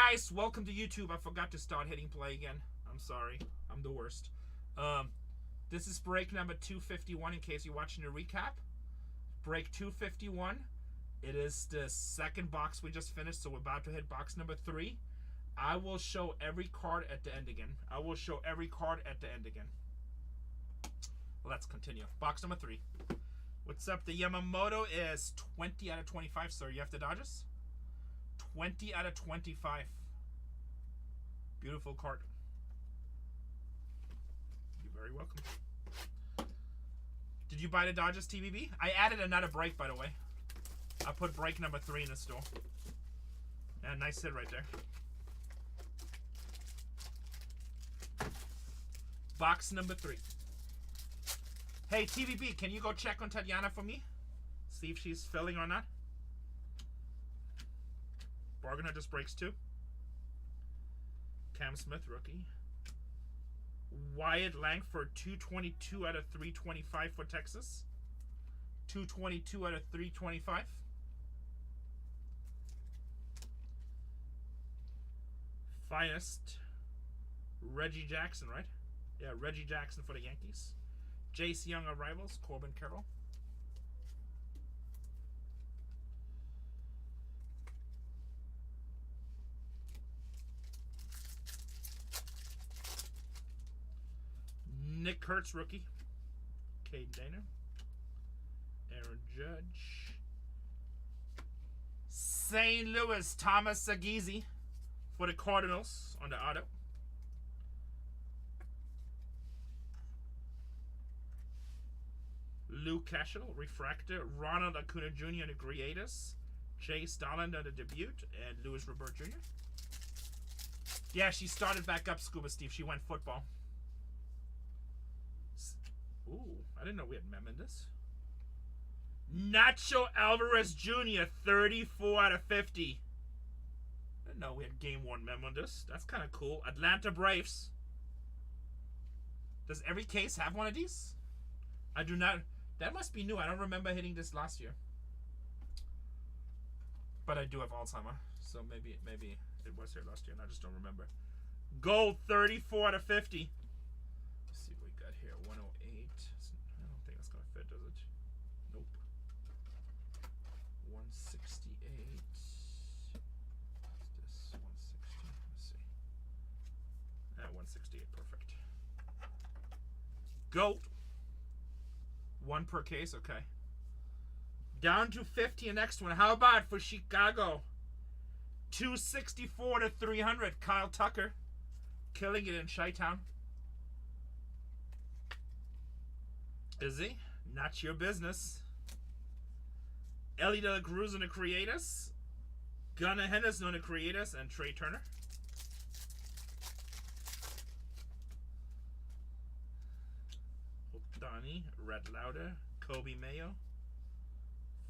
guys, welcome to YouTube. I forgot to start hitting play again. I'm sorry. I'm the worst. This is break number 251 in case you're watching the recap. Break 251. It is the second box we just finished, so we're about to hit box number 3. I will show every card at the end again. Let's continue. Box number 3. What's up? The Yamamoto is 20 out of 25, sir. You have the Dodgers? 20 out of 25. Beautiful card. You're very welcome. Did you buy the Dodgers TBB? I added another break, by the way. I put break number 3 in the store. Yeah, nice hit right there. Box number 3. Hey, TVB, can you go check on Tatiana for me? See if she's filling or not. BargainHuntersbreaks 2. Cam Smith, rookie. Wyatt Langford, 222 out of 325 for Texas. 222 out of 325. Finest. Reggie Jackson, right? Yeah, Reggie Jackson for the Yankees. Jace Young of Rivals, Corbin Carroll. Nick Kurtz, rookie. Cade Dana. Aaron Judge. St. Louis, Thomas Sagizi for the Cardinals on the auto. Luke Cashel, Refractor. Ronald Acuna Jr. the Creators. Jay Starland on the debut. And Louis Robert Jr. Yeah, she started back up, Scuba Steve. She went football. Ooh, I didn't know we had Mem in this. Nacho Alvarez Jr., 34 out of 50. I didn't know we had Game 1 Mem on this. That's kind of cool. Atlanta Braves. Does every case have one of these? I do not. That must be new. I don't remember hitting this last year. But I do have Alzheimer. So maybe it was here last year and I just don't remember. Gold, 34 out of 50. Let's see what we got here. 108. I don't think that's going to fit, does it? Nope. 168. What's this? 160. Let's see. 168. Perfect. Gold. 1 per case. Okay. Down to 50 next one. How about for Chicago? 264 to 300. Kyle Tucker. Killing it in Chi-Town. Is he? Not your business. Ellie De La Cruz on the Creators. Gunnar Henderson on the Creators. And Trey Turner. Donnie. Red Lauder. Kobe Mayo.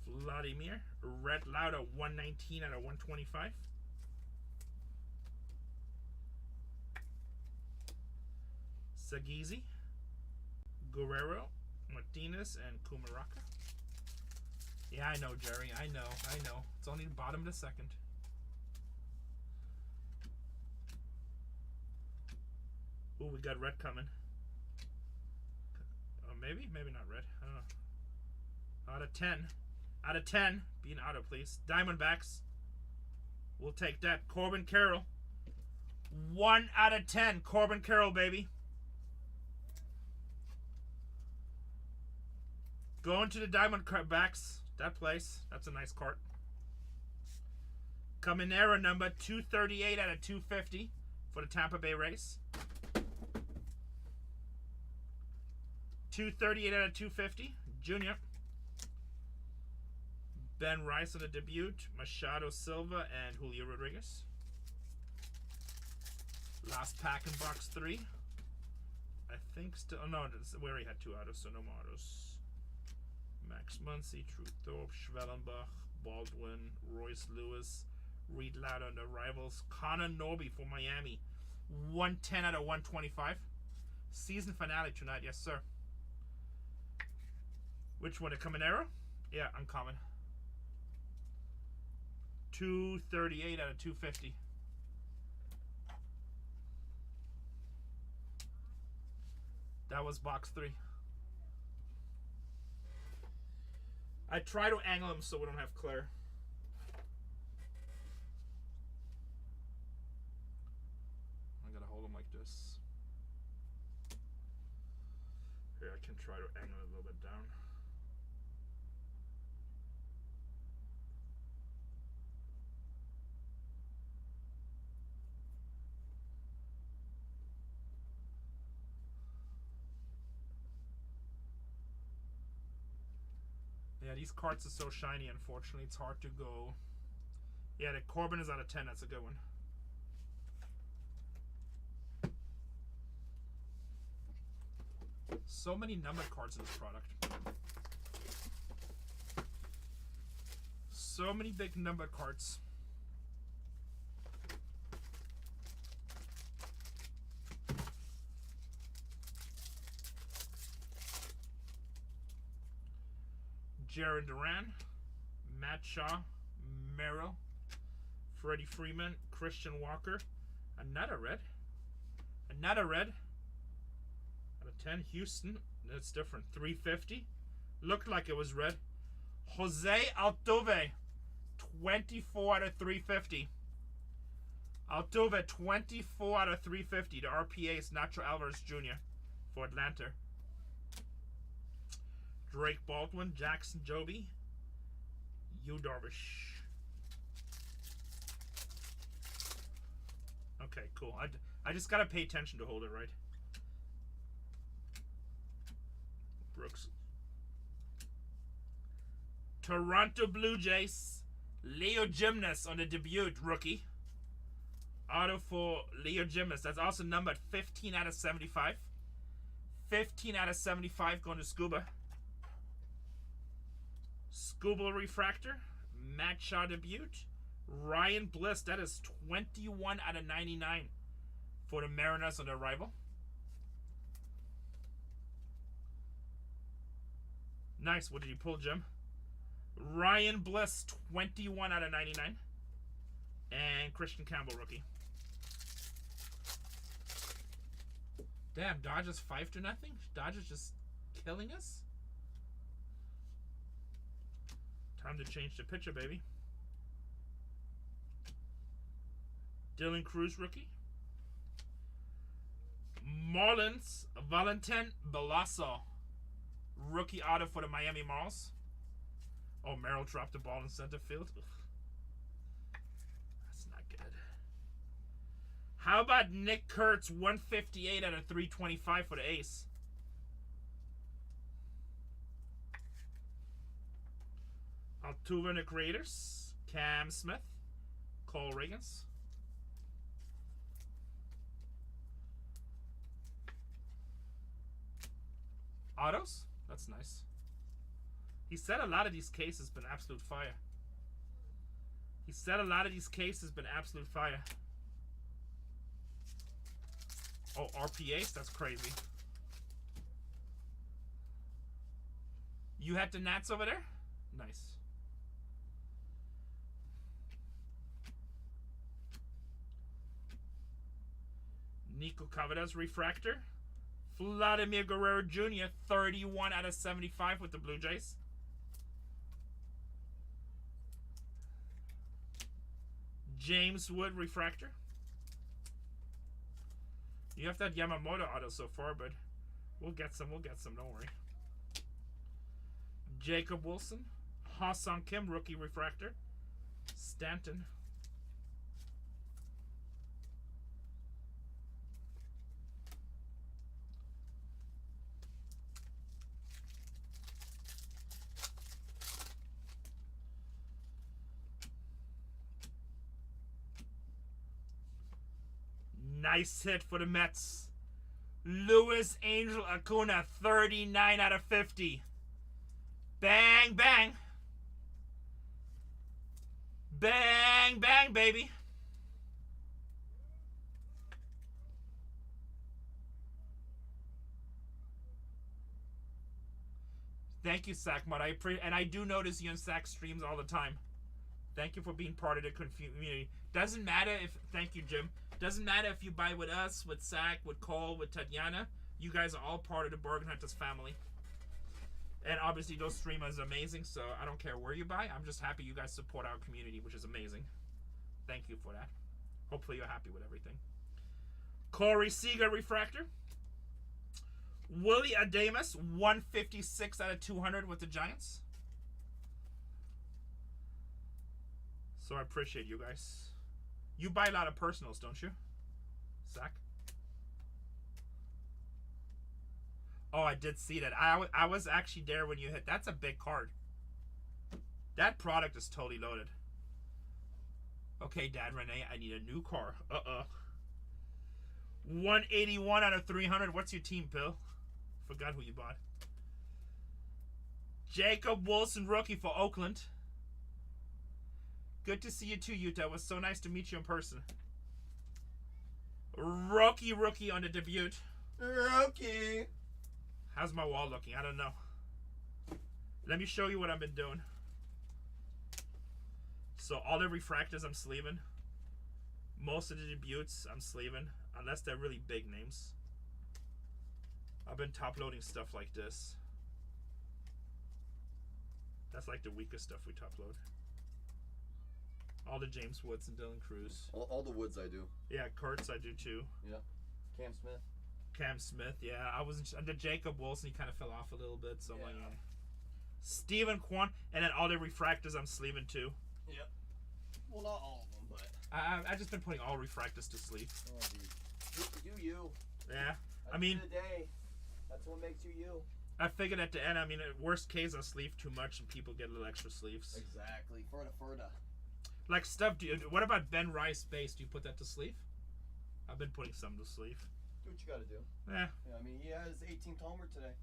Vladimir. Red Lauder 119 out of 125. Sagizi. Guerrero. Martinez and Kumaraka. Yeah, I know, Jerry. I know. It's only the bottom of the second. Ooh, we got red coming. Maybe not red. I don't know. Out of 10. Out of 10. Be an auto, please. Diamondbacks. We'll take that. Corbin Carroll. 1 out of 10. Corbin Carroll, baby. Going to the Diamondbacks. That place. That's a nice cart. Caminero number 238 out of 250 for the Tampa Bay Rays. 238 out of 250. Junior. Ben Rice on the debut. Machado Silva and Julio Rodriguez. Last pack in box 3. I think still. Oh, no, we already had 2 autos, so no more autos. Max Muncy, True Thorpe, Schwellenbach, Baldwin, Royce Lewis, Reed Loud on the Rivals, Connor Norby for Miami. 110 out of 125. Season finale tonight, yes, sir. Which one? A Caminero? Yeah, uncommon. 238 out of 250. That was box 3. I try to angle him so we don't have Claire. I gotta hold him like this. Here, I can try to angle it a little bit down. Yeah, these cards are so shiny, unfortunately. It's hard to go. Yeah, the Corbin is out of 10. That's a good one. So many numbered cards in this product. So many big numbered cards. Jared Duran, Matt Shaw, Merrill, Freddie Freeman, Christian Walker, another red. Another red. Out of 10, Houston. That's different. 350. Looked like it was red. Jose Altuve, 24 out of 350. Altuve, 24 out of 350. The RPA is Nacho Alvarez Jr. for Atlanta. Drake Baldwin, Jackson Joby, Yu Darvish. Okay, cool. I just gotta pay attention to hold it right. Brooks. Toronto Blue Jays, Leo Gymnast on the debut rookie. Auto for Leo Gymnast. That's also numbered 15 out of 75. 15 out of 75 going to Scuba. Scuba Refractor, Matt Shaw debut, Ryan Bliss. That is 21 out of 99 for the Mariners on their rival. Nice. What did you pull, Jim? Ryan Bliss, 21 out of 99. And Christian Campbell, rookie. Damn, Dodgers 5-0. Dodgers just killing us. Time to change the pitcher, baby. Dylan Cruz, rookie. Marlins, Valentin Belaso, rookie auto for the Miami Marlins. Oh, Merrill dropped the ball in center field. Ugh. That's not good. How about Nick Kurtz, 158 out of 325 for the Ace? Altuve and the Creators, Cam Smith, Cole Reagans. Autos? That's nice. He said a lot of these cases been absolute fire. He said a lot of these cases been absolute fire. Oh, RPAs? That's crazy. You had the Nats over there? Nice. Nico Cavadas Refractor. Vladimir Guerrero Jr., 31 out of 75 with the Blue Jays. James Wood Refractor. You have that Yamamoto auto so far, but we'll get some, don't worry. Jacob Wilson. Ha-Sung Kim, rookie refractor. Stanton. Nice hit for the Mets. Luis Angel Acuna, 39 out of 50. Bang, bang. Bang, bang, baby. Thank you, Sackmud. I do notice you on Sack streams all the time. Thank you for being part of the community. Doesn't matter if... Thank you, Jim. Doesn't matter if you buy with us, with Sack, with Cole, with Tatiana, You guys are all part of the Bargain Hunters family. And obviously those streamers are amazing, so I don't care where you buy. I'm just happy you guys support our community, which is amazing. Thank you for that. Hopefully you're happy with everything. Corey Seager refractor. Willie Adames, 156 out of 200 with the Giants. So I appreciate you guys. You buy a lot of personals, don't you, Zach? Oh, I did see that. I was actually there when you hit. That's a big card. That product is totally loaded. Okay, Dad Rene, I need a new car. 181 out of 300. What's your team, Bill? Forgot who you bought. Jacob Wilson, rookie for Oakland. Good to see you too, Utah. It was so nice to meet you in person. Rookie on the debut. Rookie. How's my wall looking? I don't know. Let me show you what I've been doing. So all the refractors I'm sleeving. Most of the debuts I'm sleeving. Unless they're really big names. I've been top loading stuff like this. That's like the weakest stuff we top load. All the James Woods and Dylan Cruz. All the Woods I do. Yeah, Kurtz I do too. Yeah. Cam Smith, yeah. I was under Jacob Wilson. He kind of fell off a little bit. So yeah. I'm like, Steven Kwan, and then all the refractors I'm sleeving too. Yep. Well, not all of them, but I just been putting all refractors to sleeve. Oh, dude. Do you? Yeah. At the end of the day, that's what makes you you. I figured at the end, I mean, worst case, I sleeve too much and people get a little extra sleeves. Exactly. Furta. Like stuff. What about Ben Rice base? Do you put that to sleeve? I've been putting some to sleeve. Do what you gotta do. Yeah. I mean, he has 18th homer today.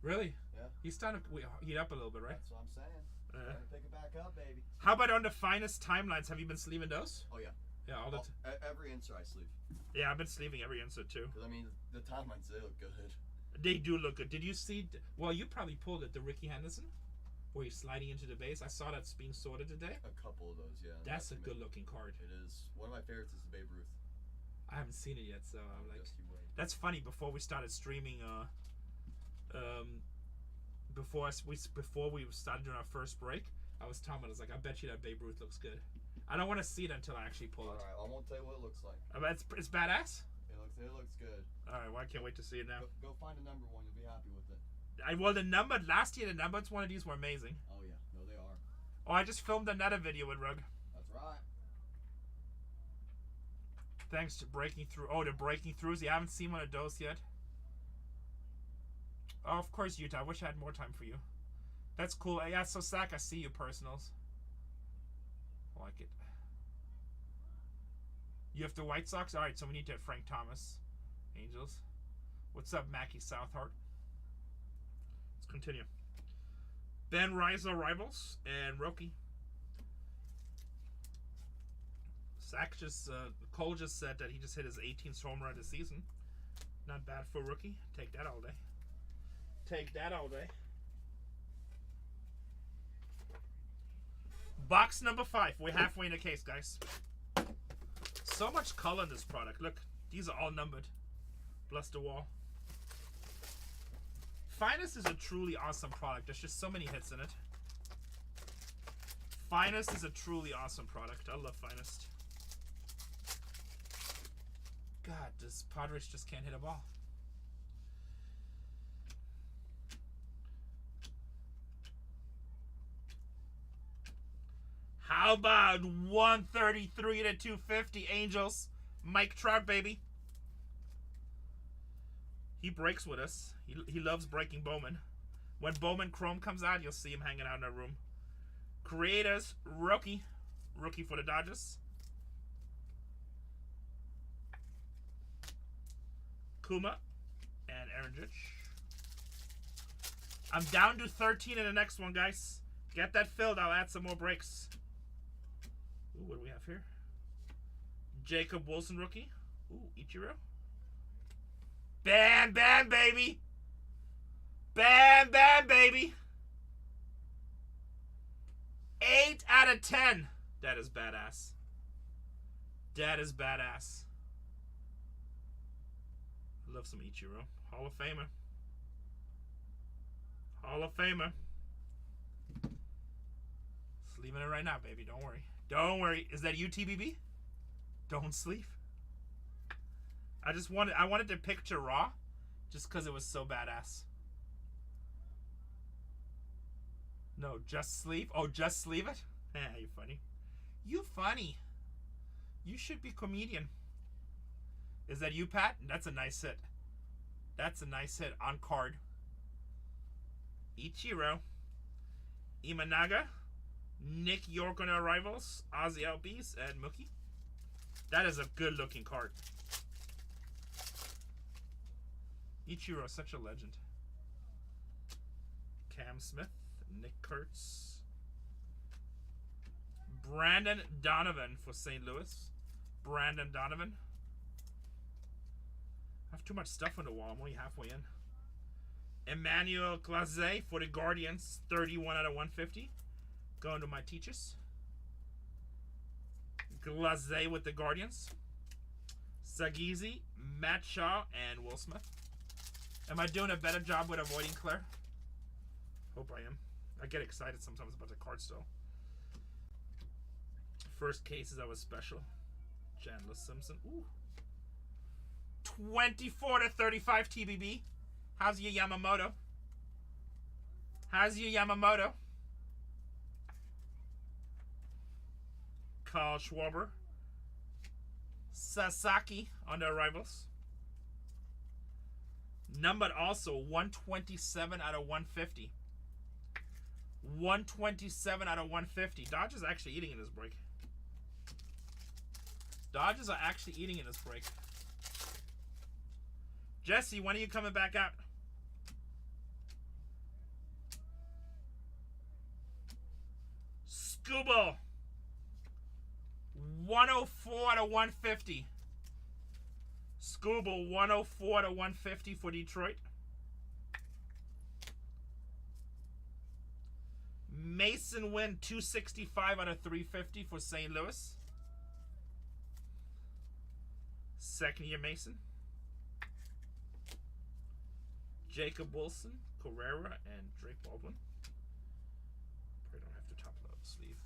Really? Yeah. He's starting to heat up a little bit, right? That's what I'm saying. Gotta pick it back up, baby. How about on the finest timelines? Have you been sleeving those? Oh yeah. Yeah, all the every insert I sleeve. Yeah, I've been sleeving every insert too. Because I mean, the timelines, they look good. They do look good. Did you see? Well, you probably pulled it, the Ricky Henderson, where he's sliding into the base. I saw that's being sorted today. A couple of those, yeah. That's a good-looking card. It is. One of my favorites is the Babe Ruth. I haven't seen it yet, so I'm like, Just you wait. that's funny. Before we started streaming, before we started doing our first break, I was telling him, I was like, I bet you that Babe Ruth looks good. I don't want to see it until I actually pull it. All right, I won't tell you what it looks like. It's badass. It looks good. All right, well, I can't wait to see it now. Go find a number one. You'll be happy with it. Well, the number last year, the numbers one of these were amazing. Oh yeah, no, they are. Oh, I just filmed another video with Rug. That's right. Thanks to breaking through. Oh, the breaking throughs. You haven't seen one of those yet. Oh, of course, Utah. I wish I had more time for you. That's cool. Yeah, so Zach, I see you personals. I like it. You have the White Sox? Alright, so we need to have Frank Thomas. Angels. What's up, Mackie Southheart? Let's continue. Ben Rizzo rivals and Roki. Zach just, Cole just said that he just hit his 18th home run of the season. Not bad for a rookie. Take that all day. Take that all day. Box number 5. We're halfway in the case, guys. So much color in this product. Look, these are all numbered. Bless the wall. Finest is a truly awesome product. There's just so many hits in it. Finest is a truly awesome product. I love Finest. God, this Padres just can't hit a ball. How about 133 to 250 Angels? Mike Trout, baby. He breaks with us. He loves breaking Bowman. When Bowman Chrome comes out, you'll see him hanging out in our room. Creators, rookie for the Dodgers. Kuma and Aaron Judge. I'm down to 13 in the next one, guys. Get that filled. I'll add some more breaks. Ooh, what do we have here? Jacob Wilson, rookie. Ooh, Ichiro. Bam, bam, baby. Bam, bam, baby. 8 out of 10. That is badass. That is badass. Love some Ichiro. Hall of Famer. Hall of Famer. Just leaving it right now, baby. Don't worry. Don't worry. Is that you, TBB? Don't sleep. I wanted to picture Raw just because it was so badass. No, just sleep. Oh, just leave it? You funny. You funny. You should be comedian. Is that you, Pat? That's a nice hit. That's a nice hit on card. Ichiro. Imanaga. Nick York on our rivals. Ozzy Albies and Mookie. That is a good looking card. Ichiro, such a legend. Cam Smith. Nick Kurtz. Brandon Donovan for St. Louis. Brandon Donovan. I have too much stuff on the wall. I'm only halfway in. Emmanuel Claze for the Guardians. 31 out of 150. Going to my teachers. Glaze with the Guardians. Sagizi, Matt Shaw, and Will Smith. Am I doing a better job with avoiding Claire? Hope I am. I get excited sometimes about the cards though. First cases I was special. Chandler Simpson. Ooh. 24 to 35 TBB. How's your Yamamoto? How's your Yamamoto? Carl Schwarber. Sasaki on the arrivals. Numbered also 127 out of 150. 127 out of 150. Dodgers are actually eating in this break. Dodgers are actually eating in this break. Jesse, when are you coming back out? Scuba. 104 out of 150. Scuba 104 to 150 for Detroit. Mason Wynn 265 out of 350 for St. Louis. Second year Mason. Jacob Wilson, Carrera, and Drake Baldwin. Probably don't have to top load the sleeve.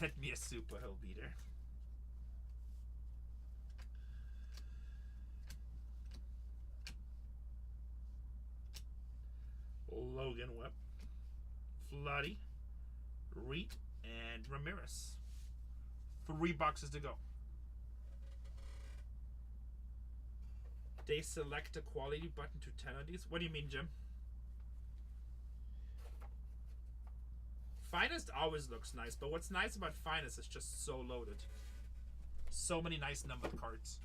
Get me a super hill beater. Logan Webb, Flotty, Reed, and Ramirez. 3 boxes to go. They select a quality button to 10 of these. What do you mean, Jim? Finest always looks nice, but what's nice about Finest is just so loaded. So many nice numbered cards.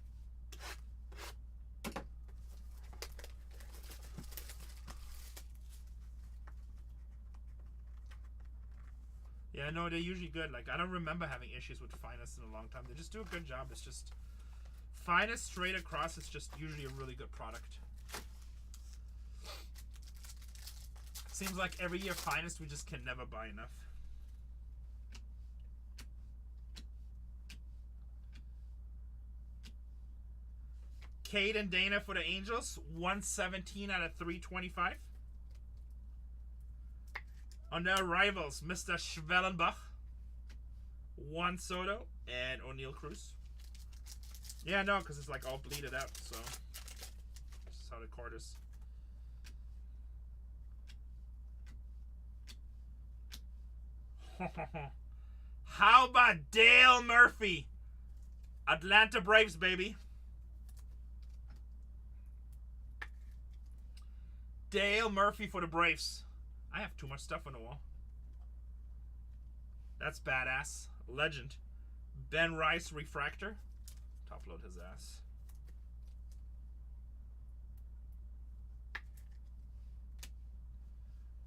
Yeah, no, they're usually good. Like, I don't remember having issues with Finest in a long time. They just do a good job. It's just Finest straight across is just usually a really good product. Seems like every year Finest we just can never buy enough. Cade and Dana for the Angels, 117 out of 325. On their rivals, Mr. Schwellenbach, Juan Soto, and O'Neal Cruz. Yeah, no, because it's like all bleeded out, so this is how the card is. How about Dale Murphy? Atlanta Braves, baby. Dale Murphy for the Braves. I have too much stuff on the wall. That's badass. Legend. Ben Rice refractor. Top load his ass.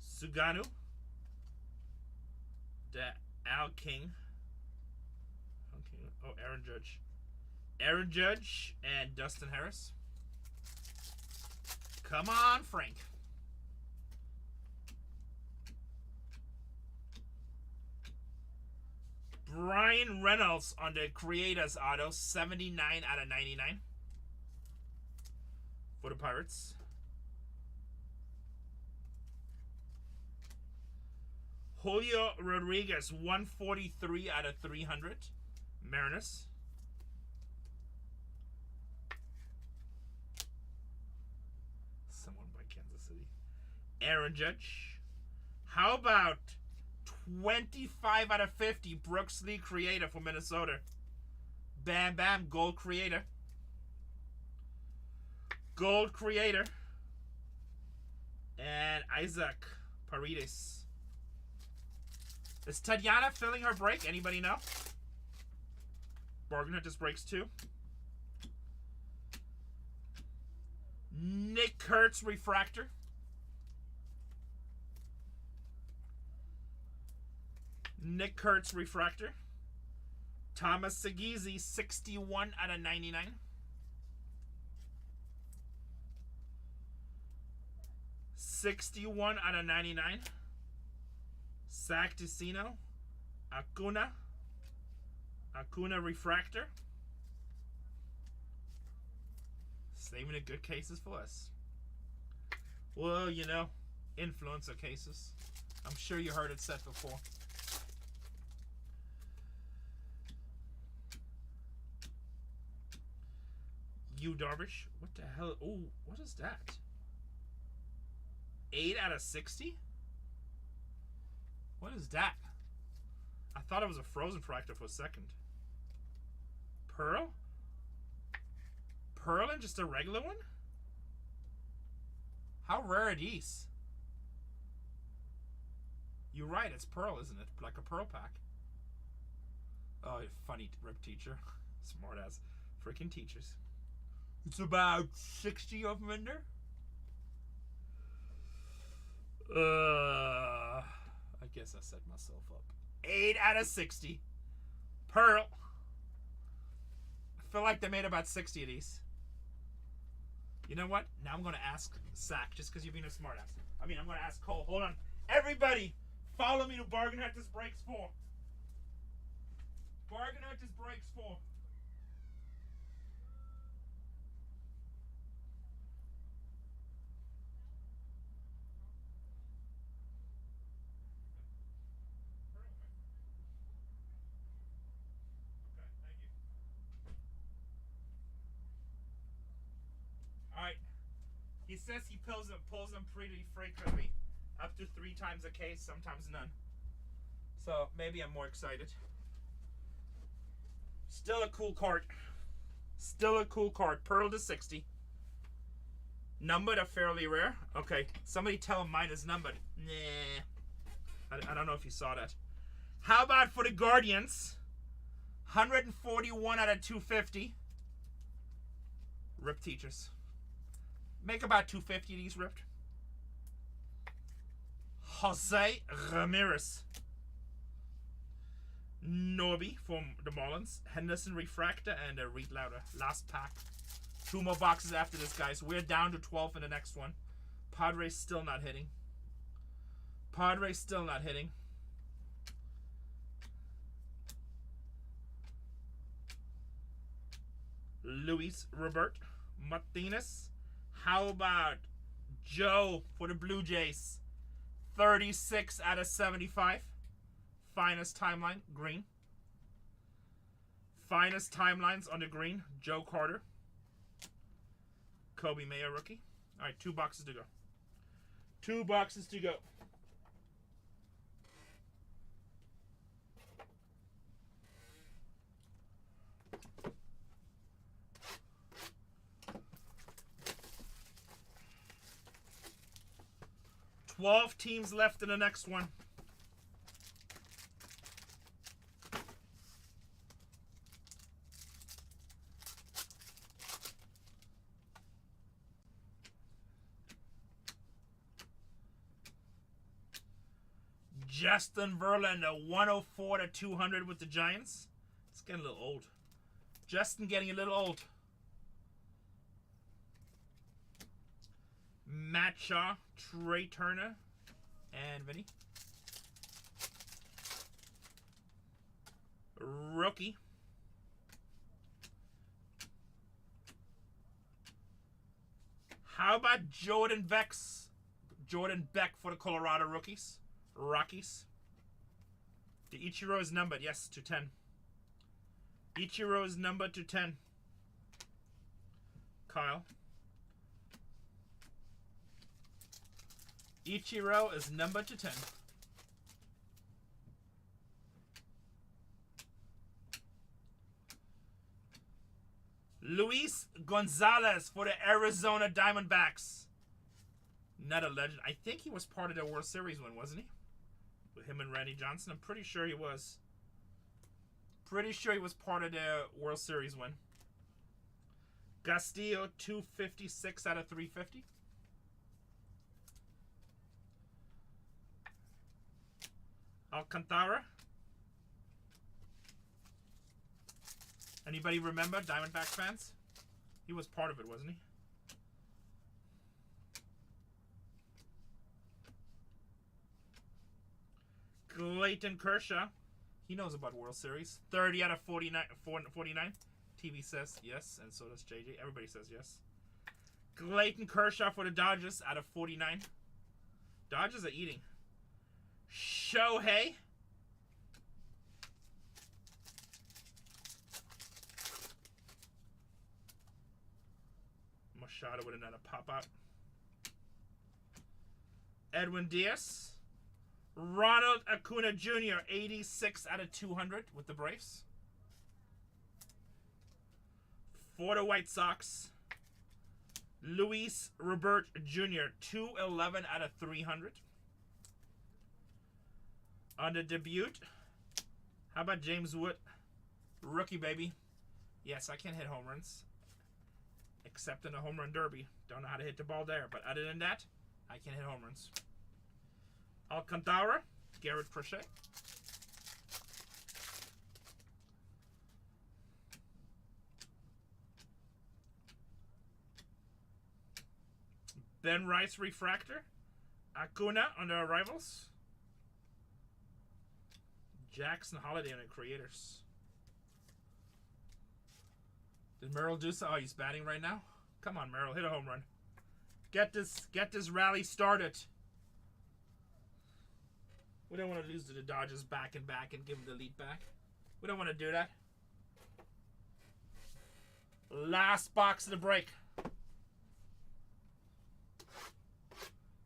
Suganu. Al King. Oh, Aaron Judge. Aaron Judge and Dustin Harris. Come on, Frank. Brian Reynolds on the Creators auto, 79 out of 99 for the Pirates. Julio Rodriguez, 143 out of 300, Mariners. Someone by Kansas City. Aaron Judge. How about 25 out of 50, Brooks Lee Creator for Minnesota. Bam Bam, Gold Creator. Gold Creator. And Isaac Paredes. Is Tatiana filling her break? Anybody know? BargainHuntersbreaks 2. Nick Kurtz Refractor. Nick Kurtz Refractor. Thomas Segizzi, 61 out of 99. $61 out of 99. Zach Decino. Acuna Refractor. Saving the good cases for us. Well, you know, influencer cases. I'm sure you heard it said before. Yu Darvish. What the hell? Oh, what is that? 8 out of 60? What is that? I thought it was a frozen fractor for a second. Pearl? Pearl and just a regular one? How rare are these? You're right, it's Pearl, isn't it? Like a Pearl pack. Oh, you funny rip teacher. Smart ass freaking teachers. It's about 60 of them in there. I guess I set myself up. 8 out of 60. Pearl. I feel like they made about 60 of these. You know what? Now I'm going to ask Zach, just because you're being a smartass. I'm going to ask Cole. Hold on. Everybody, follow me to BargainHuntersbreaks 4. BargainHuntersbreaks 4. Alright. He says he pulls them pretty frequently. Up to 3 times a case, sometimes none. So maybe I'm more excited. Still a cool card. Still a cool card. Pearl to 60. Numbered are fairly rare. Okay. Somebody tell him mine is numbered. Nah. I don't know if you saw that. How about for the Guardians? 141 out of 250. Rip teachers. Make about 250 of these ripped. Jose Ramirez. Norby from the Marlins. Henderson Refractor and a Reed Lauder. Last pack. 2 more boxes after this, guys. We're down to 12 in the next one. Padres still not hitting. Padres still not hitting. Luis Robert Martinez. How about Joe for the Blue Jays? 36 out of 75. Finest timeline, green. Finest timelines on the green, Joe Carter. Kobe Mayo rookie. All right, 2 boxes to go. 2 boxes to go. $12 teams left in the next one. Justin Verlander, 104 to 200 with the Giants. It's getting a little old. Justin getting a little old. Matt Shaw, Trey Turner, and Vinny. rookie. How about Jordan Beck for the Colorado Rockies. The Ichiro is numbered, yes, to 10. Ichiro is numbered to 10. Kyle. Ichiro is numbered to 10. Luis Gonzalez for the Arizona Diamondbacks. Not a legend. I think he was part of the World Series win, wasn't he? With him and Randy Johnson. I'm pretty sure he was. Pretty sure he was part of the World Series win. Castillo, 256 out of 350. Alcantara. Anybody remember, Diamondback fans? He was part of it, wasn't he? Clayton Kershaw. He knows about World Series. 30 out of 49. TV says yes, and so does JJ. Everybody says yes. Clayton Kershaw for the Dodgers out of 49. Dodgers are eating. Shohei. Machado with another pop-out. Edwin Diaz. Ronald Acuna Jr., 86 out of 200 with the Braves. For the White Sox, Luis Robert Jr., 211 out of 300. On the debut, how about James Wood? Rookie, baby. Yes, I can hit home runs. Except in the home run derby. Don't know how to hit the ball there. But other than that, I can hit home runs. Alcantara, Garrett Crochet. Ben Rice Refractor. Acuna on the arrivals. Jackson Holiday on the creators. Did Merrill do so? Oh, he's batting right now? Come on, Merrill, hit a home run. Get this rally started. We don't want to lose to the Dodgers back and give them the lead back. We don't want to do that. Last box of the break.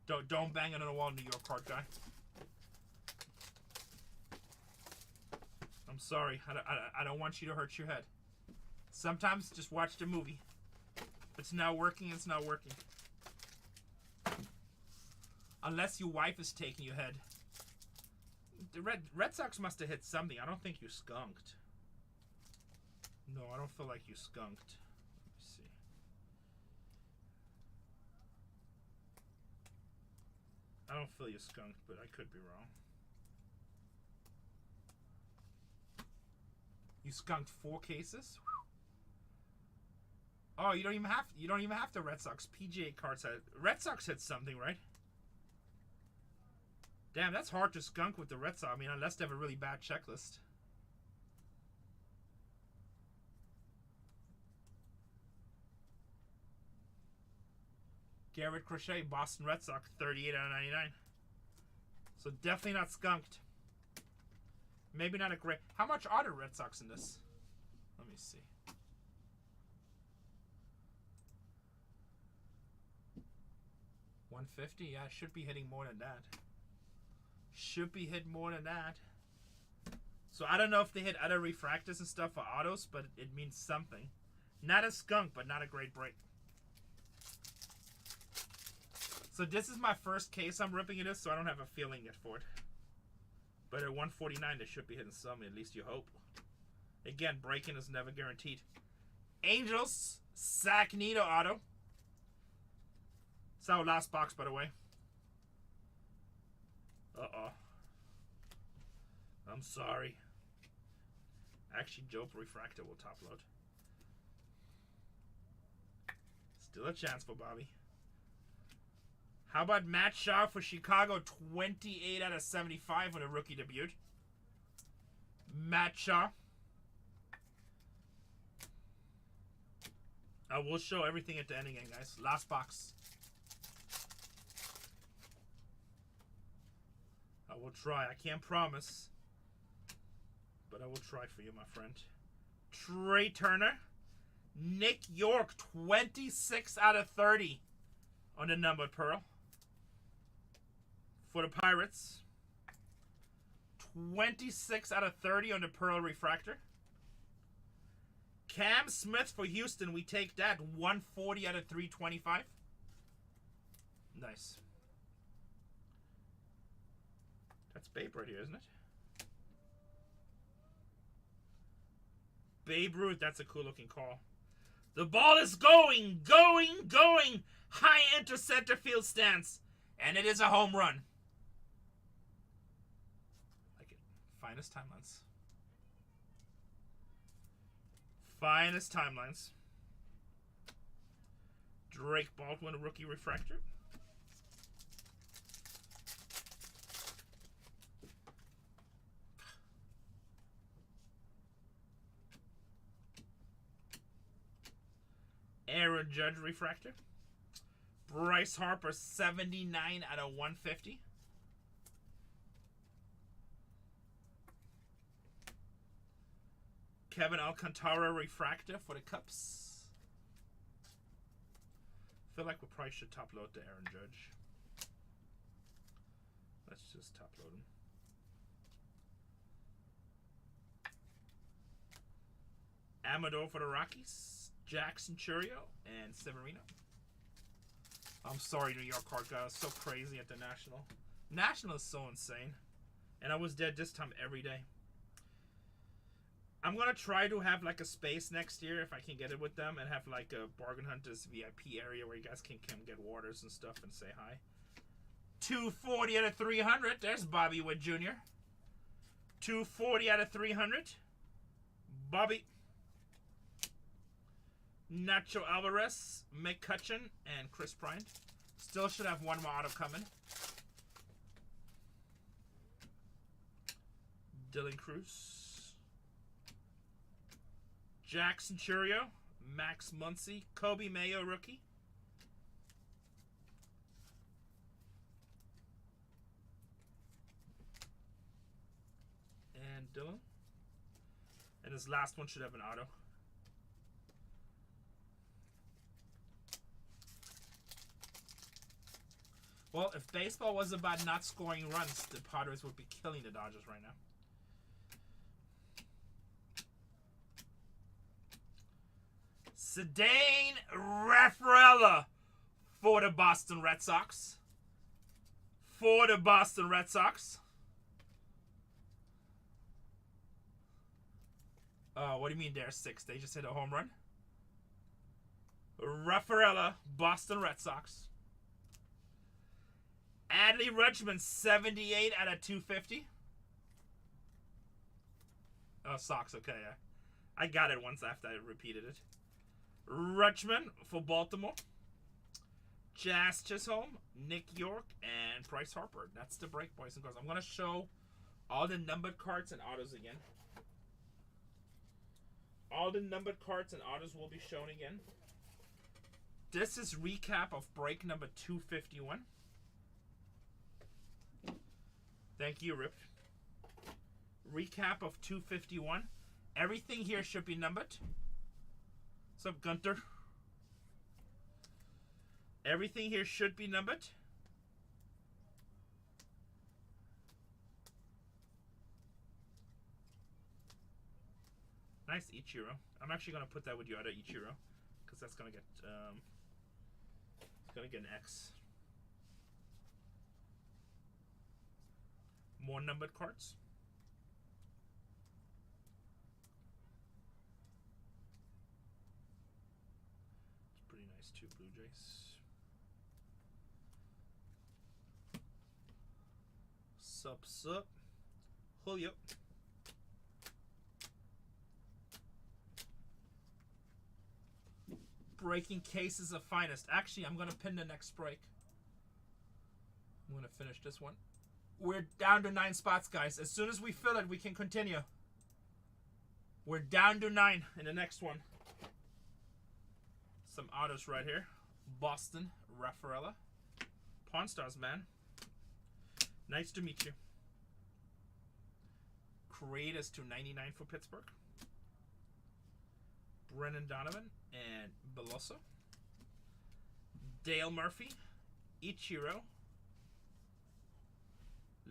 Don't bang it on the wall, New York card guy. I'm sorry. I don't want you to hurt your head. Sometimes just watch the movie. If it's not working, it's not working. Unless your wife is taking your head. The Red Sox must have hit something. I don't think you skunked. No, I don't feel like you skunked. Let me see. I don't feel you skunked, but I could be wrong. You skunked 4 cases? Oh, you don't even have the Red Sox PGA cards. Red Sox hit something, right? Damn, that's hard to skunk with the Red Sox. I mean, unless they have a really bad checklist. Garrett Crochet, Boston Red Sox, 38 out of 99. So definitely not skunked. Maybe not a great... How much are the Red Sox in this? Let me see. $150? Yeah, should be hitting more than that. Should be hitting more than that. So I don't know if they hit other refractors and stuff for autos, but it means something. Not a skunk, but not a great break. So this is my first case I'm ripping it, so I don't have a feeling yet for it. But at 149, they should be hitting some, at least you hope. Again, breaking is never guaranteed. Angels, Sagnito auto. It's our last box, by the way. Uh-oh. I'm sorry. Actually, Joe Refractor will top load. Still a chance for Bobby. How about Matt Shaw for Chicago? 28 out of 75 on a rookie debut. Matt Shaw. I will show everything at the end again, guys. Last box. I will try. I can't promise, but I will try for you, my friend. Trey Turner. Nick York, 26 out of 30 on the numbered pearl. For the Pirates. 26 out of 30 on the pearl refractor. Cam Smith for Houston. We take that. 140 out of 325. Nice. That's Babe right here, isn't it? Babe Ruth. That's a cool looking call. The ball is going. High into center field stance. And it is a home run. Like it. Finest timelines. Finest timelines. Drake Baldwin, rookie refractor. Aaron Judge refractor. Bryce Harper, 79 out of 150. Kevin Alcantara refractor for the Cubs. Feel like we probably should top load the Aaron Judge. Let's just top load him. Amador for the Rockies. Jackson Churio and Severino. I'm sorry, New York card guys. So crazy at the National. National is so insane. And I was dead this time every day. I'm going to try to have like a space next year if I can get it with them. And have like a Bargain Hunters VIP area where you guys can come get waters and stuff and say hi. 240 out of 300. There's Bobby Wood Jr. 240 out of 300. Bobby. Nacho Alvarez, McCutcheon, and Chris Bryant. Still should have one more auto coming. Dylan Cruz. Jackson Churio, Max Muncy, Kobe Mayo rookie. And Dylan. And his last one should have an auto. Well, if baseball was about not scoring runs, the Padres would be killing the Dodgers right now. Cedane Rafaela for the Boston Red Sox. For the Boston Red Sox. What do you mean there's 6? They just hit a home run? Rafaela, Boston Red Sox. Adley Rutschman, 78 out of 250. Oh, Sox, okay, yeah. I got it once after I repeated it. Rutschman for Baltimore. Jazz Chisholm, Nick York, and Bryce Harper. That's the break, boys and girls. I'm going to show all the numbered cards and autos again. All the numbered cards and autos will be shown again. This is recap of break number 251. Thank you, Rip. Recap of 251. Everything here should be numbered. What's up, Gunter? Everything here should be numbered. Nice Ichiro. I'm actually going to put that with your other Ichiro. Because that's going to get... it's going to get an X. More numbered cards. It's pretty nice too, Blue Jays. Sup. Julio. Breaking cases of finest. Actually, I'm going to pin the next break. I'm going to finish this one. We're down to 9 spots, guys. As soon as we fill it, we can continue. We're down to 9 in the next one. Some autos right here. Boston, Raffaella. Pawn Stars, man. Nice to meet you. CRATopps /99 for Pittsburgh. Brennan Donovan and Beloso. Dale Murphy. Ichiro.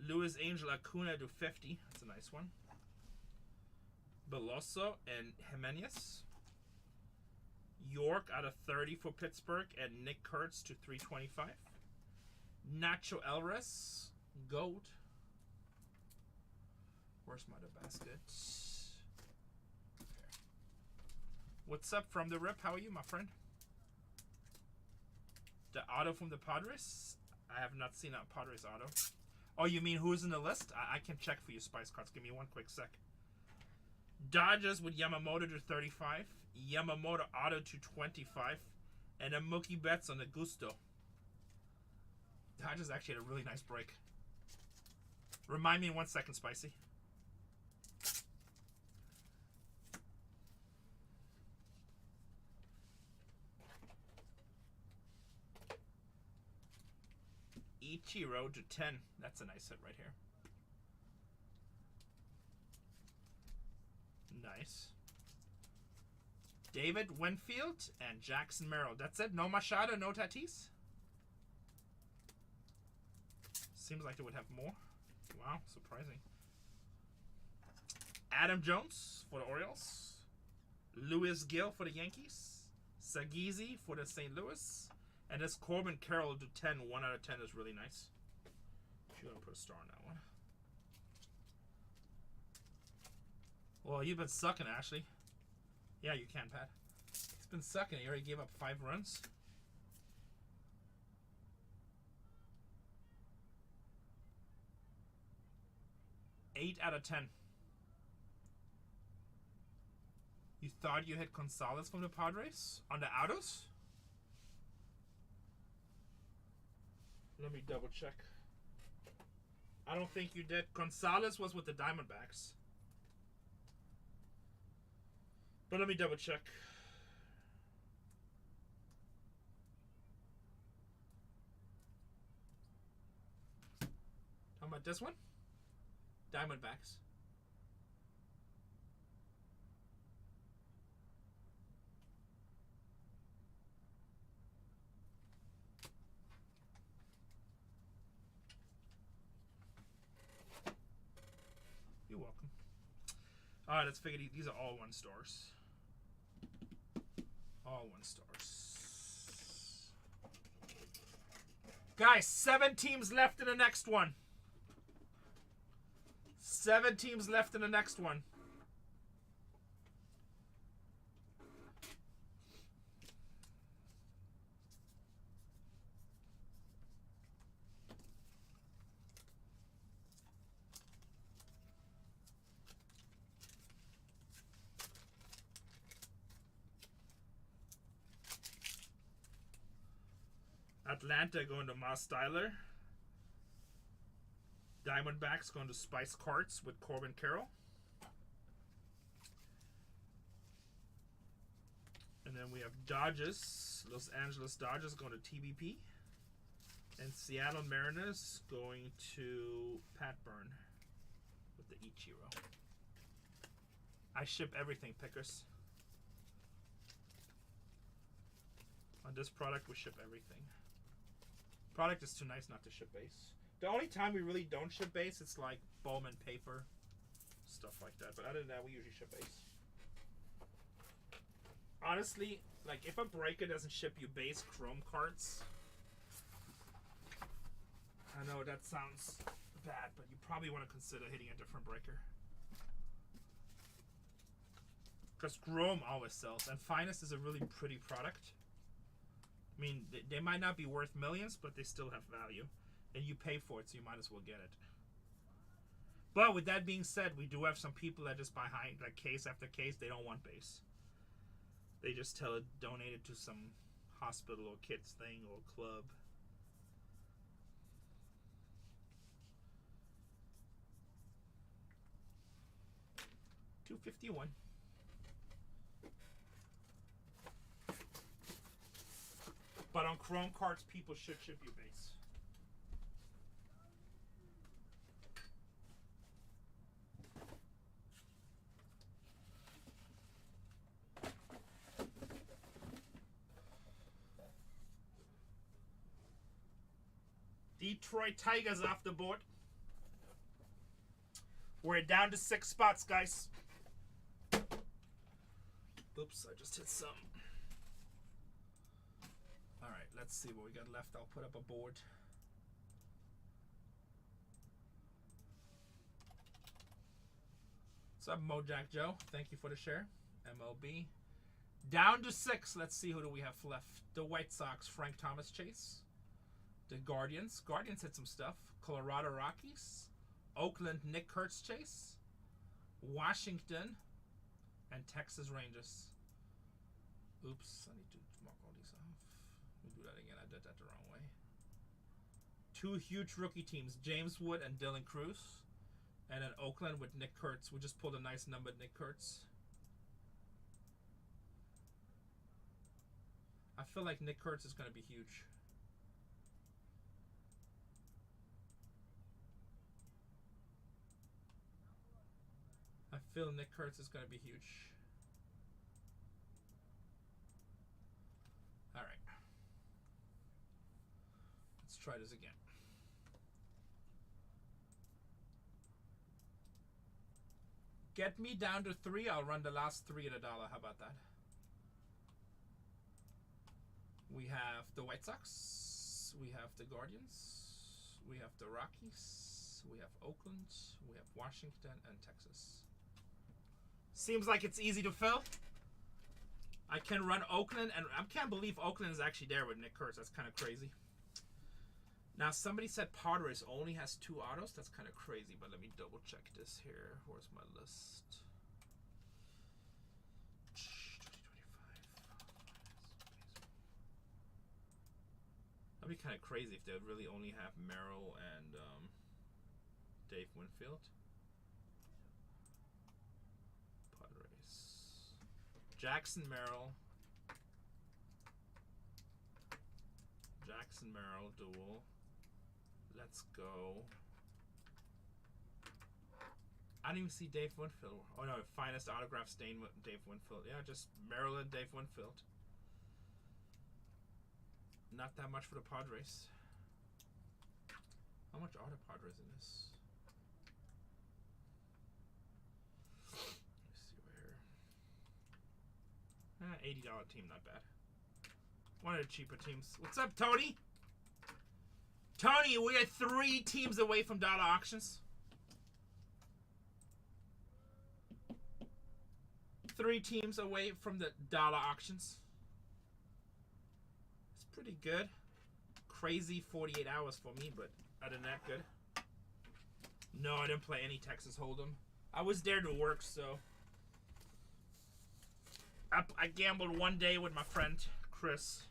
Luis Angel Acuna /50. That's a nice one. Beloso and Jimenez. York out of 30 for Pittsburgh and Nick Kurtz /325. Nacho Elres, Goat. Where's my other basket? There. What's up from the rip? How are you, my friend? The auto from the Padres? I have not seen a Padres auto. Oh, you mean who's in the list? I can check for you, Spice Cards. Give me one quick sec. Dodgers with Yamamoto /35. Yamamoto auto /25. And a Mookie Betts on the Gusto. Dodgers actually had a really nice break. Remind me in 1 second, Spicy. Ichiro /10. That's a nice hit right here. Nice. David Winfield and Jackson Merrill. That's it? No Machado, no Tatis? Seems like they would have more. Wow, surprising. Adam Jones for the Orioles. Luis Gil for the Yankees. Sagizi for the St. Louis. And this Corbin Carroll /10. 1 out of 10 is really nice. You're going to put a star on that one. Well, you've been sucking, Ashley. Yeah, you can, Pat. It's been sucking. You already gave up 5 runs. Eight out of 10. You thought you hit Gonzalez from the Padres on the autos? Let me double check. I don't think you did. Gonzalez was with the Diamondbacks. But let me double check. How about this one? Diamondbacks. You're welcome. Alright, let's figure these are all 1 stars. All 1 stars. Guys, 7 teams left in the next one. 7 teams left in the next one. Atlanta going to Moss Styler. Diamondbacks going to Spice Carts with Corbin Carroll. And then we have Dodgers, Los Angeles Dodgers going to TBP. And Seattle Mariners going to Pat Byrne with the Ichiro. I ship everything, pickers. On this product, we ship everything. Product is too nice not to ship base. The only time we really don't ship base, it's like Bowman paper, stuff like that. But other than that, we usually ship base. Honestly, like if a breaker doesn't ship you base chrome cards, I know that sounds bad, but you probably want to consider hitting a different breaker. Because chrome always sells, and Finest is a really pretty product. I mean, they might not be worth millions, but they still have value. And you pay for it, so you might as well get it. But with that being said, we do have some people that just buy like case after case. They don't want base. They just tell it, donate it to some hospital or kids thing or club. $251. But on Chrome cards, people should ship you base. Detroit Tigers off the board. We're down to 6 spots, guys. Oops, I just hit some. Alright, let's see what we got left. I'll put up a board. What's up, Mojack Joe? Thank you for the share. MLB. Down to 6. Let's see who do we have left. The White Sox, Frank Thomas Chase. The Guardians. Guardians hit some stuff. Colorado Rockies. Oakland, Nick Kurtz Chase. Washington. And Texas Rangers. Oops, I need to mark all these off. Let me do that again. I did that the wrong way. 2 huge rookie teams. James Wood and Dylan Cruz. And then Oakland with Nick Kurtz. We just pulled a nice number, Nick Kurtz. I feel like Nick Kurtz is going to be huge. I feel Nick Kurtz is going to be huge. All right. Let's try this again. Get me down to 3. I'll run the last 3 at $1. How about that? We have the White Sox. We have the Guardians. We have the Rockies. We have Oakland. We have Washington and Texas. Seems like it's easy to fill. I can run Oakland, and I can't believe Oakland is actually there with Nick Kurtz. That's kind of crazy. Now, somebody said Padres only has 2 autos. That's kind of crazy, but let me double check this here. Where's my list? 2025. That'd be kind of crazy if they would really only have Merrill and Dave Winfield. Jackson Merrill. Jackson Merrill duel. Let's go. I didn't even see Dave Winfield. Oh no, finest autograph stain with Dave Winfield. Yeah, just Merrill and Dave Winfield. Not that much for the Padres. How much are the Padres in this? $80 team, not bad. One of the cheaper teams. What's up, Tony? Tony, we are 3 teams away from dollar auctions. 3 teams away from the dollar auctions. It's pretty good. Crazy 48 hours for me, but other than that, good. No, I didn't play any Texas Hold'em. I was there to work, so... I gambled one day with my friend, Chris.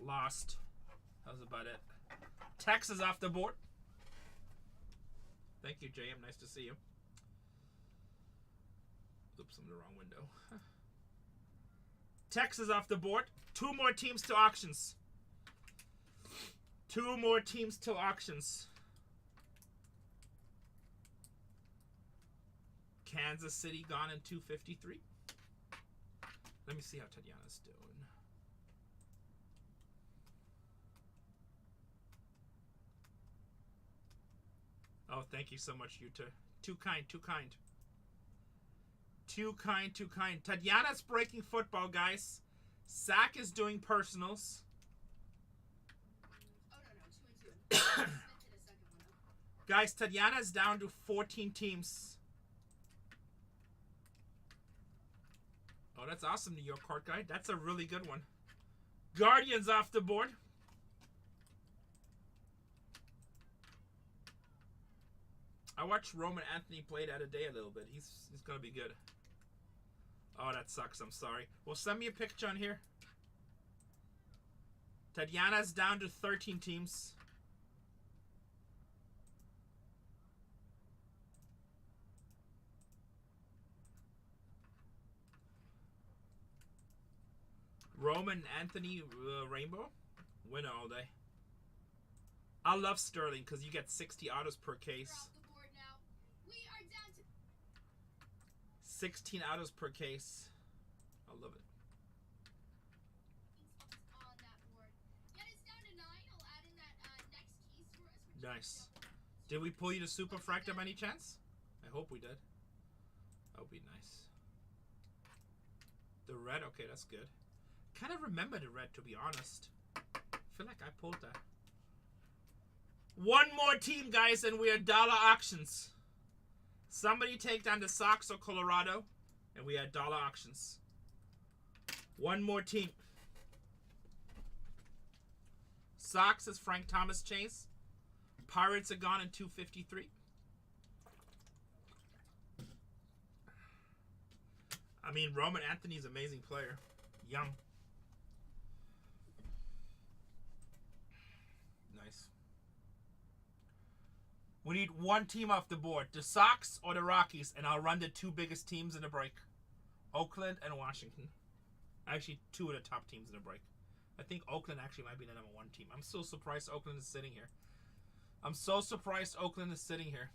Lost. That was about it. Texas off the board. Thank you, JM. Nice to see you. Oops, I'm in the wrong window. Texas off the board. 2 more teams to auctions. 2 more teams to auctions. Kansas City gone in 253. Let me see how Tatiana's doing. Oh, thank you so much, Yuta. Too kind, too kind. Too kind, too kind. Tatiana's breaking football, guys. Zach is doing personals. Oh, no, 2 and 2. Guys, Tatiana's down to 14 teams. Oh, that's awesome, New York Card Guide. That's a really good one. Guardians off the board. I watched Roman Anthony play the other day a little bit. He's going to be good. Oh, that sucks. I'm sorry. Well, send me a picture on here. Tatiana's down to 13 teams. Roman Anthony Rainbow. Winner all day. I love Sterling because you get 60 autos per case. We're off the board now. We are down to 16 autos per case. I love it. on that board. Yeah, it's down to 9. I'll add in that next keys for us. Which Nice. Did we pull you to Super Fractum any chance? I hope we did. That would be nice. The red, okay, that's good. Kind of remember the red, to be honest. I feel like I pulled that. One more team, guys, and we are dollar auctions. Somebody take down the Sox or Colorado, and we are dollar auctions. One more team. Sox is Frank Thomas Chase. Pirates are gone in 253. I mean, Roman Anthony's an amazing player. Young. Nice. We need one team off the board. The Sox or the Rockies, and I'll run the 2 biggest teams in the break. Oakland and Washington. Actually, 2 of the top teams in the break. I think Oakland actually might be the number 1 team. I'm so surprised Oakland is sitting here. I'm so surprised Oakland is sitting here.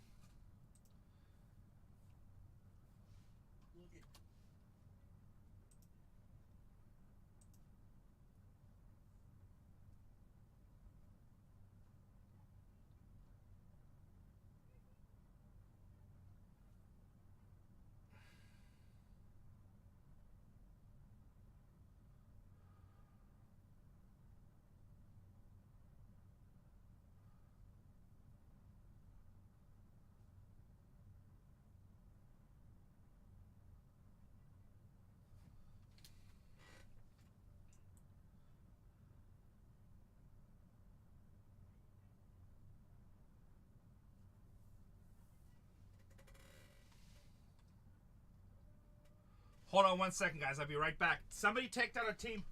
Hold on 1 second, guys. I'll be right back. Somebody take down a team.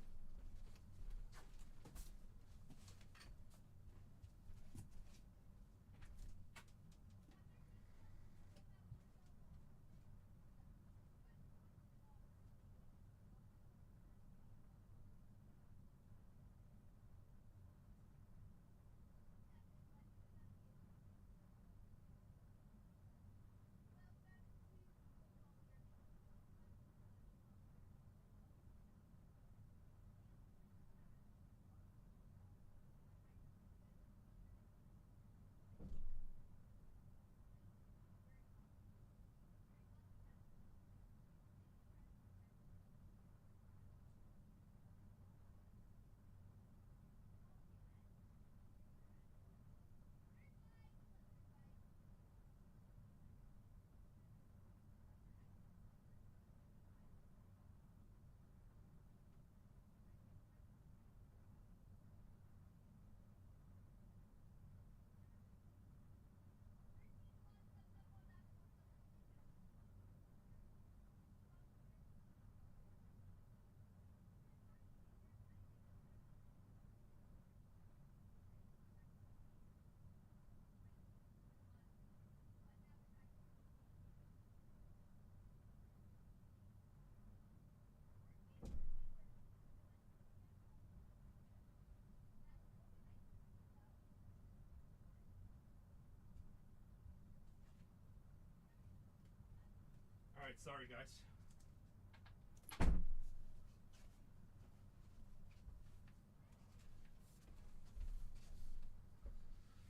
Alright, sorry guys.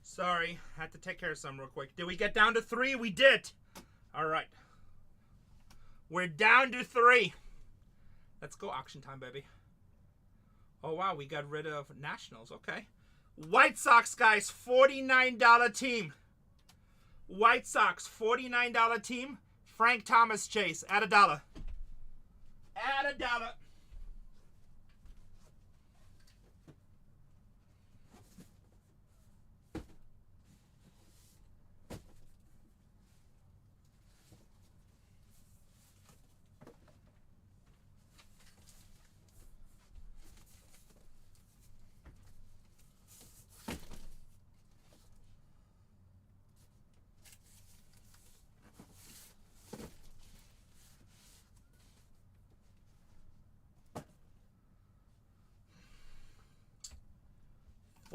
Sorry, had to take care of something real quick. Did we get down to 3? We did. Alright. We're down to 3. Let's go auction time, baby. Oh wow, we got rid of Nationals. Okay. White Sox, guys, $49 team. White Sox, $49 team. Frank Thomas Chase, at $1. At $1.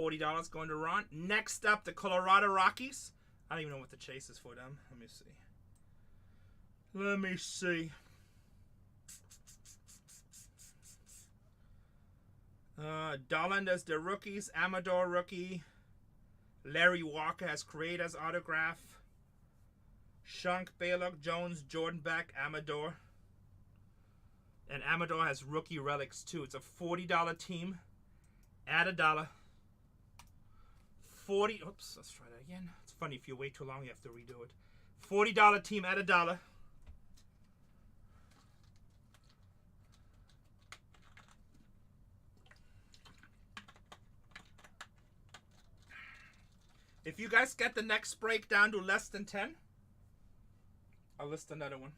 $40 going to Ron. Next up, the Colorado Rockies. I don't even know what the chase is for them. Let me see. Let me see. Darland as the rookies. Amador rookie. Larry Walker has Creator's autograph. Shunk, Baylock, Jones, Jordan Beck, Amador. And Amador has rookie relics too. It's a $40 team. Add $1. 40. Oops, let's try that again. It's funny, if you wait too long, you have to redo it. $40 team, add $1. If you guys get the next break down to less than 10, I'll list another one.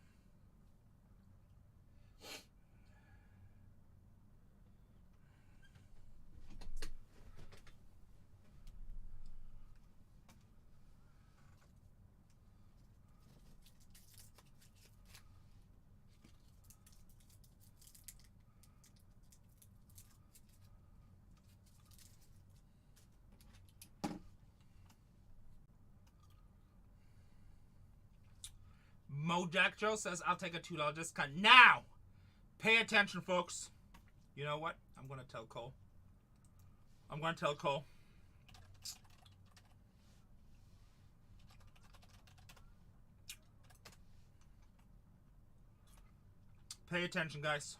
Mojack Joe says, I'll take a $2 discount. Now! Pay attention, folks. You know what? I'm going to tell Cole. I'm going to tell Cole. Pay attention, guys.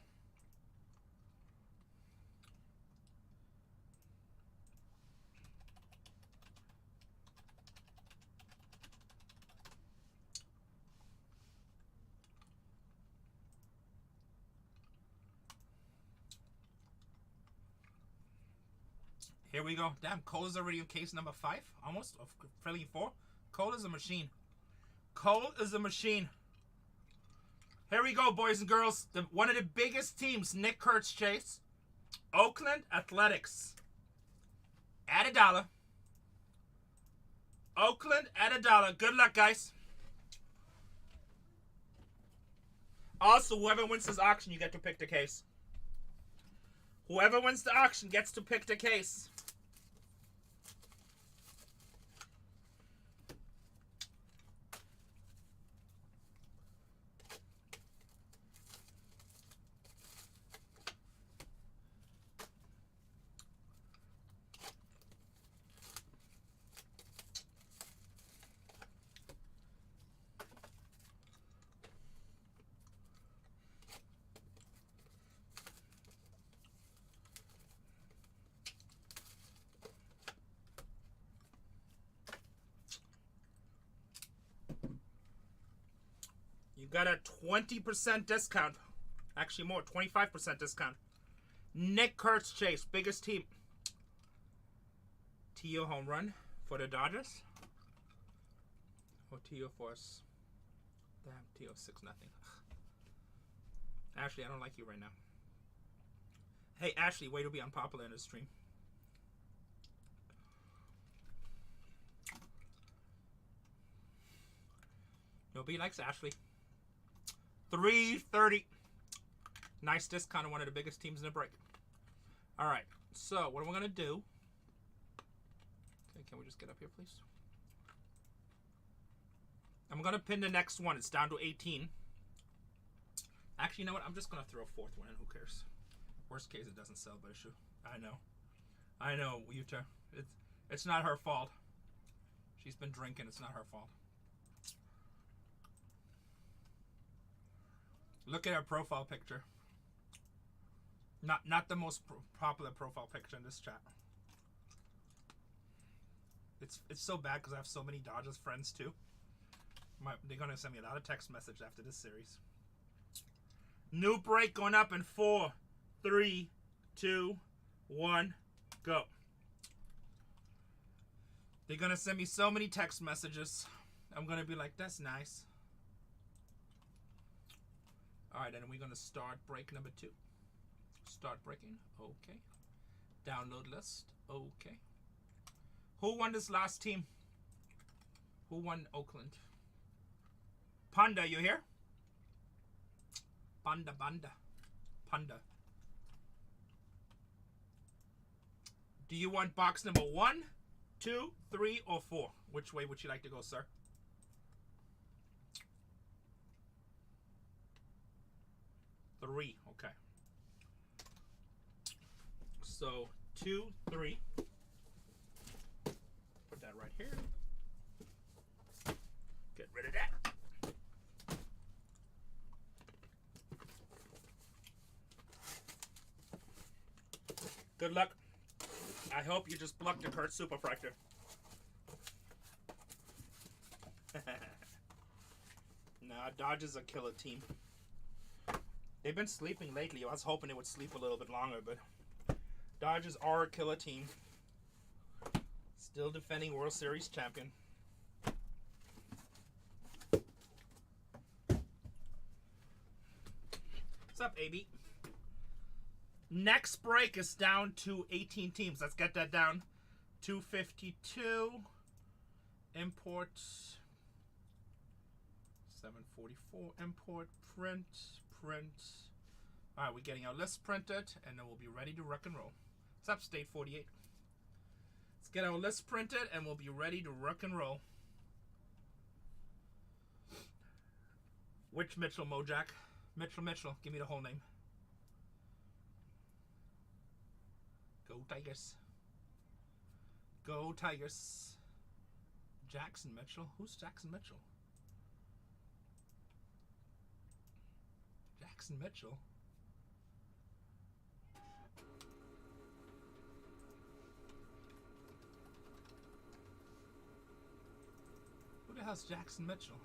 Here we go. Damn, Cole is already in case number 5. Almost. Of filling 4. Cole is a machine. Cole is a machine. Here we go, boys and girls. One of the biggest teams, Nick Kurtz Chase. Oakland Athletics. Add $1. Oakland, add $1. Good luck, guys. Also, whoever wins this auction, you get to pick the case. Whoever wins the auction gets to pick the case. You got a 20% discount. Actually more, 25% discount. Nick Kurtz Chase, biggest team. Tio home run for the Dodgers. Or Tio force. Damn, Tio 6-0. Ashley, I don't like you right now. Hey, Ashley, way to be unpopular in this stream. Nobody likes Ashley. $3.30. Nice discount on one of the biggest teams in the break. All right. So what am I gonna do? Okay, can we just get up here, please? I'm gonna pin the next one. It's down to 18. Actually, you know what? I'm just gonna throw a 4th one in. Who cares? Worst case, it doesn't sell, but it should. I know. I know, Utah. It's not her fault. She's been drinking. It's not her fault. Look at her profile picture. Not the most popular profile picture in this chat. It's so bad because I have so many Dodgers friends too. They're gonna send me a lot of text message after this series. New break going up in 4, 3, 2, 1, go. They're gonna send me so many text messages. I'm gonna be like, that's nice. Alright, and we're going to start break number 2. Start breaking. Okay. Download list. Okay. Who won this last team? Who won Oakland? Panda, you here? Panda. Do you want box number 1, 2, 3, or 4? Which way would you like to go, sir? Three. Okay. So 2, 3. Put that right here. Get rid of that. Good luck. I hope you just plucked a Kurt Superfractor. Nah, Dodge is a killer team. They've been sleeping lately. I was hoping they would sleep a little bit longer, but Dodgers are a killer team. Still defending World Series champion. What's up, AB? Next break is down to 18 teams. Let's get that down. 252. Import. 744. Import. Print. Alright, we're getting our list printed, and then we'll be ready to rock and roll. What's up, State 48? Let's get our list printed, and we'll be ready to rock and roll. Which Mitchell, Mojack? Mitchell. Give me the whole name. Go Tigers. Go Tigers. Jackson Mitchell. Who's Jackson Mitchell? Jackson Mitchell. Who the hell's Jackson Mitchell?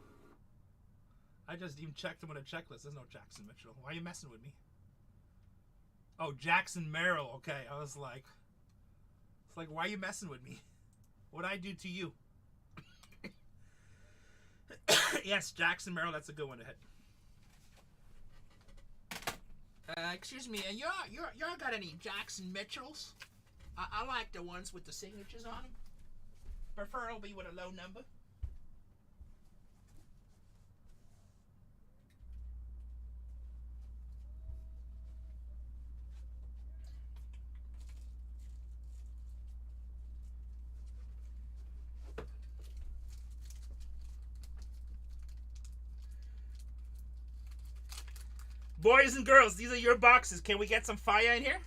I just even checked him on a checklist. There's no Jackson Mitchell. Why are you messing with me? Oh, Jackson Merrill. Okay, I was like, it's like, why are you messing with me? What'd I do to you? Yes, Jackson Merrill. That's a good one to hit. Excuse me, y'all got any Jackson Mitchells? I like the ones with the signatures on them. Preferably with a low number. Boys and girls, these are your boxes. Can we get some fire in here?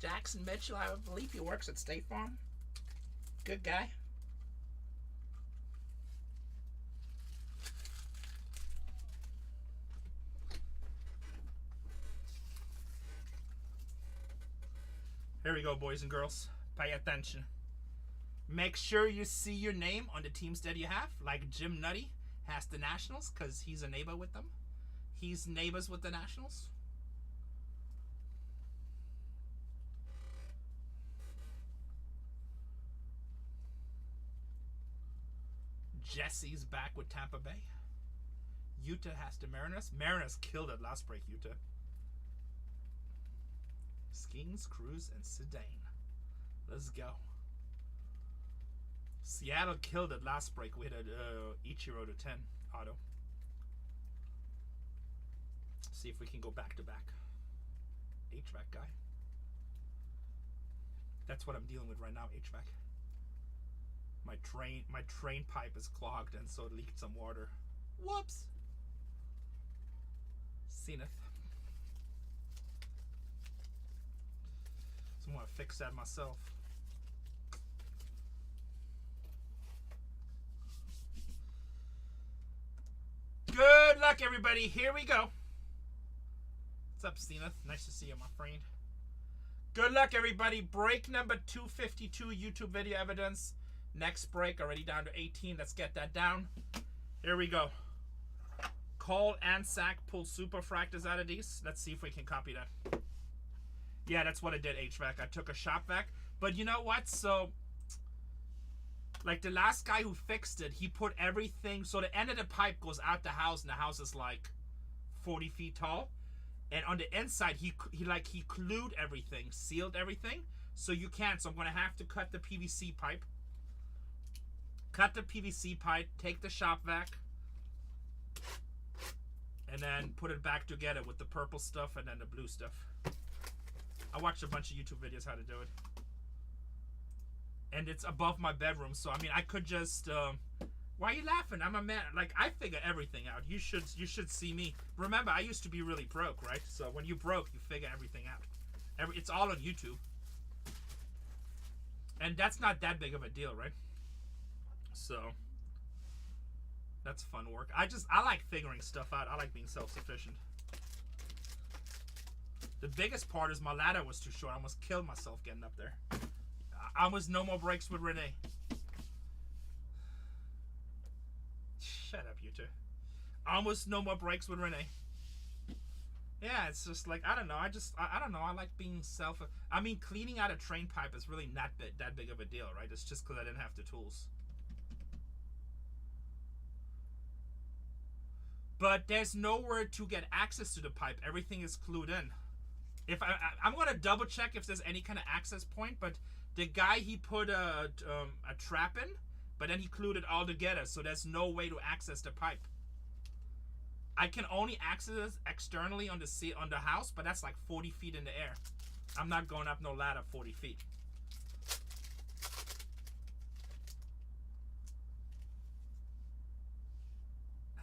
Jackson Mitchell, I believe he works at State Farm. Good guy. Here we go, boys and girls. Pay attention. Make sure you see your name on the teams that you have. Like Jim Nutty has the Nationals because he's a neighbor with them. He's neighbors with the Nationals. Jesse's back with Tampa Bay. Utah has the Mariners. Mariners killed it last break, Utah. Skeens, Cruz, and Sedane. Let's go. Seattle killed it last break. We had Ichiro to 10 auto. See if we can go back to back. HVAC guy. That's what I'm dealing with right now, HVAC. My train pipe is clogged and so it leaked some water. Whoops. Zenith. So I'm gonna fix that myself. Good luck, everybody. Here we go. What's up, Zenith? Nice to see you, my friend. Good luck, everybody. Break number 252, YouTube video evidence. Next break, already down to 18. Let's get that down. Here we go. Cole and Sack pull Superfractors out of these. Let's see if we can copy that. Yeah, that's what I did, HVAC. I took a shop vac. But you know what? So, like the last guy who fixed it, he put everything. So the end of the pipe goes out the house, and the house is like 40 feet tall. And on the inside, he glued everything, sealed everything. So you can't. So I'm going to have to cut the PVC pipe. Cut the PVC pipe, take the shop vac, and then put it back together with the purple stuff and then the blue stuff. I watched a bunch of YouTube videos how to do it. And it's above my bedroom, so I mean, I could just. Why are you laughing? I'm a man. Like, I figure everything out. You should see me. Remember, I used to be really broke, right? So when you broke, you figure everything out. It's all on YouTube. And that's not that big of a deal, right? So that's fun work. I like figuring stuff out. I like being self-sufficient. The biggest part is my ladder was too short. I almost killed myself getting up there. I was no more breaks with Rene. Shut up, you two. Almost no more breaks with Rene. Yeah, it's just like, I don't know. I don't know. I like being I mean, cleaning out a drain pipe is really not that big of a deal, right? It's just because I didn't have the tools. But there's nowhere to get access to the pipe. Everything is clued in. If I'm going to double check if there's any kind of access point, but the guy, he put a trap in, but then he clued it all together, so there's no way to access the pipe. I can only access it externally on the house, but that's like 40 feet in the air. I'm not going up no ladder 40 feet.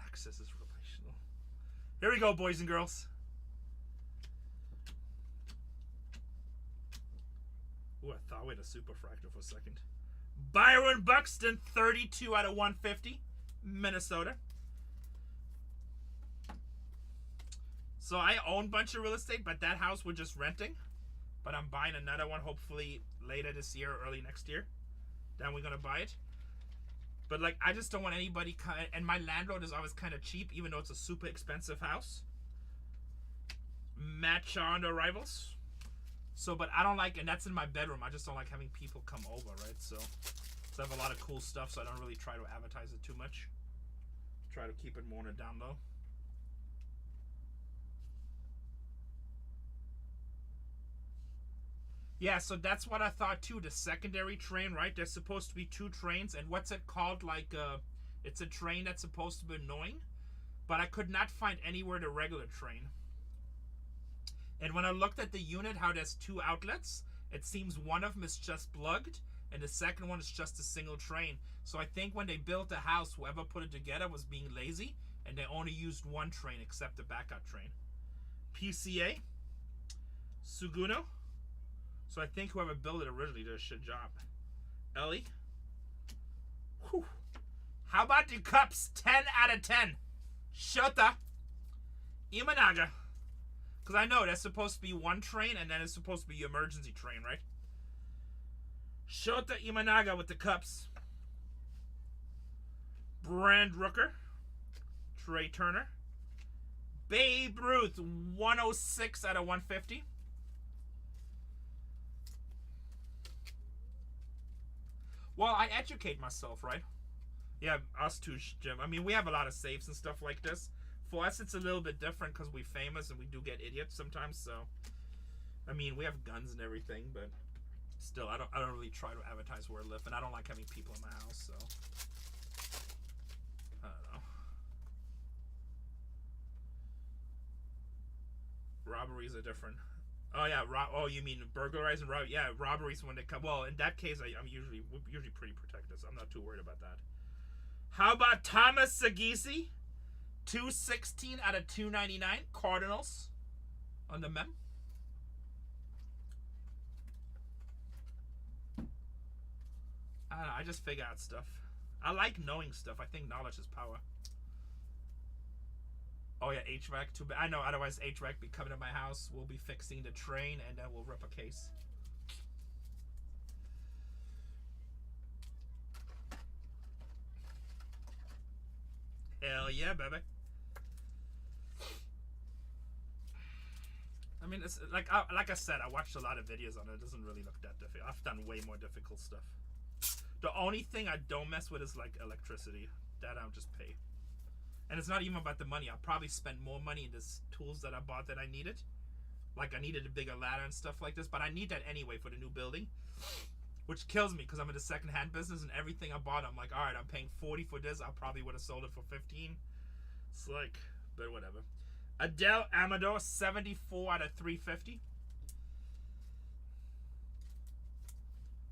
Access is relational. Here we go, boys and girls. Ooh, I thought we had a super fractal for a second. Byron Buxton, 32 out of 150, Minnesota. So I own a bunch of real estate, but that house we're just renting. But I'm buying another one, hopefully later this year or early next year. Then we're going to buy it. But like, I just don't want anybody, and my landlord is always kind of cheap, even though it's a super expensive house. Match on the rivals. So, but I don't like, and that's in my bedroom. I just don't like having people come over, right? So I have a lot of cool stuff, so I don't really try to advertise it too much. Try to keep it more on a down low. Yeah, so that's what I thought too. The secondary train, right? There's supposed to be 2 trains, and what's it called? Like, it's a train that's supposed to be annoying, but I could not find anywhere the regular train. And when I looked at the unit, how there's 2 outlets, it seems one of them is just plugged, and the second one is just a single train. So I think when they built the house, whoever put it together was being lazy, and they only used 1 train except the backup train. PCA, Suguno. So I think whoever built it originally did a shit job. Ellie. Whew. How about the cups? 10 out of 10. Shota. Imanaga. Because I know there's supposed to be 1 train, and then it's supposed to be your emergency train, right? Shota Imanaga with the cups. Brand Rooker. Trey Turner. Babe Ruth, 106 out of 150. Well, I educate myself, right? Yeah, us too, Jim. I mean, we have a lot of safes and stuff like this. For us, it's a little bit different because we're famous and we do get idiots sometimes. So, I mean, we have guns and everything, but still, I don't really try to advertise where I live, and I don't like having people in my house. So, I don't know. Robberies are different. Oh yeah, oh you mean burglarizing? Yeah, robberies when they come. Well, in that case, we're usually pretty protected, so I'm not too worried about that. How about Thomas Sagisi? 216 out of 299. Cardinals on the mem. I don't know. I just figure out stuff. I like knowing stuff. I think knowledge is power. Oh yeah, HVAC too bad. I know, otherwise HVAC be coming to my house. We'll be fixing the train and then we'll rip a case. Hell yeah, baby. I mean, it's like I said, I watched a lot of videos on it. It doesn't really look that difficult. I've done way more difficult stuff. The only thing I don't mess with is like electricity. That I'll just pay. And it's not even about the money. I'll probably spend more money in these tools that I bought that I needed. Like I needed a bigger ladder and stuff like this. But I need that anyway for the new building. Which kills me because I'm in the second-hand business and everything I bought, I'm like, alright, I'm paying 40 for this. I probably would have sold it for 15. It's like, but whatever. Adele Amador, 74 out of 350.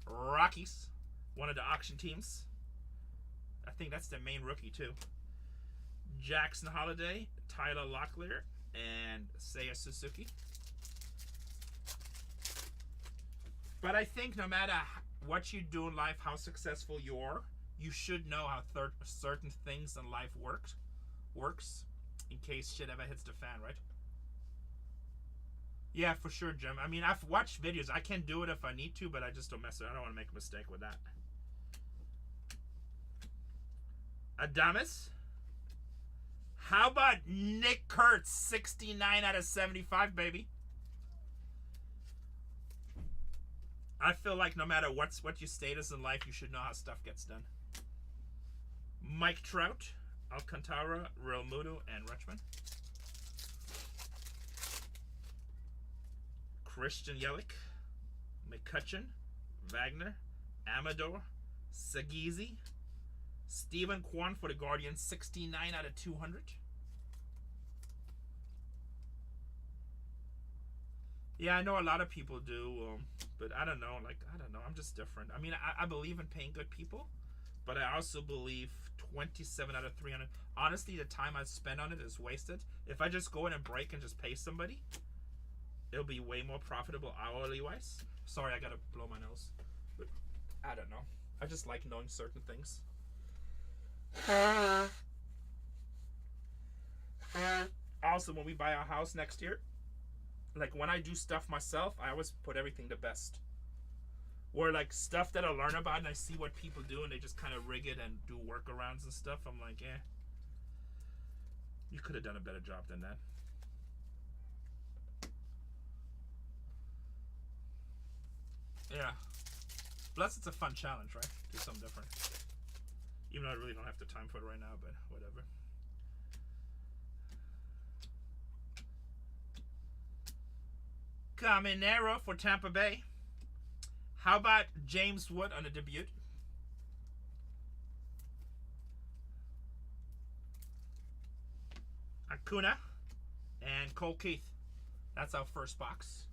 Rockies, one of the auction teams. I think that's the main rookie too. Jackson Holiday, Tyler Locklear, and Seiya Suzuki. But I think no matter what you do in life, how successful you are, you should know how certain things in life works in case shit ever hits the fan, right? Yeah, for sure, Jim. I mean, I've watched videos. I can do it if I need to, but I just don't mess it. I don't want to make a mistake with that. Adames. How about Nick Kurtz? 69 out of 75, baby. I feel like no matter what your status in life, you should know how stuff gets done. Mike Trout, Alcantara, Real Muto, and Rutschman. Christian Yelich, McCutcheon, Wagner, Amador, Sagizi, Stephen Kwan for the Guardians, 69 out of 200. Yeah, I know a lot of people do, but I don't know. I don't know. I'm just different. I mean, I believe in paying good people, but I also believe 27 out of 300. Honestly, the time I spend on it is wasted. If I just go in and break and just pay somebody, it'll be way more profitable hourly-wise. Sorry, I gotta blow my nose. But I don't know. I just like knowing certain things. Also, when we buy our house next year, like when I do stuff myself, I always put everything the best. Or like stuff that I learn about and I see what people do and they just kind of rig it and do workarounds and stuff. I'm like, eh, you could have done a better job than that. Yeah. Plus it's a fun challenge, right? Do something different. Even though I really don't have the time for it right now, but whatever. Caminero for Tampa Bay. How about James Wood on the debut? Acuna and Cole Keith. That's our first box.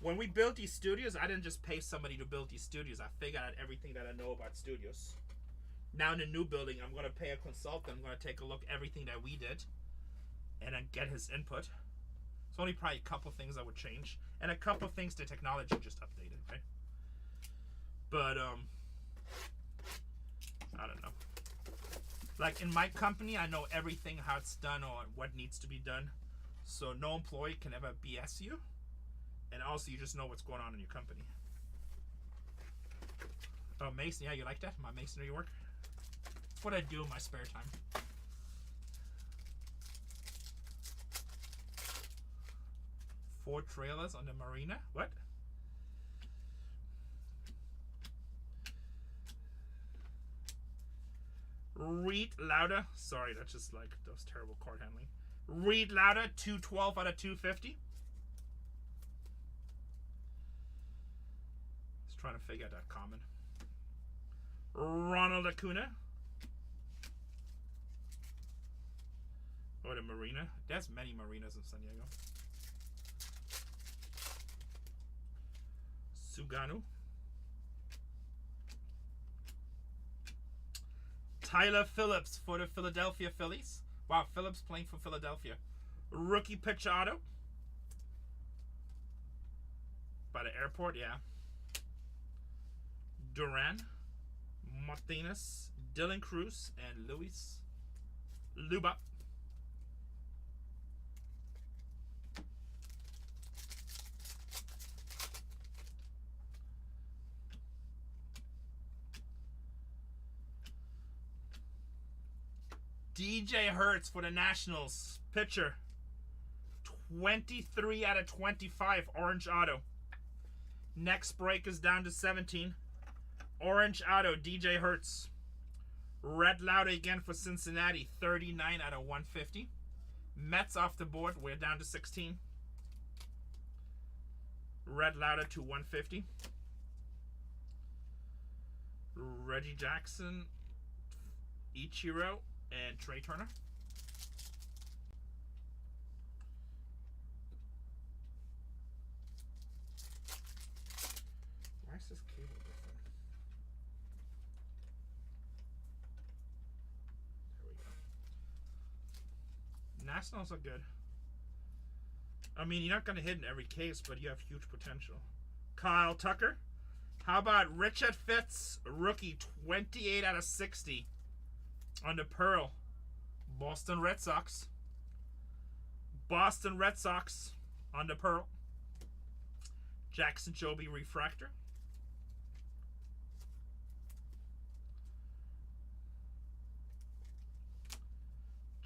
When we built these studios, I didn't just pay somebody to build these studios. I figured out everything that I know about studios. Now in the new building, I'm going to pay a consultant. I'm going to take a look at everything that we did and then get his input. It's only probably a couple things I would change. And a couple things the technology just updated, right? But, I don't know. Like in my company, I know everything, how it's done or what needs to be done. So no employee can ever BS you. And also you just know what's going on in your company. Oh, Mason, yeah, you like that? My masonry work? It's what I do in my spare time. Four trailers on the marina. What? Reed Lauda. Sorry, that's just like those terrible card handling. Reed Lauda, 212 out of 250. Just trying to figure out that common. Ronald Acuna. Oh, the marina. There's many marinas in San Diego. Suganu. Tyler Phillips for the Philadelphia Phillies. Wow, Phillips playing for Philadelphia. Rookie pitch auto. By the airport, yeah. Duran, Martinez, Dylan Cruz, and Luis Luba. DJ Hertz for the Nationals. Pitcher. 23 out of 25. Orange auto. Next break is down to 17. Orange auto. DJ Hertz. Red Lauda again for Cincinnati. 39 out of 150. Mets off the board. We're down to 16. Red Lauda to 150. Reggie Jackson. Ichiro. And Trey Turner. Why is this Nationals are good. I mean, you're not going to hit in every case, but you have huge potential. Kyle Tucker. How about Richard Fitz, rookie, 28 out of 60 on the Pearl. Boston Red Sox. Boston Red Sox on the Pearl. Jackson Joby refractor.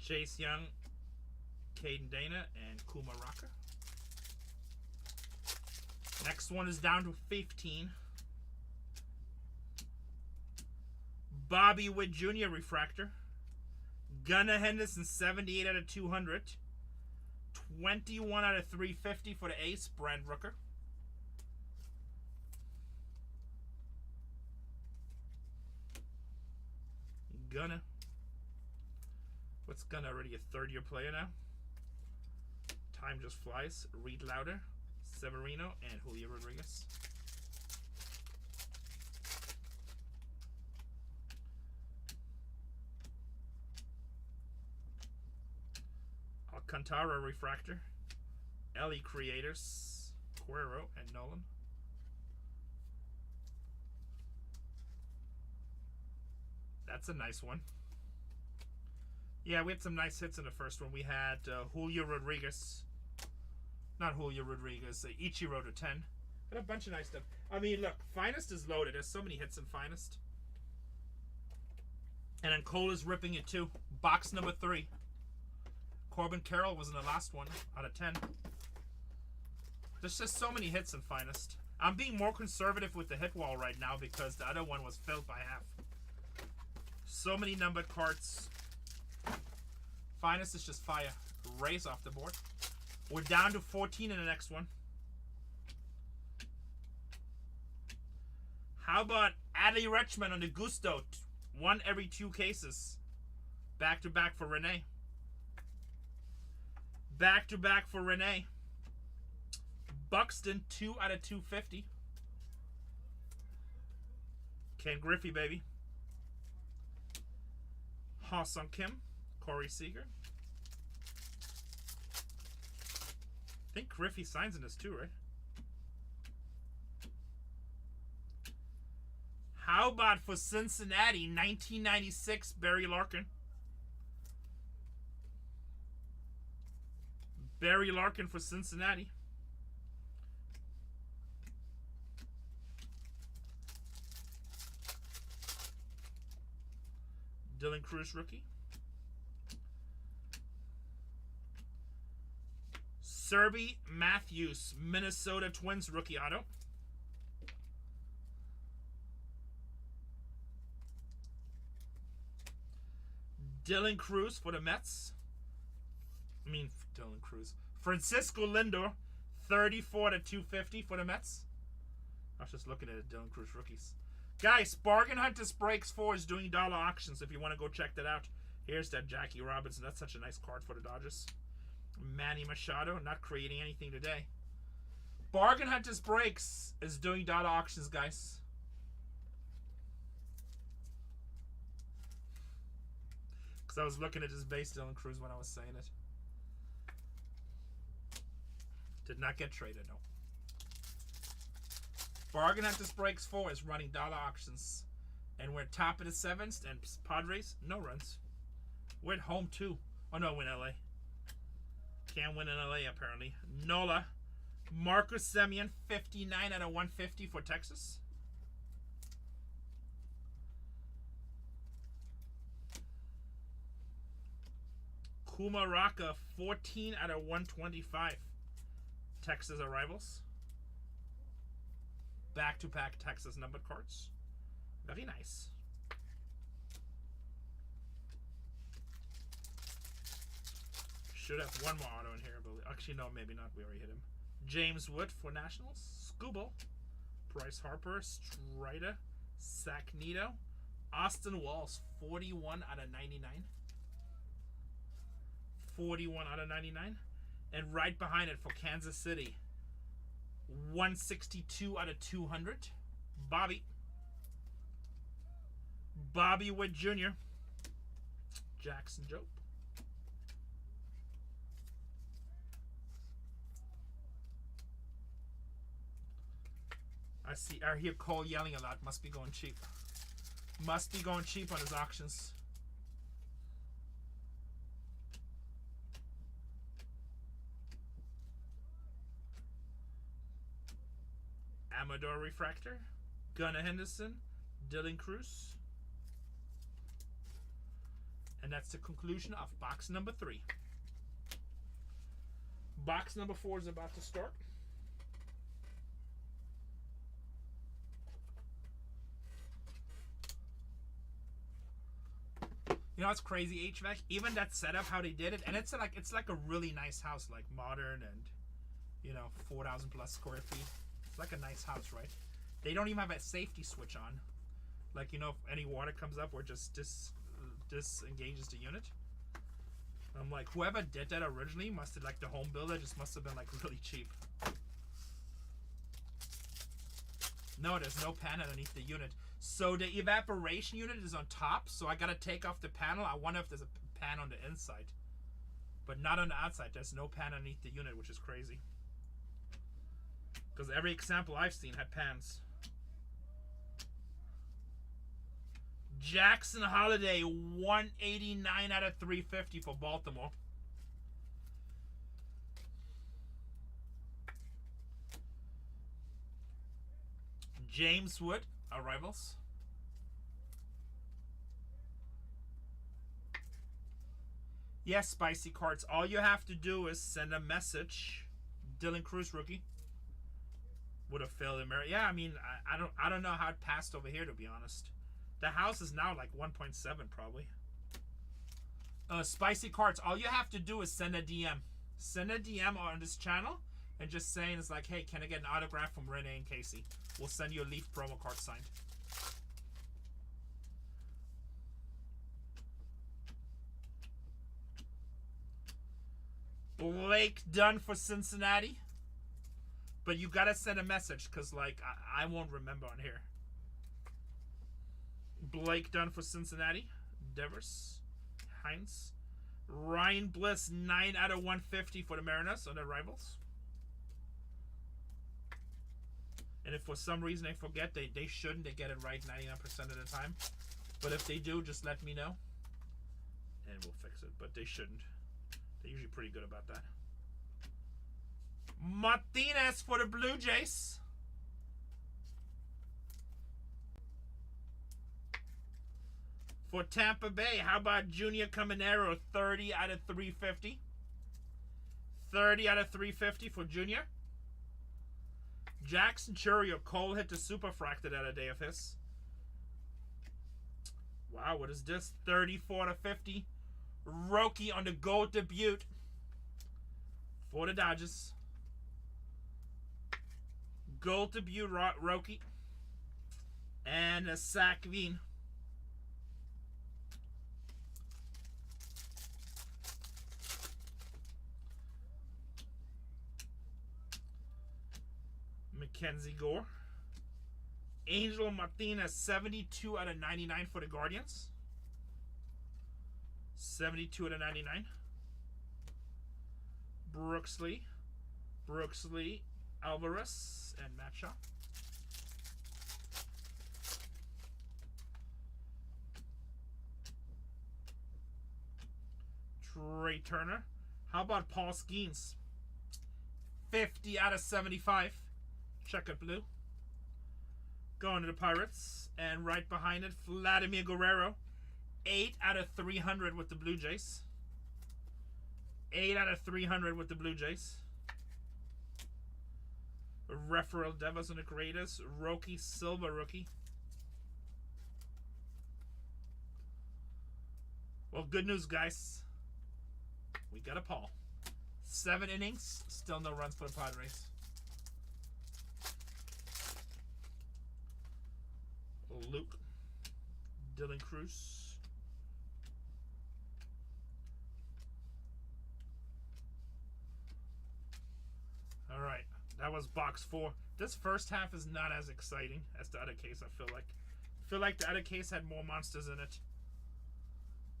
Chase Young, Caden Dana, and Kuma Raka. Next one is down to 15. Bobby Witt Jr. refractor. Gunnar Henderson, 78 out of 200. 21 out of 350 for the ace, Brand Rooker. Gunnar. What's Gunnar, already a third-year player now? Time just flies. Reed Lauder, Severino, and Julio Rodriguez. Alcantara refractor. Ellie Creators, Cuero, and Nolan. That's a nice one. Yeah, we had some nice hits in the first one. We had Julio Rodriguez. Not Julio Rodriguez. Ichiro to 10. Had a bunch of nice stuff. I mean, look, Finest is loaded. There's so many hits in Finest. And then Cole is ripping it too. Box number 3. Corbin Carroll was in the last one out of 10. There's just so many hits in Finest. I'm being more conservative with the hit wall right now because the other one was filled by half. So many numbered cards. Finest is just fire. Raise off the board. We're down to 14 in the next one. How about Adley Rutschman on the Gusto? 1 every 2 cases. Back to back for Rene. Back to back for Rene. Buxton, 2 out of 250. Ken Griffey, baby. Ha-Sung Kim. Corey Seager. I think Griffey signs in this too, right? How about for Cincinnati, 1996, Barry Larkin. Barry Larkin for Cincinnati. Dylan Cruz, rookie. Serby Matthews, Minnesota Twins, rookie auto. Dylan Cruz for the Mets. Dylan Cruz. Francisco Lindor, 34 to 250 for the Mets. I was just looking at it, Dylan Cruz rookies. Guys, Bargain Hunters Breaks 4 is doing dollar auctions if you want to go check that out. Here's that Jackie Robinson. That's such a nice card for the Dodgers. Manny Machado, not creating anything today. Bargain Hunters Breaks is doing dollar auctions, guys. Because I was looking at his base Dylan Cruz when I was saying it. Did not get traded, no. Bargain Hunters Breaks 4 is running dollar auctions. And we're top of the 7th. And Padres, no runs. We're at home too. Oh no, we're in LA. Can't win in LA apparently. Nola. Marcus Semien, 59 out of 150 for Texas. Kuma Raka, 14 out of 125. Texas arrivals. Back-to-back Texas numbered cards. Very nice. Should have one more auto in here, but actually no, maybe not. We already hit him. James Wood for Nationals. Scooble. Bryce Harper. Strider. Sacnito. Austin Walls, 41 out of 99. 41 out of 99. And right behind it for Kansas City, 162 out of 200. Bobby Witt Jr. Jackson Jope. I hear Cole yelling a lot. Must be going cheap. Must be going cheap on his auctions. Amador Refractor, Gunnar Henderson, Dylan Cruz. And that's the conclusion of box number 3. Box number 4 is about to start. You know, it's crazy, HVAC. Even that setup, how they did it, and it's like a really nice house, like modern and, you know, 4,000 plus square feet. It's like a nice house, right? They don't even have a safety switch on. Like, you know, if any water comes up, or just disengages the unit. I'm like, whoever did that originally must have, like, the home builder just must have been like really cheap. No, there's no pan underneath the unit. So the evaporation unit is on top, so I gotta take off the panel. I wonder if there's a pan on the inside. But not on the outside. There's no pan underneath the unit, which is crazy. Because every example I've seen had pans. Jackson Holiday, 189 out of 350 for Baltimore. James Wood, Arrivals. Yes, Spicy Cards. All you have to do is send a message. Dylan Cruz, rookie. Would have failed in merit. Yeah, I mean, I don't know how it passed over here, to be honest. The house is now like 1.7 probably. Spicy Cards. All you have to do is send a DM. Send a DM on this channel and just saying it's like, hey, can I get an autograph from Rene and Casey? We'll send you a Leaf promo card signed. Blake Dunn for Cincinnati. But you gotta send a message, because, like, I won't remember on here. Blake Dunn for Cincinnati. Devers. Heinz. Ryan Bliss, 9 out of 150 for the Mariners on their Rivals. And if for some reason they forget, they shouldn't. They get it right 99% of the time. But if they do, just let me know. And we'll fix it. But they shouldn't. They're usually pretty good about that. Martinez for the Blue Jays. For Tampa Bay, how about Junior Caminero, 30 out of 350? 30 out of 350 for Junior. Jackson Churio, Cole hit the Superfractor the other day of his. Wow, what is this? 34 out of 50. Roki on the gold debut for the Dodgers. Gold debut, Roki. And a Zach Veen. Mackenzie Gore. Angel Martinez, 72 out of 99 for the Guardians. 72 out of 99. Brooks Lee, Alvarez, and Matt Shaw. Trey Turner. How about Paul Skeens? 50 out of 75. Checkered blue. Going to the Pirates. And right behind it, Vladimir Guerrero. 8 out of 300 with the Blue Jays. 8 out of 300 with the Blue Jays. Rafael Devers on the Creators. Roki Silva rookie. Well, good news, guys. We got a Paul. 7 innings. Still no runs for the Padres. Luke. Dylan Cruz. Alright, that was box 4. This first half is not as exciting as the other case, I feel like. I feel like the other case had more monsters in it.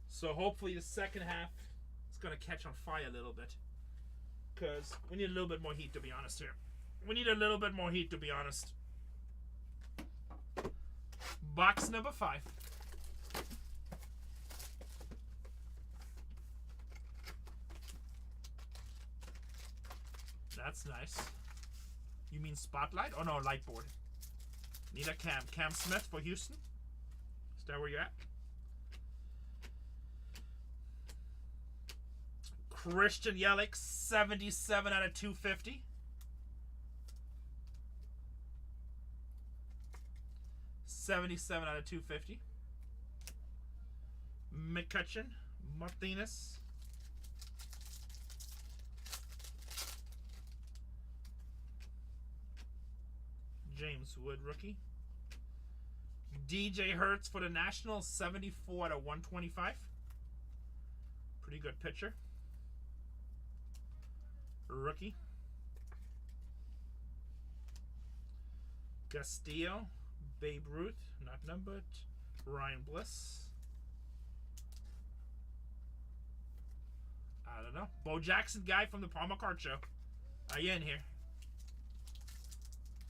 So hopefully the second half is going to catch on fire a little bit. Because we need a little bit more heat, to be honest, here. We need a little bit more heat, to be honest. Box number 5. That's nice. You mean Spotlight? Oh no, Lightboard. Need a Cam. Cam Smith for Houston. Is that where you're at? Christian Yelich, 77 out of 250. $77 out of 250. McCutcheon, Martinez. James Wood, rookie. DJ Hertz for the Nationals, 74 out of 125. Pretty good pitcher. Rookie. Castillo, Babe Ruth, not numbered. Ryan Bliss. I don't know. Bo Jackson guy from the Palmer Card Show. Are you in here?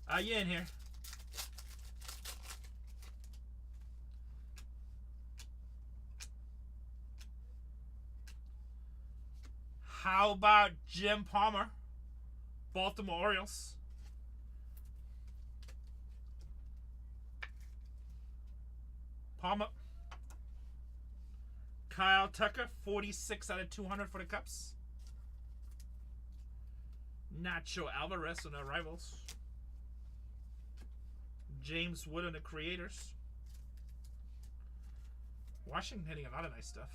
Are you in here? How about Jim Palmer? Baltimore Orioles. Palmer. Kyle Tucker, 46 out of 200 for the Cubs. Nacho Alvarez on the Rivals. James Wood on the Creators. Washington hitting a lot of nice stuff.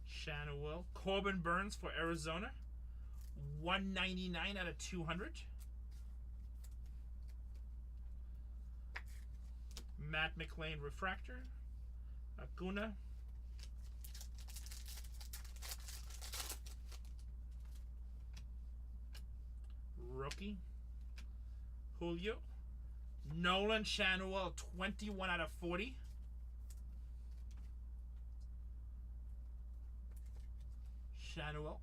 Shannon Will. Corbin Burns for Arizona. 199 out of 200. Matt McLean Refractor. Acuna. Rookie. Julio. Nolan Schanuel, 21 out of 40. Schanuel.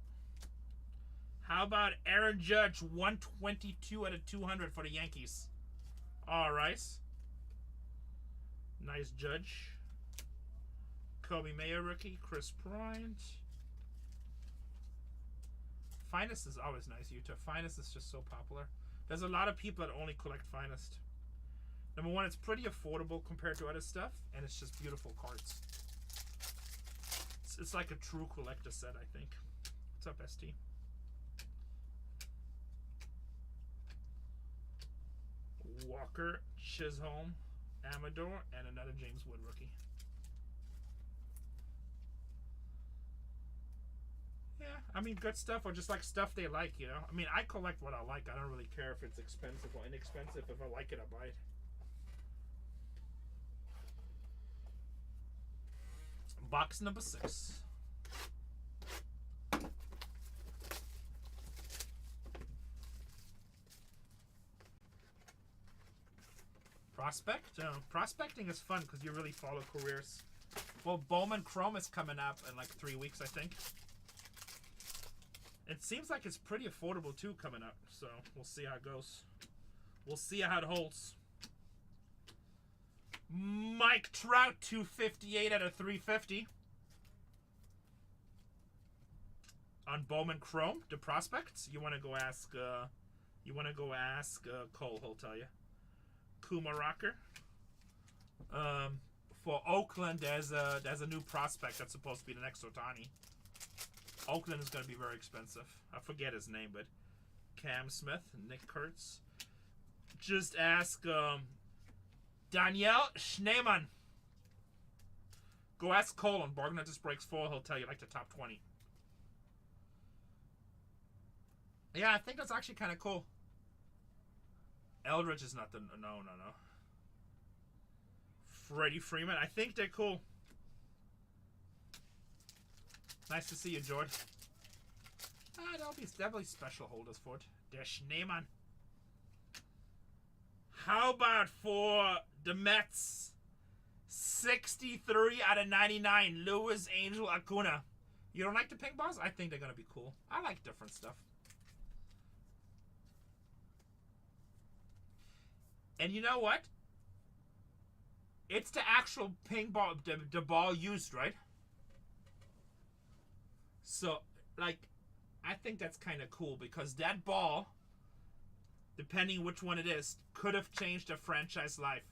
How about Aaron Judge, 122 out of 200 for the Yankees? All right. Nice Judge. Kobe Mayer rookie. Chris Bryant. Finest is always nice, Utah. Finest is just so popular. There's a lot of people that only collect Finest. Number one, it's pretty affordable compared to other stuff, and it's just beautiful cards. It's like a true collector set, I think. What's up, ST? Walker, Chisholm, Amador, and another James Wood rookie. Yeah, I mean, good stuff, or just like stuff they like, you know? I mean, I collect what I like. I don't really care if it's expensive or inexpensive. If I like it, I buy it. Box number 6. Prospect? Prospecting is fun because you really follow careers. Well, Bowman Chrome is coming up in like 3 weeks, I think. It seems like it's pretty affordable too coming up, so we'll see how it goes. We'll see how it holds. Mike Trout, 258 out of 350. On Bowman Chrome, the prospects. You want to go ask Cole, he'll tell you. Kuma Rocker. For Oakland, there's a new prospect that's supposed to be the next Ohtani. Oakland is going to be very expensive. I forget his name, but Cam Smith, Nick Kurtz. Just ask Danielle Schneemann. Go ask Cole on BargainHuntersbreaks 4. He'll tell you like the top 20. Yeah, I think that's actually kind of cool. Eldridge is not the... No. Freddie Freeman. I think they're cool. Nice to see you, George. There'll be definitely special holders for it. Der Schneemann. How about for the Mets? 63 out of 99. Luis Angel Acuna. You don't like the pink balls? I think they're gonna be cool. I like different stuff. And you know what? It's the actual ping ball, the ball used, right? So, like, I think that's kind of cool because that ball, depending which one it is, could have changed a franchise life.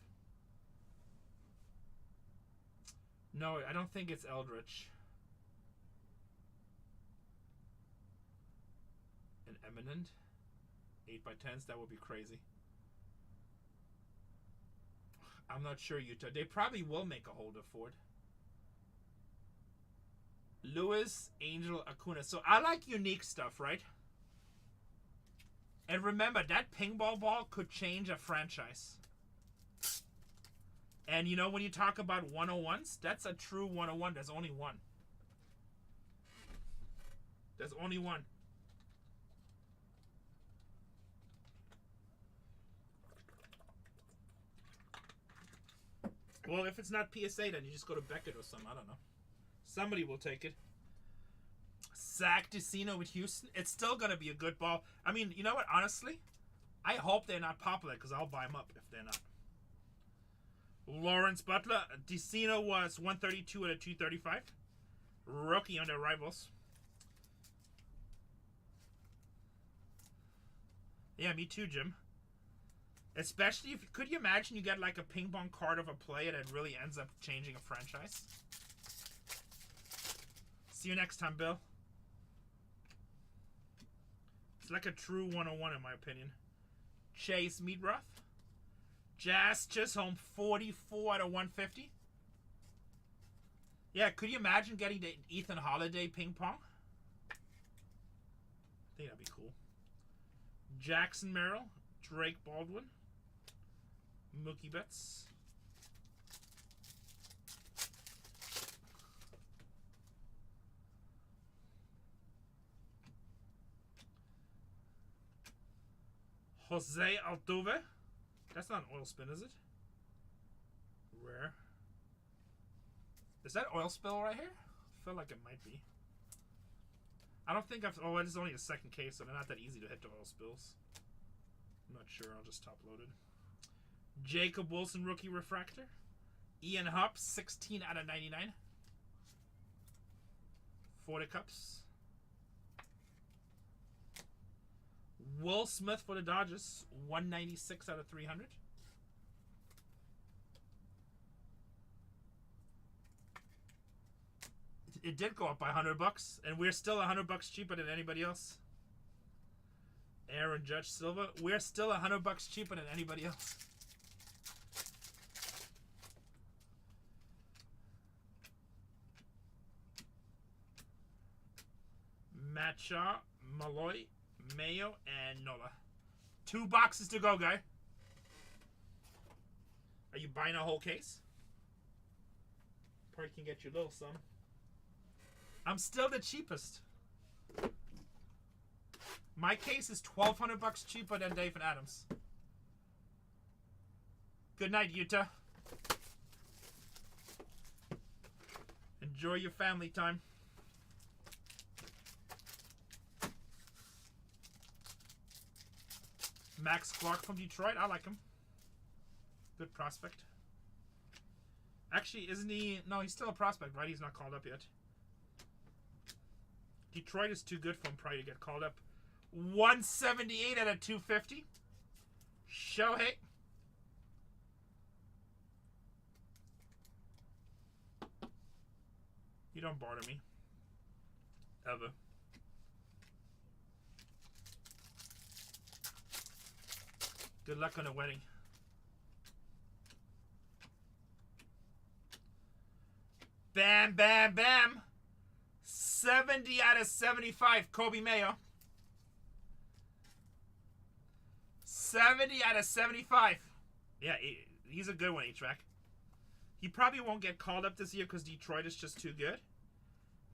No, I don't think it's Eldritch. An Eminent? 8x10s? That would be crazy. I'm not sure, Utah. They probably will make a holder for it. Lewis, Angel, Acuna. So I like unique stuff, right? And remember, that ping ball could change a franchise. And you know, when you talk about 101s, that's a true 101. There's only one. There's only one. Well, if it's not PSA, then you just go to Beckett or something. I don't know. Somebody will take it. Zach DeCino with Houston. It's still going to be a good ball. I mean, you know what? Honestly, I hope they're not popular because I'll buy them up if they're not. Lawrence Butler. DeCino was 132 out of 235. Rookie on their rivals. Yeah, me too, Jim. Especially if, could you imagine you get like a ping pong card of a player that really ends up changing a franchise? See you next time, Bill. It's like a true 101 in my opinion. Chase Meatroth. Jazz Chisholm, 44 out of 150. Yeah, could you imagine getting the Ethan Holiday ping pong? I think that'd be cool. Jackson Merrill, Drake Baldwin, Mookie Betts. Jose Altuve. That's not an oil spin, is it? Rare. Is that oil spill right here? I feel like it might be. I don't think I've... Oh, it is only a second case, so they're not that easy to hit the oil spills. I'm not sure. I'll just top load it. Jacob Wilson, rookie refractor. Ian Happ, 16 out of 99. For the Cups. Will Smith for the Dodgers, 196 out of 300. It did go up by $100, and we're still $100 cheaper than anybody else. Aaron Judge Silva, we're still $100 cheaper than anybody else. Matt Shaw, Malloy, Mayo, and Nola. 2 boxes to go, guy. Are you buying a whole case? Probably can get you a little some. I'm still the cheapest. My case is $1,200 cheaper than Dave and Adams. Good night, Utah. Enjoy your family time. Max Clark from Detroit. I like him. Good prospect. Actually, isn't he... No, he's still a prospect, right? He's not called up yet. Detroit is too good for him probably to get called up. 178 out of 250. Shohei. You don't bother me. Ever. Good luck on the wedding. Bam, bam, bam. 70 out of 75, Kobe Mayo. 70 out of 75. Yeah, he's a good one, H-Rack. He probably won't get called up this year because Detroit is just too good.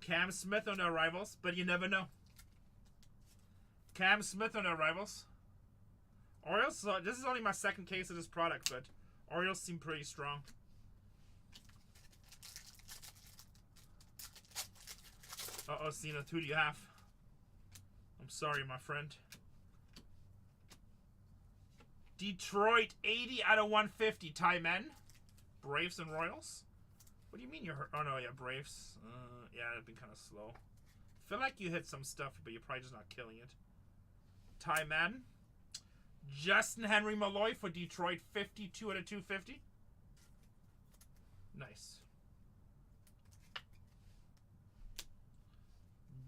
Cam Smith on their rivals, but you never know. Cam Smith on their rivals. Orioles, so this is only my second case of this product, but Orioles seem pretty strong. Uh-oh, Cena, who do you have? I'm sorry, my friend. Detroit, 80 out of 150. Tie men. Braves and Royals. What do you mean you're hurt? Oh, no, yeah, Braves. Yeah, it'd been kind of slow. Feel like you hit some stuff, but you're probably just not killing it. Ty Madden. Justin Henry Malloy for Detroit, 52 out of 250. Nice.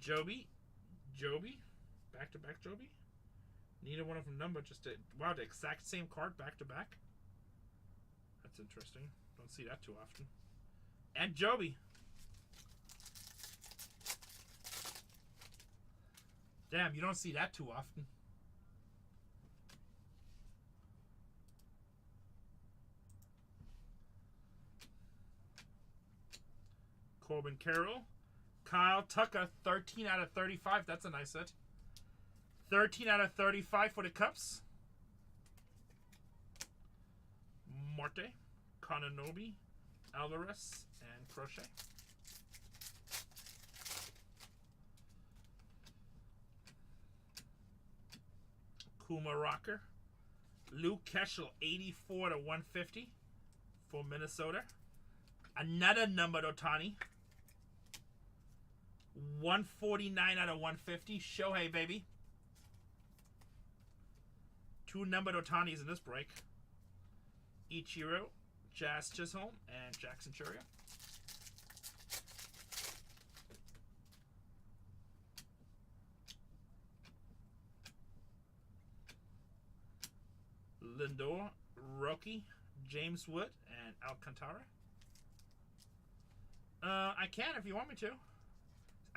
Joby. Back-to-back Joby. Neither one of them number, just to... Wow, the exact same card back-to-back. That's interesting. Don't see that too often. And Joby. Damn, you don't see that too often. Corbin Carroll. Kyle Tucker, 13 out of 35. That's a nice hit. 13 out of 35 for the Cubs. Marte, Konanobi, Alvarez, and Crochet. Kuma Rocker. Luke Keschel, 84 to 150 for Minnesota. Another numbered Ohtani. 149 out of 150. Shohei, baby. 2 numbered Ohtanis in this break. Ichiro, Jazz Chisholm, and Jackson Churio. Lindor, Rocky, James Wood, and Alcantara. I can if you want me to.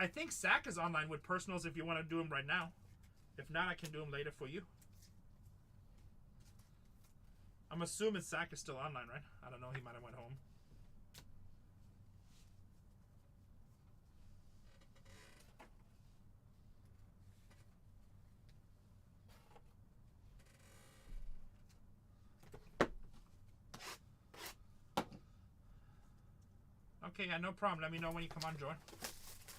I think Zach is online with personals if you want to do them right now. If not, I can do them later for you. I'm assuming Zach is still online, right? I don't know. He might have went home. Okay, yeah, no problem. Let me know when you come on, Joy.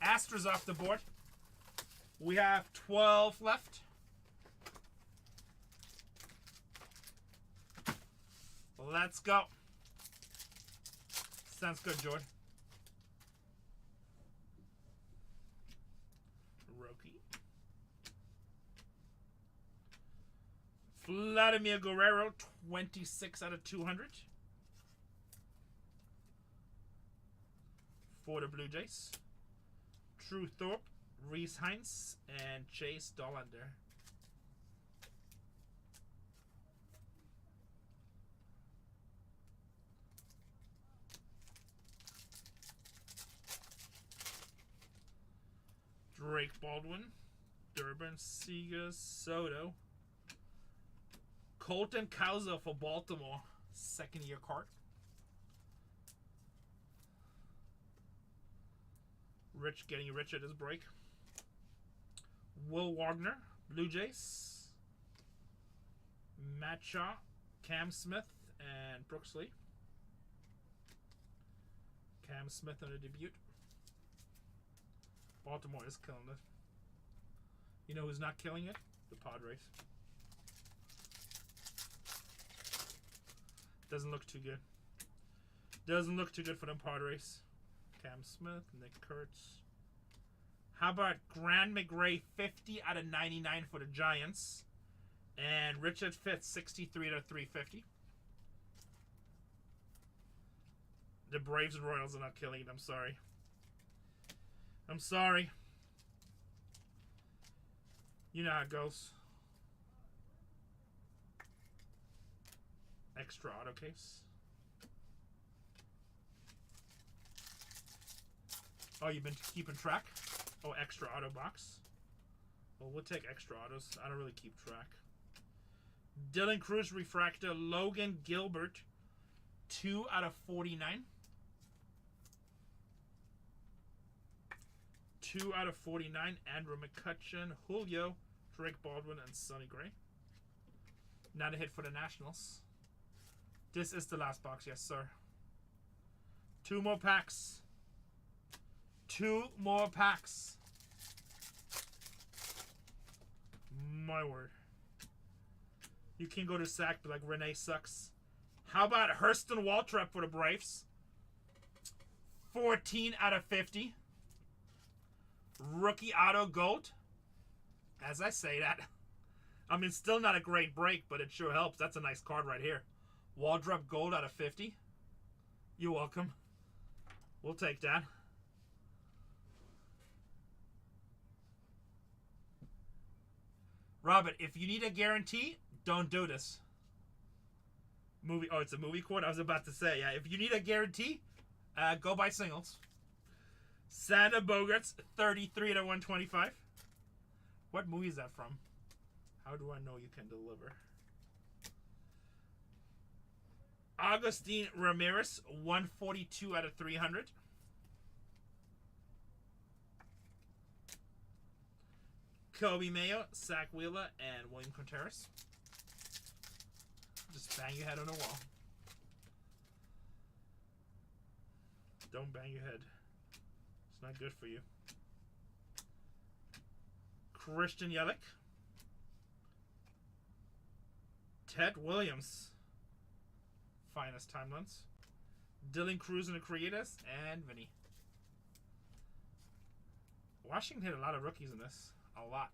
Astra's off the board. We have 12 left. Let's go. Sounds good, Jordan. Roki. Vladimir Guerrero, 26 out of 200. For the Blue Jays. True Thorpe, Reese Hines, and Chase Dollander. Drake Baldwin, Durbin, Seager, Soto. Colton Cowser for Baltimore, second-year card. Rich getting rich at this break. Will Wagner, Blue Jays. Matt Shaw, Cam Smith, and Brooks Lee. Cam Smith on a debut. Baltimore is killing it. You know who's not killing it? The Padres. Doesn't look too good. Doesn't look too good for them Padres. Cam Smith, Nick Kurtz. How about Grant McRae, 50 out of 99 for the Giants. And Richard Fitz, 63 out of 350. The Braves and Royals are not killing it. I'm sorry. I'm sorry. You know how it goes. Extra auto case. Oh, you've been keeping track? Oh, extra auto box. Well, we'll take extra autos. I don't really keep track. Dylan Cruz refractor. Logan Gilbert, 2 out of 49. 2 out of 49. Andrew McCutcheon, Julio, Drake Baldwin, and Sonny Gray. Not a hit for the Nationals. This is the last box, yes, sir. 2 more packs. 2 more packs. My word. You can go to sack, but like Rene sucks. How about Hurston Waltrip for the Braves? 14 out of 50. Rookie auto gold. As I say that. I mean, still not a great break, but it sure helps. That's a nice card right here. Waldrop gold out of 50. You're welcome. We'll take that. Robert, if you need a guarantee, don't do this. Movie. Oh, it's a movie quote? I was about to say, yeah. If you need a guarantee, go buy singles. Santa Bogarts, 33 to 125. What movie is that from? How do I know you can deliver? Agustin Ramirez, 142 out of 300. Kobe Mayo, Zach Wheeler, and William Contreras. Just bang your head on the wall. Don't bang your head. It's not good for you. Christian Yelich. Ted Williams. Finest timelines. Dylan Cruz and the Creators, and Vinny. Washington hit a lot of rookies in this. A lot.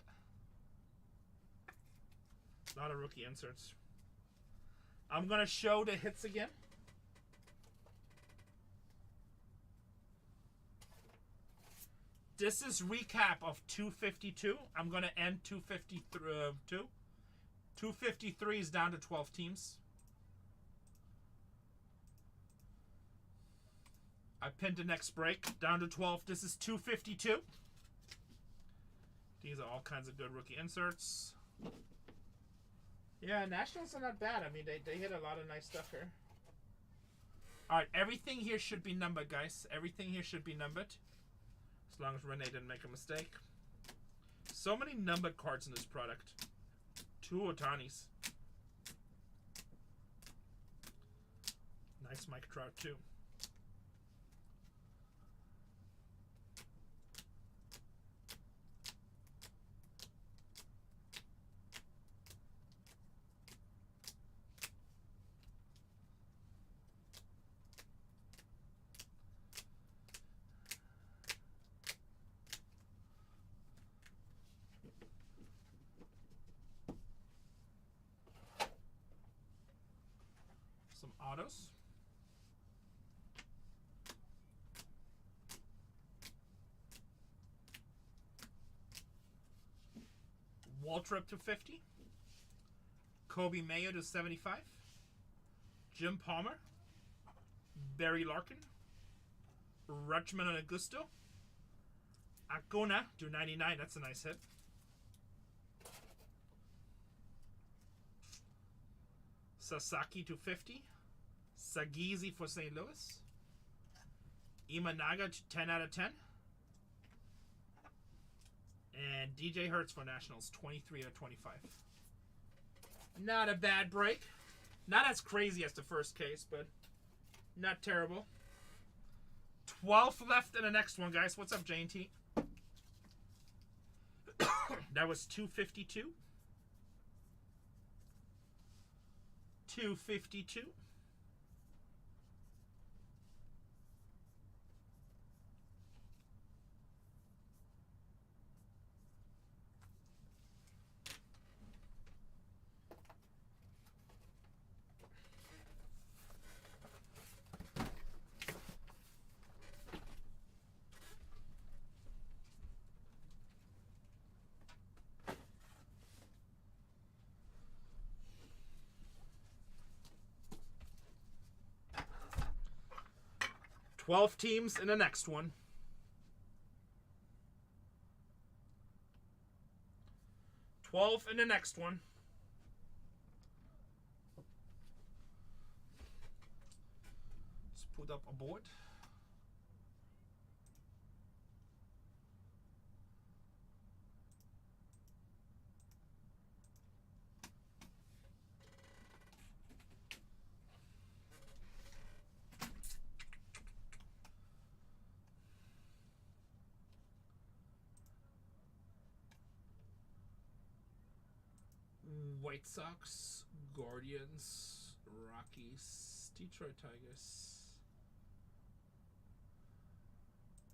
A lot of rookie inserts. I'm going to show the hits again. This is recap of 252. I'm going to end 252. 253 is down to 12 teams. I pinned the next break down to 12. This is 252. These are all kinds of good rookie inserts. Yeah, Nationals are not bad. I mean, they hit a lot of nice stuff here. Alright, everything here should be numbered, guys. Everything here should be numbered. As long as Rene didn't make a mistake. So many numbered cards in this product. 2 Otanis. Nice Mike Trout, too. Some autos. Waltrip to 50. Kobe Mayo to 75. Jim Palmer. Barry Larkin. Rutschman and Augusto. Acuna to 99. That's a nice hit. Sasaki to 50. Sagizi for St. Louis. Imanaga to 10 out of 10. And DJ Hertz for Nationals, 23 out of 25. Not a bad break. Not as crazy as the first case, but not terrible. 12 left in the next one, guys. What's up, J&T? That was 252. 252. Twelve teams in the next one. 12 in the next one. Let's put up a board. White Sox, Guardians, Rockies, Detroit Tigers,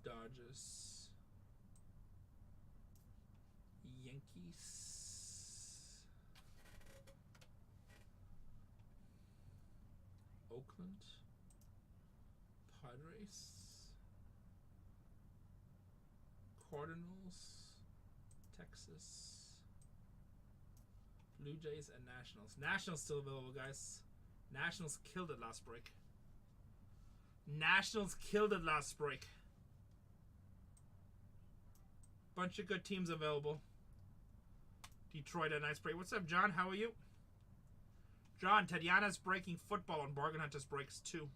Dodgers, Yankees, Oakland, Padres, Cardinals, Texas, Blue Jays, and Nationals. Nationals still available, guys. Nationals killed it last break. Nationals killed it last break. Bunch of good teams available. Detroit, a nice break. What's up, John? How are you? John, Tatiana's breaking football on Bargain Hunters Breaks 2.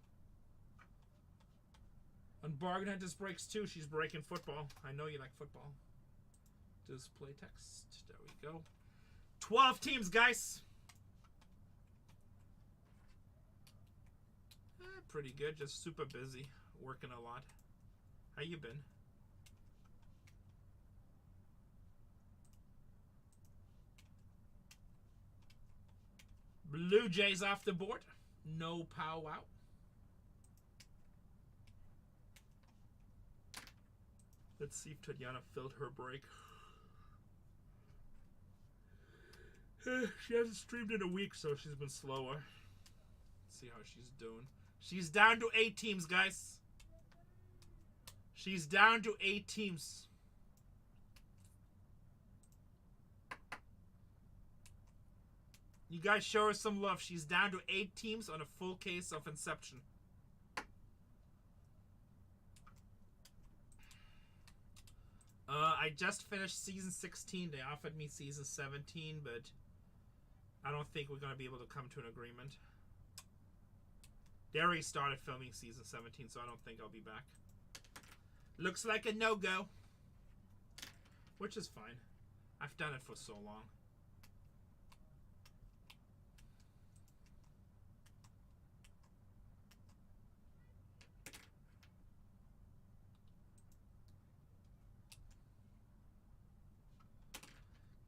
On Bargain Hunters Breaks 2, she's breaking football. I know you like football. Display text. There we go. 12 teams, guys. Pretty good. Just super busy. Working a lot. How you been? Blue Jays off the board. No powwow. Let's see if Tatiana filled her break. She hasn't streamed in a week, so she's been slower. Let's see how she's doing. She's down to 8 teams, guys. She's down to 8 teams. You guys show her some love. She's down to 8 teams on a full case of Inception. I just finished season 16. They offered me season 17, but I don't think we're going to be able to come to an agreement. They already started filming season 17, so I don't think I'll be back. Looks like a no-go. Which is fine. I've done it for so long.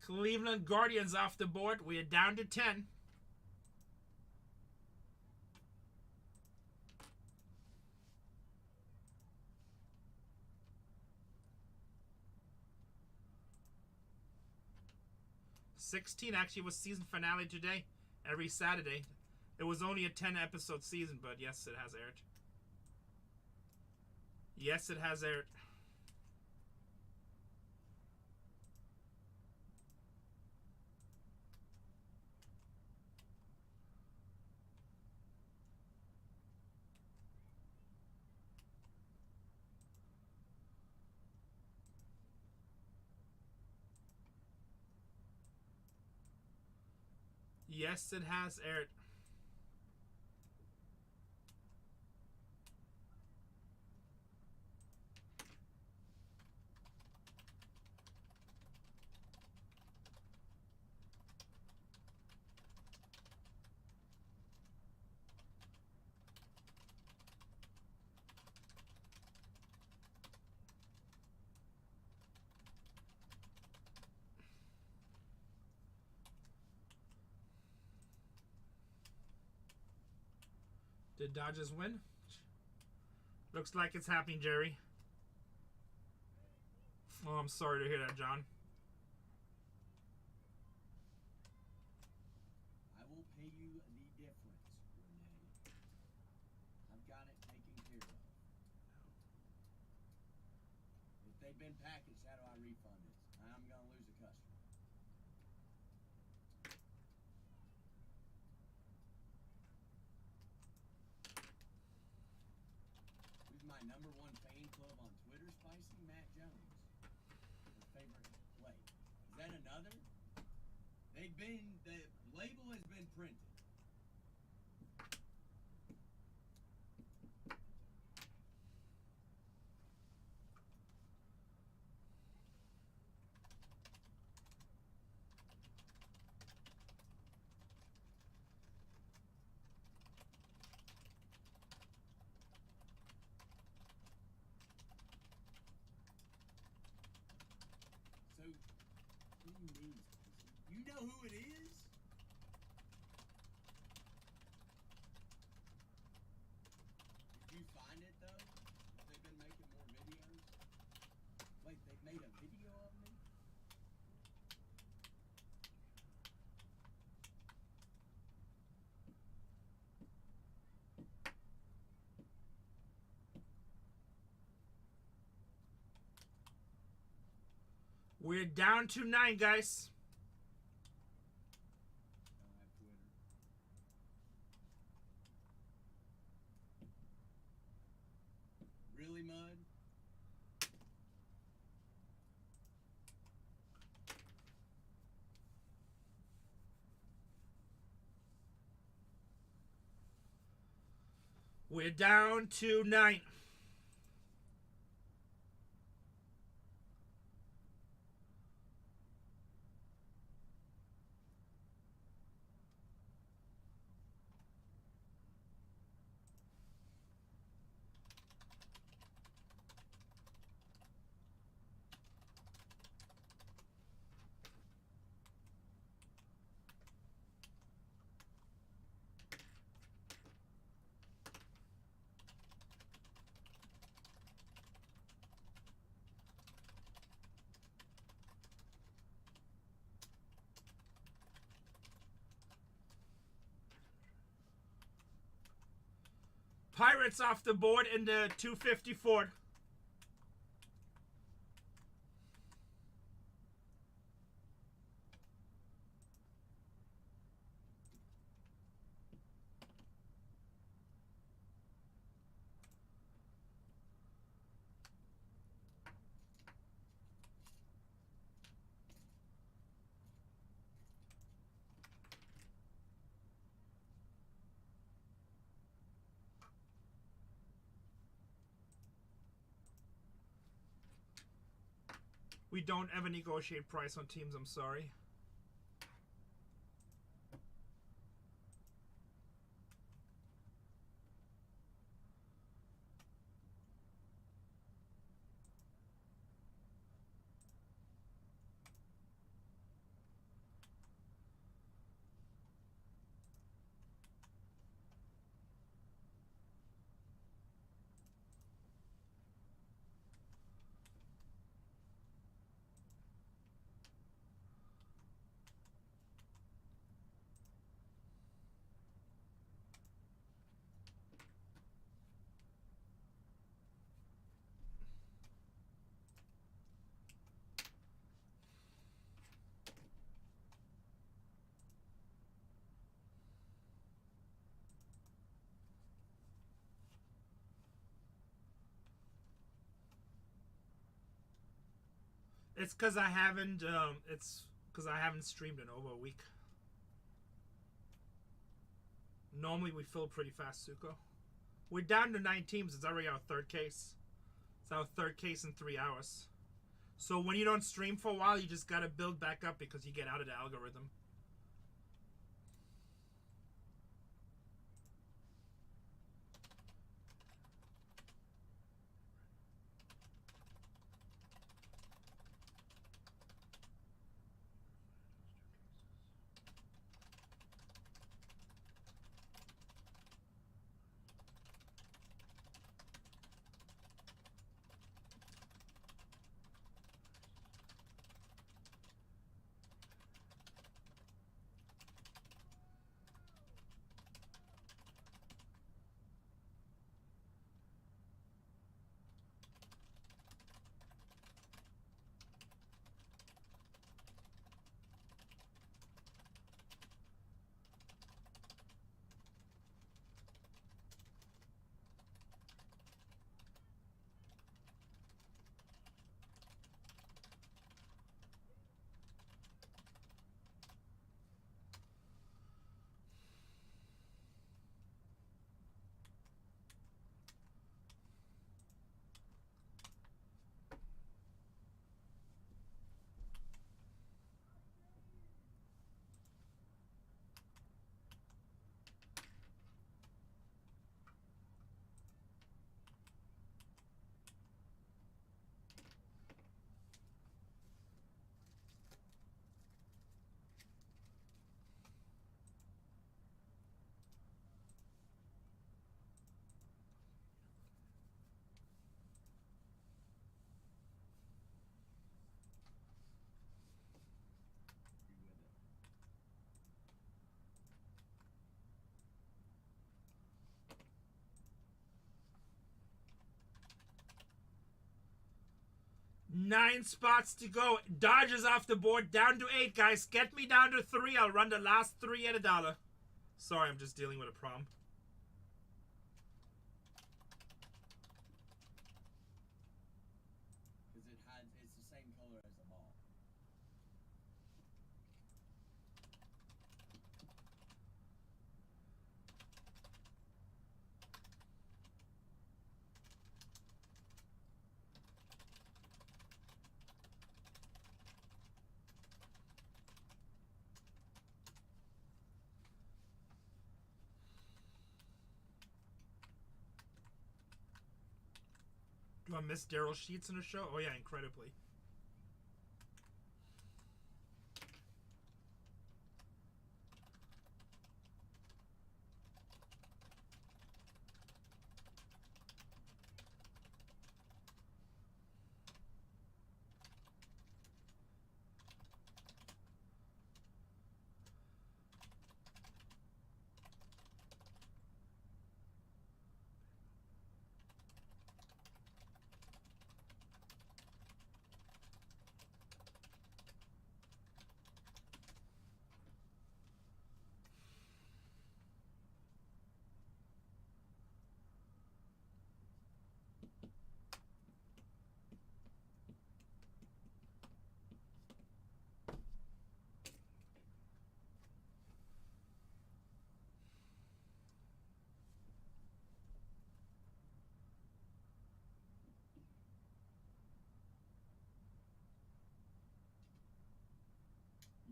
Cleveland Guardians off the board. We are down to 10. $16 actually was season finale today. Every Saturday. It was only a 10-episode season, but yes, it has aired. Yes, it has aired. Yes, it has aired. Did Dodgers win? Looks like it's happening, Jerry. Oh, I'm sorry to hear that, John. I will pay you the difference, Rene. I've got it taken care of. If they've been packaged, how do I refund it? I'm going to lose a customer. Who's my #1 fan club on Twitter, Spicy? Matt Jones. His favorite play. Is that another? The label has been printed. So, what do you mean? You know who it is? made a video of me? We're down to 9, guys. Don't have Twitter. Really, Mud? We're down to 9. Pirates off the board in the 250 Ford. We don't ever negotiate price on teams, I'm sorry. It's because I haven't. It's because I haven't streamed in over a week. Normally we fill pretty fast, Suko. We're down to 9 teams. It's already our 3rd case. It's our 3rd case in 3 hours. So when you don't stream for a while, you just gotta build back up because you get out of the algorithm. 9 spots to go. Dodgers off the board. Down to 8, guys. Get me down to 3. I'll run the last 3 at $1. Sorry, I'm just dealing with a problem. Because it's the same color as the ball. Do I miss Daryl Sheets in the show? Oh, yeah, incredibly.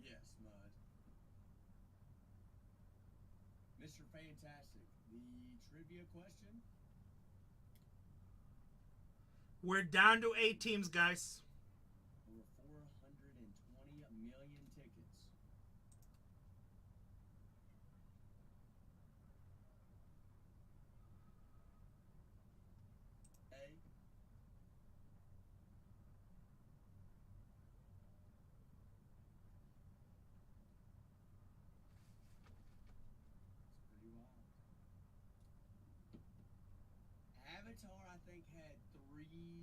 Yes, Mud. Mr. Fantastic, the trivia question? We're down to 8 teams, guys. Over 420 million tickets. A. It's pretty wild. Avatar, I think, had 389,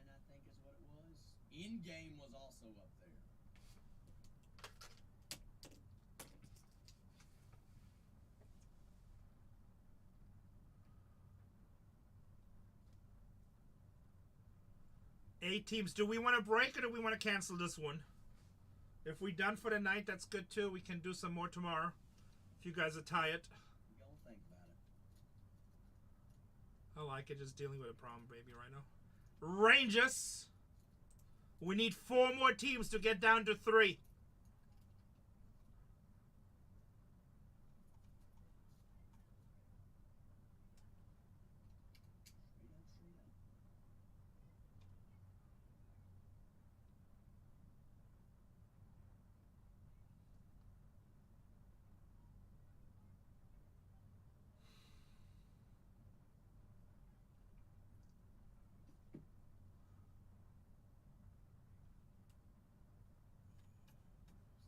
I think is what it was. In-game was also up there. Eight teams. Do we want to break or do we want to cancel this one? If we're done for the night, that's good too. We can do some more tomorrow. If you guys are tired. You gonna think about it. I like it, just dealing with a problem, baby, right now. Rangers. We need 4 more teams to get down to 3.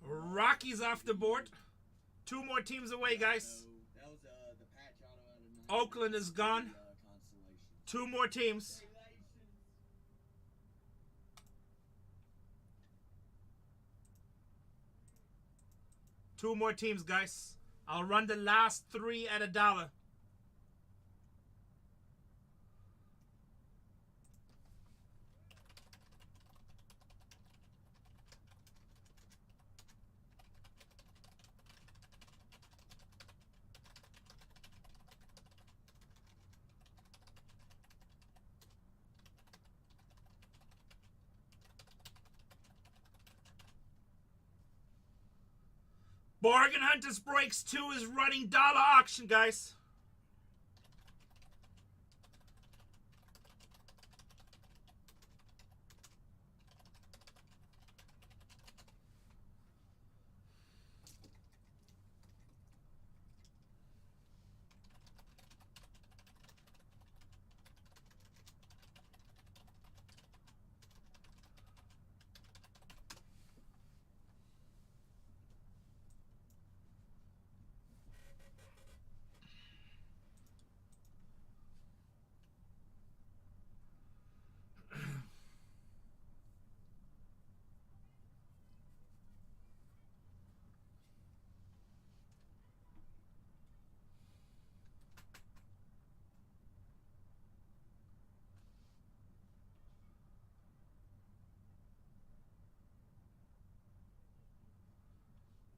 Rockies off the board. 2 more teams away, guys. That was the patch auto out of 9. Oakland is gone. Constellation. 2 more teams. 2 more teams, guys. I'll run the last 3 at $1. BargainHuntersbreaks 2 is running dollar auction, guys.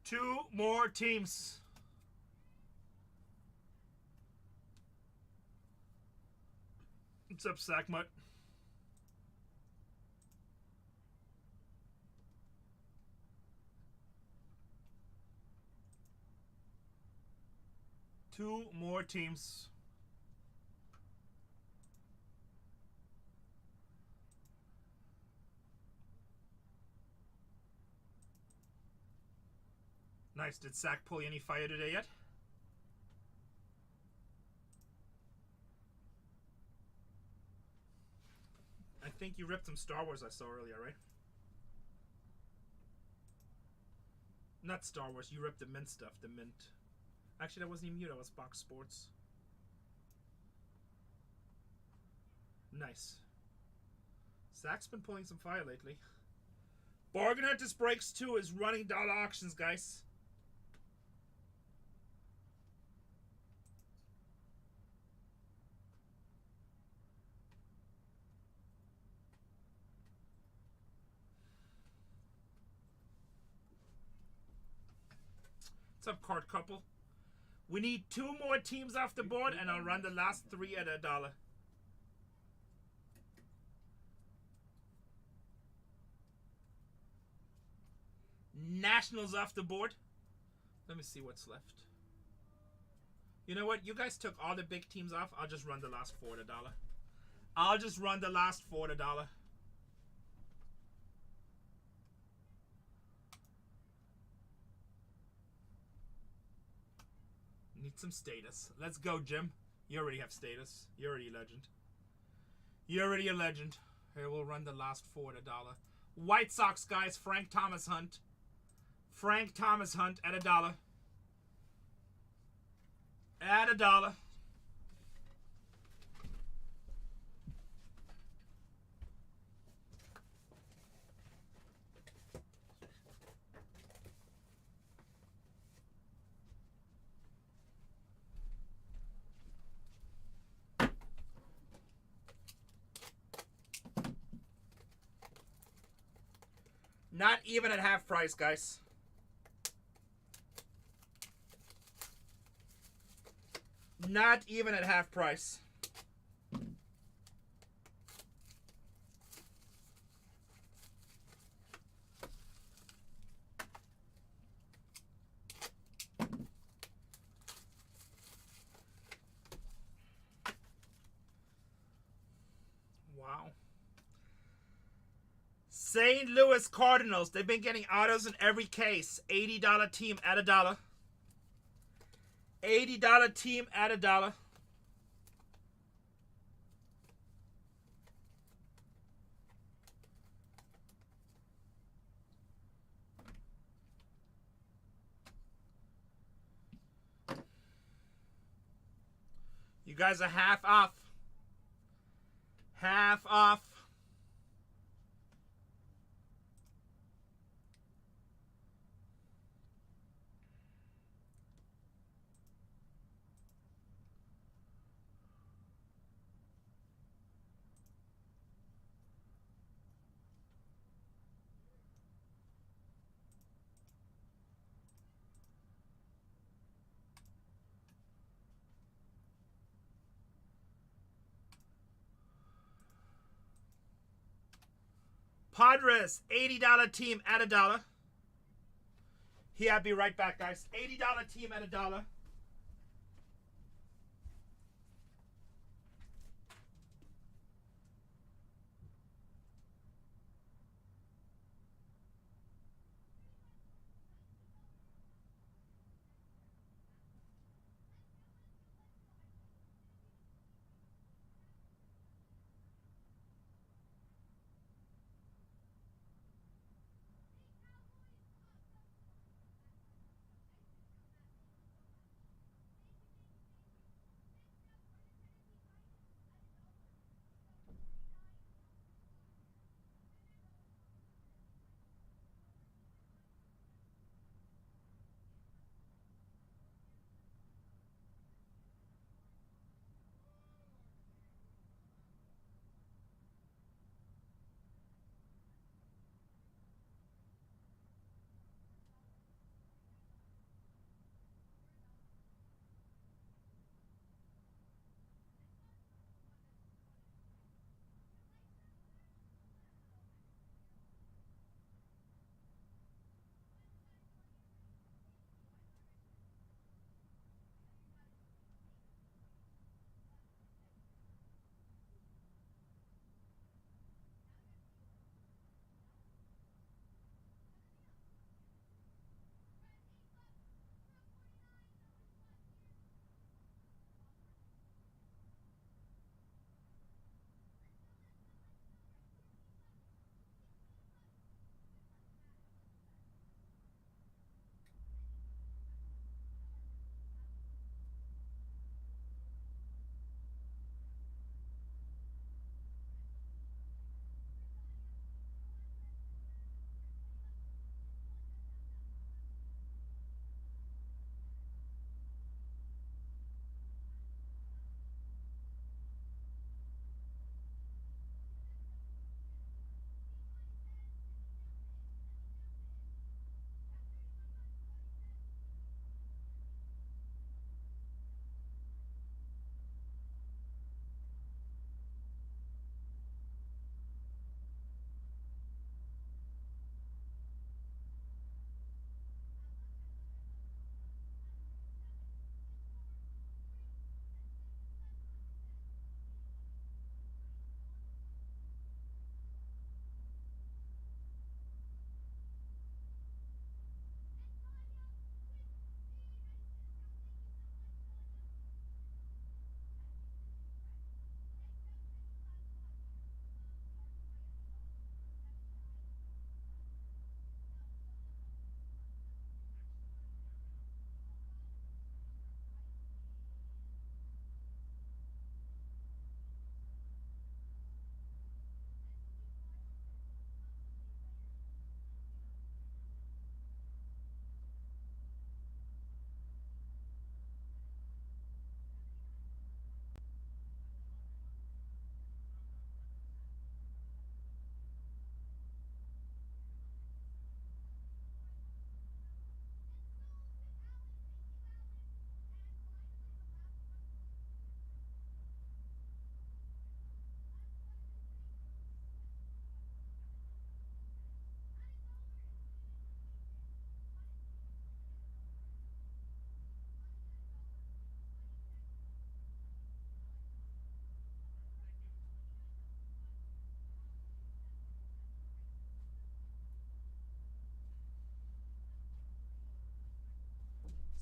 Two more teams. What's up, Sackmutt? Two more teams. Nice. Did Sack pull any fire today yet? I think you ripped some Star Wars I saw earlier, right? Not Star Wars. You ripped the Mint stuff. The Mint. Actually, that wasn't even you. That was Box Sports. Nice. Zach's been pulling some fire lately. BargainHuntersbreaks 2 is running dollar auctions, guys. What's up, Card Couple? We need 2 more teams off the board, and I'll run the last 3 at $1. Nationals off the board. Let me see what's left. You know what? You guys took all the big teams off. I'll just run the last 4 at $1. I'll just run the last 4 at $1. Need some status. Let's go, Jim. You already have status. You're already a legend. You're already a legend. Here, we'll run the last 4 at $1. White Sox, guys. Frank Thomas Hunt. Frank Thomas Hunt at $1. At $1. Not even at half price, guys. Not even at half price. Wow. St. Louis Cardinals. They've been getting autos in every case. $80 team at $1. $80 team at $1. You guys are half off. Half off. Padres, $80 team at $1. Here, I'll be right back, guys. $80 team at $1.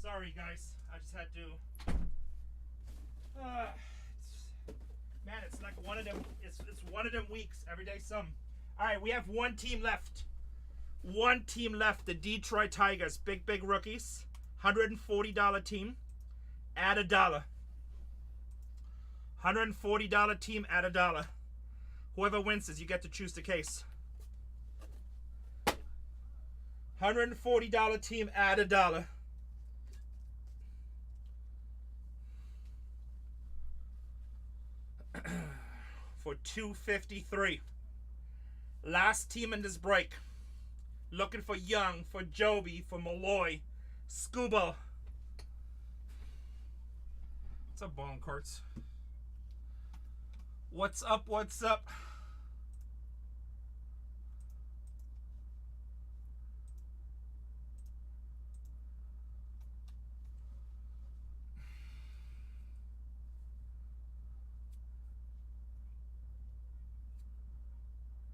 Sorry, guys. I just had to. Man, it's like one of them. It's one of them weeks. Every day, some. All right, we have one team left. One team left. The Detroit Tigers, big rookies. $140 team. Add $1. $140 team. Add $1. Whoever wins this, you get to choose the case. $140 team. Add $1. For $253. Last team in this break. Looking for Young, for Joby, for Malloy, Scuba. What's up, Bone Courts? What's up? What's up?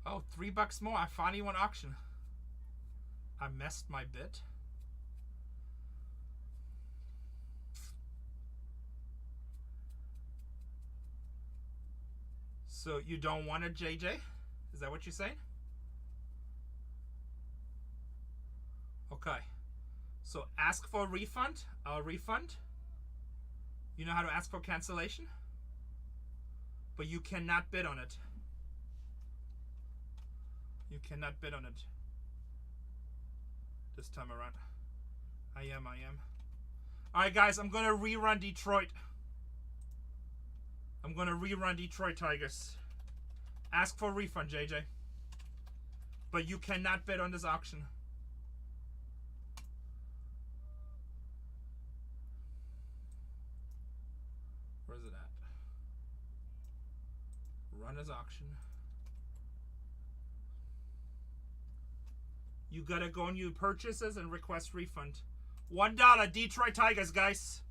Oh, $3 more. I finally won auction. I messed my bid. So you don't want it, JJ? Is that what you're saying? Okay. So ask for a refund. I'll refund. You know how to ask for cancellation? But you cannot bid on it. You cannot bid on it. This time around. I am. Alright, guys, I'm gonna rerun Detroit. I'm gonna rerun Detroit Tigers. Ask for a refund, JJ. But you cannot bid on this auction. Where is it at? Run as auction. You gotta go on your purchases and request refund. $1 Detroit Tigers, guys.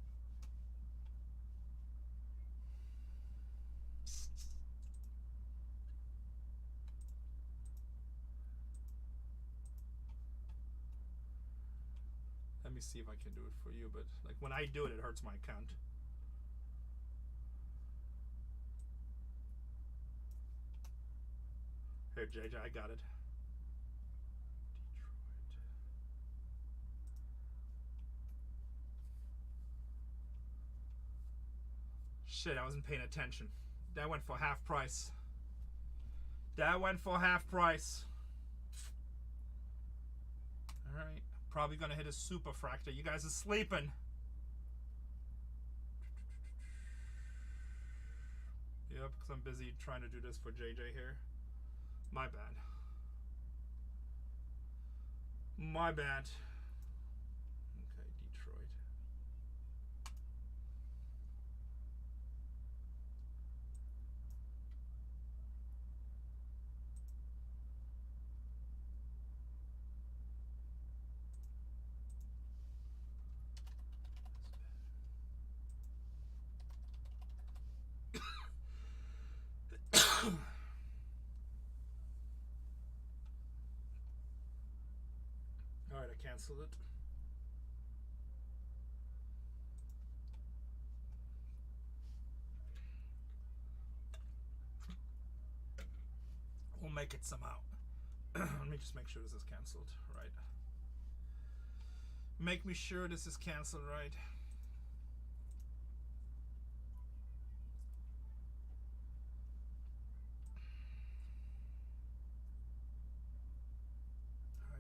Let me see if I can do it for you, but like when I do it, it hurts my account. Here, JJ, I got it. Shit, I wasn't paying attention. That went for half price. That went for half price. Alright. Probably gonna hit a super fractor. You guys are sleeping. Yep, because I'm busy trying to do this for JJ here. My bad. My bad. Okay, Detroit. Alright, I canceled it. We'll make it somehow. Let me just make sure this is canceled, right? Make me sure this is canceled, right?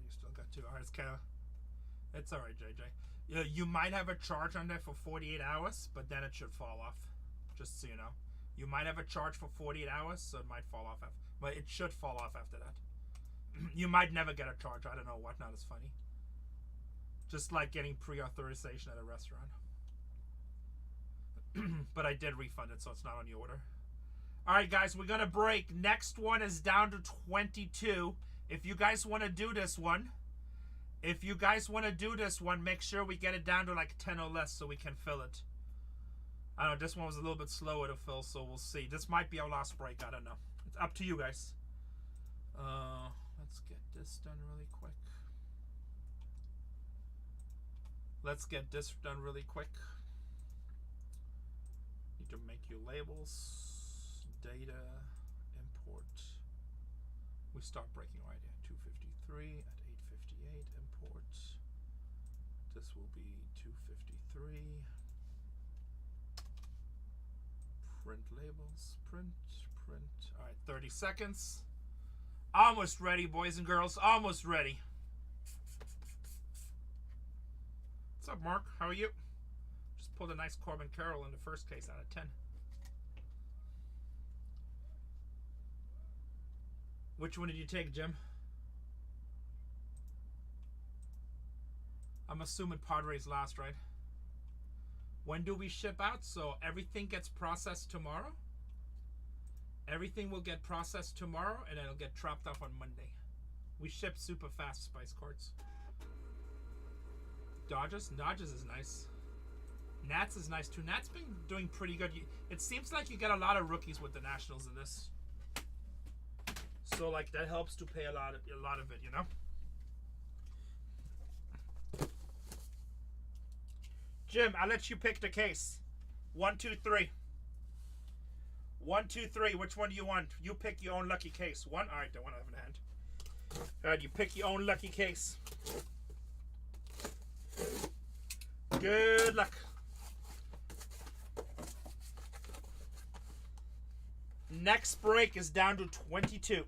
You still got 2 hours, Kara. It's alright, JJ. You might have a charge on there for 48 hours, but then it should fall off. Just so you know. You might have a charge for 48 hours, so it might fall off. But it should fall off after that. You might never get a charge. I don't know. Whatnot is funny. Just like getting pre-authorization at a restaurant. But I did refund it, so it's not on the order. Alright, guys. We're going to break. Next one is down to 22. If you guys want to do this one, make sure we get it down to like 10 or less so we can fill it. I don't know, this one was a little bit slower to fill, so we'll see. This might be our last break, I don't know. It's up to you guys. Let's get this done really quick. Let's get this done really quick. Need to make your labels. Data. Import. We start breaking right at 253 at 858. Import. This will be 253. Print labels. Print. All right, 30 seconds. Almost ready, boys and girls. Almost ready. What's up, Mark? How are you? Just pulled a nice Corbin Carroll in the first case out of 10. Which one did you take, Jim? I'm assuming Padres last, right? When do we ship out? So everything gets processed tomorrow? Everything will get processed tomorrow, and it'll get dropped off on Monday. We ship super fast Spice Cards. Dodgers is nice. Nats is nice too. Nats been doing pretty good. It seems like you get a lot of rookies with the Nationals in this. So like that helps to pay a lot of it, you know. Jim, I'll let you pick the case. 1, 2, 3. 1, 2, 3. Which one do you want? You pick your own lucky case. 1. All right, the one I have in hand. All right, you pick your own lucky case. Good luck. Next break is down to 22.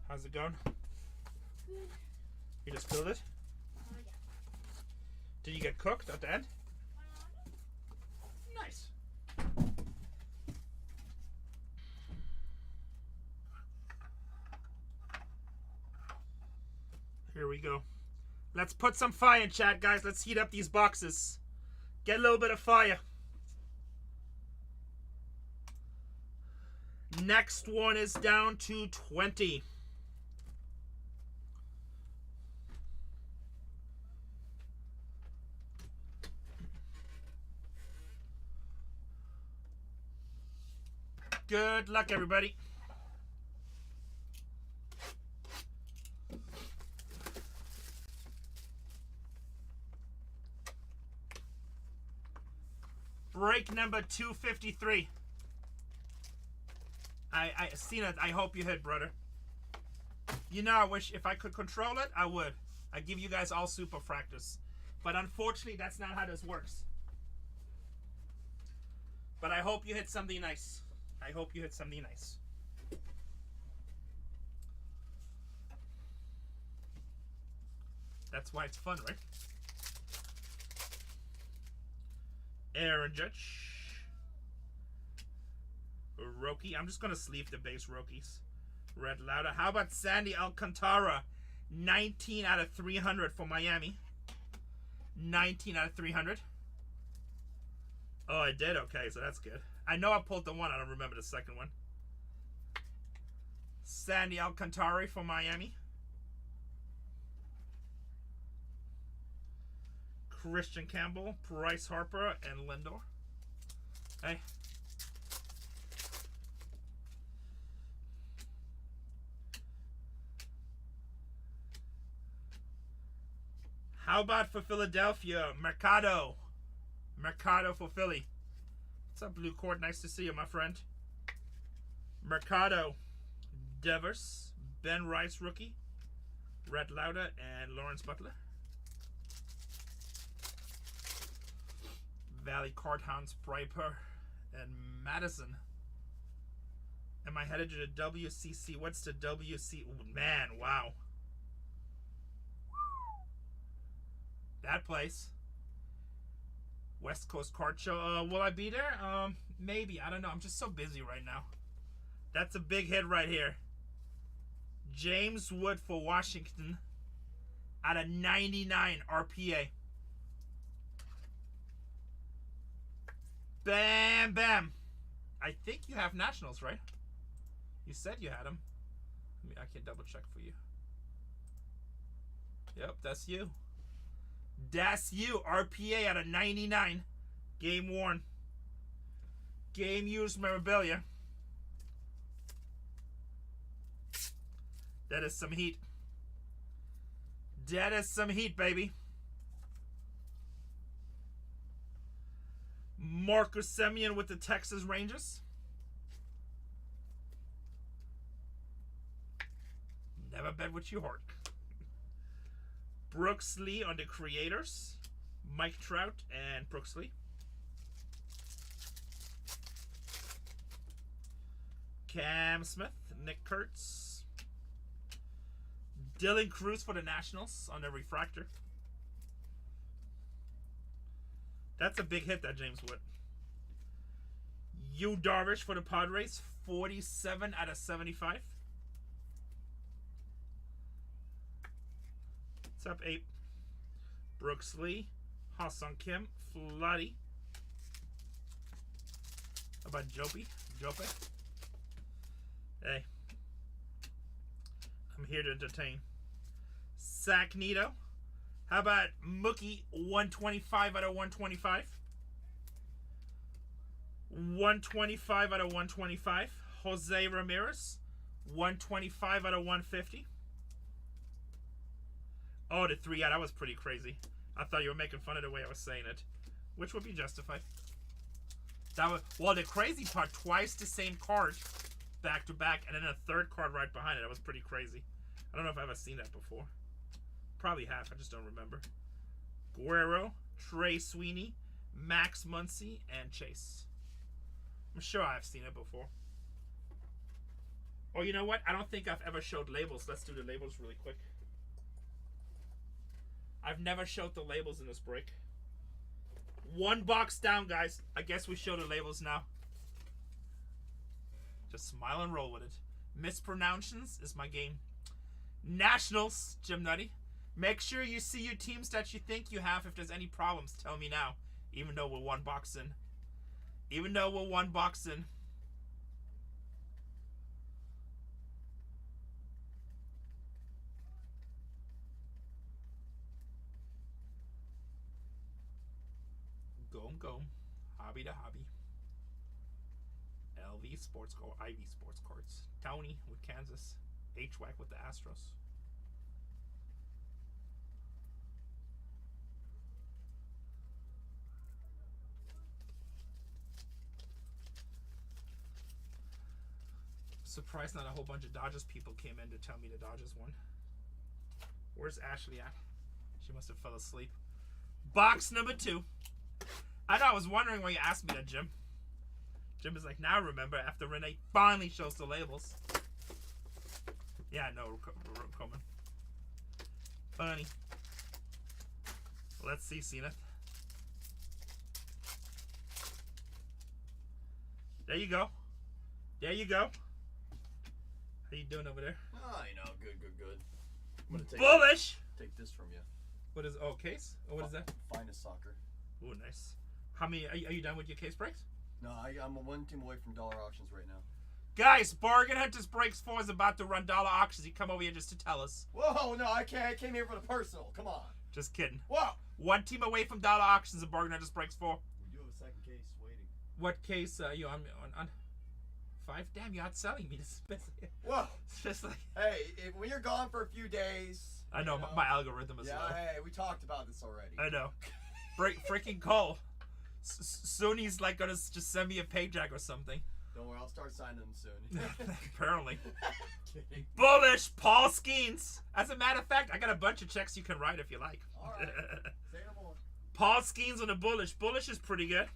How's it going? Good. You just filled it? Yeah. Did you get cooked at the end? Nice. Here we go. Let's put some fire in chat, guys. Let's heat up these boxes. Get a little bit of fire. Next one is down to 20. Good luck, everybody. Break number 253. I seen it. I hope you hit, brother. You know, I wish if I could control it, I would. I give you guys all super fractors. But unfortunately, that's not how this works. But I hope you hit something nice. I hope you hit something nice. That's why it's fun, right? Aaron Judge. Roki. I'm just going to sleeve the base Rokies. Red Lauda. How about Sandy Alcantara? 19 out of 300 for Miami. 19 out of 300. Oh, I did? Okay, so that's good. I know I pulled the one. I don't remember the second one. Sandy Alcantara for Miami. Christian Campbell, Bryce Harper, and Lindor. Hey. How about for Philadelphia? Mercado. Mercado for Philly. What's up, Blue Court? Nice to see you, my friend. Mercado. Devers. Ben Rice, rookie. Red Lauda and Lawrence Butler. Valley Cardhounds, Piper, and Madison. Am I headed to the WCC? What's the WC? Ooh, man, wow. That place. West Coast Card Show. Will I be there? Maybe. I don't know. I'm just so busy right now. That's a big hit right here. James Wood for Washington out of 99 RPA. Bam, bam. I think you have Nationals, right? You said you had them. I can double check for you. Yep, that's you. That's you. RPA out of 99. Game worn. Game used memorabilia. That is some heat. That is some heat, baby. Marcus Semien with the Texas Rangers. Never bet with you, Hart. Brooks Lee on the Creators. Mike Trout and Brooks Lee. Cam Smith, Nick Kurtz. Dylan Cruz for the Nationals on the Refractor. That's a big hit, that James Wood. Yu Darvish for the Padres, 47 out of 75. What's up, Ape? Brooks Lee, Ha-Sung Kim, Floody. How about Jope? Hey. I'm here to entertain. Zach Neto. How about Mookie, 125 out of 125? 125 out of 125. Jose Ramirez, 125 out of 150. Oh, the 3 out. That was pretty crazy. I thought you were making fun of the way I was saying it, which would be justified. That was, well, the crazy part, twice the same card, back to back, and then a third card right behind it. That was pretty crazy. I don't know if I've ever seen that before. Probably have. I just don't remember. Guerrero, Trey Sweeney, Max Muncy, and Chase. I'm sure I've seen it before. Oh, you know what? I don't think I've ever showed labels. Let's do the labels really quick. I've never showed the labels in this break. One box down, guys. I guess we show the labels now. Just smile and roll with it. Mispronounctions is my game. Nationals, Jim Nutty. Make sure you see your teams that you think you have. If there's any problems, tell me now. Even though we're one box in. Even though we're one box in. Go. Hobby to hobby. LV Sports Card, Ivy Sports Cards. Tony with Kansas. HWAC with the Astros. Surprised not a whole bunch of Dodgers people came in to tell me the Dodgers won. Where's Ashley at? She must have fell asleep. Box number 2. I know, I was wondering why you asked me that, Jim. Jim is like, now remember, after Rene finally shows the labels. Yeah, I know, we're coming. Funny. Let's see, Zenith. There you go. There you go. How you doing over there? Oh, you know, good. I'm gonna take Bullish! Take this from you. What is, oh, case? Oh, what is that? Finest soccer. Oh, nice. How many, are you done with your case breaks? No, I'm one team away from dollar auctions right now. Guys, Bargain Hunters Breaks 4 is about to run dollar auctions. You come over here just to tell us. Whoa, no, I can't. I came here for the personal. Come on. Just kidding. Whoa. One team away from dollar auctions of Bargain Hunters Breaks 4. We do have a second case waiting. What case are you on 5? Damn, you're outselling me. This is Whoa. it's just like... Hey, when you're gone for a few days... I know, my algorithm is low. Hey, we talked about this already. I know. Freaking Cole. Soon he's like gonna just send me a paycheck or something. Don't worry, I'll start signing them soon. Apparently. Kidding. Bullish, Paul Skeens. As a matter of fact, I got a bunch of checks you can write if you like. All right. Say no more. Paul Skeens on the Bullish. Bullish is pretty good.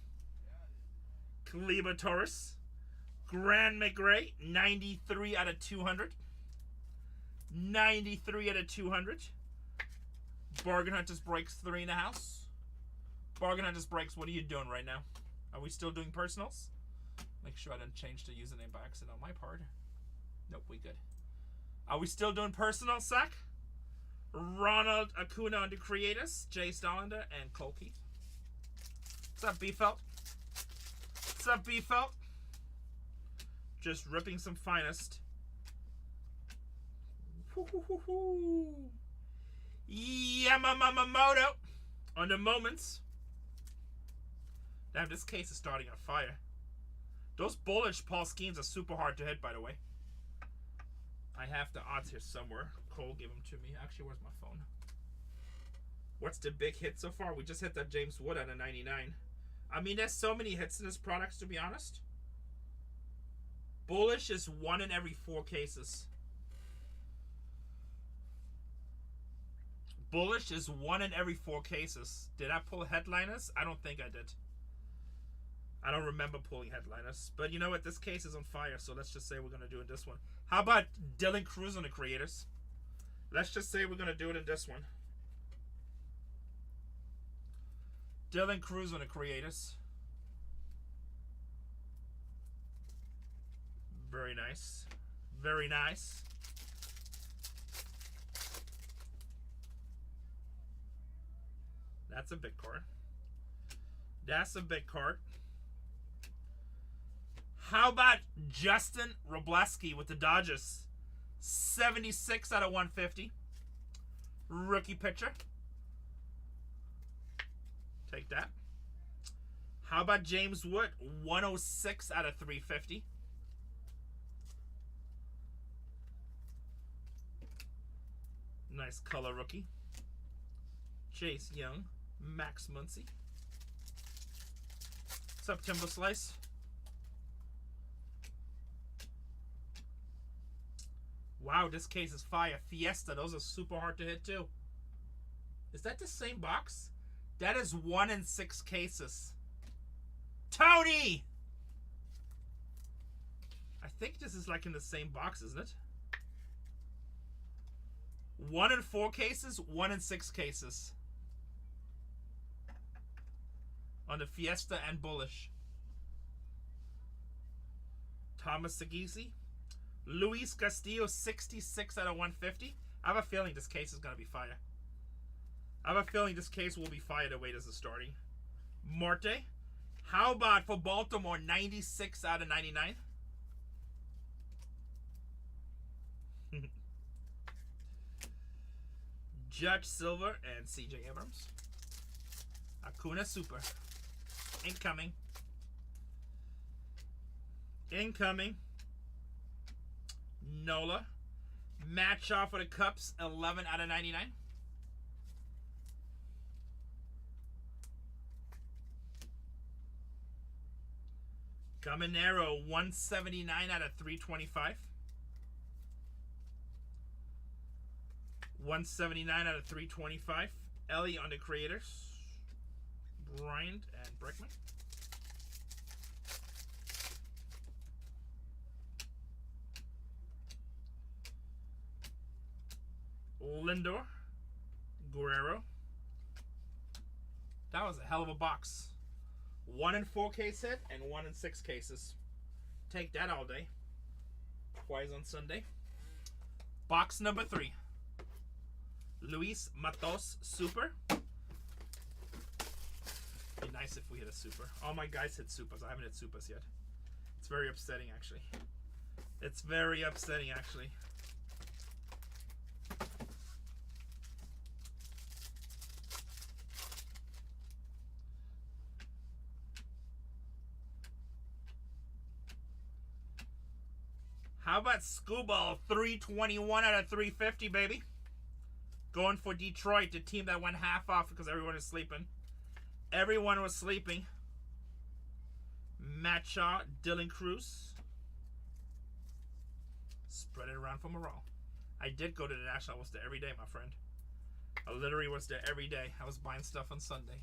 Kaleba Torres. Grand McRae, 93 out of 200. 93 out of 200. Bargain Hunters Breaks 3 in the house. Bargain Hunters Breaks, what are you doing right now? Are we still doing personals? Make sure I didn't change the username by accident on my part. Nope, we good. Are we still doing personal, Zach? Ronald Acuna on the Creators, Jay Stollander, and Cole Keith. What's up, B-Felt? What's up, B-Felt? Just ripping some finest. Yamamoto on the Moments. Damn, this case is starting on fire. Those bullish Paul Skeens are super hard to hit, by the way. I have the odds here somewhere. Cole gave them to me. Actually, where's my phone? What's the big hit so far? We just hit that James Wood at a 99. I mean, there's so many hits in this product, to be honest. Bullish is 1 in every 4 cases. Bullish is 1 in every 4 cases. Did I pull headliners? I don't think I did. I don't remember pulling headliners. But you know what? This case is on fire, so let's just say we're going to do it in this one. How about Dylan Cruz on the creators? Let's just say we're going to do it in this one. Dylan Cruz on the creators. Very nice. Very nice. That's a big card. That's a big card. How about Justin Robleski with the Dodgers? 76 out of 150. Rookie pitcher. Take that. How about James Wood? 106 out of 350. Nice color rookie. Chase Young. Max Muncy. What's up, Timber Slice? Wow, this case is fire. Fiesta, those are super hard to hit too. Is that the same box? That is 1 in 6 cases. Tony! I think this is like in the same box, isn't it? 1 in 4 cases, 1 in 6 cases. On the Fiesta and Bullish. Thomas Segisi. Luis Castillo, 66 out of 150. I have a feeling this case is going to be fire. I have a feeling this case will be fire the way this is starting. Marte. How about for Baltimore, 96 out of 99? Judge Silver and CJ Abrams. Acuna Super. Incoming. Incoming. Nola. Match off for the Cubs, 11 out of 99. Caminero, 179 out of 325. 179 out of 325. Ellie on the creators. Bryant and Breckman. Lindor. Guerrero. That was a hell of a box. 1 in 4 case hit and 1 in 6 cases. Take that all day. Twice on Sunday. Box number 3. Luis Matos Super. Be nice if we hit a super. All my guys hit supers. I haven't hit supers yet. It's very upsetting, actually. It's very upsetting, actually. How about Scuball? 321 out of 350, baby. Going for Detroit, the team that went half off because everyone is sleeping. Everyone was sleeping. Matt Shaw, Dylan Cruz. Spread it around for morale. I did go to the National. I was there every day, my friend. I literally was there every day. I was buying stuff on Sunday.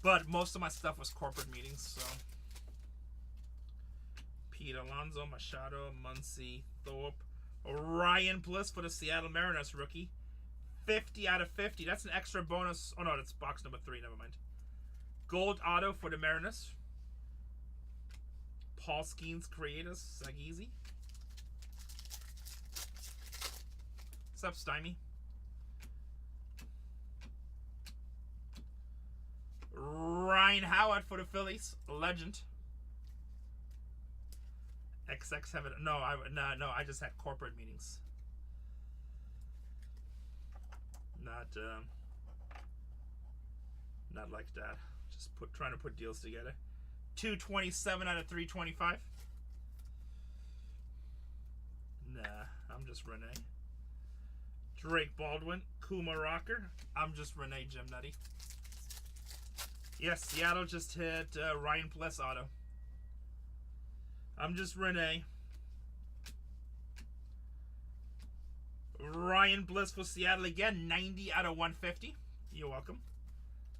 But most of my stuff was corporate meetings, so. Pete Alonso, Machado, Muncy, Thorpe. Ryan Bliss for the Seattle Mariners rookie. 50 out of 50. That's an extra bonus. Oh, no, that's box number 3. Never mind. Gold auto for the Mariners. Paul Skeens creators. Sagizi. What's up, Stymie? Ryan Howard for the Phillies. Legend. XX have it. No, I just had corporate meetings. Not like that. Just trying to put deals together. 227 out of 325. Nah, I'm just Rene. Drake Baldwin, Kuma Rocker. I'm just Rene Jim Nutty. Yes, Seattle just hit Ryan Bliss auto. I'm just Rene. Ryan Bliss for Seattle again. 90 out of 150. You're welcome.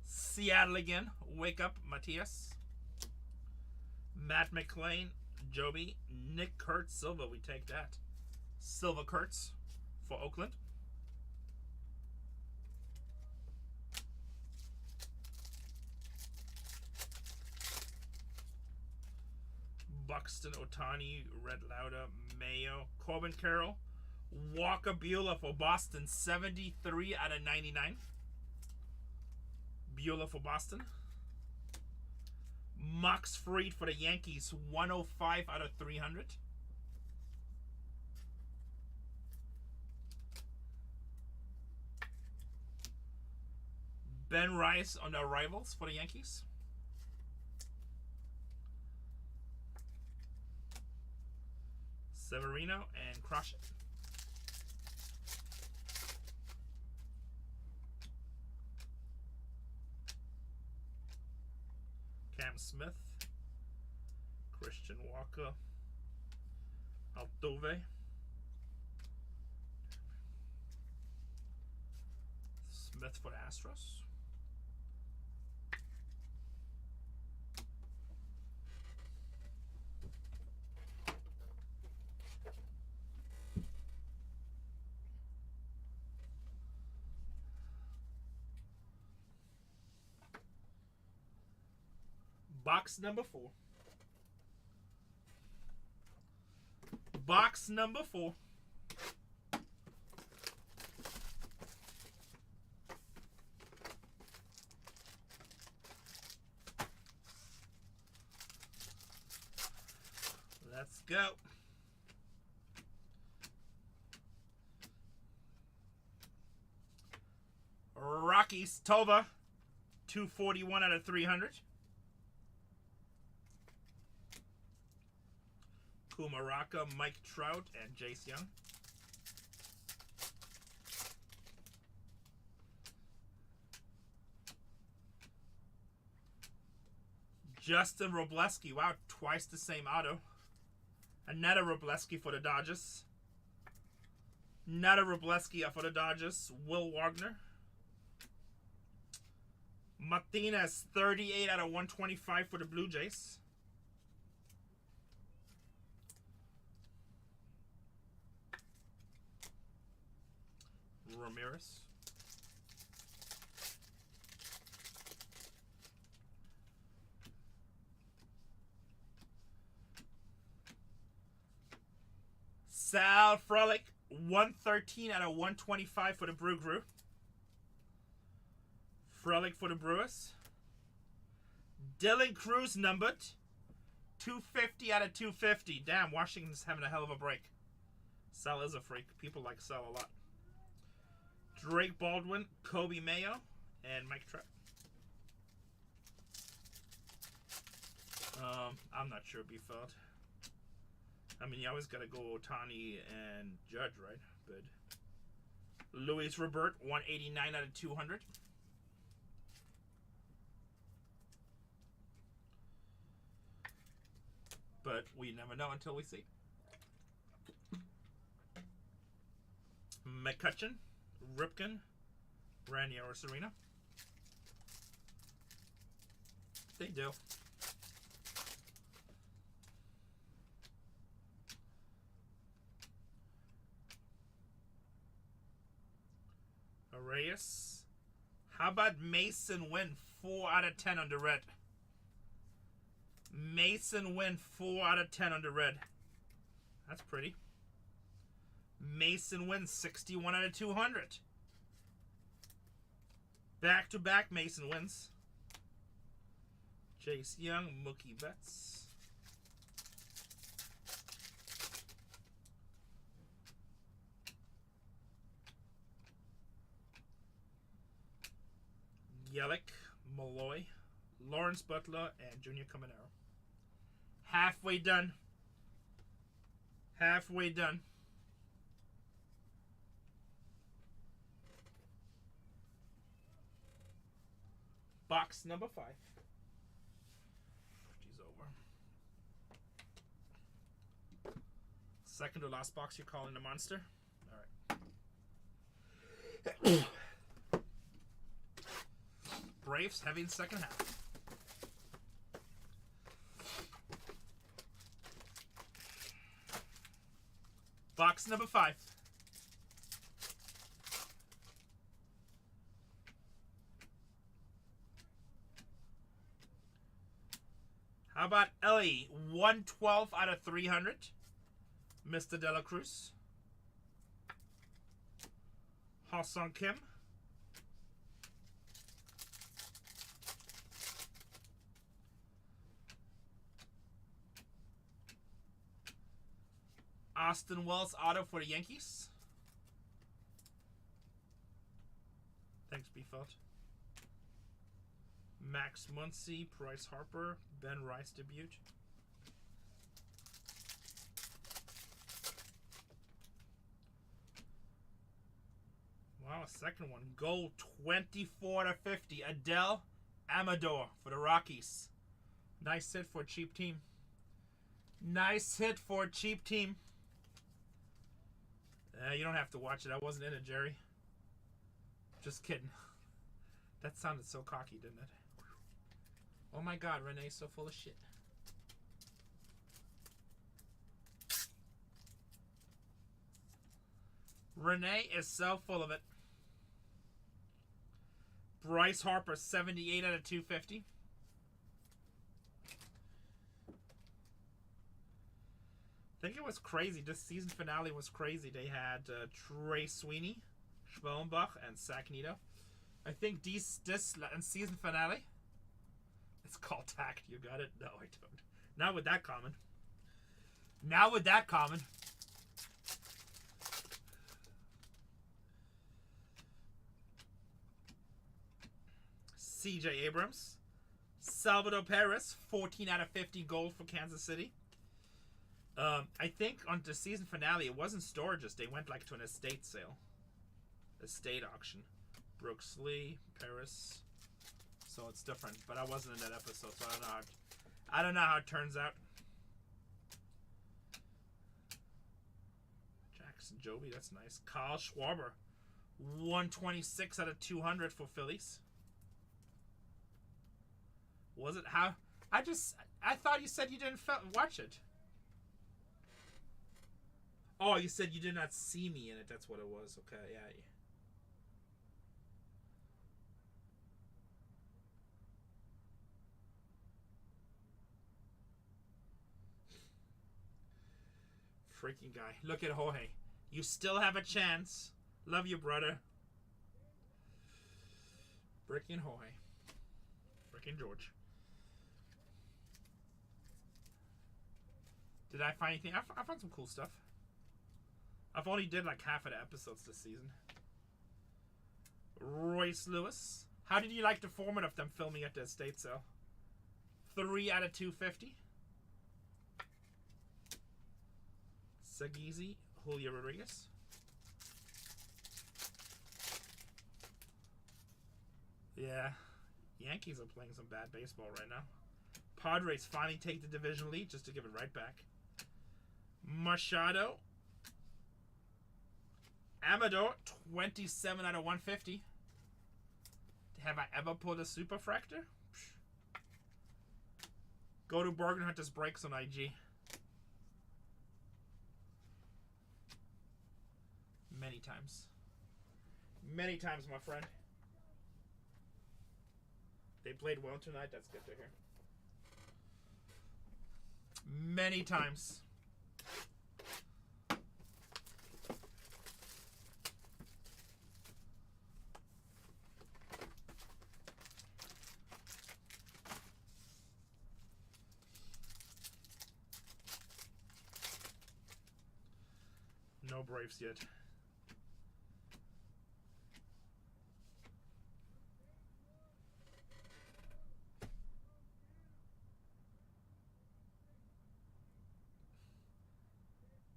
Seattle again. Wake up, Matthias. Matt McLean. Joby. Nick Kurtz. Silva. We take that. Silva Kurtz for Oakland. Buxton, Otani, Red Lauda, Mayo, Corbin Carroll, Walker Buehler for Boston, 73 out of 99. Buehler for Boston. Max Fried for the Yankees, 105 out of 300. Ben Rice on the arrivals for the Yankees. Severino and Crush It. Cam Smith. Christian Walker. Altuve. Smith for the Astros. Box number 4. Box number 4. Let's go. Rockies, Tova, 241 out of 300. Kumaraka, Mike Trout, and Jace Young. Justin Robleski, wow, twice the same auto. Another Robleski for the Dodgers. Another Robleski for the Dodgers. Will Wagner. Martinez, 38 out of 125 for the Blue Jays. Ramirez. Sal Frelick, 113 out of 125 for the Brew Crew. Frelick for the Brewers. Dylan Cruz numbered, 250 out of 250. Damn, Washington's having a hell of a break. Sal is a freak. People like Sal a lot. Drake Baldwin, Kobe Mayo, and Mike Trout. I'm not sure, B-Feld. I mean, you always got to go Otani and Judge, right? But Luis Robert, 189 out of 200. But we never know until we see. McCutcheon, Ripken, Rene or Serena. They do. Reyes. How about Mason Wynn, 4 out of 10 on the red? Mason Wynn, 4 out of 10 on the red. That's pretty. Mason Wynn, 61 out of 200. Back-to-back Mason wins. Jace Young, Mookie Betts. Yelich, Malloy, Lawrence Butler, and Junior Caminero. Halfway done. Halfway done. Box number 5. She's over. Second to last box, you're calling the monster? Alright. Braves heavy in second half. Box number 5. How about Ellie? 112 out of 300. Mr. De La Cruz. Ha-Sung Kim. Austin Wells auto for the Yankees. Thanks, B-Felt. Max Muncy, Bryce Harper, Ben Rice debut. Wow, a second one. Gold 24 to 50. Adele Amador for the Rockies. Nice hit for a cheap team. Nice hit for a cheap team. You don't have to watch it. I wasn't in it, Jerry. Just kidding. That sounded so cocky, didn't it? Oh my God, Rene's so full of shit. Rene is so full of it. Bryce Harper, 78 out of 250. I think it was crazy. This season finale was crazy. They had Trey Sweeney, Schwellenbach, and Sagnito. I think this season finale, it's called tact. You got it? No, I don't. Not with that common. Now with that common. CJ Abrams. Salvador Perez, 14 out of 50 gold for Kansas City. I think on the season finale, it wasn't storages. They went like to an estate sale. Estate auction. Brooks Lee, Paris. So it's different. But I wasn't in that episode, so I don't know how it turns out. Jackson Joby, that's nice. Kyle Schwarber. 126 out of 200 for Phillies. Was it how? I thought you said you didn't watch it. Oh, you said you did not see me in it. That's what it was. Okay, yeah. Freaking guy. Look at Jorge. You still have a chance. Love you, brother. Freaking Jorge. Freaking George. Did I find anything? I found some cool stuff. I've only did like half of the episodes this season. Royce Lewis. How did you like the format of them filming at the estate sale? 3 out of 250. Sagizi, Julio Rodriguez. Yeah. Yankees are playing some bad baseball right now. Padres finally take the division lead just to give it right back. Machado. Amador, 27 out of 150. Have I ever pulled a superfractor? Go to BargainHuntersbreaks on IG. Many times. Many times, my friend. They played well tonight. That's good to hear. Many times. No Braves yet.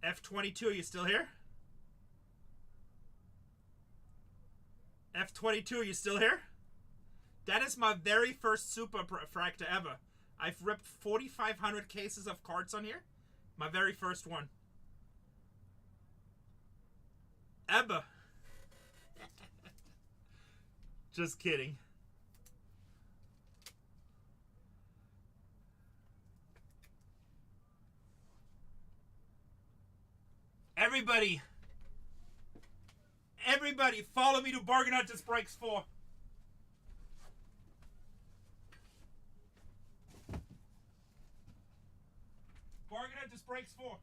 F22, are you still here? F22, are you still here? That is my very first super fractor ever. I've ripped 4,500 cases of cards on here. My very first one. Ever. Just kidding. Everybody, follow me to BargainHuntersbreaks 4. BargainHuntersbreaks 4.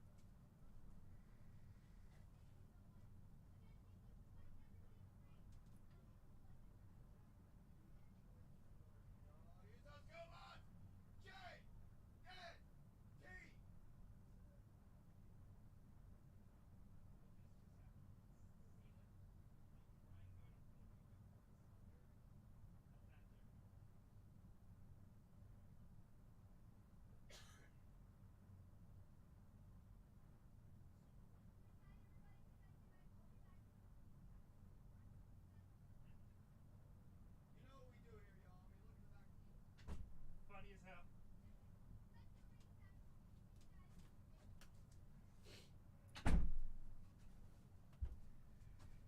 Funny as hell.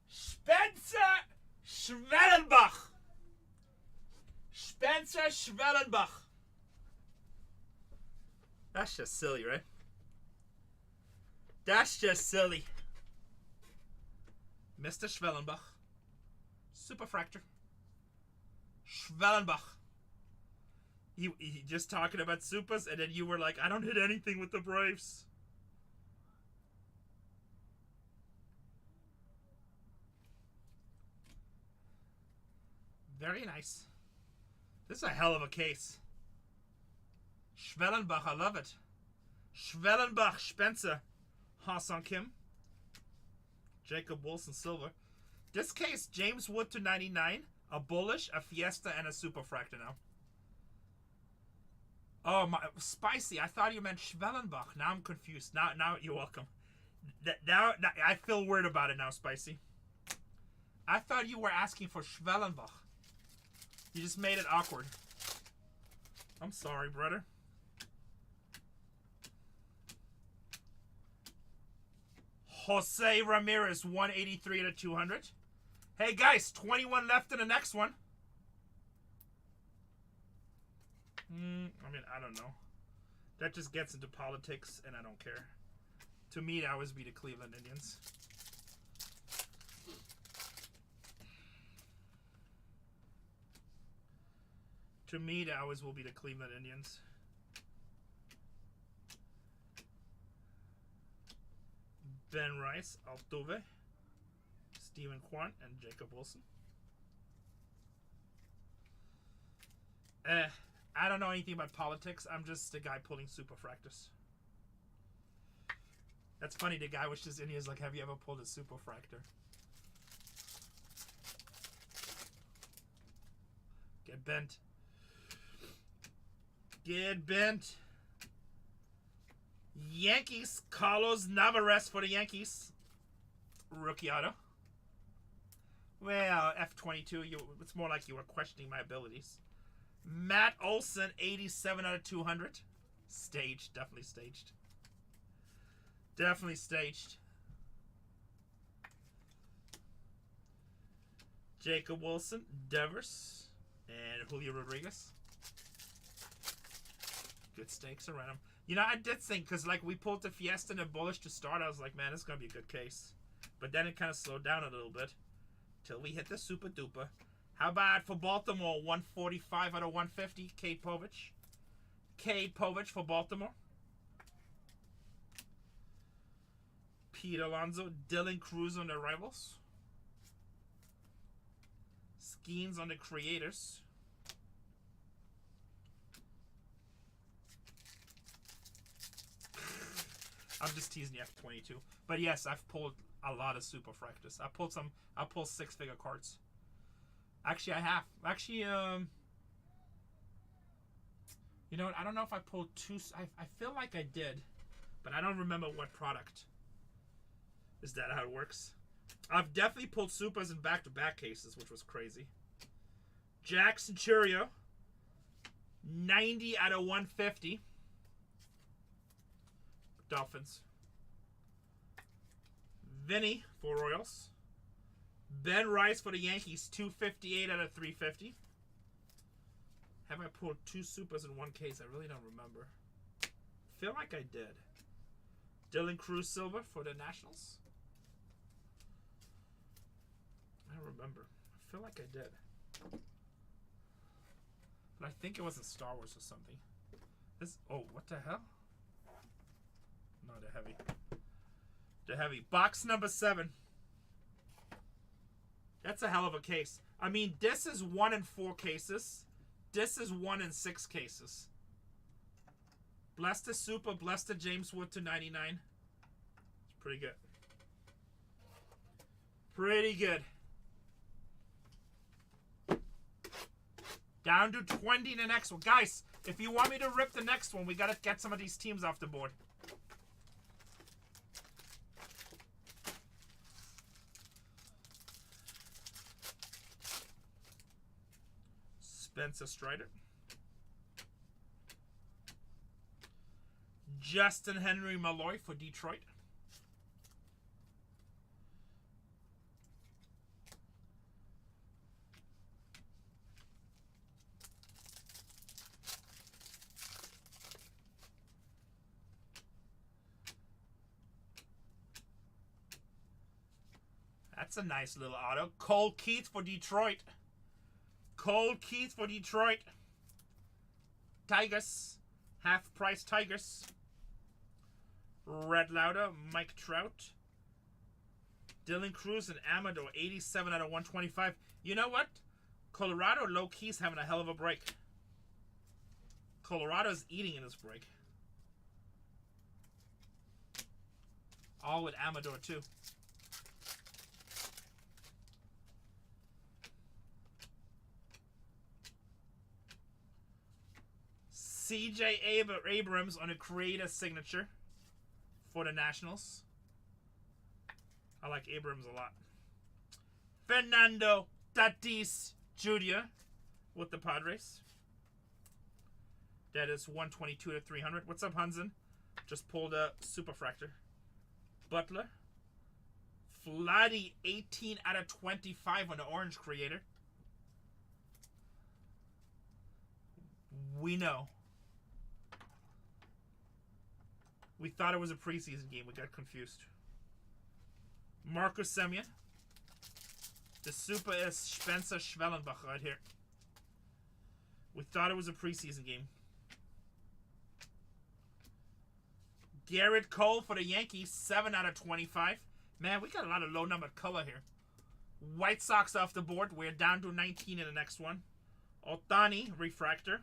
Spencer Schwellenbach. Spencer Schwellenbach. That's just silly, right? That's just silly. Mr. Schwellenbach. Superfractor. Schwellenbach. He just talking about supers, and then you were like, I don't hit anything with the Braves. Very nice. This is a hell of a case. Schwellenbach, I love it. Schwellenbach, Spencer, Ha-Sung Kim, Jacob Wilson, Silver. This case, James Wood to 99, a Bullish, a Fiesta, and a Superfractor now. Oh, my, Spicy, I thought you meant Schwellenbach. Now I'm confused. Now you're welcome. Now I feel weird about it now, Spicy. I thought you were asking for Schwellenbach. You just made it awkward. I'm sorry, brother. Jose Ramirez, 183 to 200. Hey, guys, 21 left in the next one. I mean, I don't know. That just gets into politics, and I don't care. To me, that always be the Cleveland Indians. To me, that always will be the Cleveland Indians. Ben Rice, Altuve, Stephen Kwan, and Jacob Wilson. I don't know anything about politics. I'm just a guy pulling superfractors. That's funny. The guy was just in here is like, have you ever pulled a superfractor? Get bent. Get bent. Yankees, Carlos Navarez for the Yankees. Rookie auto. Well, F22, it's more like you were questioning my abilities. Matt Olson, 87 out of 200. Staged, definitely staged. Definitely staged. Jacob Wilson, Devers, and Julio Rodriguez. Good stakes around him. You know, I did think, because like we pulled the Fiesta and the Bullish to start, I was like, man, it's going to be a good case. But then it kind of slowed down a little bit till we hit the super duper. How about for Baltimore, 145 out of 150, Cade Povich. Cade Povich for Baltimore. Pete Alonso, Dylan Cruz on the Rivals. Skeens on the Creators. I'm just teasing you after 22. But yes, I've pulled a lot of superfractors. I pulled 6-figure cards. Actually, I have. Actually, you know what? I don't know if I pulled two. I feel like I did, but I don't remember what product. Is that how it works? I've definitely pulled supers in back-to-back cases, which was crazy. Jackson Churio. 90 out of 150. Dolphins. Vinny for Royals. Ben Rice for the Yankees. 258 out of 350. Have I pulled 2 supers in one case? I really don't remember. Feel like I did. Dylan Cruz Silver for the Nationals. I don't remember. I feel like I did. But I think it was in Star Wars or something. This. Oh, what the hell? No, the heavy. The heavy. Box number 7. That's a hell of a case. I mean, this is 1 in 4 cases. This is 1 in 6 cases. Bless the Super. Bless the James Wood to 99. It's pretty good. Pretty good. Down to 20 in the next one. Guys, if you want me to rip the next one, we got to get some of these teams off the board. Spencer Strider. Justin Henry Malloy for Detroit. That's a nice little auto. Cole Keith for Detroit. Cole Keith for Detroit. Tigers. Half price Tigers. Red Lauder. Mike Trout. Dylan Cruz and Amador. 87 out of 125. You know what? Colorado low-key's having a hell of a break. Colorado's eating in this break. All with Amador, too. CJ Abrams on a creative signature for the Nationals. I like Abrams a lot. Fernando Tatis Jr. with the Padres. That is 122 to 300. What's up, Hunzen? Just pulled a Superfractor. Butler. Vladdy, 18 out of 25 on the Orange Creator. We know. We thought it was a preseason game. We got confused. Marcus Semien. The super is Spencer Schwellenbach right here. We thought it was a preseason game. Garrett Cole for the Yankees. 7 out of 25. Man, we got a lot of low-numbered color here. White Sox off the board. We're down to 19 in the next one. Ohtani, refractor.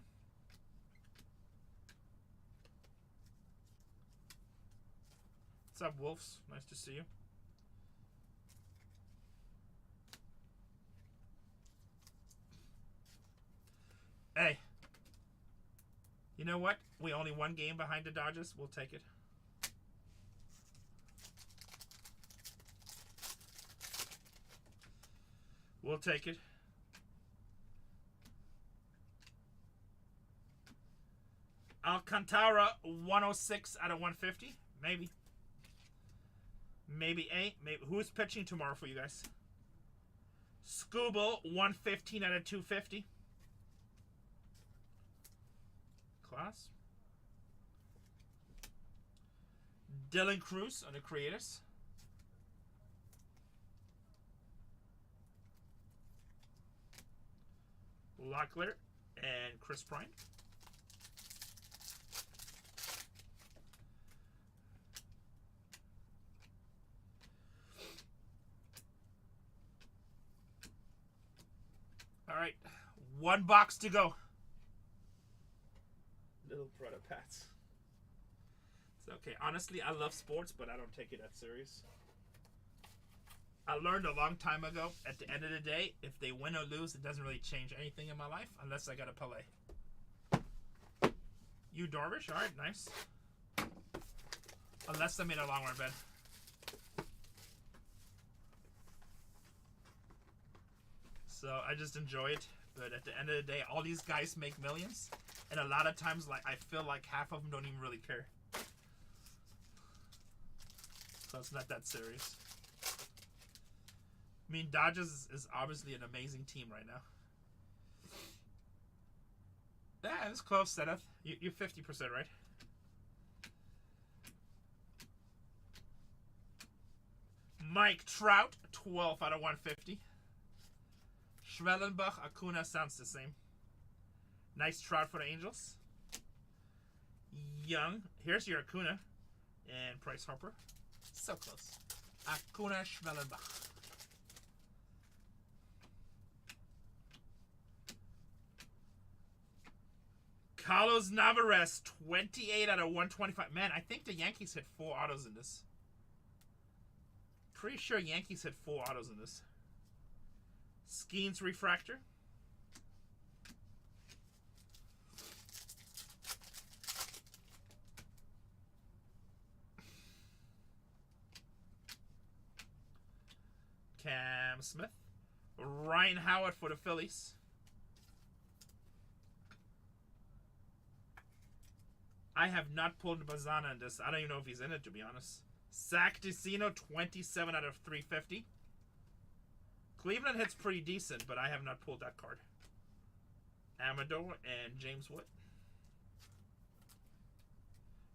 What's up, Wolves? Nice to see you. Hey. You know what? We only 1 game behind the Dodgers. We'll take it. We'll take it. Alcantara, 106 out of 150. Maybe. Maybe A. Maybe. Who's pitching tomorrow for you guys? Scooble, 115 out of 250. Class. Dylan Cruz on the Creators. Locklear and Chris Bryant. All right, 1 box to go. Little brother Pats. It's okay. Honestly, I love sports, but I don't take it that serious. I learned a long time ago, at the end of the day, if they win or lose, it doesn't really change anything in my life unless I got a parlay. You Darvish? All right, nice. Unless I made a long run bet. So I just enjoy it. But at the end of the day, all these guys make millions, and a lot of times, like I feel like half of them don't even really care. So it's not that serious. I mean, Dodgers is obviously an amazing team right now. Yeah, it's close, Seth. You're 50%, right? Mike Trout, 12 out of 150. Schwellenbach, Acuna sounds the same. Nice Trout for the Angels. Young, here's your Acuna. And Bryce Harper. So close. Acuna, Schwellenbach. Carlos Navarez, 28 out of 125. Man, I think the Yankees hit 4 autos in this. Pretty sure Yankees hit 4 autos in this. Skeens Refractor. Cam Smith. Ryan Howard for the Phillies. I have not pulled Bazana in this. I don't even know if he's in it, to be honest. Zach DeCino, 27 out of 350. Cleveland hits pretty decent, but I have not pulled that card. Amador and James Wood.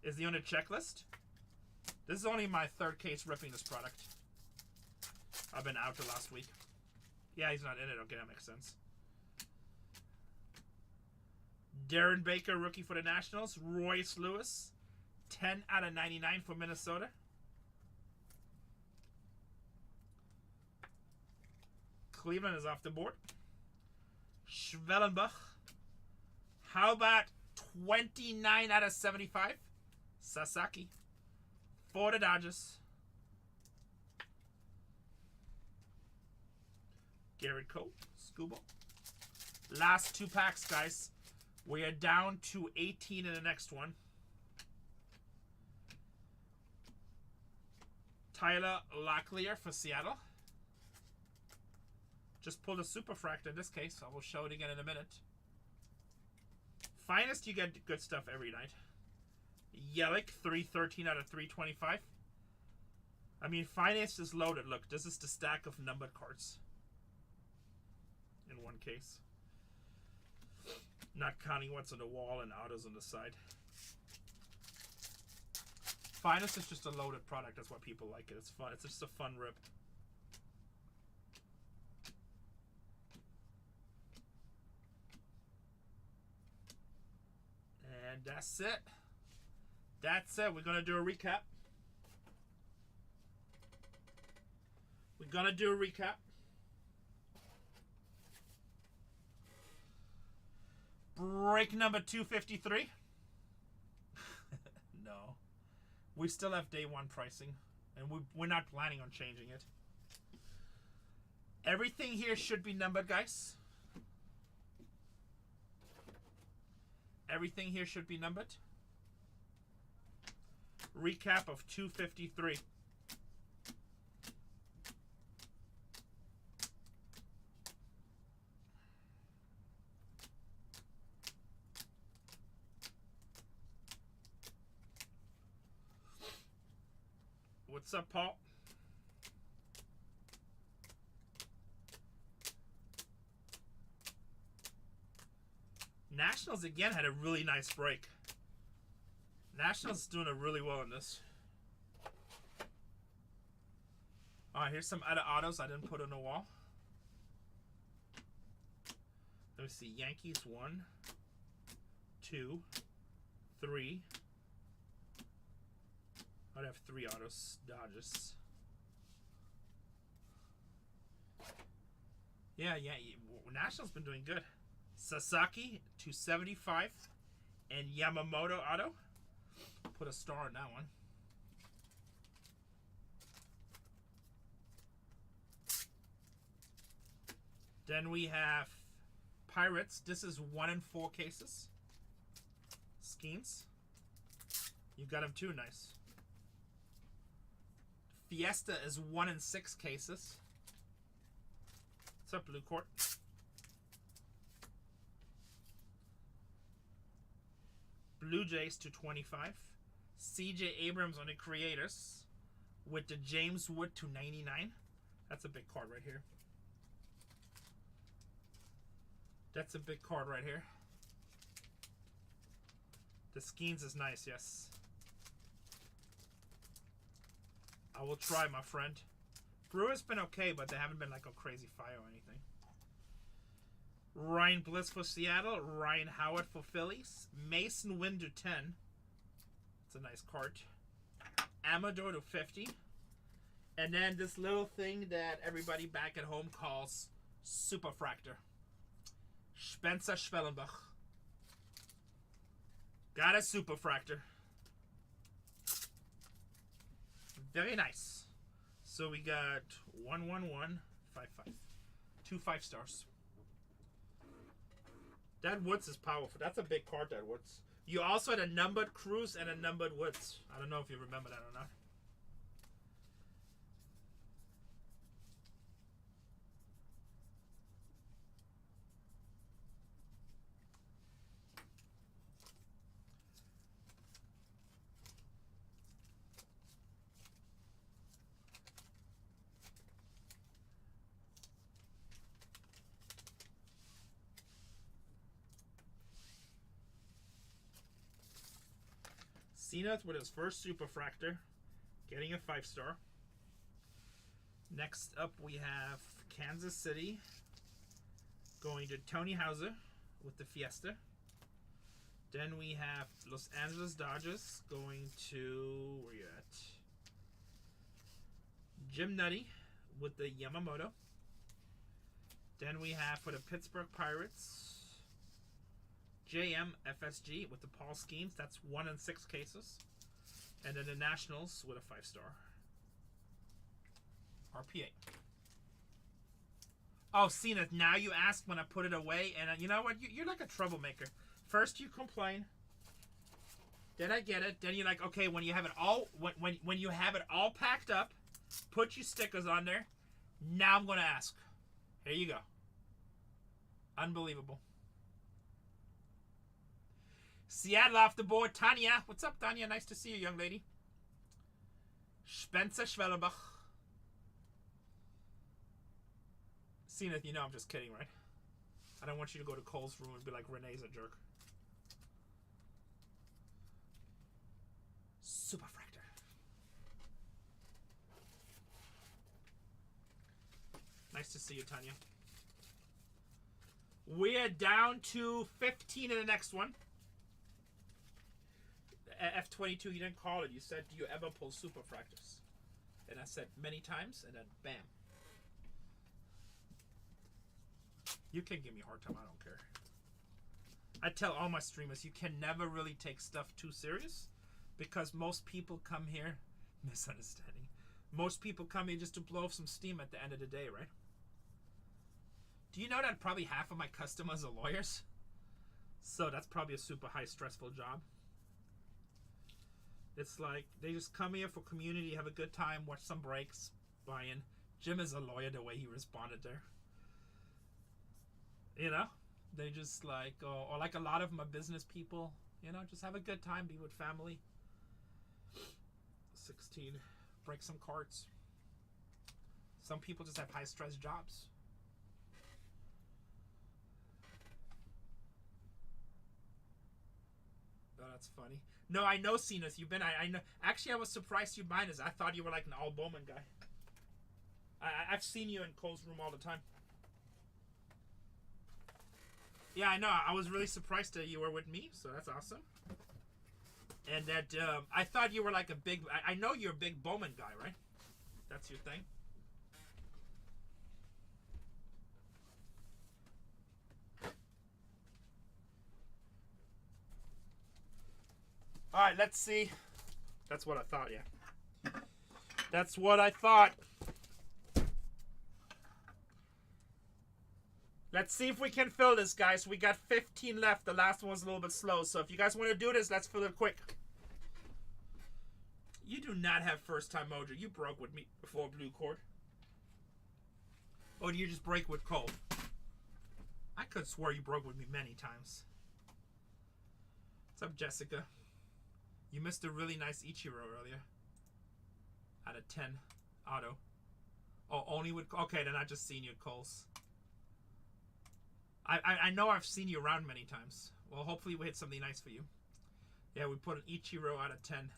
Is he on the checklist? This is only my 3rd case ripping this product. I've been out the last week. Yeah, he's not in it. Okay, that makes sense. Darren Baker, rookie for the Nationals. Royce Lewis, 10 out of 99 for Minnesota. Cleveland is off the board. Schwellenbach. How about 29 out of 75? Sasaki for the Dodgers. Garrett Cole, Scuba. Last 2 packs, guys. We are down to 18 in the next one. Tyler Locklear for Seattle. Just pulled a Superfractor in this case. I will show it again in a minute. Finest, you get good stuff every night. Yelich, 313 out of 325. I mean, Finest is loaded. Look, this is the stack of numbered cards. In one case. Not counting what's on the wall and autos on the side. Finest is just a loaded product. That's why people like it. It's fun. It's just a fun rip. And that's it. That's it. We're going to do a recap. We're going to do a recap. Break number 253. No. We still have day 1 pricing. And we're not planning on changing it. Everything here should be numbered, guys. Everything here should be numbered. Recap of 253. What's up, Paul? Nationals again had a really nice break. Nationals doing it really well in this. Alright, here's some other autos I didn't put on the wall. Let me see. Yankees 1, 2, 3. I'd have 3 autos. Dodgers. Yeah. Nationals been doing good. Sasaki, 275. And Yamamoto auto. Put a star on that one. Then we have Pirates. This is 1 in 4 cases. Skeens. You got them too, nice. Fiesta is 1 in 6 cases. What's up, Blue Court? Blue Jays to 25. CJ Abrams on the Creators with the James Wood to 99. That's a big card right here. That's a big card right here. The Skeens is nice, yes. I will try, my friend. Brewer's been okay, but they haven't been like a crazy fire or anything. Ryan Bliss for Seattle. Ryan Howard for Phillies. Mason Wynn to 10. It's a nice card. Amador to 50. And then this little thing that everybody back at home calls Superfractor. Spencer Schwellenbach. Got a Superfractor. Very nice. So we got 11155. 2 5-stars. That Woods is powerful. That's a big card, that Woods. You also had a numbered Cruz and a numbered Woods. I don't know if you remember that or not. Cenith with his first Superfractor, getting a 5-star. Next up we have Kansas City, going to Tony Hauser with the Fiesta. Then we have Los Angeles Dodgers going to, where you at? Jim Nutty with the Yamamoto. Then we have for the Pittsburgh Pirates, JM FSG with the Paul Skeens. That's 1 in 6 cases. And then the Nationals with a 5-star. RPA. Oh, Cena, now you ask when I put it away. And you know what? You're like a troublemaker. First you complain. Then I get it. Then you're like, okay, when you have it all, when you have it all packed up, put your stickers on there. Now I'm going to ask. Here you go. Unbelievable. Seattle off the board. Tanya. What's up, Tanya? Nice to see you, young lady. Spencer Schwellenbach. Zenith, you know I'm just kidding, right? I don't want you to go to Cole's room and be like, Renee's a jerk. Superfractor. Nice to see you, Tanya. We're down to 15 in the next one. F22, you didn't call it. You said, do you ever pull Superfractors? And I said, many times, and then bam. You can give me a hard time, I don't care. I tell all my streamers, you can never really take stuff too serious, because most people come here, misunderstanding, most people come here just to blow off some steam at the end of the day, right? Do you know that probably half of my customers are lawyers? So that's probably a super high stressful job. It's like, they just come here for community, have a good time, watch some breaks, buy in. Jim is a lawyer the way he responded there. You know? They just like, or like a lot of them are business people, you know, just have a good time, be with family. 16, break some cards. Some people just have high stress jobs. Oh, that's funny. No, I know Cena's. You've been. I know. Actually, I was surprised you minus. I thought you were like an Al Bowman guy. I've seen you in Cole's room all the time. Yeah, I know. I was really surprised that you were with me, so that's awesome. And that I thought you were like a big. I know you're a big Bowman guy, right? That's your thing. All right, let's see. That's what I thought, yeah. That's what I thought. Let's see if we can fill this, guys. We got 15 left. The last one was a little bit slow. So if you guys want to do this, let's fill it quick. You do not have first-time mojo. You broke with me before Blue Cord. Or do you just break with Cole? I could swear you broke with me many times. It's What's up, Jessica? You missed a really nice Ichiro earlier. Out of 10 auto. Oh, only with... Okay, then I just seen you at Coles. I know I've seen you around many times. Well, hopefully we hit something nice for you. Yeah, we put an Ichiro out of 10.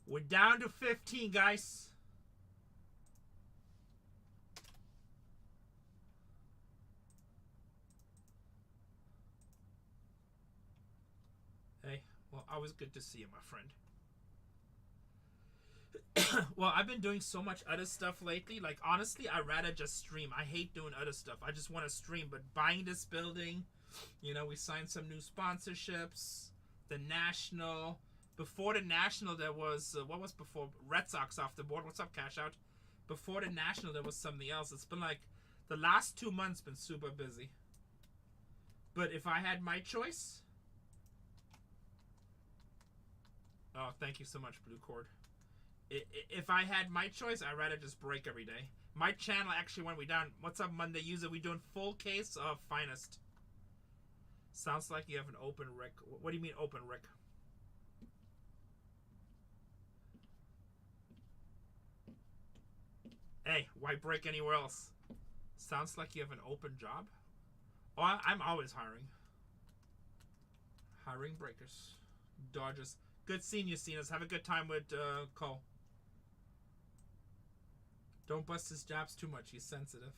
We're down to 15, guys. Hey, well, always good to see you, my friend. Well, I've been doing so much other stuff lately. Like, honestly, I'd rather just stream. I hate doing other stuff. I just want to stream. But buying this building, you know, we signed some new sponsorships. The National. Before the National, there was... what was before? Red Sox off the board. What's up, Cash Out? Before the National, there was something else. It's been like... The last 2 months been super busy. But if I had my choice... Oh, thank you so much, Blue Cord. If I had my choice, I'd rather just break every day. My channel actually went way down. What's up, Monday user? We doing full case of Finest. Sounds like you have an open Rick. What do you mean open Rick? Hey, why break anywhere else? Sounds like you have an open job. Oh, I'm always hiring. Hiring breakers. Dodgers. Good seeing you, Cenas. Have a good time with Cole. Don't bust his jabs too much. He's sensitive.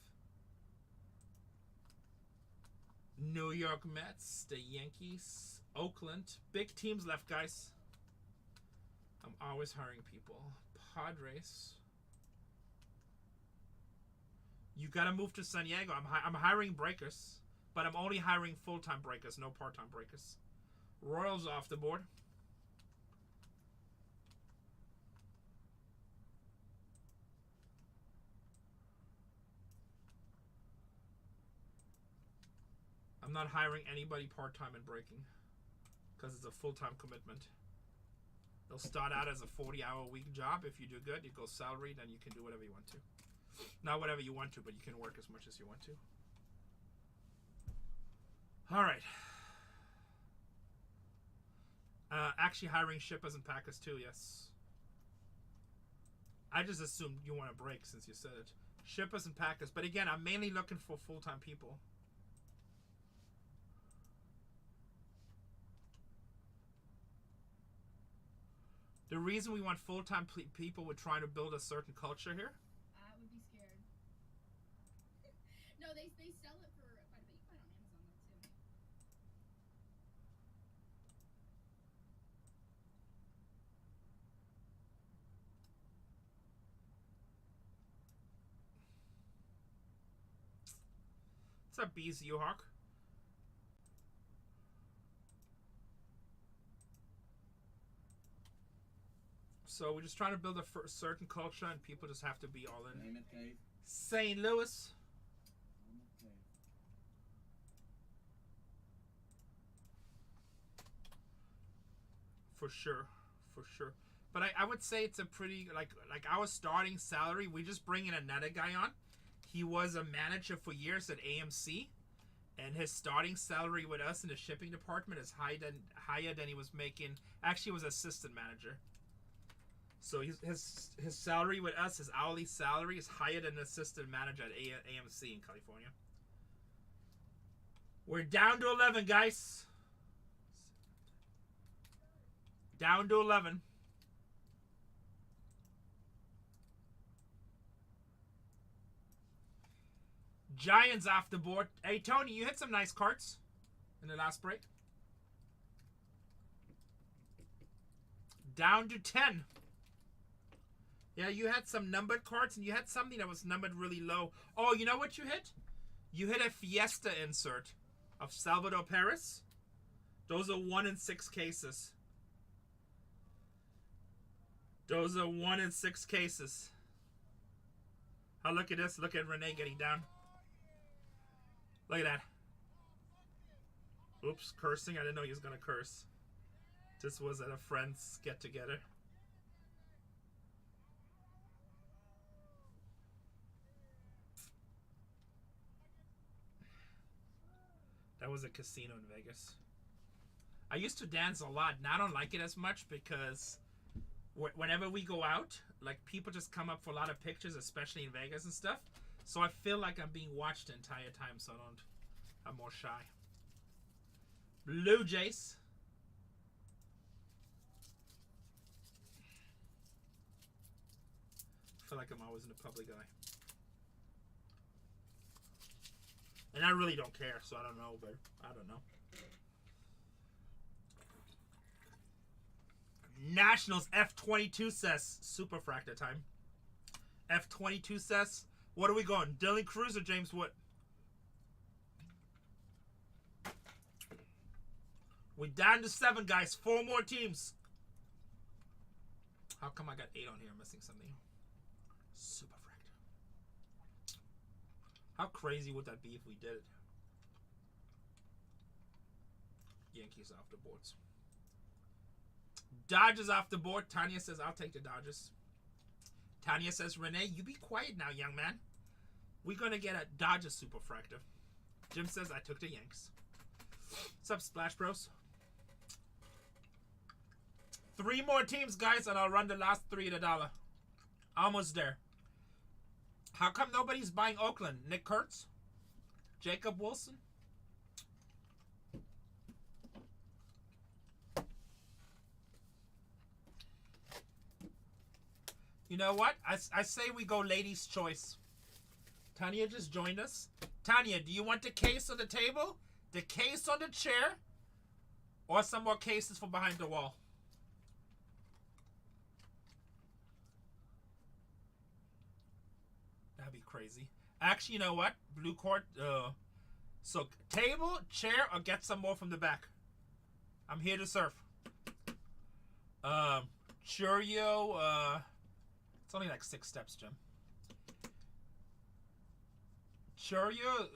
New York Mets. The Yankees. Oakland. Big teams left, guys. I'm always hiring people. Padres. You gotta move to San Diego. I'm hiring breakers. But I'm only hiring full-time breakers. No part-time breakers. Royals off the board. I'm not hiring anybody part-time in breaking because it's a full-time commitment. They'll start out as a 40-hour-a-week job. If you do good, you go salary, then you can do whatever you want to. Not whatever you want to, but you can work as much as you want to. All right. Actually hiring shippers and packers too, yes. I just assumed you want to break since you said it. Shippers and packers. But again, I'm mainly looking for full-time people. The reason we want full-time people, we're trying to build a certain culture here. I would be scared. No, they sell it for quite a bit. You can find it on Amazon though too. What's up, Bees, U-Hawk? So we're just trying to build a certain culture, and people just have to be all in. Name it, Dave. St. Louis. Okay. For sure, for sure. But I would say it's a pretty, like our starting salary, we just bring in another guy on. He was a manager for years at AMC, and his starting salary with us in the shipping department is higher than he was making. Actually, he was assistant manager. So his salary with us, his hourly salary, is higher than an assistant manager at AMC in California. We're down to 11, guys. Down to 11. Giants off the board. Hey, Tony, you hit some nice cards in the last break. Down to 10. Yeah, you had some numbered cards, and you had something that was numbered really low. Oh, you know what you hit? You hit a Fiesta insert of Salvador Perez. Those are 1 in 6 cases. Those are 1 in 6 cases. Oh, look at this. Look at Rene getting down. Look at that. Oops, cursing. I didn't know he was going to curse. This was at a friend's get-together. That was a casino in Vegas. I used to dance a lot, and I don't like it as much because whenever we go out, like people just come up for a lot of pictures, especially in Vegas and stuff. So I feel like I'm being watched the entire time, so I'm more shy. Blue Jays. I feel like I'm always in the public eye. And I really don't care, so I don't know, but I don't know. Nationals F22 says Superfractor time. F22 says, what are we going? Dylan Cruz or James Wood? We're down to 7, guys. 4 more teams. How come I got 8 on here? I'm missing something. Superfractor. How crazy would that be if we did it? Yankees off the boards. Dodgers off the board. Tanya says, I'll take the Dodgers. Tanya says, Rene, you be quiet now, young man. We're going to get a Dodgers Superfractor. Jim says, I took the Yanks. What's up, Splash Bros? 3 more teams, guys, and I'll run the last 3 at $1. Almost there. How come nobody's buying Oakland? Nick Kurtz? Jacob Wilson? You know what? I say we go ladies' choice. Tanya just joined us. Tanya, do you want the case on the table? The case on the chair? Or some more cases from behind the wall? That'd be crazy. Actually, you know what? Blue court. So, table, chair, or get some more from the back. I'm here to serve. Churio, it's only like 6 steps, Jim. Churio,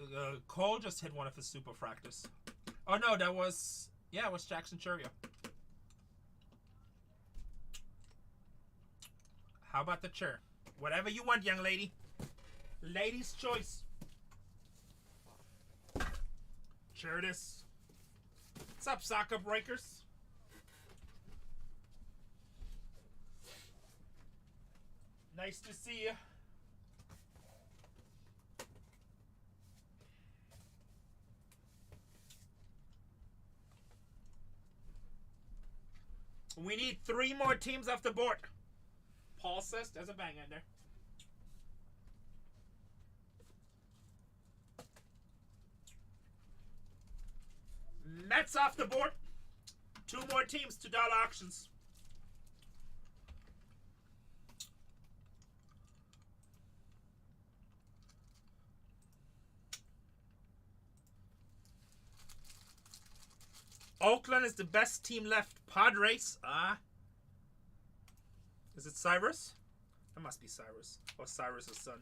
Cole just hit one of his Superfractors. Oh no, that was, yeah, it was Jackson Churio. How about the chair? Whatever you want, young lady. Lady's choice. Chair this. What's up, soccer breakers? Nice to see you. We need 3 more teams off the board. Paul says there's a bang in there. Mets off the board. 2 more teams, $2 auctions. Oakland is the best team left. Padres. Is it Cyrus? That must be Cyrus. Or Cyrus' son.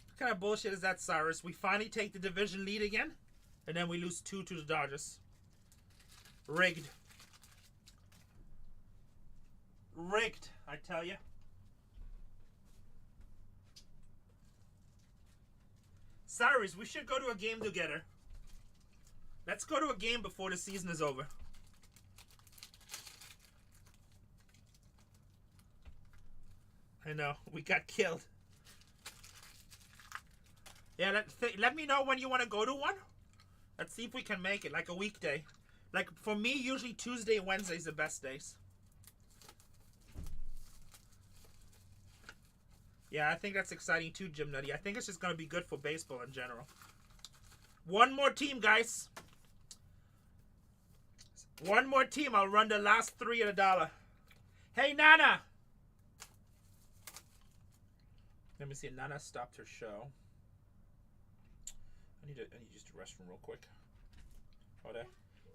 What kind of bullshit is that, Cyrus? We finally take the division lead again, and then we lose 2 to the Dodgers. Rigged. Rigged, I tell you. Cyrus, we should go to a game together. Let's go to a game before the season is over. I know, we got killed. Yeah, let me know when you want to go to one. Let's see if we can make it, like a weekday. Like, for me, usually Tuesday and Wednesday is the best days. Yeah, I think that's exciting too, Jim Nutty. I think it's just going to be good for baseball in general. 1 more team, guys. 1 more team. I'll run the last 3 at $1. Hey, Nana. Let me see. Nana stopped her show. I need to use the restroom real quick. Oh, there.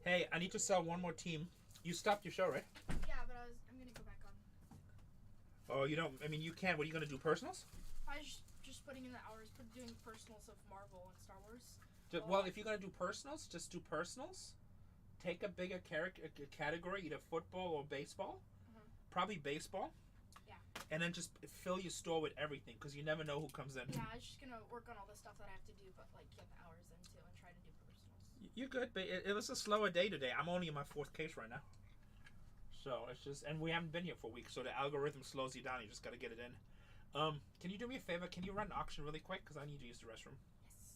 Hey, I need to sell 1 more team. You stopped your show, right? Yeah, but I'm gonna go back on. Oh, you don't. I mean, you can. What are you gonna do? Personals? I was just putting in the hours, doing personals of Marvel and Star Wars. Well, if you're gonna do personals, just do personals. Take a bigger category, either football or baseball. Probably baseball. Yeah. and then just fill your store with everything because you never know who comes in. Yeah, I was just gonna work on all the stuff that I have to do, but like get the hours into and try to do personals. You're good, but it was a slower day today. I'm only in my 4th case right now. So it's just, and we haven't been here for a week, so the algorithm slows you down. You just got to get it in. Can you do me a favor? Can you run an auction really quick? Because I need to use the restroom. Yes.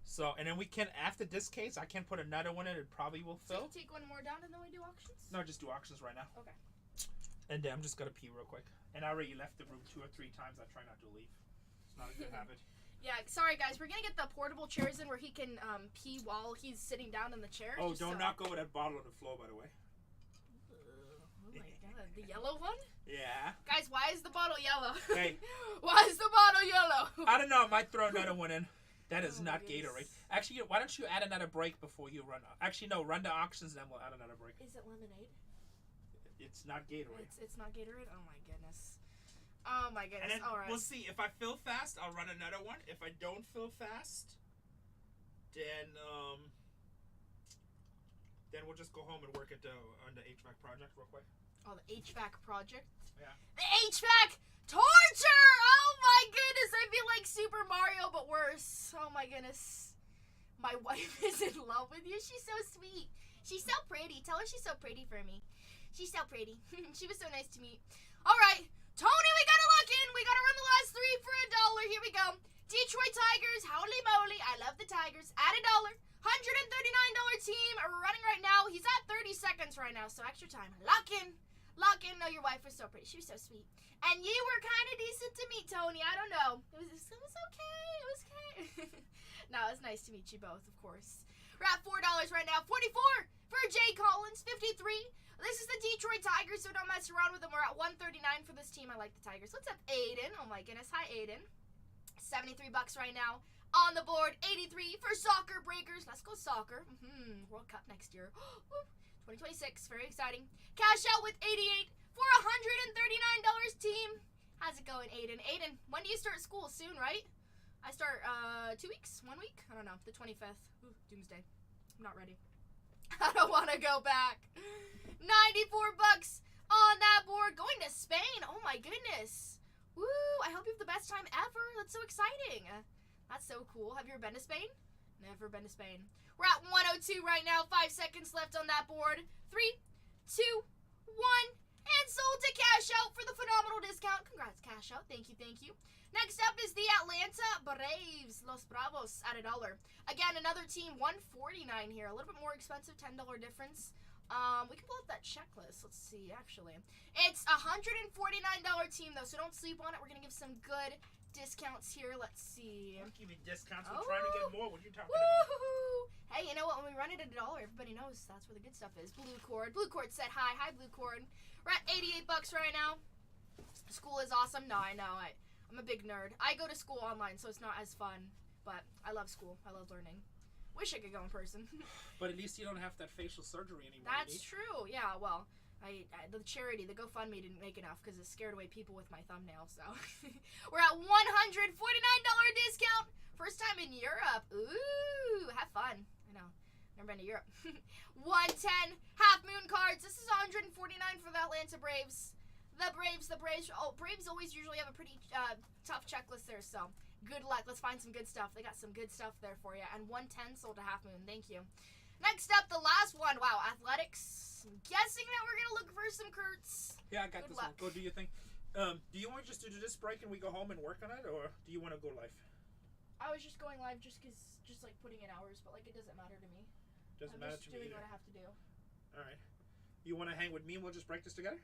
So, and then we can, after this case, I can put another one in. It probably will So fill. you take one more down and then we do auctions? No, just do auctions right now. Okay. And then I'm just going to pee real quick. And I already left the room 2 or 3 times. I try not to leave. It's not a good habit. Yeah, sorry guys. We're going to get the portable chairs in where he can pee while he's sitting down in the chair. Oh, don't knock over that bottle on the floor, by the way. Oh my god, the yellow one? Yeah. Guys, why is the bottle yellow? Hey. Why is the bottle yellow? I don't know. I might throw another one in. That is Oh my not goodness. Gatorade. Actually, why don't you add another break before you run? Actually, no. Run the auctions, then we'll add another break. Is it lemonade? It's not Gatorade. It's not Gatorade? Oh my goodness. Oh my And goodness. then Alright. we'll see. If I fill fast, I'll run another one. If I don't fill fast, then we'll just go home and work on the HVAC project real quick. Oh, the HVAC project? Yeah. The HVAC torture! Oh my goodness, I feel like Super Mario, but worse. Oh my goodness. My wife is in love with you. She's so sweet. She's so pretty. Tell her she's so pretty for me. She's so pretty. She was so nice to meet. Alright, Tony, we gotta lock in. We gotta run the last 3 for $1. Here we go. Detroit Tigers, holy moly. I love the Tigers. At $1. $139 team running right now. He's at 30 seconds right now, so extra time. Lock in. Lock in. No, your wife was so pretty. She was so sweet. And you were kind of decent to meet, Tony. I don't know. It was okay. It was okay. No, it was nice to meet you both, of course. We're at $4 right now. 44 for Jay Collins. 53. This is the Detroit Tigers, so don't mess around with them. We're at 139 for this team. I like the Tigers. What's up, Aiden? Oh, my goodness. Hi, Aiden. $73 right now. On the board, 83 for Soccer Breakers. Let's go soccer. World Cup next year. 2026, very exciting. Cash out with 88 for $139 team. How's it going, Aiden? Aiden, when do you start school? Soon, right? I start 2 weeks, 1 week? I don't know, the 25th. Ooh, doomsday. I'm not ready. I don't want to go back. $94 on that board. Going to Spain. Oh my goodness. Woo, I hope you have the best time ever. That's so exciting. That's so cool. Have you ever been to Spain? Never been to Spain. We're at 102 right now. 5 seconds left on that board. 3, 2, 1. And sold to Cash Out for the phenomenal discount. Congrats, Cash Out. Thank you, thank you. Next up is the Atlanta Braves. Los Bravos at $1. Again, another team, $149 here. A little bit more expensive, $10 difference. We can pull up that checklist. Let's see, actually. It's a $149 team, though, so don't sleep on it. We're going to give some good discounts here. Let's see. I'm giving discounts. We're trying to get more. What are you talking about? Woo-hoo-hoo. Hey, you know what? When we run it at $1, everybody knows that's where the good stuff is. Blue Cord. Blue Cord said hi. Hi, Blue Cord. We're at $88 right now. School is awesome. No, I know. I'm a big nerd. I go to school online, so it's not as fun. But I love school. I love learning. Wish I could go in person. But at least you don't have that facial surgery anymore. That's true. Yeah, well, the charity, the GoFundMe didn't make enough because it scared away people with my thumbnail, so. We're at $149 discount. First time in Europe. Ooh, have fun. I know. Never been to Europe. 110 half moon cards. This is $149 for the Atlanta Braves. The Braves. Oh, Braves always usually have a pretty tough checklist there, so good luck. Let's find some good stuff. They got some good stuff there for you. And 110 sold to half moon. Thank you. Next up, the last one. Wow, athletics. I'm guessing that we're going to look for some Kurtz. Yeah, I got Good this luck. one. Go do your thing. Do you want just to do this break and we go home and work on it, or do you want to go live? I was just going live just like putting in hours, but like it doesn't matter to me. Doesn't I'm matter just to me doing either. what I have to do. All right. You want to hang with me and we'll just break this together?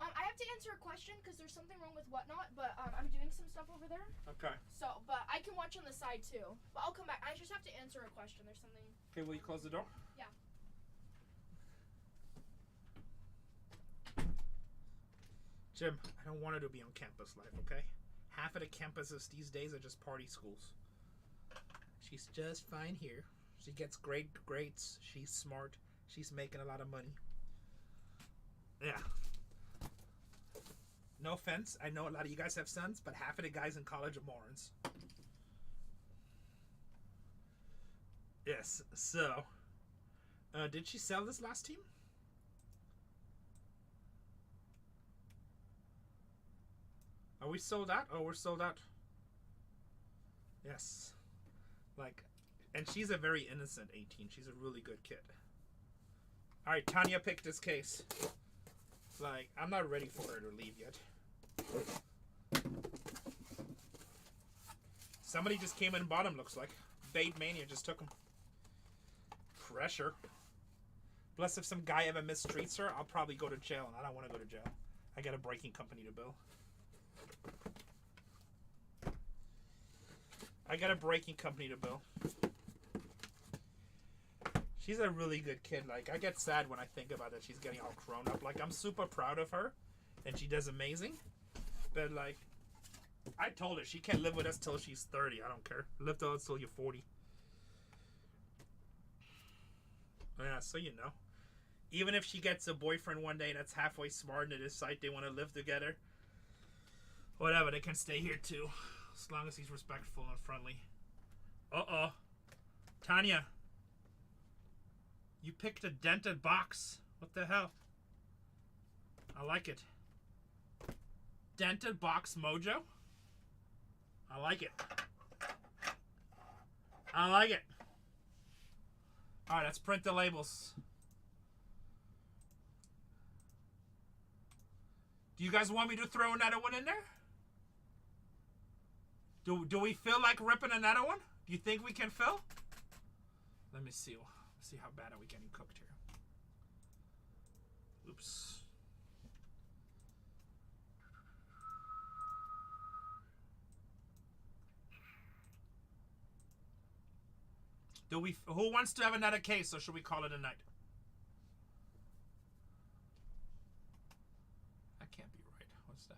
I have to answer a question because there's something wrong with Whatnot, but I'm doing some stuff over there. Okay. So, but I can watch on the side too. But I'll come back. I just have to answer a question. There's something. Okay, will you close the door? Yeah. Jim, I don't want her to be on campus life, okay? Half of the campuses these days are just party schools. She's just fine here. She gets great grades. She's smart. She's making a lot of money. Yeah. No offense. I know a lot of you guys have sons, but half of the guys in college are morons. Yes, so... did she sell this last team? Are we sold out? Oh, we're sold out. Yes. Like, and she's a very innocent 18. She's a really good kid. All right, Tanya picked this case. Like, I'm not ready for her to leave yet. Somebody just came in and bought him, looks like. Bait Mania just took him. Pressure. Plus, if some guy ever mistreats her, I'll probably go to jail, and I don't want to go to jail. I got a breaking company to bill. I got a breaking company to bill. She's a really good kid. Like, I get sad when I think about that she's getting all grown up. Like, I'm super proud of her, and she does amazing. But, like, I told her she can't live with us till she's 30. I don't care. Live till you're 40. Yeah, so you know. Even if she gets a boyfriend one day that's halfway smart and they decide they want to live together, whatever, they can stay here too. As long as he's respectful and friendly. Uh-oh. Tanya. You picked a dented box. What the hell? I like it. Dented box mojo. I like it. I like it. Alright, let's print the labels. Do you guys want me to throw another one in there? Do we feel like ripping another one? Do you think we can fill? Let me see. Let's see how bad are we getting cooked here. Oops. Who wants to have another case, or should we call it a night? That can't be right. What's that?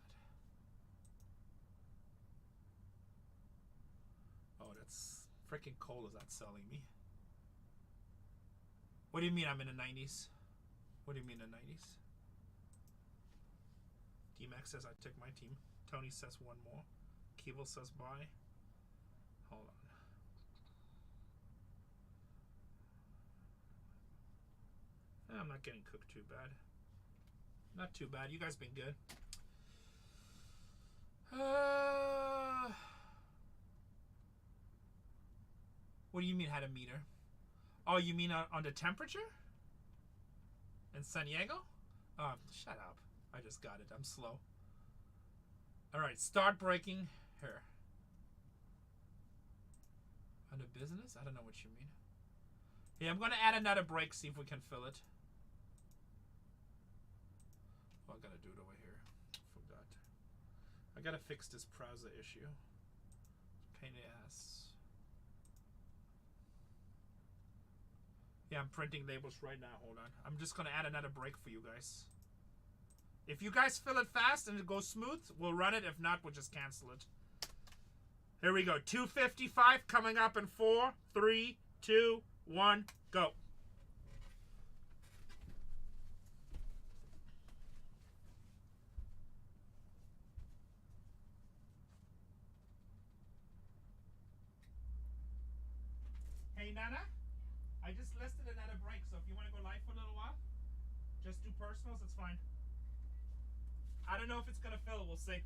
Oh, that's freaking cold. Is that selling me? What do you mean I'm in the 90s? What do you mean the 90s? D-Max says I took my team. Tony says one more. Keeble says bye. Hold on. I'm not getting cooked too bad. Not too bad. You guys been good. What do you mean had a meter? Oh, you mean on the temperature? In San Diego? Oh, shut up. I just got it. I'm slow. Alright, start breaking. Here. Under business? I don't know what you mean. Yeah, I'm going to add another break, see if we can fill it. Oh, I got to do it over here. Forgot. I got to fix this browser issue. Pain in the ass. Yeah, I'm printing labels right now. Hold on. I'm just going to add another break for you guys. If you guys fill it fast and it goes smooth, we'll run it. If not, we'll just cancel it. Here we go. 255 coming up in 4, 3, 2, 1, go. Hey, Nana. I just listed another break, so if you want to go live for a little while, just do personals, it's fine. I don't know if it's going to fill. We'll see.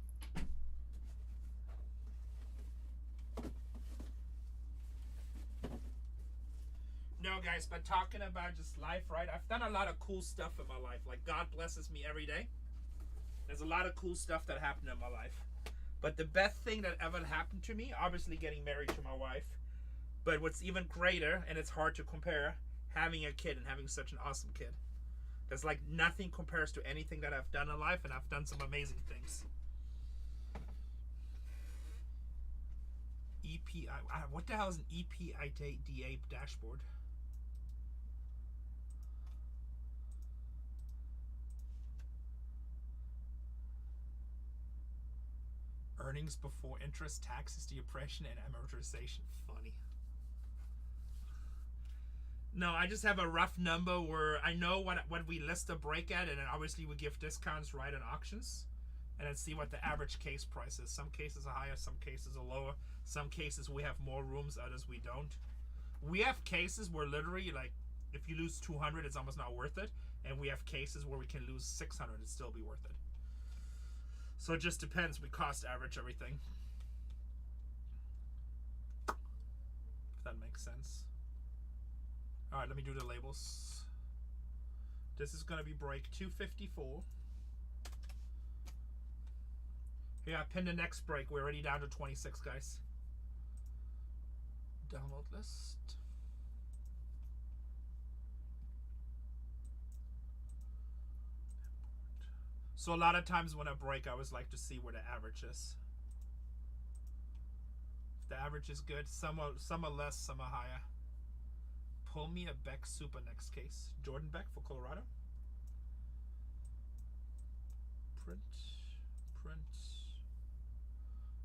No, guys, but talking about just life, right? I've done a lot of cool stuff in my life. Like, God blesses me every day. There's a lot of cool stuff that happened in my life. But the best thing that ever happened to me, obviously getting married to my wife, but what's even greater, and it's hard to compare, having a kid and having such an awesome kid. There's like nothing compares to anything that I've done in life, and I've done some amazing things. EPI, what the hell is an EPIDA dashboard? Earnings before interest, taxes, depreciation, and amortization. Funny. No, I just have a rough number where I know what we list a break at, and then obviously we give discounts right on auctions, and then see what the average case price is. Some cases are higher, some cases are lower. Some cases we have more rooms, others we don't. We have cases where literally, like, if you lose 200, it's almost not worth it, and we have cases where we can lose 600 and still be worth it. So it just depends. We cost average everything. If that makes sense. Alright, let me do the labels. This is going to be break 254. Here, I pinned the next break. We're already down to 26, guys. Download list. So a lot of times when I break, I always like to see where the average is. If the average is good, some are less, some are higher. Pull me a Beck Super next case. Jordan Beck for Colorado. Print.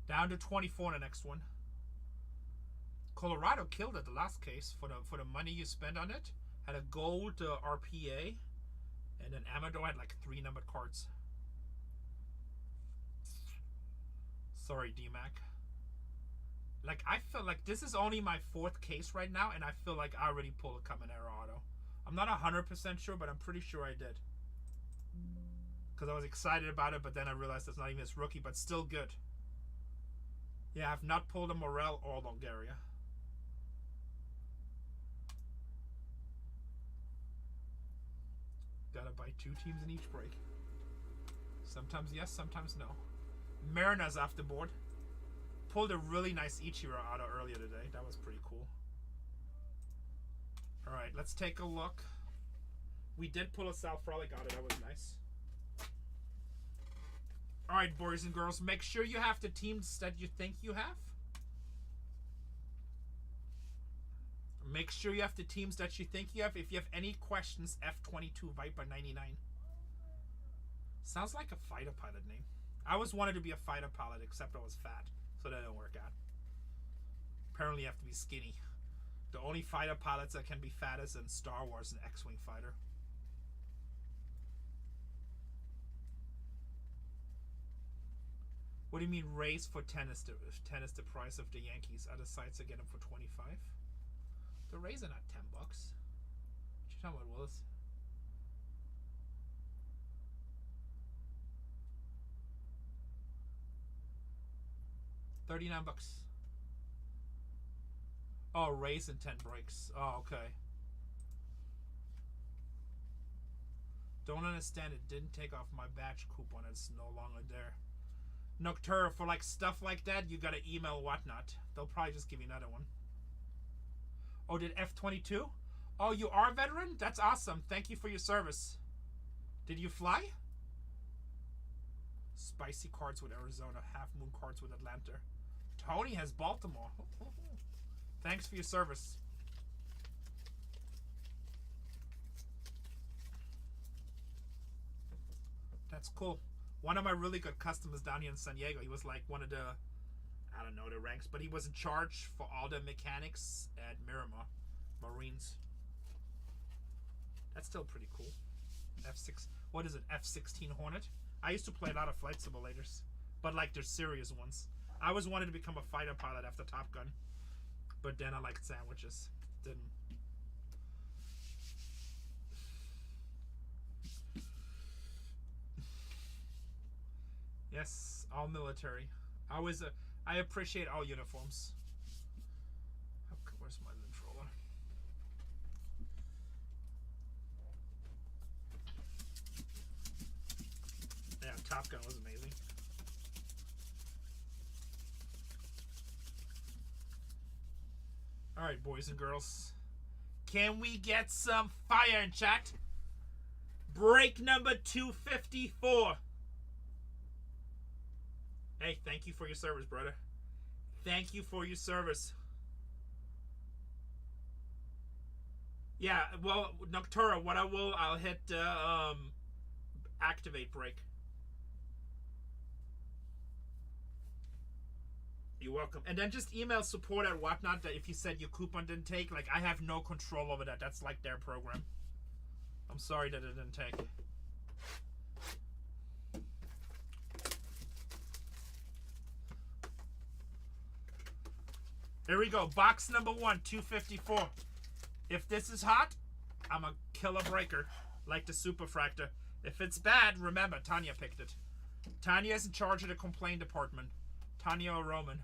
Down to 24 in the next one. Colorado killed it the last case for the money you spend on it. Had a gold RPA, and then Amador had like 3 numbered cards. Sorry, D-Mac. Like, I feel like this is only my 4th case right now, and I feel like I already pulled a Caminero auto. I'm not 100% sure, but I'm pretty sure I did. Because I was excited about it, but then I realized it's not even his rookie, but still good. Yeah, I've not pulled a Morel or Longoria. Gotta buy 2 teams in each break. Sometimes yes, sometimes no. Mariner's off the board. Pulled a really nice Ichiro auto earlier today. That was pretty cool. Alright, let's take a look. We did pull a Sal Frolic auto. That was nice. Alright, boys and girls. Make sure you have the teams that you think you have. Make sure you have the teams that you think you have. If you have any questions, F22 Viper 99. Sounds like a fighter pilot name. I always wanted to be a fighter pilot, except I was fat. So that didn't work out. Apparently you have to be skinny. The only fighter pilots that can be fat is in Star Wars and X-Wing fighter. What do you mean raise for 10 is the price of the Yankees? Other sites are getting for 25. The Rays are not $10. What you talking about, Willis? $39. Oh, Rays and 10 breaks. Oh, okay. Don't understand. It didn't take off my batch coupon. It's no longer there. Noctura, for like stuff like that, you gotta email Whatnot. They'll probably just give you another one. Oh, did F22? Oh, you are a veteran? That's awesome. Thank you for your service. Did you fly? Spicy cards with Arizona. Half moon cards with Atlanta. Tony has Baltimore. Thanks for your service. That's cool. One of my really good customers down here in San Diego, he was like one of the, I don't know the ranks, but he was in charge for all the mechanics at Miramar Marines. That's still pretty cool. F6, what is it, F-16 Hornet? I used to play a lot of flight simulators, but like they're serious ones. I always wanted to become a fighter pilot after Top Gun, but then I liked sandwiches. Didn't. Yes, all military. I appreciate all uniforms. Where's my controller? Yeah, Top Gun was amazing. Alright, boys and girls. Can we get some fire in chat? Break number 254. Hey, thank you for your service, brother. Thank you for your service. Yeah, well, Noctura, what I'll hit activate break. You're welcome. And then just email support at Whatnot that if you said your coupon didn't take, like I have no control over that. That's like their program. I'm sorry that it didn't take. Here we go. Box number 1, 254. If this is hot, I'm a killer breaker, like the Superfractor. If it's bad, remember, Tanya picked it. Tanya is in charge of the complaint department. Tanya or Roman.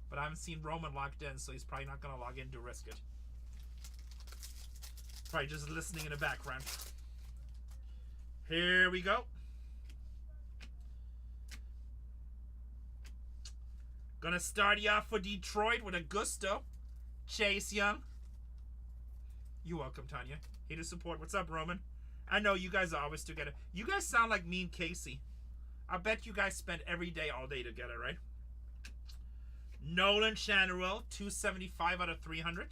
But I haven't seen Roman logged in, so he's probably not going to log in to risk it. Probably just listening in the background. Here we go. Gonna start you off for Detroit with a gusto. Chase Young. You're welcome, Tanya. Here to support. What's up, Roman? I know you guys are always together. You guys sound like me and Casey. I bet you guys spend every day all day together, right? Nolan Channerell, 275 out of 300.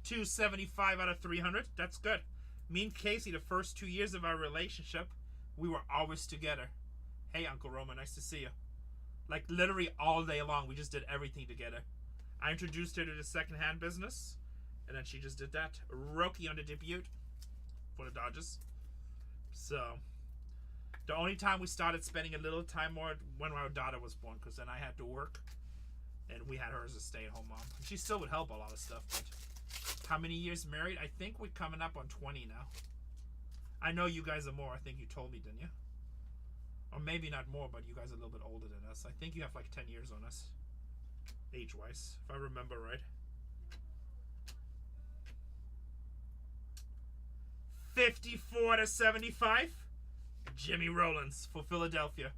275 out of 300. That's good. Me and Casey, the first 2 years of our relationship, we were always together. Hey, Uncle Roman, nice to see you. Like, literally all day long, we just did everything together. I introduced her to the secondhand business, and then she just did that. Rookie on the debut for the Dodgers. So, the only time we started spending a little time more when our daughter was born, because then I had to work, and we had her as a stay-at-home mom. She still would help a lot of stuff, but how many years married? I think we're coming up on 20 now. I know you guys are more. I think you told me, didn't you? Or maybe not more, but you guys are a little bit older than us. I think you have like 10 years on us. Age-wise, if I remember right. 54 to 75. Jimmy Rollins for Philadelphia.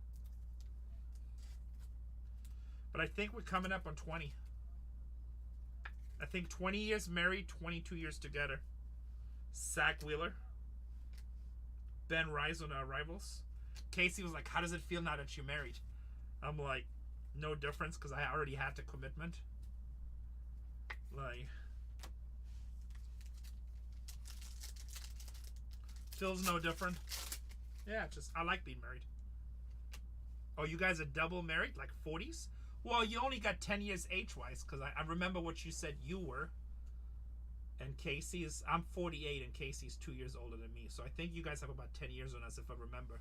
But I think we're coming up on 20. I think 20 years married, 22 years together. Zach Wheeler. Ben Rice on our rivals. Casey was like, how does it feel now that you're married? I'm like, no difference, because I already had the commitment. Like, feels no different. Yeah, just, I like being married. Oh, you guys are double married? Like 40s? Well, you only got 10 years age-wise, because I remember what you said you were. And Casey is, I'm 48, and Casey's 2 years older than me. So I think you guys have about 10 years on us, if I remember.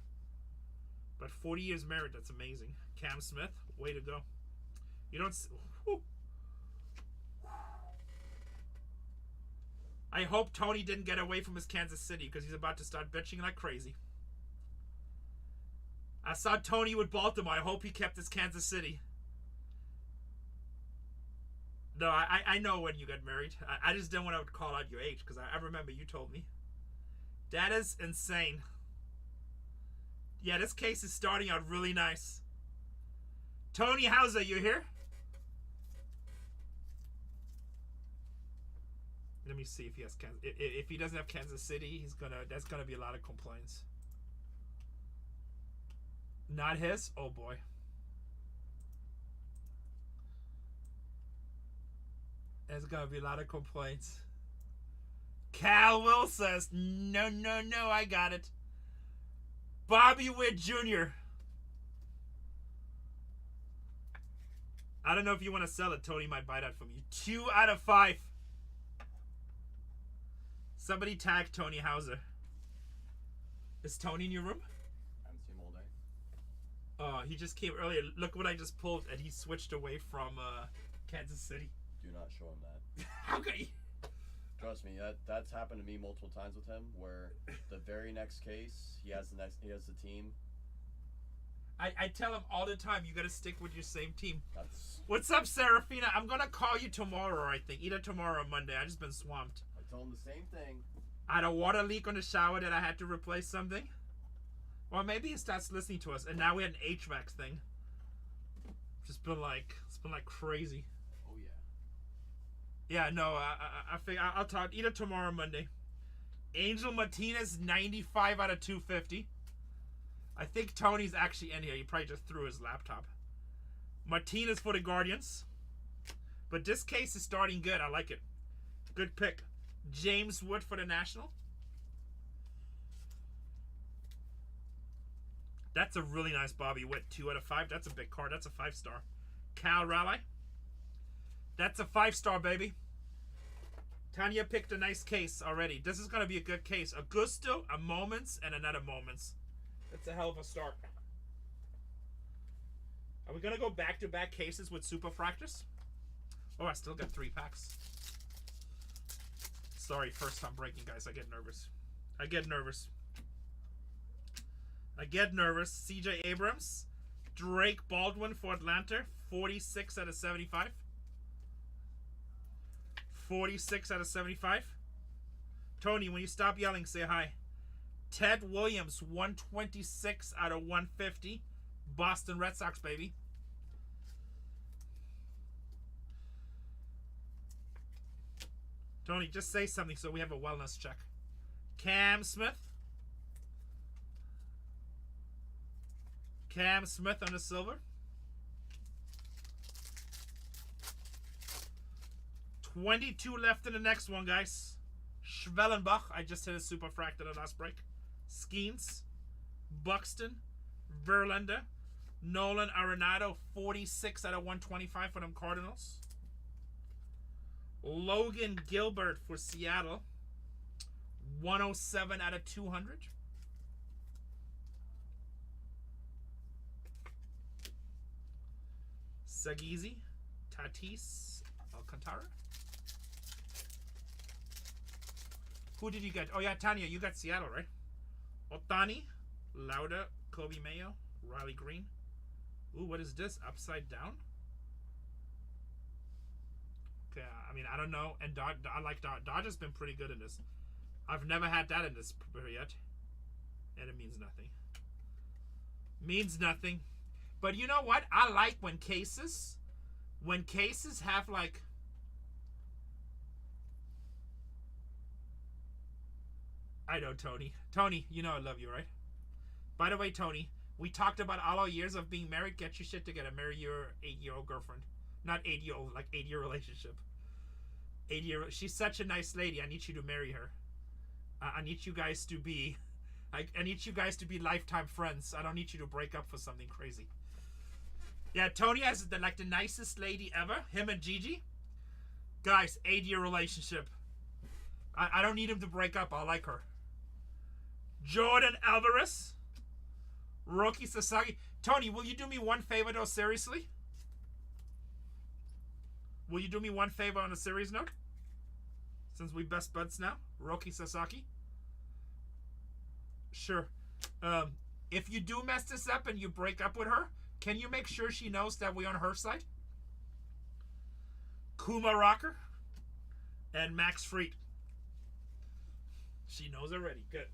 But 40 years married, that's amazing. Cam Smith, way to go. You don't... Whew. I hope Tony didn't get away from his Kansas City, because he's about to start bitching like crazy. I saw Tony with Baltimore. I hope he kept his Kansas City. No, I know when you got married. I just didn't want to call out your age, because I remember you told me. That is insane. Yeah, this case is starting out really nice. Tony Hauser, you here? Let me see if he has Kansas. If he doesn't have Kansas City, that's gonna be a lot of complaints. Not his? Oh boy. There's gonna be a lot of complaints. Cal Will says, no, I got it. Bobby Witt Jr. I don't know if you want to sell it. Tony might buy that from you. 2 out of 5. Somebody tag Tony Hauser. Is Tony in your room? I haven't seen him all day. Oh, he just came earlier. Look what I just pulled, and he switched away from Kansas City. Do not show him that. How could he? Trust me, that's happened to me multiple times with him. Where the very next case, he has the team. I tell him all the time, you got to stick with your same team. That's. What's up, Serafina? I'm gonna call you tomorrow. I think either tomorrow or Monday. I just been swamped. I told him the same thing. I had a water leak on the shower that I had to replace something. Well, maybe he starts listening to us, and now we had an HVAC thing. It's been like crazy. Oh yeah. Yeah, no, I think I'll talk either tomorrow or Monday. Angel Martinez, 95 out of 250. I think Tony's actually in here. He probably just threw his laptop. Martinez for the Guardians. But this case is starting good. I like it. Good pick. James Wood for the National. That's a really nice Bobby Witt. 2 out of 5. That's a big card. That's a 5-star. Cal Raleigh. That's a 5-star, baby. Tanya picked a nice case already. This is going to be a good case. Augusto, a Moments, and another Moments. That's a hell of a start. Are we going to go back-to-back cases with Superfractors? Oh, I still got 3 packs. Sorry, first time breaking, guys. I get nervous. I get nervous. CJ Abrams. Drake Baldwin for Atlanta. 46 out of 75. 46 out of 75. Tony, when you stop yelling, say hi. Ted Williams, 126 out of 150. Boston Red Sox, baby. Tony, just say something so we have a wellness check. Cam Smith. Cam Smith on the silver. 22 left in the next one, guys. Schwellenbach. I just hit a super fract at the last break. Skeens. Buxton. Verlander. Nolan Arenado. 46 out of 125 for them Cardinals. Logan Gilbert for Seattle. 107 out of 200. Sagizi. Tatis Alcantara. Who did you get? Oh, yeah, Tanya, you got Seattle, right? Otani, Lauda, Kobe Mayo, Riley Green. Ooh, what is this? Upside down? Okay, I mean, I don't know. And I like Dodge has been pretty good in this. I've never had that in this yet. And it means nothing. Means nothing. But you know what? I like when cases have like... I know, Tony. Tony, you know I love you, right? By the way, Tony, we talked about all our years of being married. Get your shit together. Marry your 8-year-old girlfriend. Not 8-year-old, like 8-year relationship. 8-year. She's such a nice lady. I need you to marry her. I need you guys to be... I need you guys to be lifetime friends. I don't need you to break up for something crazy. Yeah, Tony has the nicest lady ever. Him and Gigi. Guys, 8-year relationship. I don't need him to break up. I like her. Jordan Alvarez. Roki Sasaki. Tony, will you do me one favor though, seriously? Will you do me one favor on a serious note? Since we best buds now. Roki Sasaki. Sure. If you do mess this up and you break up with her, can you make sure she knows that we're on her side? Kuma Rocker. And Max Fried. She knows already. Good.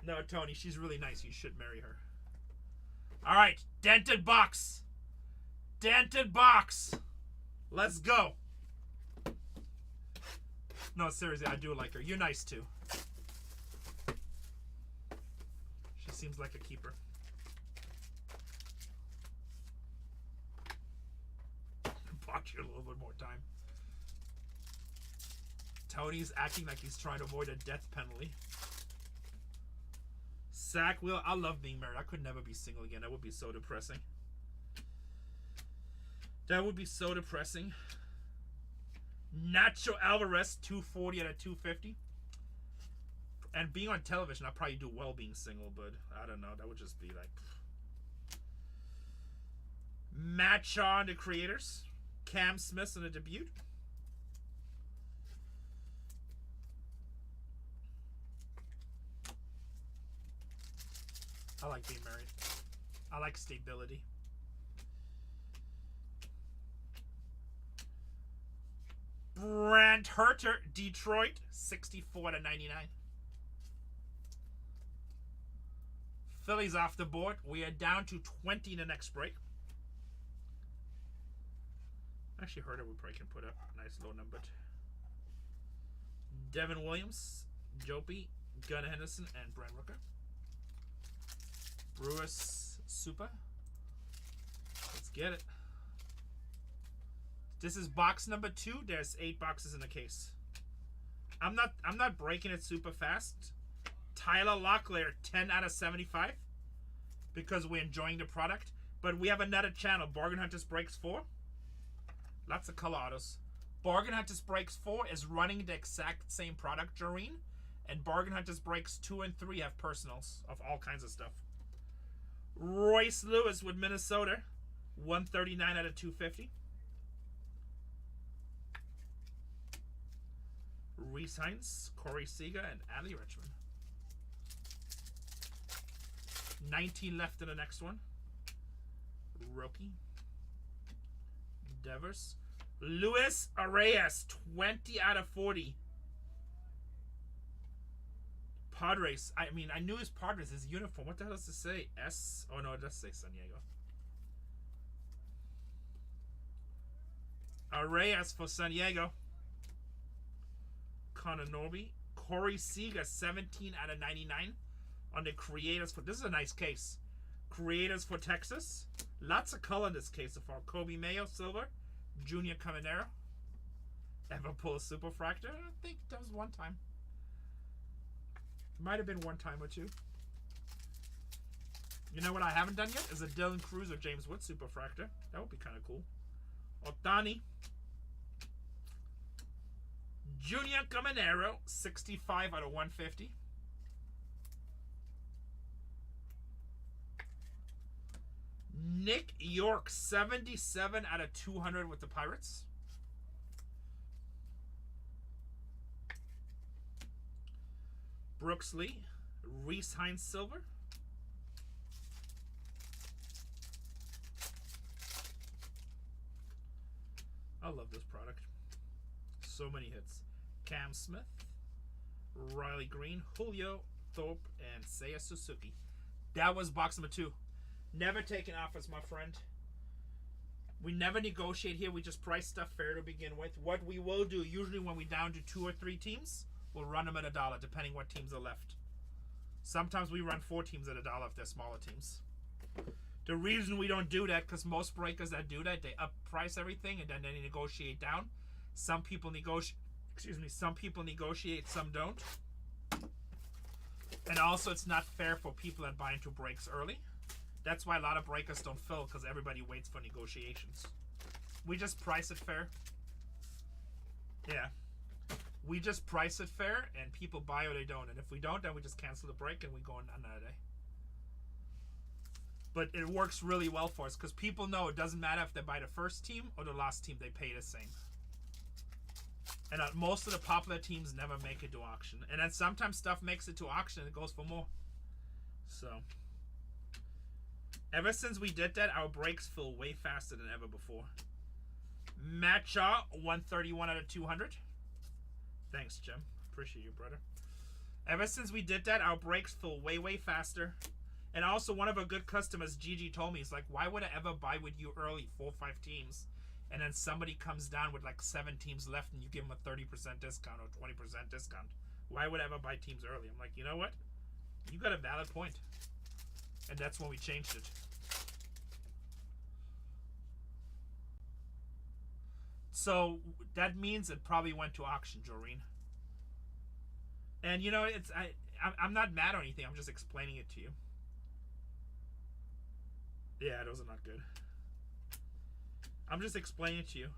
No, Tony, she's really nice. You should marry her. All right, dented box. Dented box. Let's go. No, seriously, I do like her. You're nice, too. She seems like a keeper. Bought you a little bit more time. Tony's acting like he's trying to avoid a death penalty. Zach Will, I love being married. I could never be single again. That would be so depressing. That would be so depressing. Nacho Alvarez, 240 out of 250. And being on television, I'd probably do well being single, but I don't know. That would just be like... Matt Shaw and the Creators. Cam Smith in a debut. I like being married. I like stability. Brant Herter, Detroit, 64 to 99. Phillies off the board. We are down to 20 in the next break. Actually, Herter we probably can put up a nice low number. Devin Williams, Jopie, Gunnar Henderson, and Brent Rooker. Brewers Super. Let's get it. This is box number 2. There's 8 boxes in the case. I'm not breaking it super fast. Tyler Locklear, 10 out of 75. Because we're enjoying the product. But we have another channel, Bargain Hunters Breaks 4. Lots of color autos. Bargain Hunters Breaks 4 is running the exact same product, Joreen. And Bargain Hunters Breaks 2 and 3 have personals of all kinds of stuff. Royce Lewis with Minnesota, 139 out of 250. Reese Hines, Corey Seager, and Adley Richmond. 19 left in the next one. Rookie. Devers. Luis Arias, 20 out of 40. Padres. I mean, I knew his Padres. His uniform. What the hell does it say? S? Oh, no, it does say San Diego. Arias for San Diego. Connor Norby. Corey Seager, 17 out of 99. On the Creators for... This is a nice case. Creators for Texas. Lots of color in this case so far. Kobe Mayo, silver. Junior Caminero. Everpool Superfractor. I think that was one time. Might have been one time or two. You know what I haven't done yet? Is a Dylan Cruz or James Wood Superfractor. That would be kind of cool. Ohtani. Junior Caminero. 65 out of 150. Nick York, 77 out of 200 with the Pirates. Brooks Lee, Reese Hines silver. I love this product. So many hits. Cam Smith, Riley Green, Julio Thorpe, and Seiya Suzuki. That was box number 2. Never taking offers, my friend. We never negotiate here. We just price stuff fair to begin with. What we will do, usually when we down to 2 or 3 teams, we'll run them at $1, depending what teams are left. Sometimes we run 4 teams at $1 if they're smaller teams. The reason we don't do that, because most breakers that do that, they up price everything and then they negotiate down. Some people negotiate. Some people negotiate, some don't. And also, it's not fair for people that buy into breaks early. That's why a lot of breakers don't fill, because everybody waits for negotiations. We just price it fair. Yeah. We just price it fair, and people buy or they don't. And if we don't, then we just cancel the break and we go on another day. But it works really well for us, because people know it doesn't matter if they buy the first team or the last team, they pay the same. And most of the popular teams never make it to auction. And then sometimes stuff makes it to auction and it goes for more. So, ever since we did that, our breaks fill way faster than ever before. Matt Shaw, 131 out of 200. Thanks, Jim. Appreciate you, brother. Ever since we did that, our breaks fill way, way faster. And also, one of our good customers, Gigi, told me, he's like, why would I ever buy with you early, 4 or 5 teams? And then somebody comes down with like 7 teams left and you give them a 30% discount or 20% discount. Why would I ever buy teams early? I'm like, you know what? You got a valid point. And that's when we changed it. So that means it probably went to auction, Joreen. And you know, I'm not mad or anything. I'm just explaining it to you. Yeah, those are not good. I'm just explaining it to you.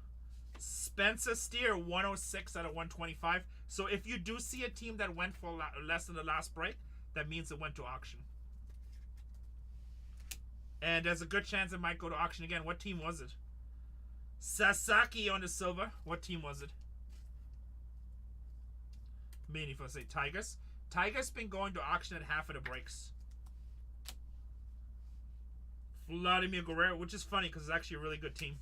Spencer Steer, 106 out of 125. So if you do see a team that went for less than the last break, that means it went to auction. And there's a good chance it might go to auction again. What team was it? Sasaki on the silver. What team was it? Meaning if I say Tigers. Tigers been going to auction at half of the breaks. Vladimir Guerrero, which is funny because it's actually a really good team.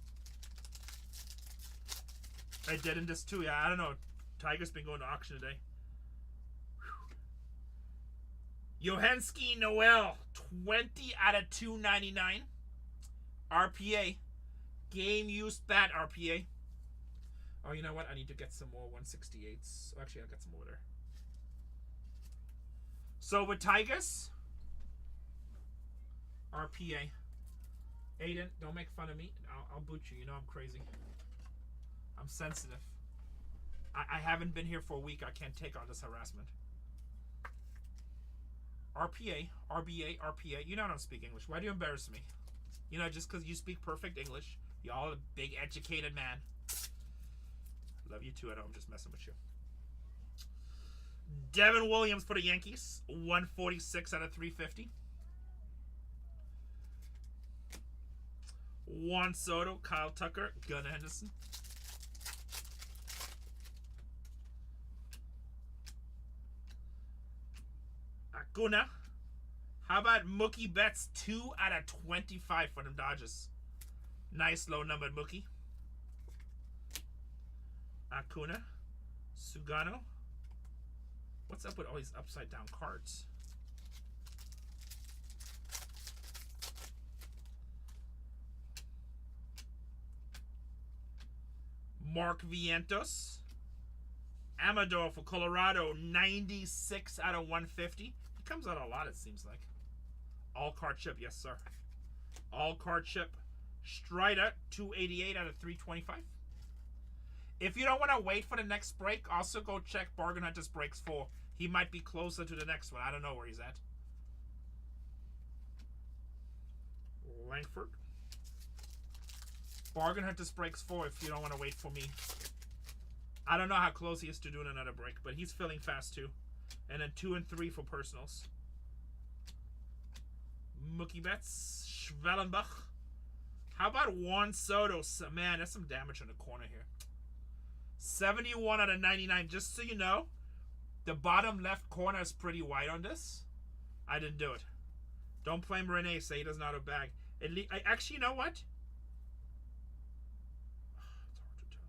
I did in this too. Yeah, I don't know. Tigers been going to auction today. Johanski Noel, 20 out of 299. RPA. Game used bat RPA. Oh, you know what? I need to get some more 168s. Actually, I'll get some over there. So with Tigers, RPA. Aiden, don't make fun of me. I'll boot you. You know I'm crazy. I'm sensitive. I haven't been here for a week. I can't take all this harassment. RPA, RBA, RPA. You know I don't speak English. Why do you embarrass me? You know, just because you speak perfect English. Y'all a big educated man. Love you too. I know I'm just messing with you. Devin Williams for the Yankees. 146 out of 350. Juan Soto, Kyle Tucker, Gunnar Henderson. Acuna. How about Mookie Betts 2 out of 25 for them Dodgers? Nice low numbered Mookie. Acuna. Sugano. What's up with all these upside down cards? Mark Vientos. Amador for Colorado, 96 out of 150. He comes out a lot, it seems like. All card chip, yes, sir. All card chip. Strider, 288 out of 325. If you don't want to wait for the next break, also go check Bargain Hunters Breaks 4. He might be closer to the next one. I don't know where he's at. Langford. Bargain Hunters Breaks 4 if you don't want to wait for me. I don't know how close he is to doing another break, but he's filling fast too. And then 2 and 3 for personals. Mookie Betts, Schwellenbach. How about Juan Soto? Man, there's some damage in the corner here. 71 out of 99. Just so you know, the bottom left corner is pretty wide on this. I didn't do it. Don't blame Rene. Say he doesn't know how to bag. Actually, you know what? It's hard to tell.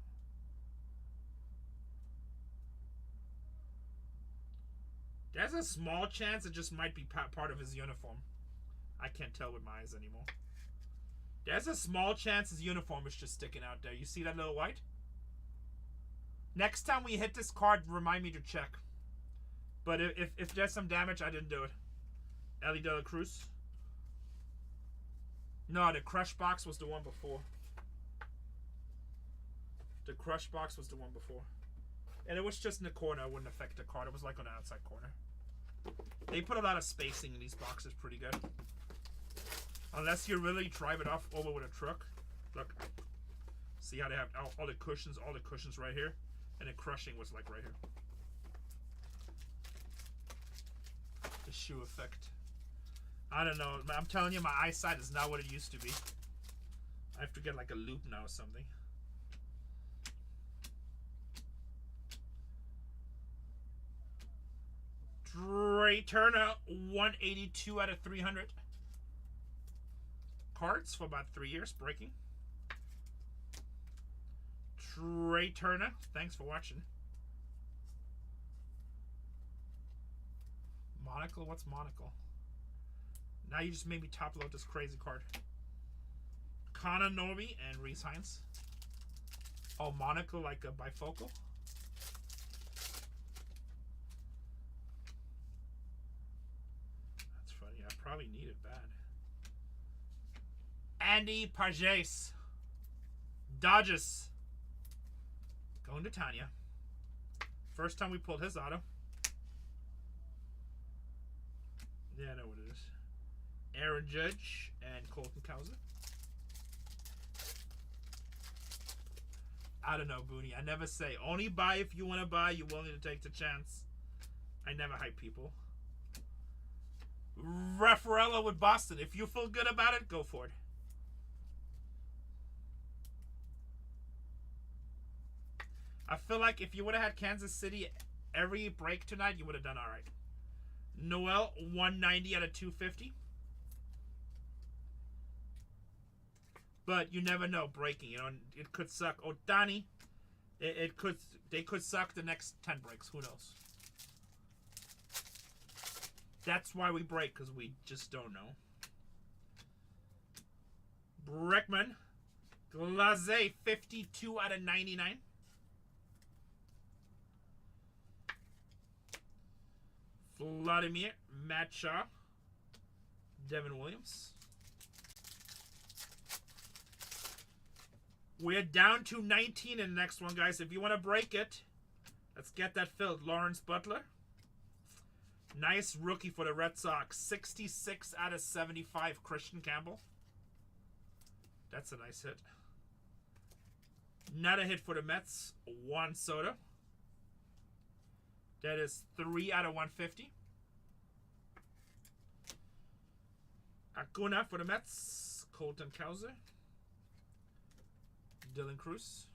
There's a small chance it just might be part of his uniform. I can't tell with my eyes anymore. There's a small chance his uniform is just sticking out there. You see that little white? Next time we hit this card, remind me to check. But if there's some damage, I didn't do it. Ellie De La Cruz. No, the crush box was the one before. The crush box was the one before. And it was just in the corner. It wouldn't affect the card. It was like on the outside corner. They put a lot of spacing in these boxes. Pretty good. Unless you really drive it off over with a truck. Look. See how they have all the cushions right here. And the crushing was like right here. The shoe effect. I don't know. I'm telling you, my eyesight is not what it used to be. I have to get like a loop now or something. Trey Turner, 182 out of 300. Cards for about 3 years, breaking. Trey Turner, thanks for watching. Monocle, what's monocle? Now you just made me top load this crazy card. Connor Norby and Reese Hines. Oh, monocle like a bifocal? That's funny. I probably need it bad. Andy Pages. Dodgers. Going to Tanya. First time we pulled his auto. Yeah, I know what it is. Aaron Judge and Colton Cowser. I don't know, Booney. I never say. Only buy if you want to buy. You're willing to take the chance. I never hype people. Raffaello with Boston. If you feel good about it, go for it. I feel like if you would have had Kansas City every break tonight, you would have done all right. Noel, 190 out of 250. But you never know, breaking, you know, it could suck. Otani, they could suck the next 10 breaks. Who knows? That's why we break, because we just don't know. Breckman, Glaze, 52 out of 99. Vladimir, Matt Shaw, Devin Williams. We're down to 19 in the next one, guys. If you want to break it, let's get that filled. Lawrence Butler. Nice rookie for the Red Sox. 66 out of 75, Christian Campbell. That's a nice hit. Not a hit for the Mets. Juan Soto. That is 3 out of 150. Acuna for the Mets. Colton Cowser. Dylan Cruz.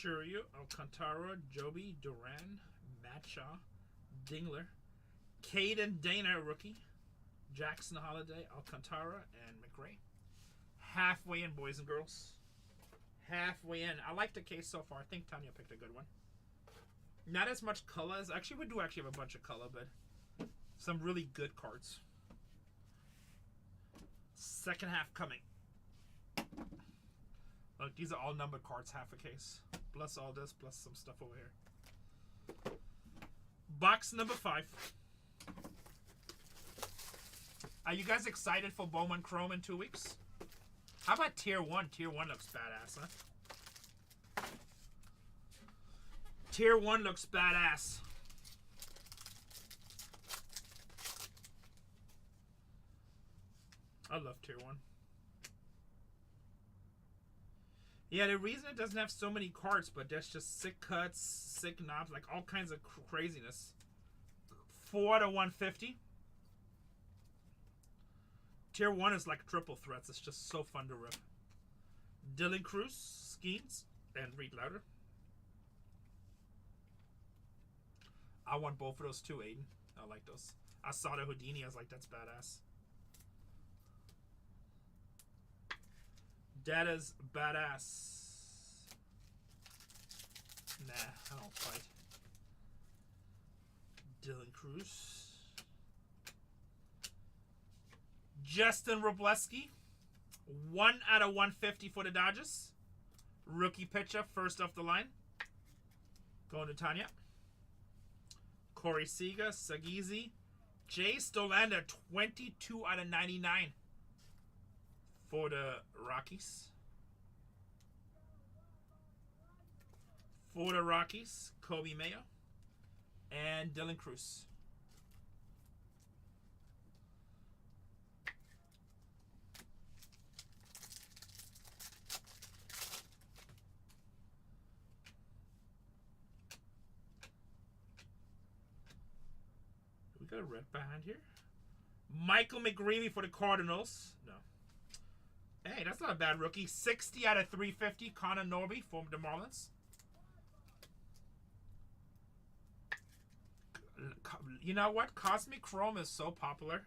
Shuryu, Alcantara, Joby, Duran, Matcha, Dingler, Caden Dana, rookie, Jackson Holiday, Alcantara, and McRae. Halfway in, boys and girls. Halfway in. I like the case so far. I think Tanya picked a good one. Not as much color as... Actually, we do actually have a bunch of color, but some really good cards. Second half coming. Look, these are all numbered cards, half a case. Plus all this, plus some stuff over here. Box number 5. Are you guys excited for Bowman Chrome in 2 weeks? How about Tier 1? Tier 1 looks badass, huh? Tier 1 looks badass. I love Tier 1. Yeah, the reason it doesn't have so many cards, but there's just sick cuts, sick knobs, like all kinds of craziness. 4 to 150. Tier 1 is like triple threats. It's just so fun to rip. Dylan Cruz, Skeens, and Reed Louder. I want both of those too, Aiden. I like those. I saw the Houdini. I was like, that's badass. That is badass. Nah, I don't fight. Dylan Cruz. Justin Robleski. 1 out of 150 for the Dodgers. Rookie pitcher, first off the line. Going to Tanya. Corey Seager, Sagizi. Jay Stolander, 22 out of 99. For the Rockies. For the Rockies, Kobe Mayo and Dylan Cruz. We got a red behind here. Michael McGreevy for the Cardinals. No. Hey, that's not a bad rookie. 60 out of 350. Connor Norby for the Marlins. You know what? Cosmic Chrome is so popular.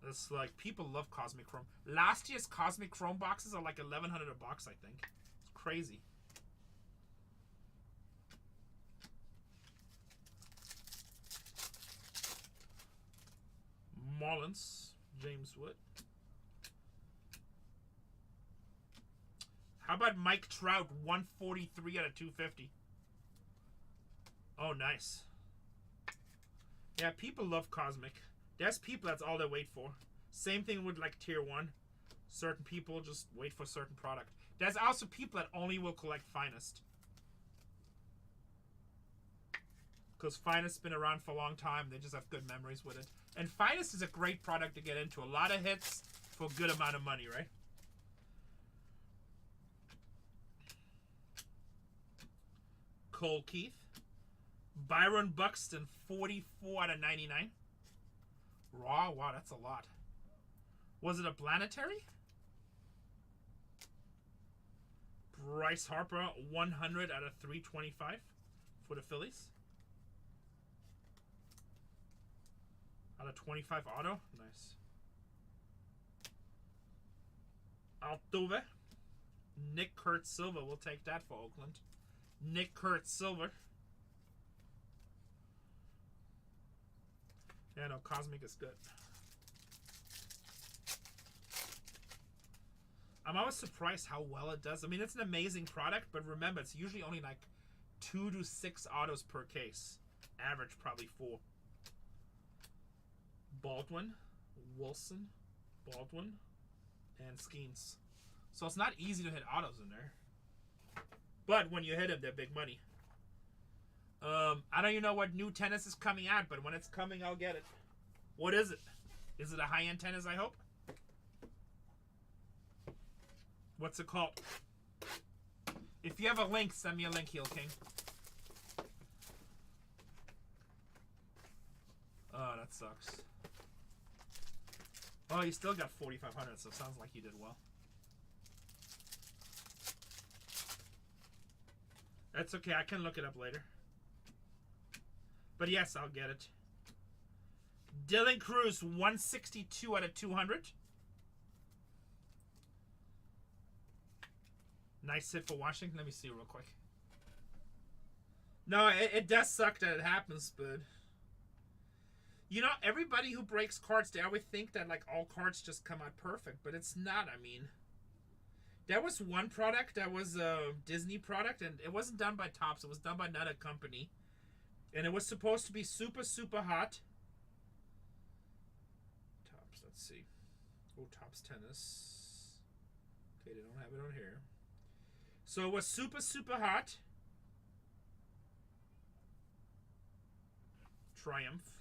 It's like, people love Cosmic Chrome. Last year's Cosmic Chrome boxes are like $1,100 a box, I think. It's crazy. Marlins. James Wood. How about Mike Trout, 143 out of 250? Oh, nice. Yeah, people love Cosmic. There's people that's all they wait for. Same thing with like Tier 1. Certain people just wait for certain product. There's also people that only will collect Finest. Because Finest's been around for a long time. They just have good memories with it. And Finest is a great product to get into. A lot of hits for a good amount of money, right? Cole Keith. Byron Buxton, 44 out of 99. Raw? Wow, that's a lot. Was it a planetary? Bryce Harper, 100 out of 325 for the Phillies. Out of 25 auto. Nice. Altuve. Nick Kurt Silva. We'll take that for Oakland. Nick Kurt Silva. Yeah, no, Cosmic is good. I'm always surprised how well it does. I mean, it's an amazing product, but remember, it's usually only like 2 to 6 autos per case. Average probably 4. Baldwin, Wilson, Baldwin, and Skeens. So it's not easy to hit autos in there. But when you hit them, they're big money. I don't even know what new tennis is coming out, but when it's coming, I'll get it. What is it? Is it a high-end tennis, I hope? What's it called? If you have a link, send me a link, Heel King. Oh, that sucks. Oh, you still got 4,500, so it sounds like you did well. That's okay. I can look it up later. But yes, I'll get it. Dylan Cruz, 162 out of 200. Nice hit for Washington. Let me see real quick. No, it does suck that it happens, but... You know, everybody who breaks cards, they always think that, like, all cards just come out perfect. But it's not, I mean... There was one product that was a Disney product, and it wasn't done by Topps. It was done by another company. And it was supposed to be super, super hot. Topps, let's see. Oh, Topps Tennis. Okay, they don't have it on here. So it was super, super hot. Triumph.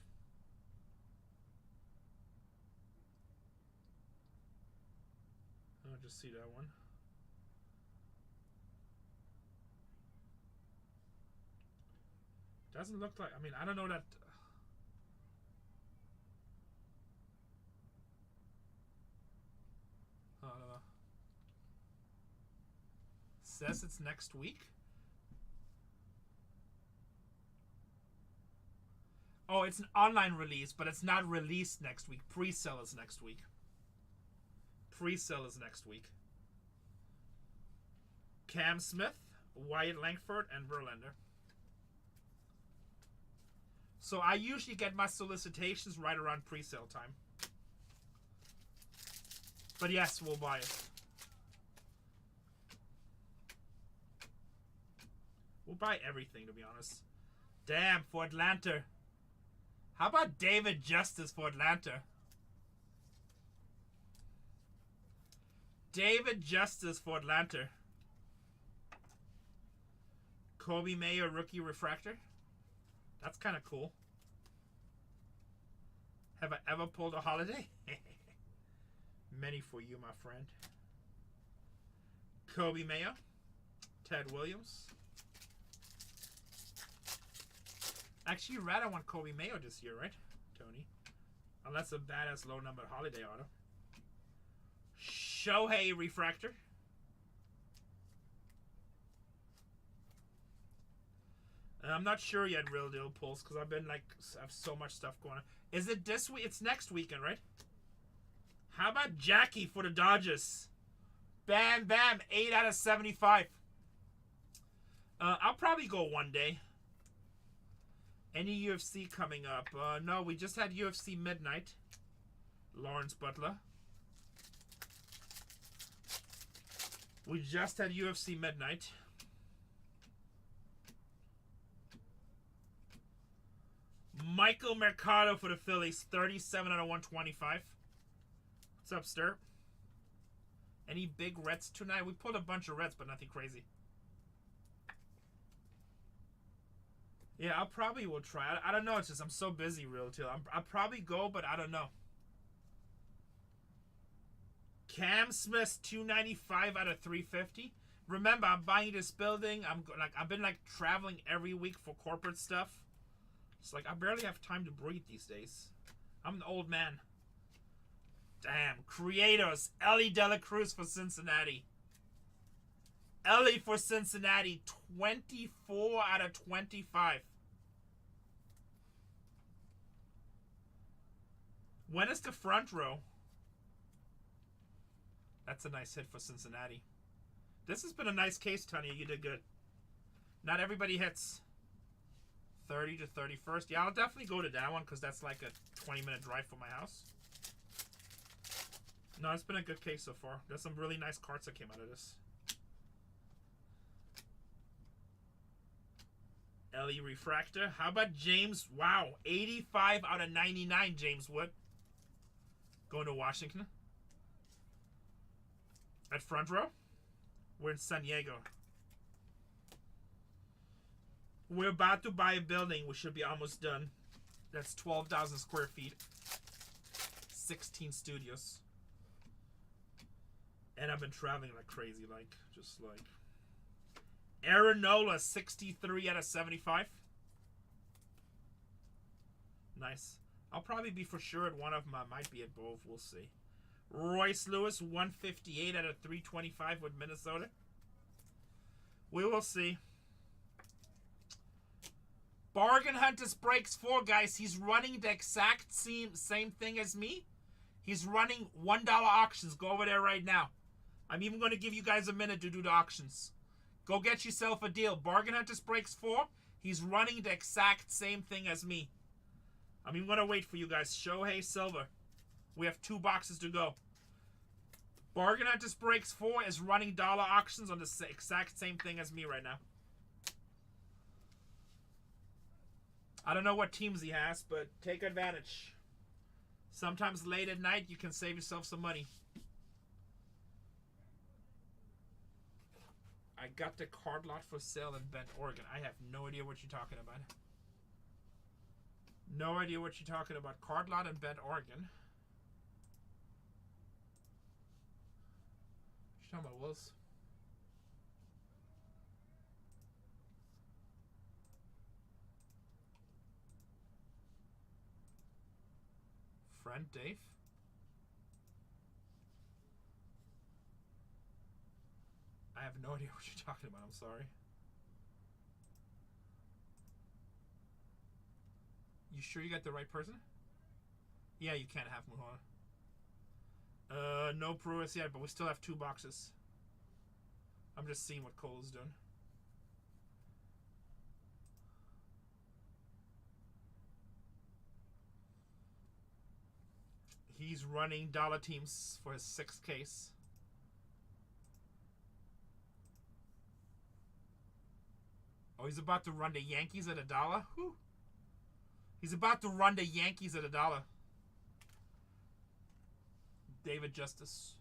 I'll just see that one. Doesn't look like, I mean, I don't know that. I don't know. Says it's next week. Oh, it's an online release, but it's not released next week. Pre-sale is next week. Pre-sale is next week. Cam Smith, Wyatt Langford, and Verlander. So I usually get my solicitations right around pre-sale time. But yes, we'll buy it. We'll buy everything, to be honest. Damn, for Atlanta. How about David Justice for Atlanta? David Justice for Atlanta. Kobe Mayo rookie refractor. That's kind of cool. Have I ever pulled a holiday? Many for you, my friend. Kobe Mayo. Ted Williams. Actually, you'd rather want Kobe Mayo this year, right, Tony? Unless a badass low number holiday auto. Shohei refractor. I'm not sure yet, Real Deal pulls, because I've been like, I have so much stuff going on. Is it this week? It's next weekend, right? How about Jackie for the Dodgers? Bam, bam, 8 out of 75. I'll probably go one day. Any UFC coming up? No, we just had UFC Midnight. Lawrence Butler. We just had UFC Midnight. Michael Mercado for the Phillies, 37 out of 125. What's up, Stir? Any big Reds tonight? We pulled a bunch of Reds, but nothing crazy. Yeah, I'll probably will try. I don't know. It's just I'm so busy, Real Deal. I'll probably go, but I don't know. Cam Smith, 295 out of 350. Remember, I'm buying this building. I've been like traveling every week for corporate stuff. It's like I barely have time to breathe these days. I'm an old man. Damn. Creators. Ellie De La Cruz for Cincinnati. Ellie for Cincinnati. 24 out of 25. When is the front row? That's a nice hit for Cincinnati. This has been a nice case, Tony. You did good. Not everybody hits. 30 to 31st. Yeah, I'll definitely go to that one because that's like a 20-minute drive from my house. No, it's been a good case so far. There's some really nice cards that came out of this. Ellie Refractor. How about James? Wow, 85 out of 99, James Wood. Going to Washington. At front row. We're in San Diego. We're about to buy a building. We should be almost done. That's 12,000 square feet. 16 studios. And I've been traveling like crazy. Just like. Aaron Nola, 63 out of 75. Nice. I'll probably be for sure at one of them. I might be at both. We'll see. Royce Lewis, 158 out of 325 with Minnesota. We will see. Bargain Hunters Breaks 4, guys. He's running the exact same thing as me. He's running $1 auctions. Go over there right now. I'm even going to give you guys a minute to do the auctions. Go get yourself a deal. Bargain Hunters Breaks 4. He's running the exact same thing as me. I'm even going to wait for you guys. Shohei Silver. We have 2 boxes to go. Bargain Hunters Breaks 4 is running dollar auctions on the exact same thing as me right now. I don't know what teams he has, but take advantage. Sometimes late at night, you can save yourself some money. I got the card lot for sale in Bend, Oregon. I have no idea what you're talking about. No idea what you're talking about. Card lot in Bend, Oregon. What you talking about, Wills? Friend Dave? I have no idea what you're talking about. I'm sorry. You sure you got the right person? Yeah, you can't have Muhammad. No Pruis yet, but we still have 2 boxes. I'm just seeing what Cole's doing. He's running dollar teams for his 6th case. Oh, he's about to run the Yankees at $1? Whew. He's about to run the Yankees at $1. David Justice.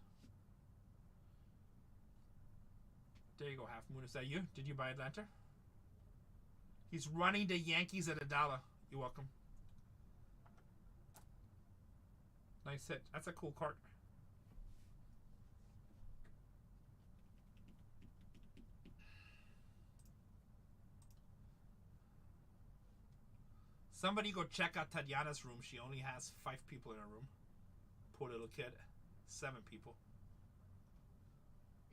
There you go, Half Moon. Is that you? Did you buy Atlanta? He's running the Yankees at $1. You're welcome. Nice hit. That's a cool card. Somebody go check out Tatiana's room. She only has 5 people in her room. Poor little kid. 7 people.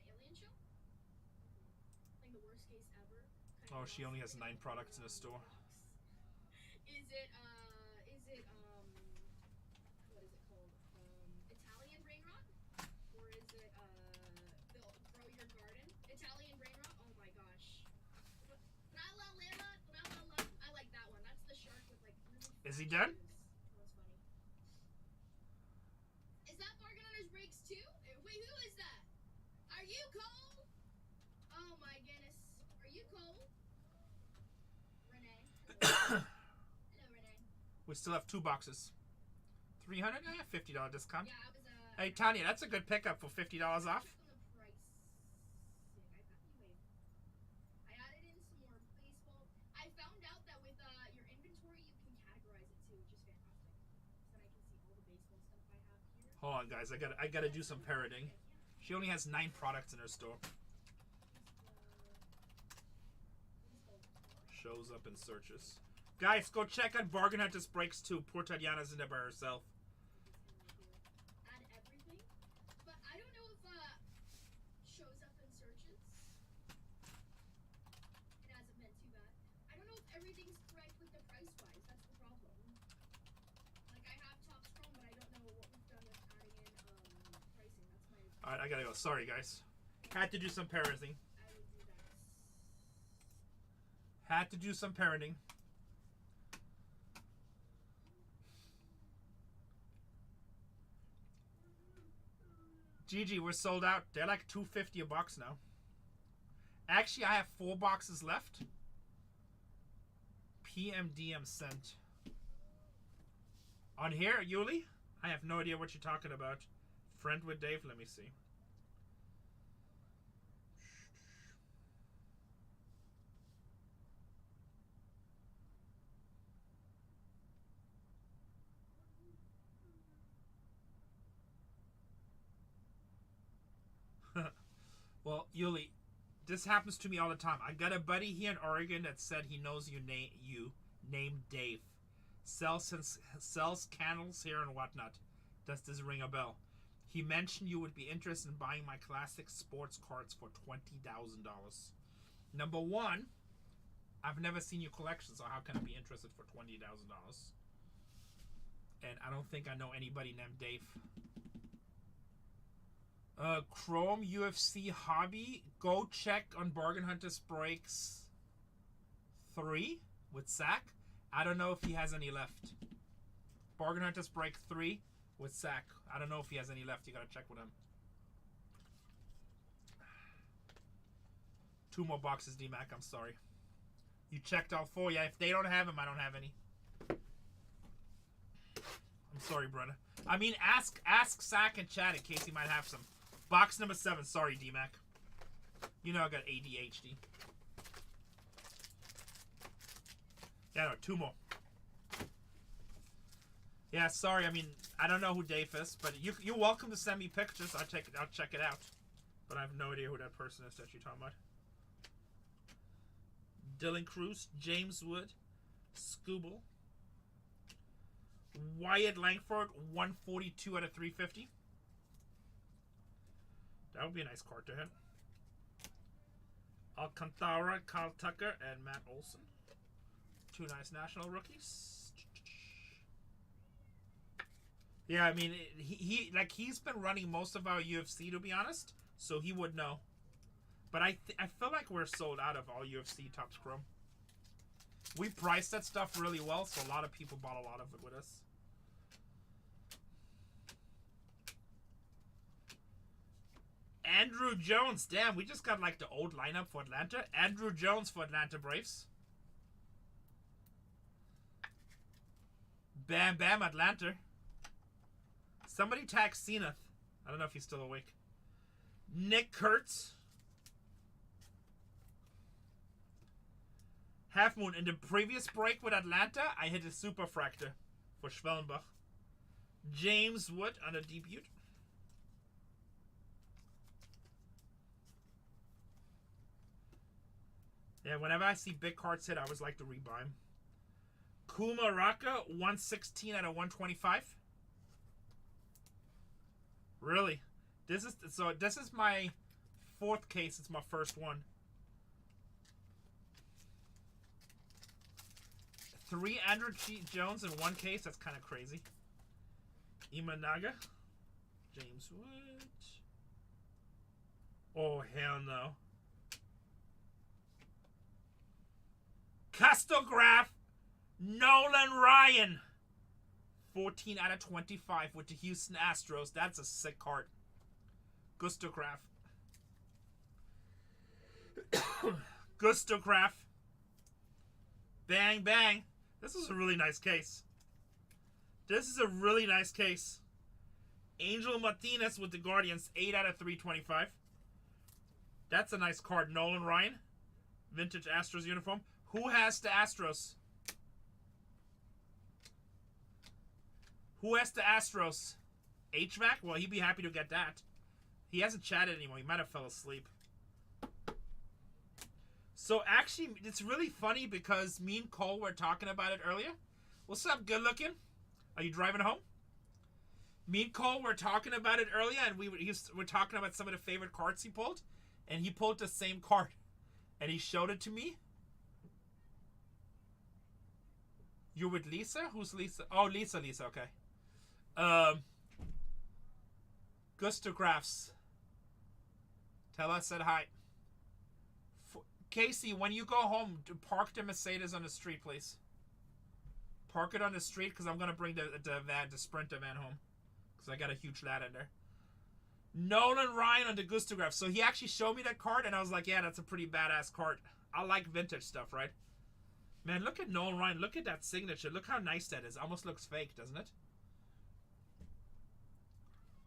The Alien Show? Like the worst case ever? Oh, she only has 9 products in the store. Is it, what is it called? Italian brain rot? Or is it, grow your garden? Italian brain rot? Oh my gosh. I like that one. That's the shark with like really. Is he done? That's funny. Is that Bargain Hunters Breaks too? Wait, who is that? Are you Cole? Oh my goodness. Are you Cole? Rene. Hello. Hello, Rene. We still have 2 boxes. $300? $50 discount. Yeah, I was Hey, Tanya, that's a good pickup for $50 off. check on the price. I added in some more baseball. I found out that with your inventory, you can categorize it too, which is fantastic. So then I can see all the baseball stuff I have here. Hold on, guys. I gotta do some parroting. She only has 9 products in her store. Shows up and searches. Guys, go check out Bargain Hunters Breaks 2. Poor Tatiana's in there by herself. Add everything, but I don't know if shows up in searches. It hasn't been too bad. I don't know if everything's correct with the price wise. That's the problem. Like I have Topps Chrome, but I don't know what we've done with adding in pricing. That's my. Alright, I gotta go. Sorry, guys. Had to do some parenting. I would do that. Had to do some parenting. GG, we're sold out. They're like $250 a box now. Actually, I have 4 boxes left. PMDM sent. On here, Yuli? I have no idea what you're talking about. Friend with Dave, let me see. Well, Yuli, this happens to me all the time. I got a buddy here in Oregon that said he knows you named Dave. Sells candles here and whatnot. Does this ring a bell? He mentioned you would be interested in buying my classic sports cards for $20,000. Number 1, I've never seen your collection, so how can I be interested for $20,000? And I don't think I know anybody named Dave. Chrome UFC Hobby. Go check on BargainHuntersbreaks 3 with Sack. I don't know if he has any left. BargainHuntersbreak 3 with Sack. I don't know if he has any left. You gotta check with him. 2 more boxes, D-Mac. I'm sorry. You checked all 4. Yeah, if they don't have him, I don't have any. I'm sorry, Brenna. I mean, ask Sack and chat in case he might have some. Box number 7. Sorry, D-Mac. You know I got ADHD. Yeah, no, 2 more. Yeah, sorry. I mean, I don't know who Dave is, but you're welcome to send me pictures. I'll check it out. But I have no idea who that person is that you're talking about. Dylan Cruz, James Wood, Scooble, Wyatt Langford, 142 out of 350. That would be a nice card to hit. Alcantara, Kyle Tucker, and Matt Olson. 2 nice national rookies. Yeah, I mean, he's been running most of our UFC, to be honest, so he would know. But I feel like we're sold out of all UFC Topps Chrome. We priced that stuff really well, so a lot of people bought a lot of it with us. Andrew Jones. Damn, we just got like the old lineup for Atlanta. Andrew Jones for Atlanta Braves. Bam Bam Atlanta. Somebody tag Zenith. I don't know if he's still awake. Nick Kurtz. Half Moon. In the previous break with Atlanta, I hit a Super Fractor for Schwellenbach. James Wood on a debut. Yeah, whenever I see big cards hit, I always like to rebuy them. Kuma Raka, 116 out of 125. Really? This is my 4th case. It's my first one. 3 Andrew Jones in 1 case. That's kind of crazy. Imanaga. James Wood. Oh, hell no. Custograph. Nolan Ryan. 14 out of 25 with the Houston Astros. That's a sick card. Gustograph. Gustograph. Bang, bang. This is a really nice case. This is a really nice case. Angel Martinez with the Guardians. 8 out of 325. That's a nice card. Nolan Ryan. Vintage Astros uniform. Who has the Astros? Who has the Astros? HVAC? Well, he'd be happy to get that. He hasn't chatted anymore. He might have fell asleep. So, actually, it's really funny because me and Cole were talking about it earlier. What's up, good looking? Are you driving home? Me and Cole were talking about it earlier, and we were talking about some of the favorite cards he pulled. And he pulled the same card. And he showed it to me. You're with Lisa? Who's Lisa? Oh, Lisa, okay. Gustographs. Tell us said hi. Casey, when you go home, park the Mercedes on the street, please. Park it on the street because I'm going to bring the Sprinter van home. Because I got a huge lad in there. Nolan Ryan on the Gustograph. So he actually showed me that card and I was like, yeah, that's a pretty badass card. I like vintage stuff, right? Man, look at Nolan Ryan. Look at that signature. Look how nice that is. Almost looks fake, doesn't it?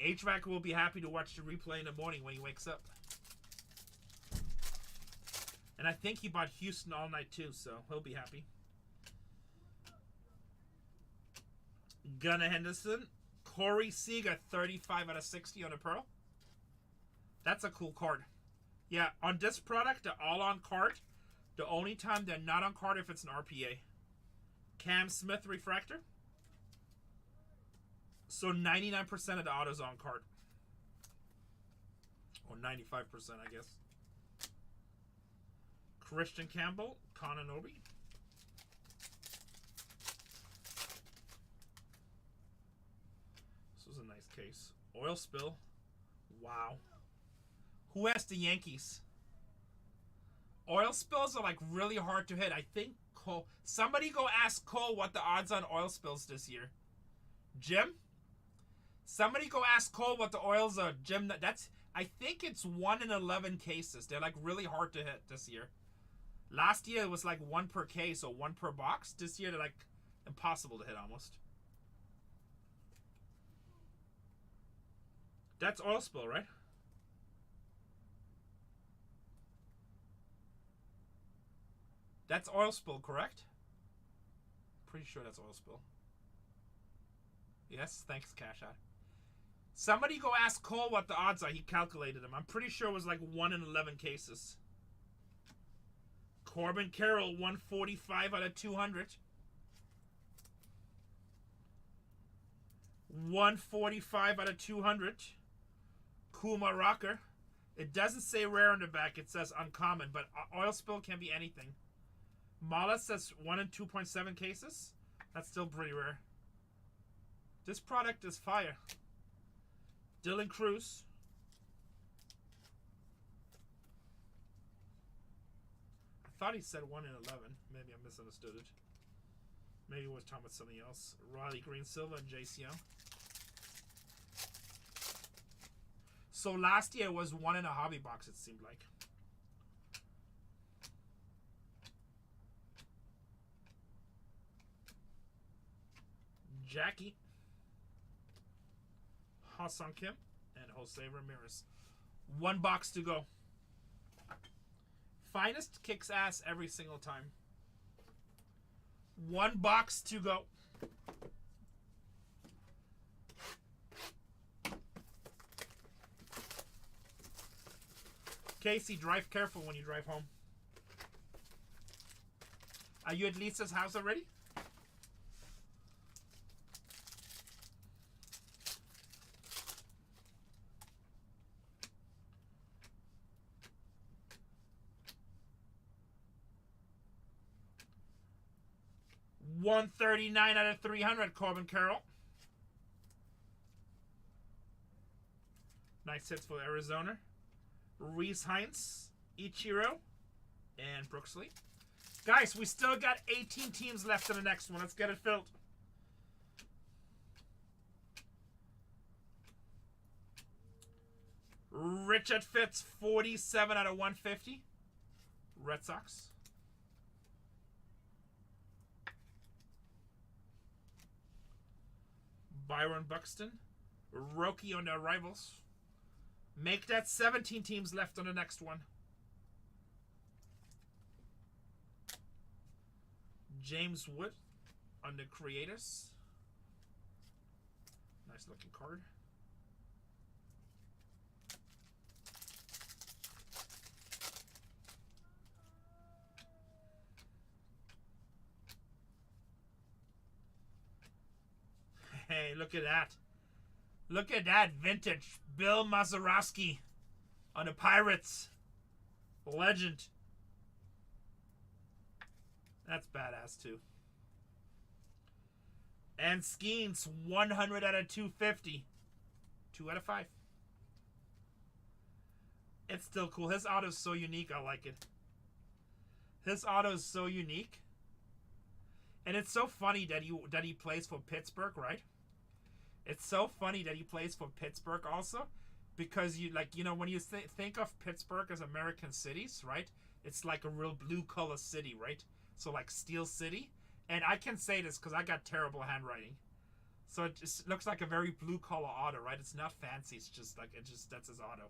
HVAC will be happy to watch the replay in the morning when he wakes up. And I think he bought Houston all night too, so he'll be happy. Gunnar Henderson. Corey Seager, 35 out of 60 on a Pearl. That's a cool card. Yeah, on this product, they're all on card. The only time they're not on card if it's an RPA. Cam Smith Refractor. So 99% of the autos on card. Or 95%, I guess. Christian Campbell, Kananobi. This was a nice case. Oil spill. Wow. Who has the Yankees? Oil spills are like really hard to hit. I think Cole. Somebody go ask Cole what the odds on oil spills this year. Jim? Somebody go ask Cole what the oils are. Jim, that's. I think it's 1 in 11 cases. They're like really hard to hit this year. Last year it was like 1 per case or 1 per box. This year they're like impossible to hit almost. That's oil spill, right? That's oil spill, correct? Pretty sure that's oil spill. Yes, thanks, Cash Out. Somebody go ask Cole what the odds are. He calculated them. I'm pretty sure it was like 1 in 11 cases. Corbin Carroll, 145 out of 200. 145 out of 200. Kuma Rocker. It doesn't say rare on the back. It says uncommon, but oil spill can be anything. Mala says 1 in 2.7 cases. That's still pretty rare. This product is fire. Dylan Cruz. I thought he said 1 in 11. Maybe I misunderstood it. Maybe he was talking about something else. Riley Green Silva and JCO. So last year was 1 in a hobby box, it seemed like. Jackie. Ha-Sung Kim and Jose Ramirez. 1 box to go. Finest kicks ass every single time. 1 box to go. Casey, drive careful when you drive home. Are you at Lisa's house already? $139 out of 300, Corbin Carroll. Nice hits for Arizona. Reese Heinz, Ichiro, and Brooks Lee. Guys, we still got 18 teams left in the next one. Let's get it filled. Richard Fitz, 47 out of 150. Red Sox. Byron Buxton. Roki on their rivals. Make that 17 teams left on the next one. James Wood on the Creators. Nice looking card. Hey, look at that. Look at that vintage Bill Mazeroski on the Pirates. Legend. That's badass too. And Skeens, 100 out of 250. 2 out of 5. It's still cool. His auto's so unique. I like it. His auto's so unique. And it's so funny that he plays for Pittsburgh, right? It's so funny that he plays for Pittsburgh also, because when you think of Pittsburgh as American cities, right? It's like a real blue collar city, right? So like Steel City, and I can say this because I got terrible handwriting, so it just looks like a very blue collar auto, right? It's not fancy. It's just like that's his auto.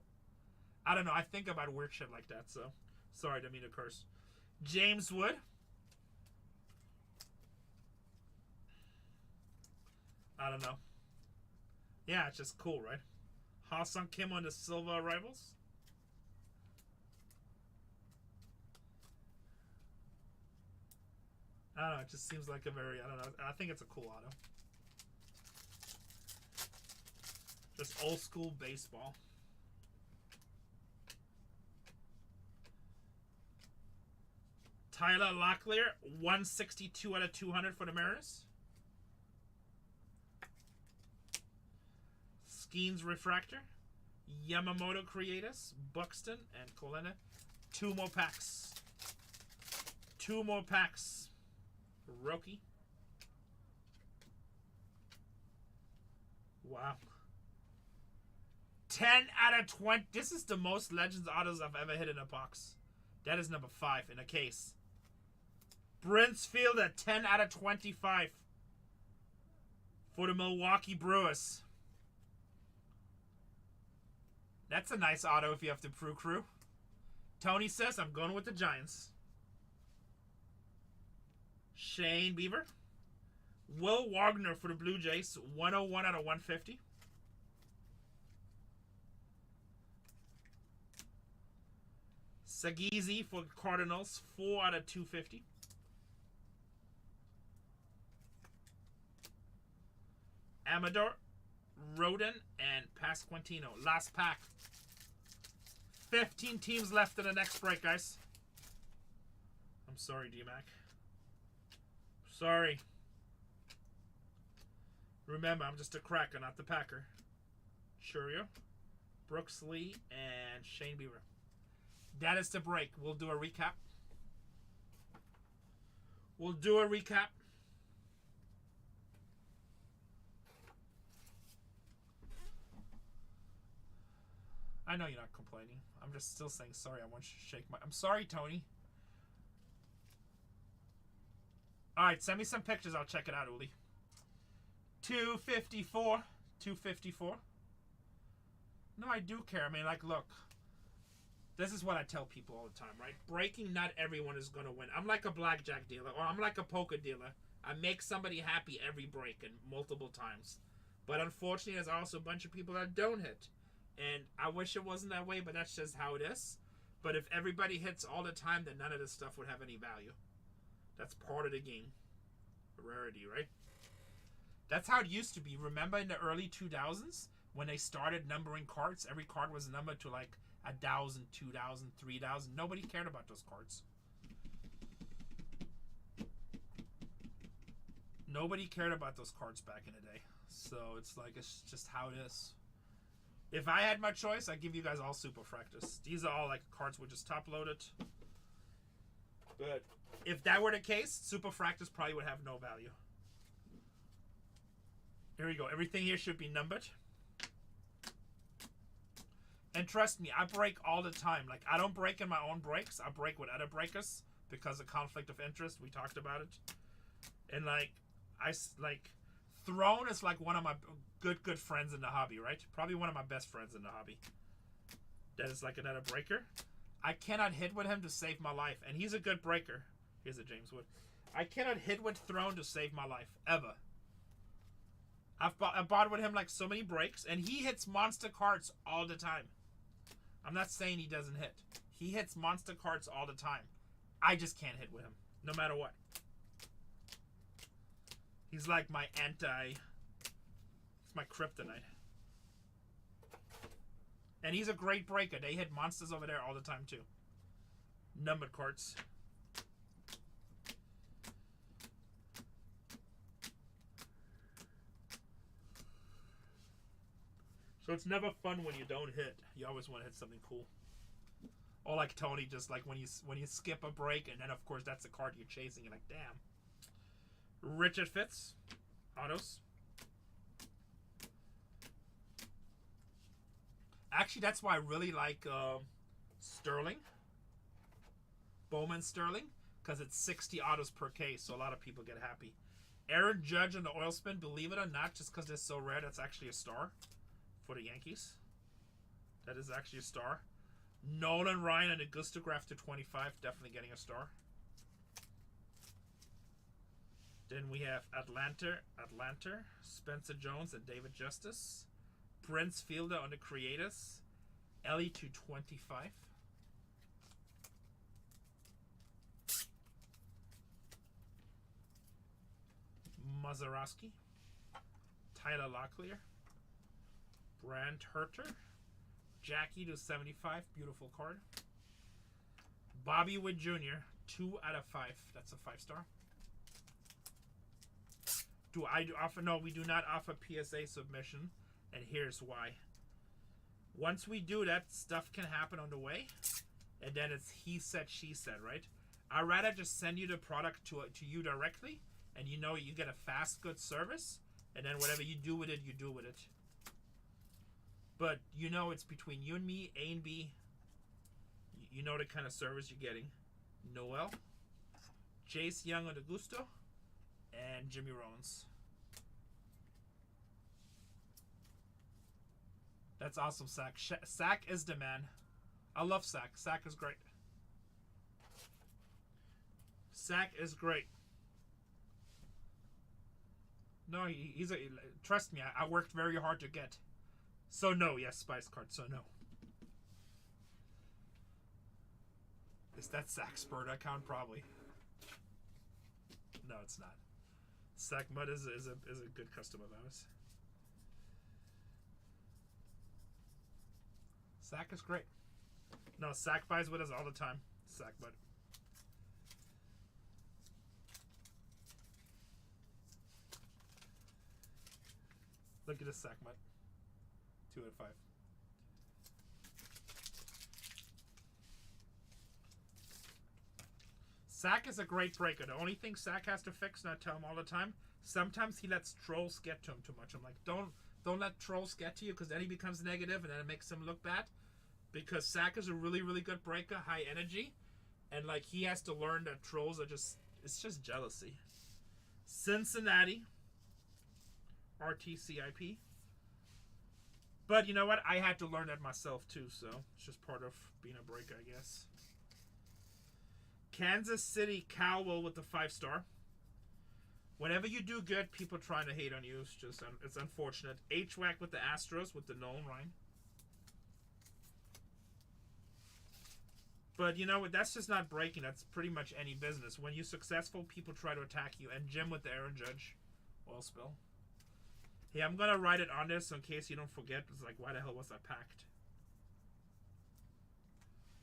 I don't know. I think about weird shit like that. So sorry, didn't mean to curse. James Wood. I don't know. Yeah, it's just cool, right? Ha-Sung Kim on the Silva Rivals. I don't know, it just seems like a very, I don't know, I think it's a cool auto. Just old school baseball. Tyler Locklear, 162 out of 200 for the Mariners. Skeens Refractor, Yamamoto Creators, Buxton, and Colena. 2 more packs. 2 more packs. Roki. Wow. 10 out of 20. This is the most Legends autos I've ever hit in a box. That is number 5 in a case. Brent's Fielder, 10 out of 25 for the Milwaukee Brewers. That's a nice auto if you have the Brew Crew. Tony says, I'm going with the Giants. Shane Bieber. Will Wagner for the Blue Jays, 101 out of 150. Sagizi for Cardinals, 4 out of 250. Amador, Rodin, and Pasquantino. Last pack. 15 teams left in the next break, guys. I'm sorry, D-Mac. Sorry. Remember, I'm just a cracker, not the packer. Churio, Brooks Lee, and Shane Bieber. That is the break. We'll do a recap. We'll do a recap. I know you're not complaining. I'm just still saying sorry. I want you to shake my... I'm sorry, Tony. Alright, send me some pictures. I'll check it out, Uli. 254. 254. No, I do care. I mean, like, look. This is what I tell people all the time, right? Breaking, not everyone is going to win. I'm like a blackjack dealer, or I'm like a poker dealer. I make somebody happy every break and multiple times. But unfortunately, there's also a bunch of people that don't hit. And I wish it wasn't that way, but that's just how it is. But if everybody hits all the time, then none of this stuff would have any value. That's part of the game. Rarity, right? That's how it used to be. Remember in the early 2000s when they started numbering cards? Every card was numbered to like 1,000, 2,000, 3,000. Nobody cared about those cards. Nobody cared about those cards back in the day. So it's like, it's just how it is. If I had my choice, I'd give you guys all Super Fractors. These are all like cards we just top loaded. But if that were the case, Super Fractors probably would have no value. Here we go. Everything here should be numbered. And trust me, I break all the time. Like, I don't break in my own breaks. I break with other breakers because of conflict of interest. We talked about it. And, like, Throne is, like, one of my good friends in the hobby, right? Probably one of my best friends in the hobby. That is, like, another breaker. I cannot hit with him to save my life. And he's a good breaker. Here's a James Wood. I cannot hit with Throne to save my life. Ever. I've bought with him, like, so many breaks. And he hits monster cards all the time. I'm not saying he doesn't hit. He hits monster cards all the time. I just can't hit with him, no matter what. He's like my it's my kryptonite. And he's a great breaker. They hit monsters over there all the time, too. Numbered cards. So it's never fun when you don't hit. You always want to hit something cool. Or like Tony, just like when you skip a break, and then of course that's the card you're chasing. You're like, damn. Richard Fitz, autos. Actually, that's why I really like Sterling. Bowman Sterling, because it's 60 autos per case, so a lot of people get happy. Aaron Judge and the oil spin, believe it or not, just because they're so rare, that's actually a star. For the Yankees. That is actually a star. Nolan Ryan and Augustograph to 25. Definitely getting a star. Then we have Atlanta, Spencer Jones and David Justice. Prince Fielder on the Creators. Ellie to 25. Mazeroski. Tyler Locklear. Brand Herter. Jackie to 75. Beautiful card. Bobby Wood Jr. 2 out of 5. That's a 5-star. Do I offer? No, we do not offer PSA submission, and here's why. Once we do that, stuff can happen on the way, and then it's he said, she said, right? I'd rather just send you the product to you directly, and you know you get a fast, good service, and then whatever you do with it, you do with it. But you know it's between you and me, A and B. You know the kind of service you're getting. Noel, Jace Young of Augusto, and Jimmy Rollins. That's awesome, Sack. Sack is the man. I love Sack. Sack is great. Sack is great. No, he's a... Trust me, I worked very hard to get. So no, yes, Spice Card, so no. Is that Sack Spurred account? Probably. No, it's not. Sack Mud is a good customer of ours. Sack is great. No, Sack buys with us all the time. Sack Mud. Look at this Sack Mud. 2 out of 5. Sack is a great breaker. The only thing Sack has to fix, and I tell him all the time, sometimes he lets trolls get to him too much. I'm like, don't let trolls get to you, because then he becomes negative and then it makes him look bad. Because Sack is a really, really good breaker, high energy, and like he has to learn that trolls are just, it's just jealousy. Cincinnati, RTCIP. But you know what? I had to learn that myself too, so it's just part of being a breaker, I guess. Kansas City Cowell with the 5-star. Whenever you do good, people trying to hate on you. It's just, it's unfortunate. HWAC with the Astros with the Nolan Ryan. But you know what? That's just not breaking. That's pretty much any business. When you're successful, people try to attack you. And Jim with the Aaron Judge oil spill. Hey, I'm gonna write it on this in case you don't forget. It's like, why the hell was I packed?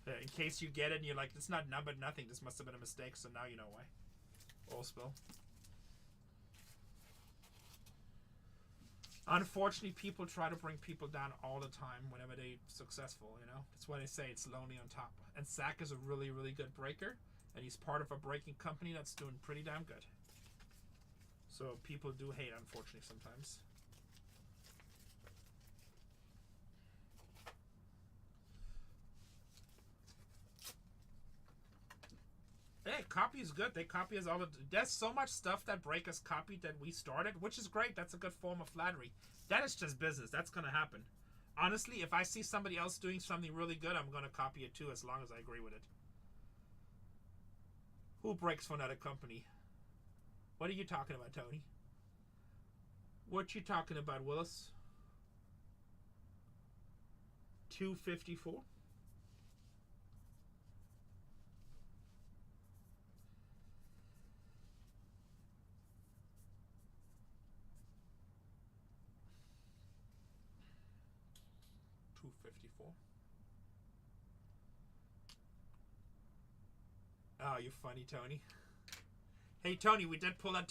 In case you get it and you're like, it's not numbered, nothing. This must have been a mistake, so now you know why. Oil spill. Unfortunately, people try to bring people down all the time whenever they're successful, you know? That's why they say it's lonely on top. And Sack is a really, really good breaker, and he's part of a breaking company that's doing pretty damn good. So people do hate, unfortunately, sometimes. Hey, copy is good. They copy us all the... There's so much stuff that breakers copied that we started, which is great. That's a good form of flattery. That is just business. That's going to happen. Honestly, if I see somebody else doing something really good, I'm going to copy it too, as long as I agree with it. Who breaks for another company? What are you talking about, Tony? What you talking about, Willis? 254? Oh, you're funny, Tony. Hey, Tony, we did pull that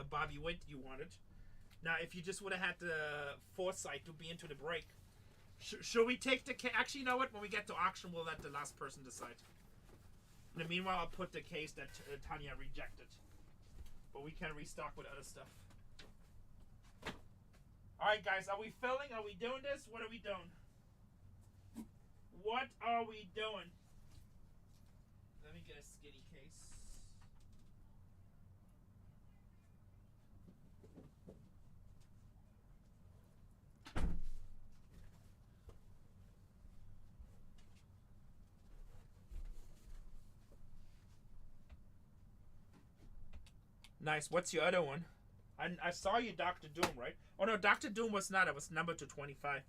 Bobby Witt you wanted. Now, if you just would have had the foresight to be into the break, should we take the case? Actually, you know what? When we get to auction, we'll let the last person decide. In the meanwhile, I'll put the case that Tanya rejected. But we can restock with other stuff. Alright, guys, are we filling? Are we doing this? What are we doing? What are we doing? Let me get a skinny case. Nice. What's your other one? I saw you, Dr. Doom, right? Oh, no, Dr. Doom was not. It was number 225.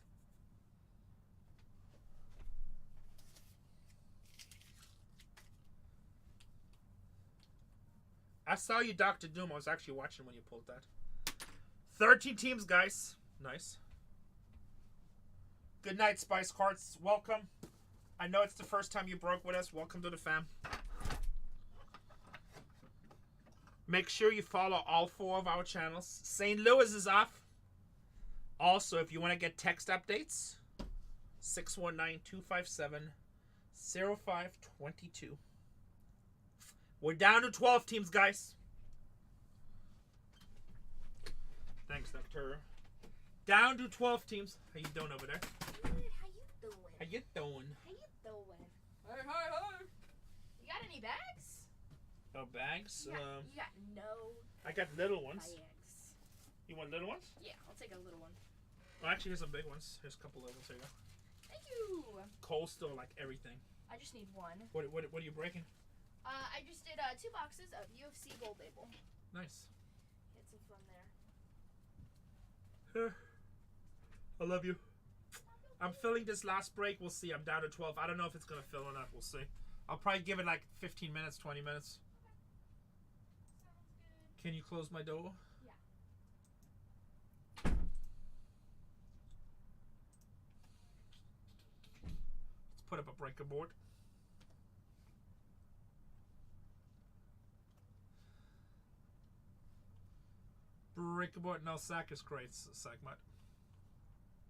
I saw you, Dr. Doom. I was actually watching when you pulled that. 13 teams, guys. Nice. Good night, Spice Carts. Welcome. I know it's the first time you broke with us. Welcome to the fam. Make sure you follow all 4 of our channels. St. Louis is off. Also, if you want to get text updates, 619-257-0522. We're down to 12 teams, guys. Thanks, Noctura. Down to 12 teams. How you doing over there? Good. How you doing? How you doing? How you doing? Hey, hey, hey! You got any bags? No bags? You got no I got little ones. bags. You want little ones? Yeah, I'll take a little one. Oh, actually, here's some big ones. Here's a couple little ones. Here you go. Thank you. Cole still like everything. I just need one. What are you breaking? I just did 2 boxes of UFC Gold Label. Nice. Had some fun there. I love you. I'm filling this last break. We'll see. I'm down to 12. I don't know if it's going to fill or not. We'll see. I'll probably give it like 15 minutes, 20 minutes. Sounds good. Can you close my door? Yeah. Let's put up a breaker board. Breaker board. No, Sack is great, Sackmut.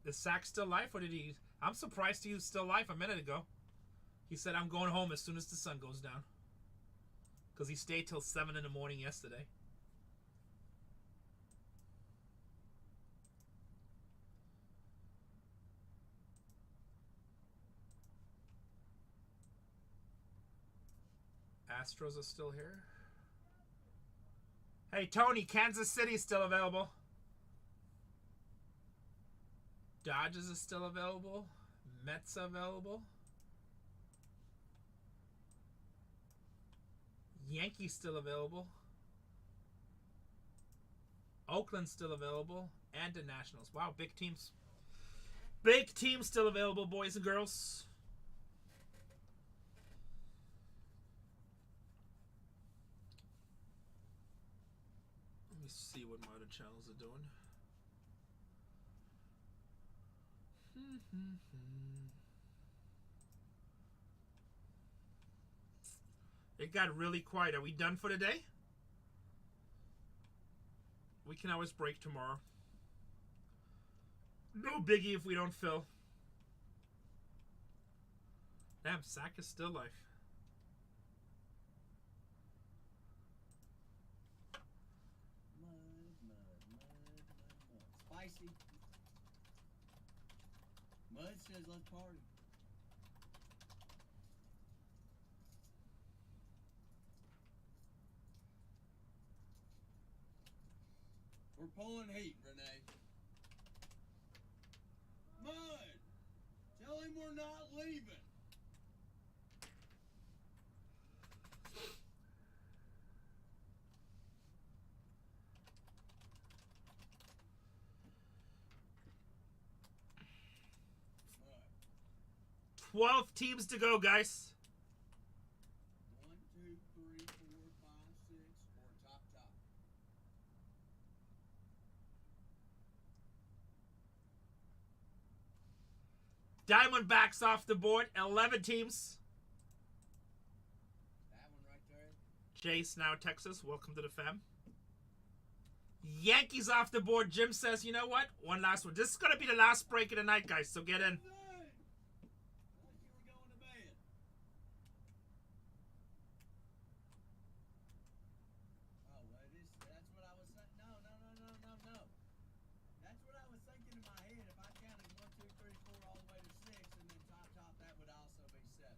Is Sack still alive, or did he? I'm surprised he was still alive a minute ago. He said, I'm going home as soon as the sun goes down. Because he stayed till 7 in the morning yesterday. Astros are still here. Hey, Tony, Kansas City's still available. Dodgers is still available. Mets available. Yankees still available. Oakland's still available. And the Nationals. Wow, big teams. Big teams still available, boys and girls. Let me see what my other channels are doing. It got really quiet. Are we done for today? We can always break tomorrow. No biggie if we don't fill. Damn, Sack is still alive. Mud. Spicy. Mud says let's party. We're pulling heat, Rene. Mud! Tell him we're not leaving. Mud. 12 teams to go, guys. 1, 2, 3, 4, 5, 6, or top. Diamondbacks off the board. 11 teams. That one right there. Jace, now Texas. Welcome to the fam. Yankees off the board. Jim says, you know what? One last one. This is going to be the last break of the night, guys, so get in. Hey! I thought you were going to bed. Oh, well, that's what I was saying. No. That's what I was thinking in my head. If I counted 1, 2, 3, 4 all the way to 6, and then top, that would also be 7.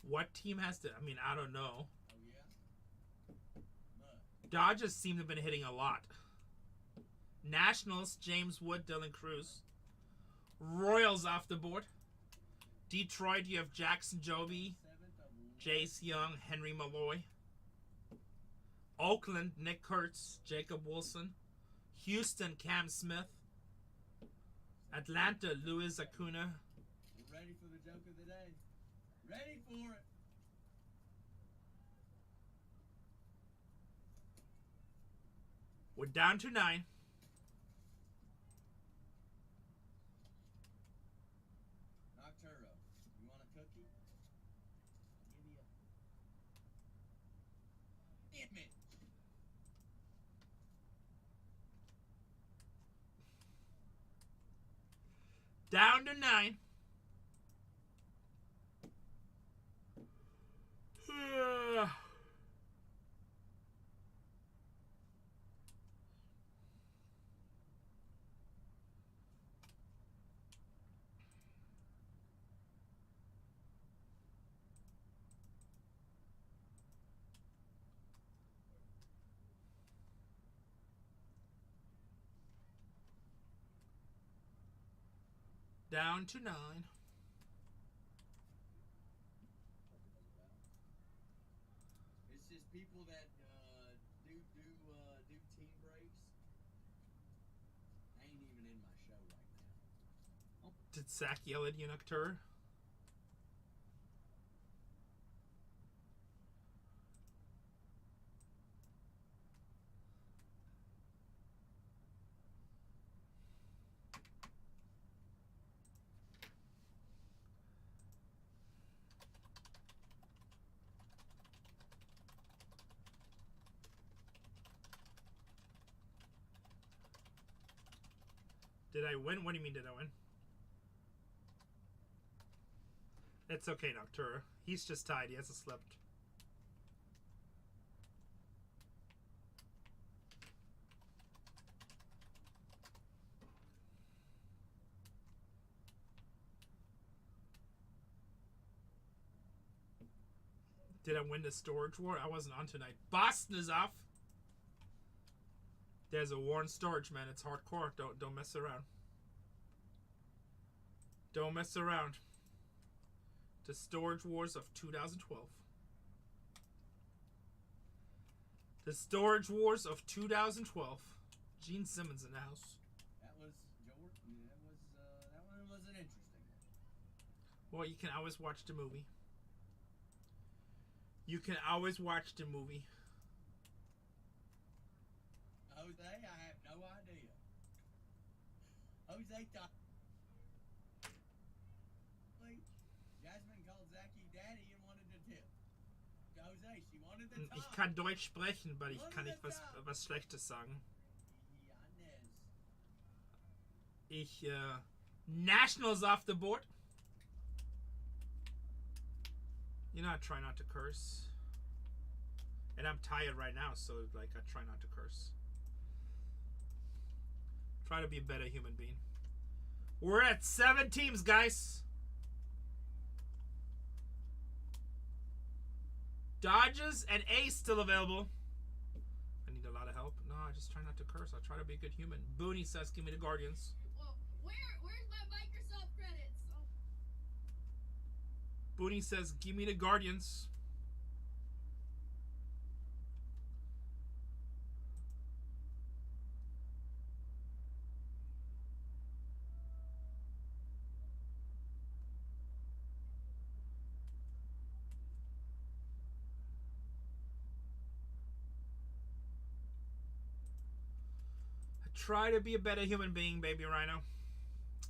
What team has to? I mean, I don't know. Oh, yeah? Mud. Dodgers seem to have been hitting a lot. Nationals, James Wood, Dylan Cruz. Royals off the board. Detroit, you have Jackson Joby, 7th of Jace Young, Henry Malloy. Oakland, Nick Kurtz, Jacob Wilson. Houston, Cam Smith. Atlanta, Luis Acuna. We're ready for the joke of the day. Ready for it. We're down to 9. Nocturo, you want a cookie? I'll give you image. Down to 9. Down to 9. It's just people that do team breaks. I ain't even in my show right now. Did Zach yell at you, Noctur? Did I win? What do you mean, did I win? It's okay, Noctura. He's just tired. He hasn't slept. Did I win the storage war? I wasn't on tonight. Boston is off. There's a war in storage, man. It's hardcore. Don't mess around. Don't mess around. The Storage Wars of 2012. The Storage Wars of 2012. Gene Simmons in the house. That was George. That one was an interesting one. Well, you can always watch the movie. You can always watch the movie. Jose, I have no idea. Jose thought. Jasmine called Zachy daddy and wanted to tip. Jose, she wanted the top. Ich kann Deutsch sprechen, aber ich kann nicht was Schlechtes sagen. Nationals off the board. You know, I try not to curse. And I'm tired right now, so like I try not to curse. Try to be a better human being. We're at 7 teams, guys. Dodgers and Ace still available. I need a lot of help. No, I just try not to curse. I try to be a good human. Booney says, give me the Guardians. Well, where's my Microsoft credits? Oh. Booney says, give me the Guardians. Try to be a better human being, baby Rhino.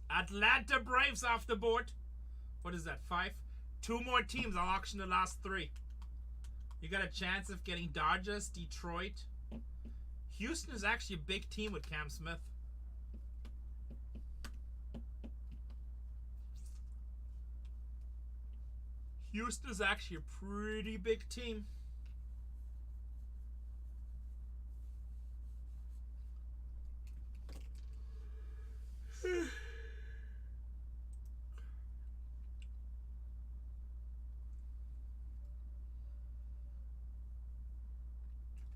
Atlanta Braves off the board. What is that, 5? 2 more teams. I'll auction the last 3. You got a chance of getting Dodgers, Detroit. Houston is actually a big team with Cam Smith. Houston is actually a pretty big team.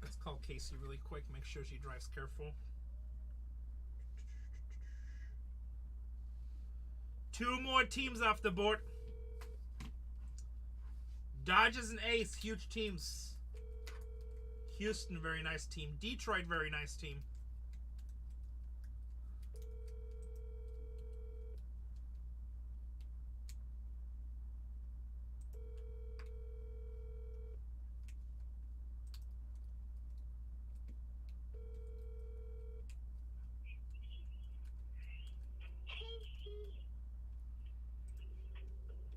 Let's call Casey really quick. Make sure she drives careful. 2 more teams off the board. Dodgers and Ace, huge teams. Houston, very nice team. Detroit, very nice team.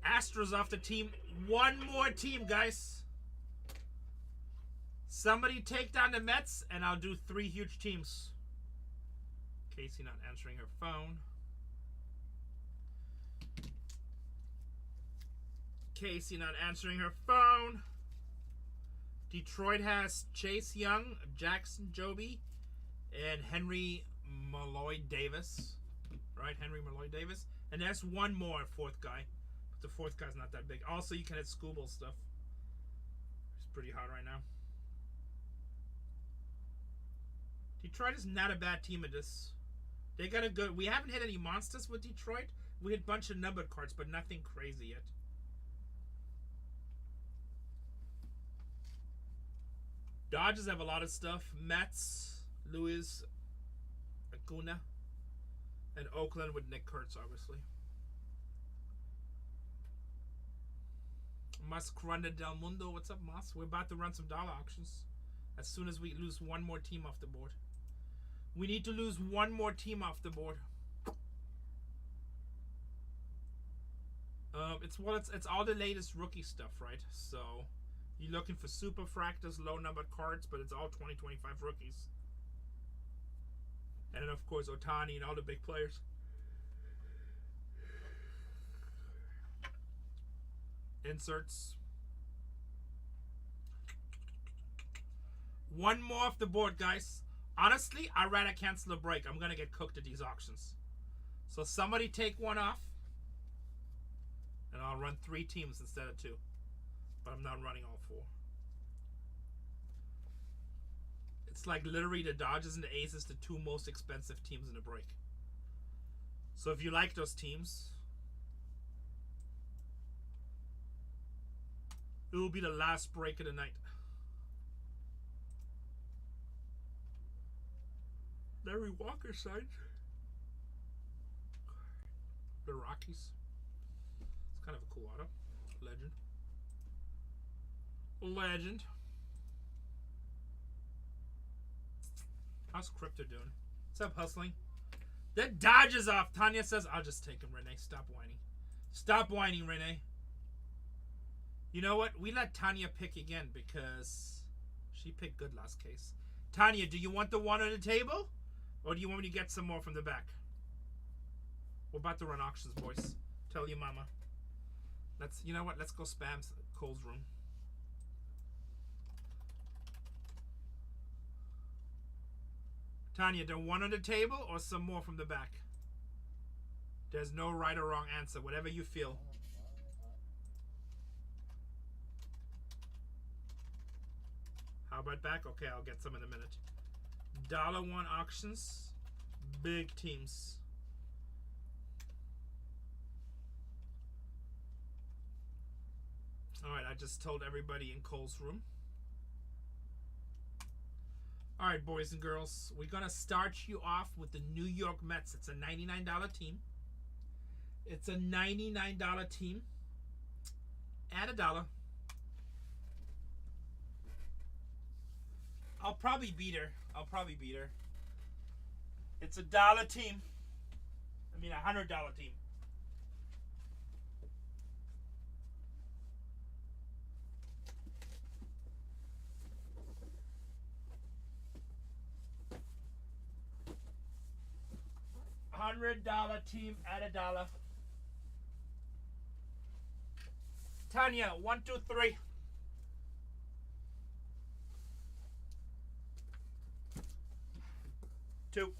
Astros off the team. 1 more team, guys. Somebody take down the Mets, and I'll do 3 huge teams. Casey not answering her phone. Casey not answering her phone. Detroit has Chase Young, Jackson Joby, and Henry Malloy Davis. Right, Henry Malloy Davis. And there's one more, 4th guy. But the 4th guy's not that big. Also, you can hit Scooble stuff. It's pretty hot right now. Detroit is not a bad team at this. They got a good... We haven't hit any monsters with Detroit. We hit a bunch of numbered cards, but nothing crazy yet. Dodgers have a lot of stuff. Mets, Luis Acuna, and Oakland with Nick Kurtz, obviously. Mascaranda Del Mundo, what's up, Mas? We're about to run some dollar auctions as soon as we lose one more team off the board. We need to lose one more team off the board. It's all the latest rookie stuff, right? So you're looking for super fractors, low numbered cards, but it's all 2025 rookies. And then of course Ohtani and all the big players. Inserts. One more off the board, guys. Honestly, I'd rather cancel a break. I'm gonna get cooked at these auctions. So somebody take one off, and I'll run 3 teams instead of 2. But I'm not running all 4. It's like literally the Dodgers and the Aces, the 2 most expensive teams in the break. So if you like those teams, it will be the last break of the night. Larry Walker signed. The Rockies. It's kind of a cool auto. Legend. Legend. How's Crypto doing? What's up, hustling? The Dodgers off. Tanya says, I'll just take him, Rene. Stop whining. Stop whining, Rene. You know what? We let Tanya pick again because she picked good last case. Tanya, do you want the one on the table? Or do you want me to get some more from the back? We're about to run auctions, boys. Tell your mama. You know what? Let's go spam Cole's room. Tanya, the one on the table or some more from the back? There's no right or wrong answer. Whatever you feel. How about back? Okay, I'll get some in a minute. $1 auctions. Big teams. Alright, I just told everybody in Cole's room. Alright, boys and girls. We're going to start you off with the New York Mets. It's a $99 team. It's a $99 team. Add $1. I'll probably beat her. It's a $1 team. I mean, $100 team. $100 team at $1. Tanya, 1, 2, 3. Two.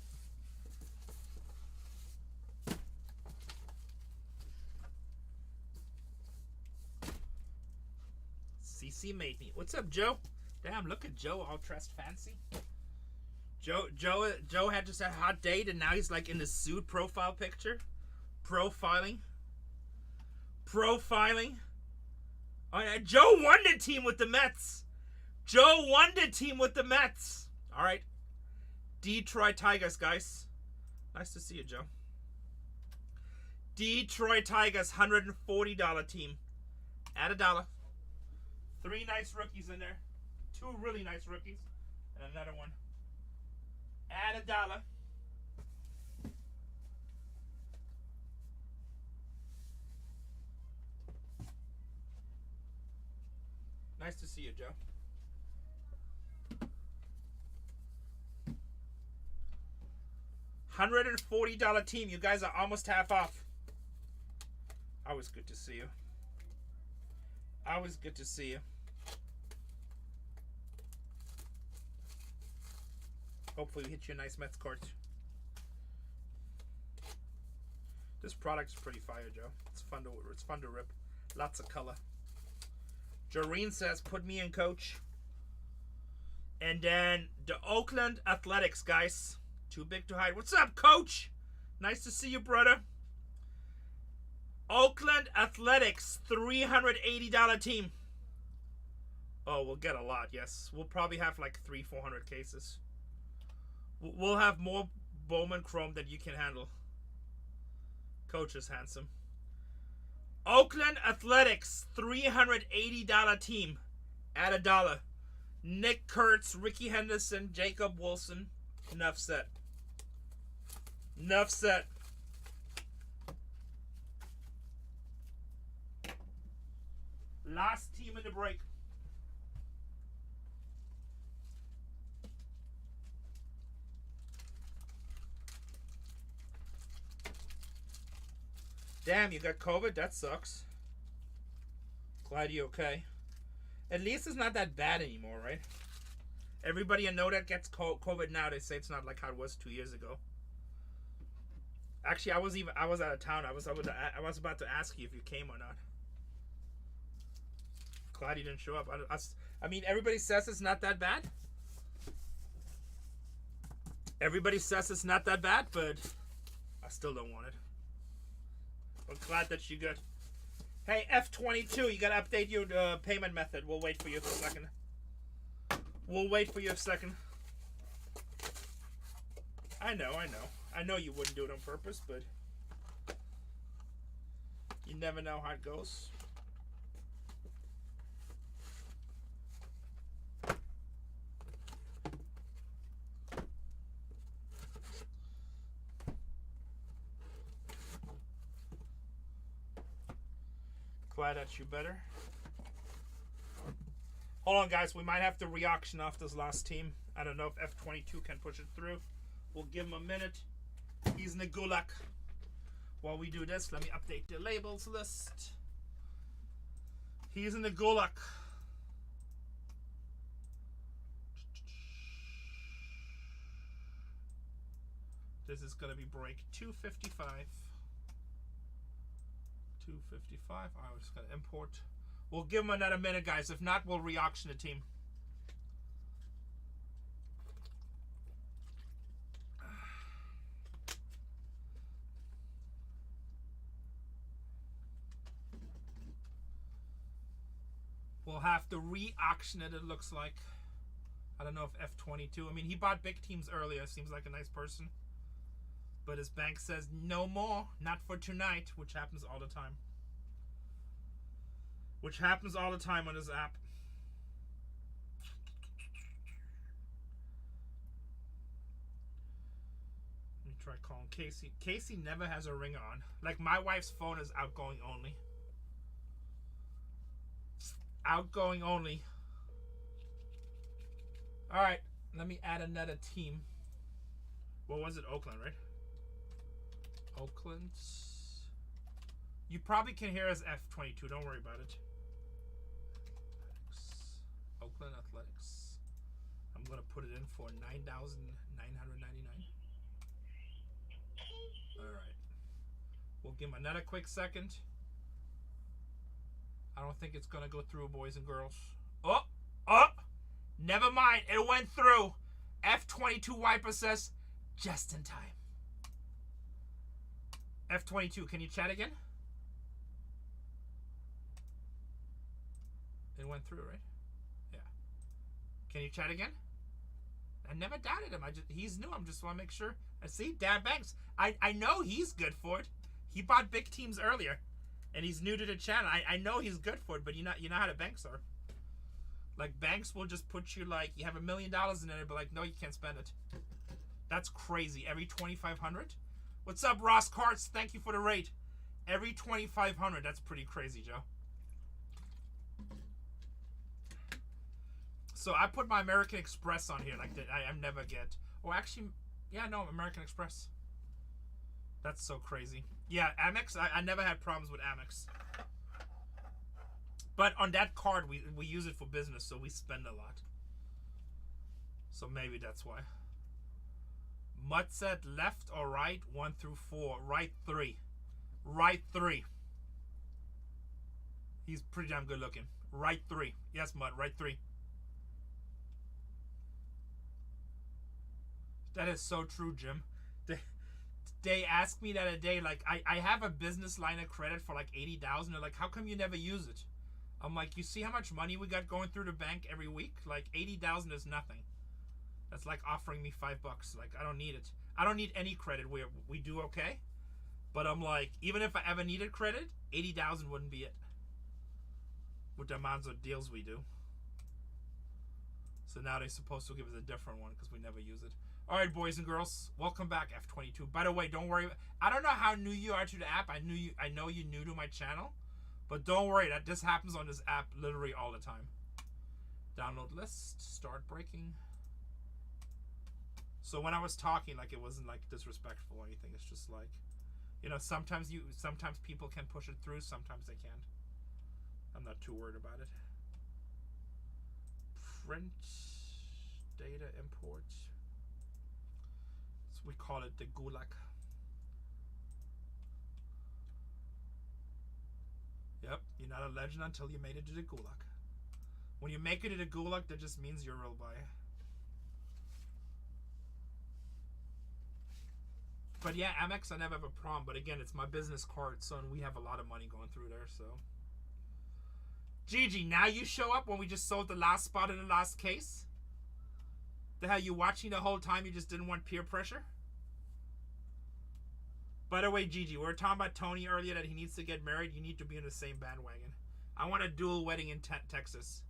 CC made me. What's up, Joe? Damn, look at Joe, all dressed fancy. Joe had just a hot date, and now he's like in the suit profile picture. Profiling. Oh, yeah, Joe won the team with the Mets. All right. Detroit Tigers, guys. Nice to see you, Joe. Detroit Tigers, $140 team. At $1. 3 nice rookies in there. 2 really nice rookies. And another one. At $1. Nice to see you, Joe. $140 team. You guys are almost half off. Always good to see you. Always good to see you. Hopefully we hit you a nice Mets card. This product's pretty fire, Joe. It's fun to rip. Lots of color. Jareen says, put me in, coach. And then the Oakland Athletics, guys. Too big to hide. What's up, coach? Nice to see you, brother. Oakland Athletics, $380 team. Oh, we'll get a lot, yes. We'll probably have like 300-400 cases. We'll have more Bowman Chrome than you can handle. Coach is handsome. Oakland Athletics, $380 team. At $1. Nick Kurtz, Ricky Henderson, Jacob Wilson. Enough said. Enough said. Last team in the break. Damn, you got COVID? That sucks. Glad you're okay. At least it's not that bad anymore, right? Everybody I know that gets COVID now, they say it's not like how it was 2 years ago. Actually, I was out of town. I was about to ask you if you came or not. Glad you didn't show up. I mean, everybody says it's not that bad. Everybody says it's not that bad, but I still don't want it. I'm glad that you good. Hey, F22, you gotta update your payment method. We'll wait for you for a second. We'll wait for you a second. I know. I know you wouldn't do it on purpose, but you never know how it goes. Glad that you better. Hold on, guys. We might have to re-auction off this last team. I don't know if F22 can push it through. We'll give him a minute. He's in the gulag. While we do this, let me update the labels list. He's in the gulag. This is going to be break 255. 255. I was going to import. We'll give him another minute, guys. If not, we'll re-auction the team. We'll have to re-auction it, it looks like. I don't know if F22. I mean, he bought big teams earlier. Seems like a nice person. But his bank says no more, not for tonight, which happens all the time. Which happens all the time on his app. Let me try calling Casey. Casey never has a ringer on. Like, my wife's phone is outgoing only. Outgoing only. Alright, let me add another team. What was it? Oakland, right? Oakland. You probably can hear us F22. Don't worry about it. Oakland Athletics. I'm going to put it in for $9,999. Alright. We'll give him another quick second. I don't think it's going to go through, boys and girls. Oh! Never mind. It went through. F22 Wiper says, just in time. F22, can you chat again? It went through, right? Yeah. Can you chat again? I never doubted him. He's new. I'm just want to make sure. I see Dan Banks. I know he's good for it. He bought big teams earlier, and he's new to the channel. I know he's good for it, but you know how the banks are. Like, banks will just put you like, you have $1 million in it, but like, no, you can't spend it. That's crazy. Every 2,500. What's up, Ross Carts? Thank you for the rate. Every 2,500. That's pretty crazy, Joe. So I put my American Express on here. Like that, I never get. Oh, actually, yeah, no, American Express. That's so crazy. Yeah, Amex, I never had problems with Amex. But on that card, we use it for business, so we spend a lot. So maybe that's why. Mutt said left or right, 1 through 4. Right 3. Right 3. He's pretty damn good looking. Right 3. Yes, Mutt, right 3. That is so true, Jim. They asked me that a day, like, I have a business line of credit for like $80,000. They're like, how come you never use it? I'm like, you see how much money we got going through the bank every week? Like, $80,000 is nothing. That's like offering me $5. Like, I don't need it. I don't need any credit. We do okay. But I'm like, even if I ever needed credit, $80,000 wouldn't be it. With the amounts of deals we do. So now they're supposed to give us a different one because we never use it. All right, boys and girls, welcome back, F22. By the way, don't worry. I don't know how new you are to the app. I know you're new to my channel, but don't worry. That this happens on this app literally all the time. Download list, start breaking. So when I was talking, like, it wasn't like disrespectful or anything. It's just like, you know, sometimes people can push it through, sometimes they can't. I'm not too worried about it. Print data import. So we call it the gulag. Yep, you're not a legend until you made it to the gulag. When you make it to the gulag, that just means you're a real buyer. But yeah, Amex, I never have a problem. But again, it's my business card, so we have a lot of money going through there. So, Gigi, now you show up when we just sold the last spot in the last case. The hell, you watching the whole time? You just didn't want peer pressure. By the way, Gigi, we were talking about Tony earlier that he needs to get married. You need to be in the same bandwagon. I want a dual wedding in Texas.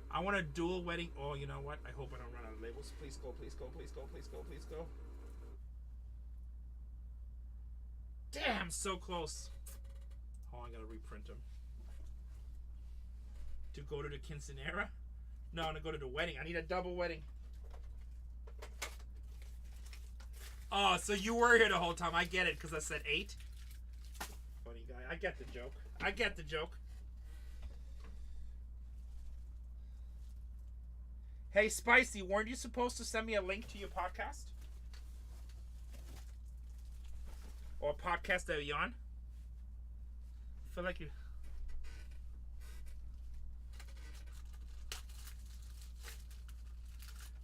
I want a dual wedding. Oh, you know what? I hope I don't run out of labels. Please go, please go, please go, please go, please go. Damn, so close. Oh, I gotta reprint them. To go to the quinceanera? No, to go to the wedding. I need a double wedding. Oh, so you were here the whole time. I get it, because I said 8. Funny guy. I get the joke. I get the joke. Hey, Spicy, weren't you supposed to send me a link to your podcast? Or a podcast that you're on? I feel like you...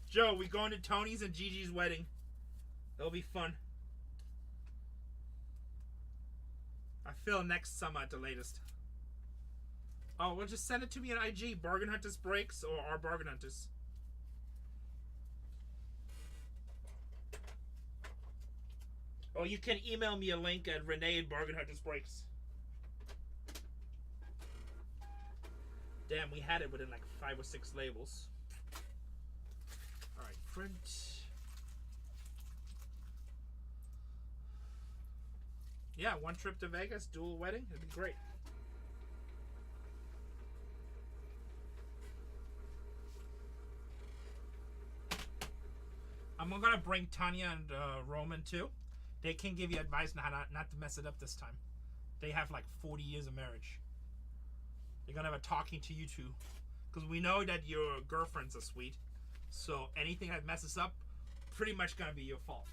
Joe, we going to Tony's and Gigi's wedding. It'll be fun. I feel next summer at the latest. Oh, well, just send it to me on IG. BargainHuntersbreaks or our Bargain Hunters. Or you can email me a link at Rene at BargainHuntersbreaks. Damn, we had it within like 5 or 6 labels. Alright, print. Yeah, 1 trip to Vegas, dual wedding. It'd be great. I'm gonna bring Tanya and Roman too. They can give you advice on how not to mess it up this time. They have like 40 years of marriage. They're gonna have a talking to you two. Because we know that your girlfriends are sweet. So anything that messes up, pretty much gonna be your fault.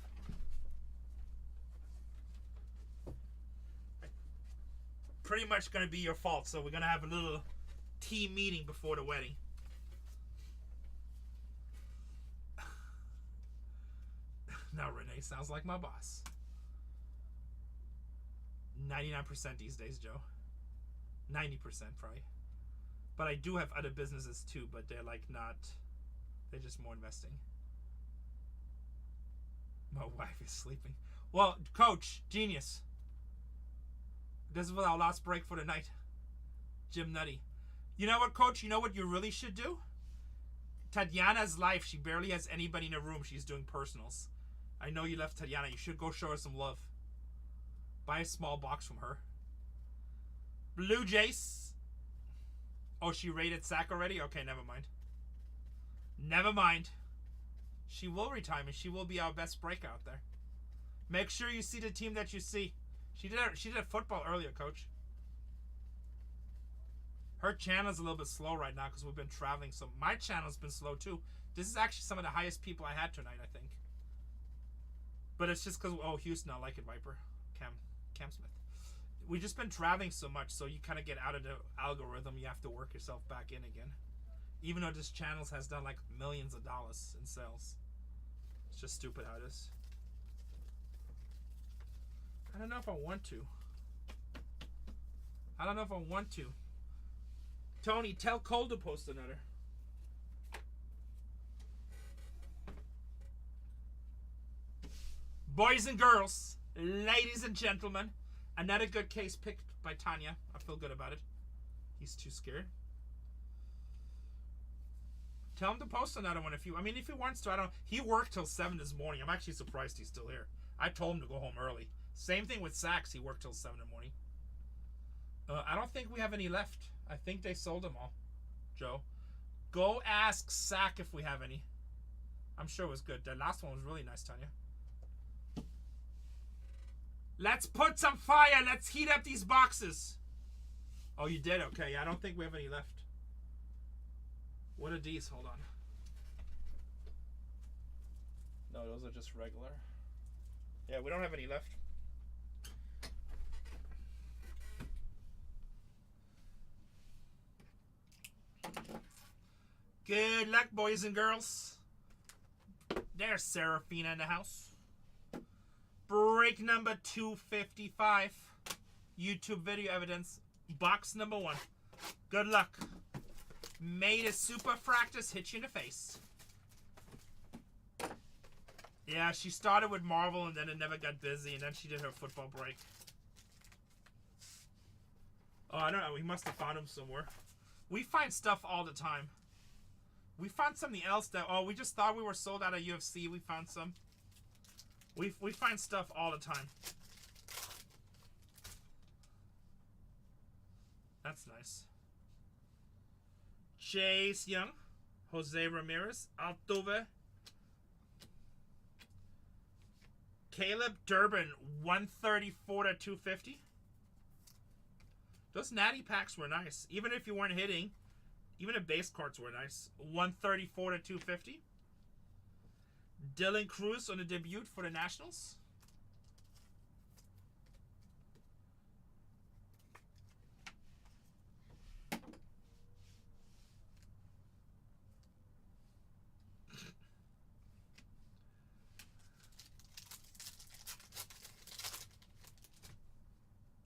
Pretty much gonna be your fault. So we're gonna have a little team meeting before the wedding. Now Rene sounds like my boss. 99% these days, Joe. 90% probably. But I do have other businesses too, but they're like not, they're just more investing. My wife is sleeping. Well, Coach, genius. This is our last break for the night. Jim Nutty. You know what, Coach? You know what you really should do? Tatiana's life, she barely has anybody in the room. She's doing personals. I know you left Tatiana. You should go show her some love. Buy a small box from her. Blue Jace. Oh, she rated Sack already? Okay, never mind. Never mind. She will retire me. She will be our best breakout there. Make sure you see the team that you see. She did football earlier, Coach. Her channel's a little bit slow right now because we've been traveling. So my channel's been slow too. This is actually some of the highest people I had tonight, I think. But it's just because, oh, Houston, I like it, Viper. Cam Smith. We've just been traveling so much, so you kind of get out of the algorithm. You have to work yourself back in again. Even though this channel has done like millions of dollars in sales. It's just stupid how it is. I don't know if I want to. I don't know if I want to. Tony, tell Cole to post another. Boys and girls, ladies and gentlemen, another good case picked by Tanya. I feel good about it. He's too scared. Tell him to post another one if he wants to. I don't. He worked till 7 this morning. I'm actually surprised he's still here. I told him to go home early. Same thing with Sachs. He worked till 7 in the morning. I don't think we have any left. I think they sold them all. Joe, go ask Sack if we have any. I'm sure it was good. That last one was really nice, Tanya. Let's put some fire. Let's heat up these boxes. Oh, you did? Okay. I don't think we have any left. What are these? Hold on. No, those are just regular. Yeah, we don't have any left. Good luck, boys and girls. There's Serafina in the house. Break number 255. YouTube video evidence. Box number 1. Good luck. May the superfractus hit you in the face. Yeah, she started with Marvel and then it never got busy and then she did her football break. Oh, I don't know. We must have found him somewhere. We find stuff all the time. We found something else that, oh, we just thought we were sold out of UFC. We found some. We find stuff all the time. That's nice. Chase Young. Jose Ramirez. Altuve. Caleb Durbin. 134 to 250. Those natty packs were nice. Even if you weren't hitting. Even the base cards were nice. 134 to 250. Dylan Cruz on the debut for the Nationals.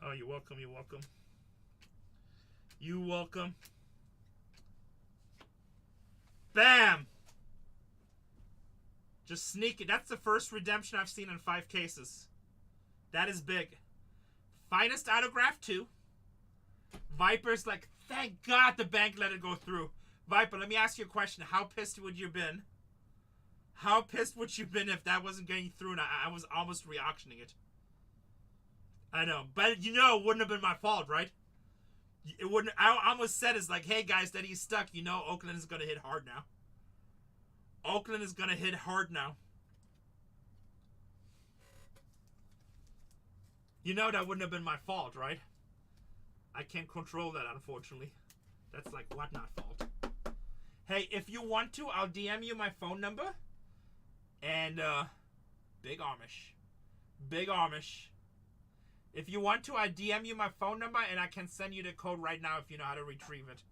Oh, you're welcome, you're welcome. You're welcome. Bam! Just sneak it. That's the first redemption I've seen in 5 cases. That is big. Finest autograph 2. Viper's like, thank God the bank let it go through. Viper, let me ask you a question. How pissed would you have been? How pissed would you have been if that wasn't getting through and I was almost re-auctioning it? I know. But you know it wouldn't have been my fault, right? It wouldn't. I almost said it's like, hey guys, that he's stuck. You know Oakland is going to hit hard now. Oakland is going to hit hard now. You know that wouldn't have been my fault, right? I can't control that, unfortunately. That's like whatnot fault. Hey, if you want to, I'll DM you my phone number. And, Big Amish. Big Amish. If you want to, I DM you my phone number and I can send you the code right now if you know how to retrieve it.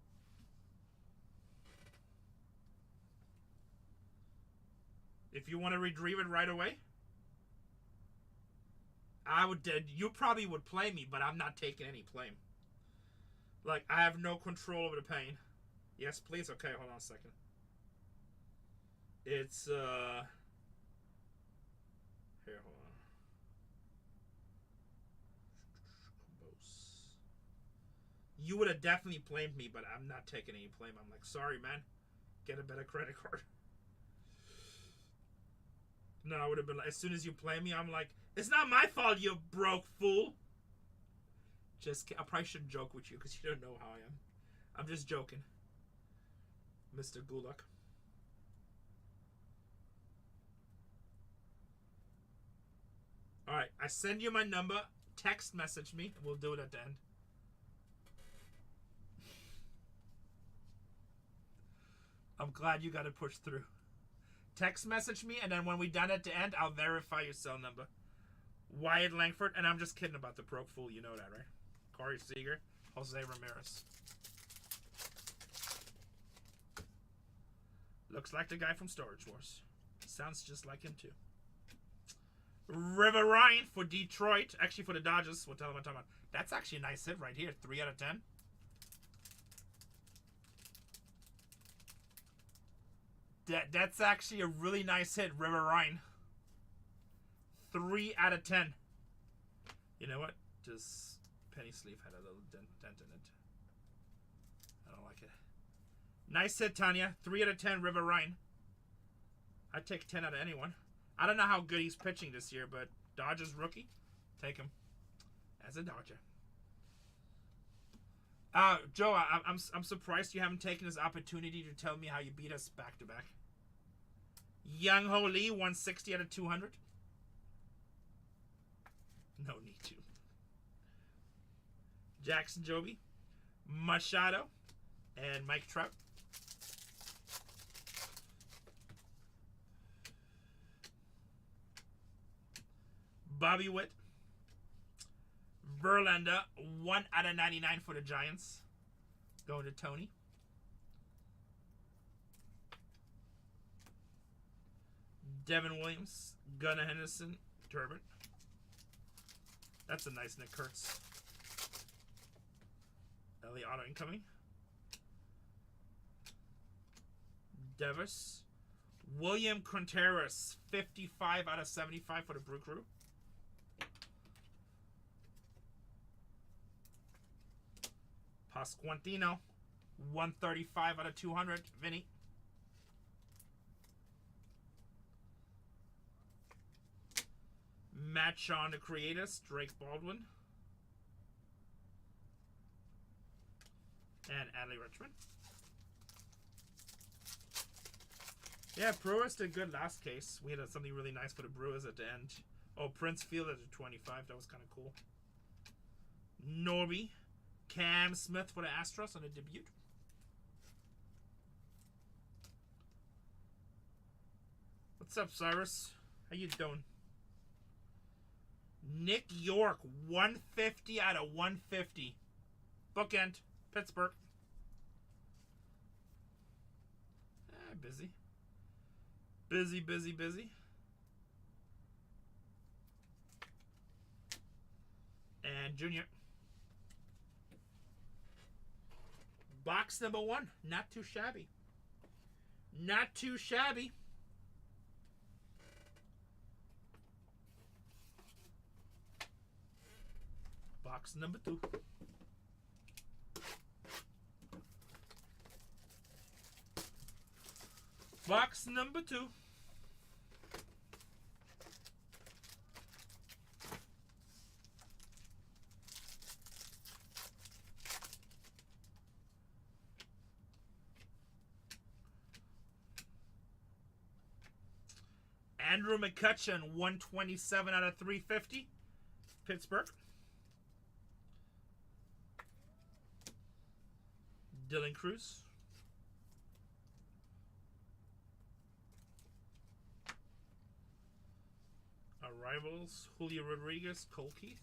If you want to retrieve it right away, I would. You probably would play me, but I'm not taking any blame. Like, I have no control over the pain. Yes, please. Okay, hold on a second. It's here. Hold on. You would have definitely blamed me, but I'm not taking any blame. I'm like, sorry, man. Get a better credit card. No, I would have been like, as soon as you play me, I'm like, it's not my fault, you broke fool. I probably shouldn't joke with you because you don't know how I am. I'm just joking. Mr. Gulak. All right, I send you my number. Text message me, and we'll do it at the end. I'm glad you got to push through. Text message me, and then when we're done at the end, I'll verify your cell number. Wyatt Langford, and I'm just kidding about the Pro Fool. You know that, right? Corey Seager, Jose Ramirez. Looks like the guy from Storage Wars. Sounds just like him, too. River Ryan for Detroit. Actually, for the Dodgers. What the hell am I talking about? That's actually a nice hit right here. 3 out of 10. That's actually a really nice hit, River Ryan. 3 out of 10. You know what? Just penny sleeve had a little dent in it. I don't like it. Nice hit, Tanya. 3 out of 10, River Ryan. I'd take 10 out of anyone. I don't know how good he's pitching this year, but Dodgers rookie, take him as a Dodger. Joe, I'm surprised you haven't taken this opportunity to tell me how you beat us back to back. Young Ho Lee, 160 out of 200. No need to. Jackson Joby, Machado, and Mike Trout. Bobby Witt. Verlander, 1 out of 99 for the Giants. Going to Tony. Devin Williams, Gunnar Henderson, Turbin. That's a nice Nick Kurtz. Ellie Auto incoming. Devers. William Contreras, 55 out of 75 for the Brew Crew. Pasquantino, 135 out of 200. Vinny. Matt Shaw, the Creators, Drake Baldwin. And Adley Richmond. Yeah, Brewers did good last case. We had something really nice for the Brewers at the end. Oh, Prince Field at a 25. That was kind of cool. Norby. Cam Smith for the Astros on a debut. What's up, Cyrus? How you doing? Nick York, 150 out of 150. Bookend, Pittsburgh. Busy. Busy. And Junior. Box number 1. Not too shabby. Not too shabby. Box number 2. Box number 2. Andrew McCutcheon, 127 out of 350. Pittsburgh. Dylan Cruz. Arrivals, Julio Rodriguez, Cole Keith.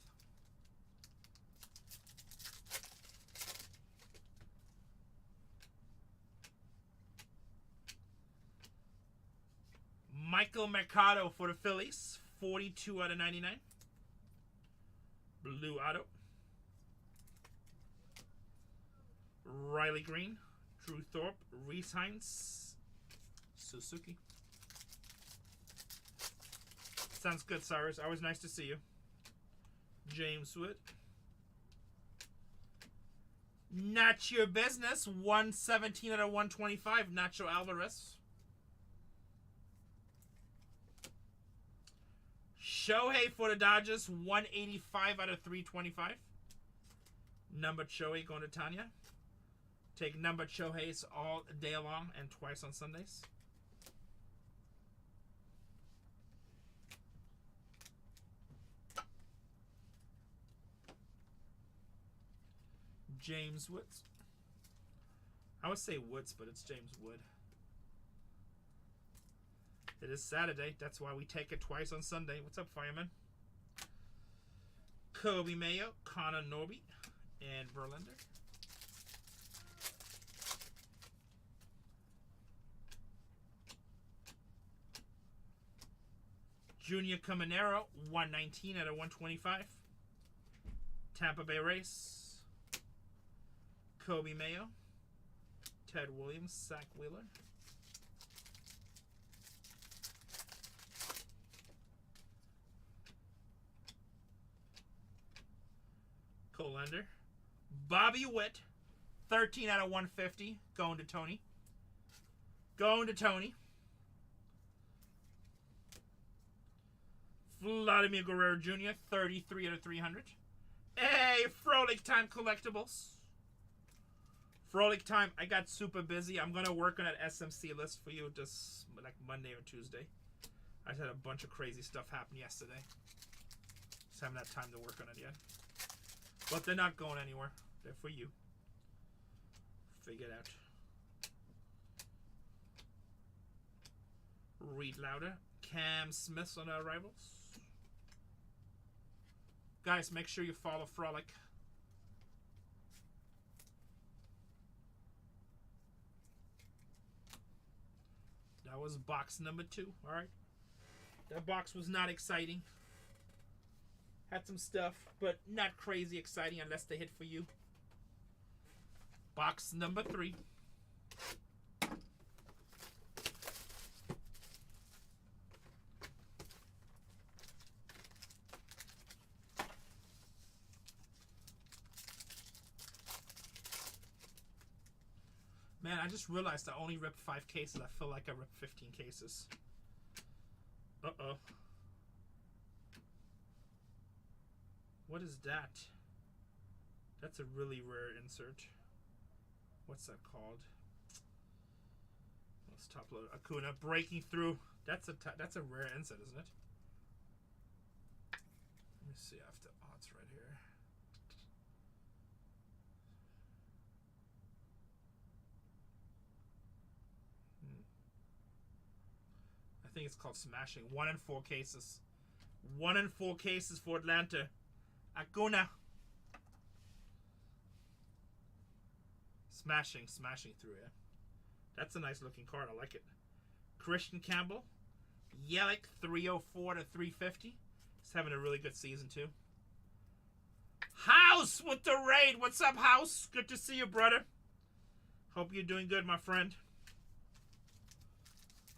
Michael Mercado for the Phillies, 42 out of 99. Blue Auto. Riley Green, Drew Thorpe, Reese Hines, Suzuki. Sounds good, Cyrus. Always nice to see you. James Wood. Not Your Business, 117 out of 125, Nacho Alvarez. Shohei for the Dodgers, 185 out of 325. Numbered Shohei going to Tanya. Take numbered Shoheis all day long and twice on Sundays. James Woods. I would say Woods, but it's James Wood. It is Saturday. That's why we take it twice on Sunday. What's up, Fireman? Kobe Mayo, Connor Norby, and Verlander. Junior Caminero, 119 out of 125. Tampa Bay Rays. Kobe Mayo. Ted Williams, Zach Wheeler. Colander. Bobby Witt, 13 out of 150. Going to Tony. Going to Tony. Vladimir Guerrero Jr., 33 out of 300. Hey, Frolic Time Collectibles. Frolic Time, I got super busy. I'm going to work on that SMC list for you just like Monday or Tuesday. I just had a bunch of crazy stuff happen yesterday. Just haven't had time to work on it yet. But they're not going anywhere. They're for you. Figure it out. Reed Lauder. Cam Smith on our rivals. Guys, make sure you follow Frolic. That was box number 2. Alright. That box was not exciting. Had some stuff, but not crazy exciting unless they hit for you. Box number 3. Man, I just realized I only ripped 5 cases. I feel like I ripped 15 cases. Uh-oh. What is that? That's a really rare insert. What's that called? Let's top load. Acuna breaking through. That's a rare insert, isn't it? Let me see. I have the odds right here. I think it's called smashing. 1 in 4 cases. 1 in 4 cases for Atlanta. Acuna. Smashing through it. That's a nice looking card. I like it. Christian Campbell. Yelich, 304 to 350. He's having a really good season too. House with the raid. What's up, House? Good to see you, brother. Hope you're doing good, my friend.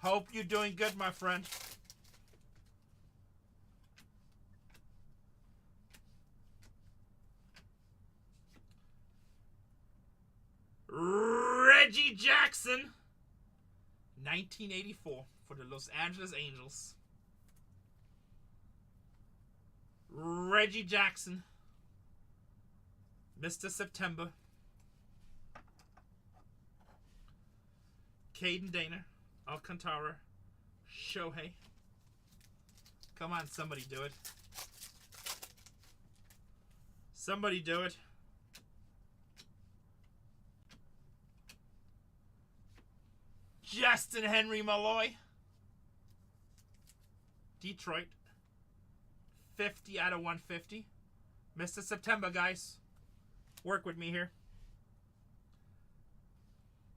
Hope you're doing good, my friend. Reggie Jackson, 1984 for the Los Angeles Angels. Reggie Jackson, Mr. September. Caden Dana, Alcantara, Shohei. Come on, somebody do it. Somebody do it. Justin Henry Malloy. Detroit. 50 out of 150. Mr. September, guys. Work with me here.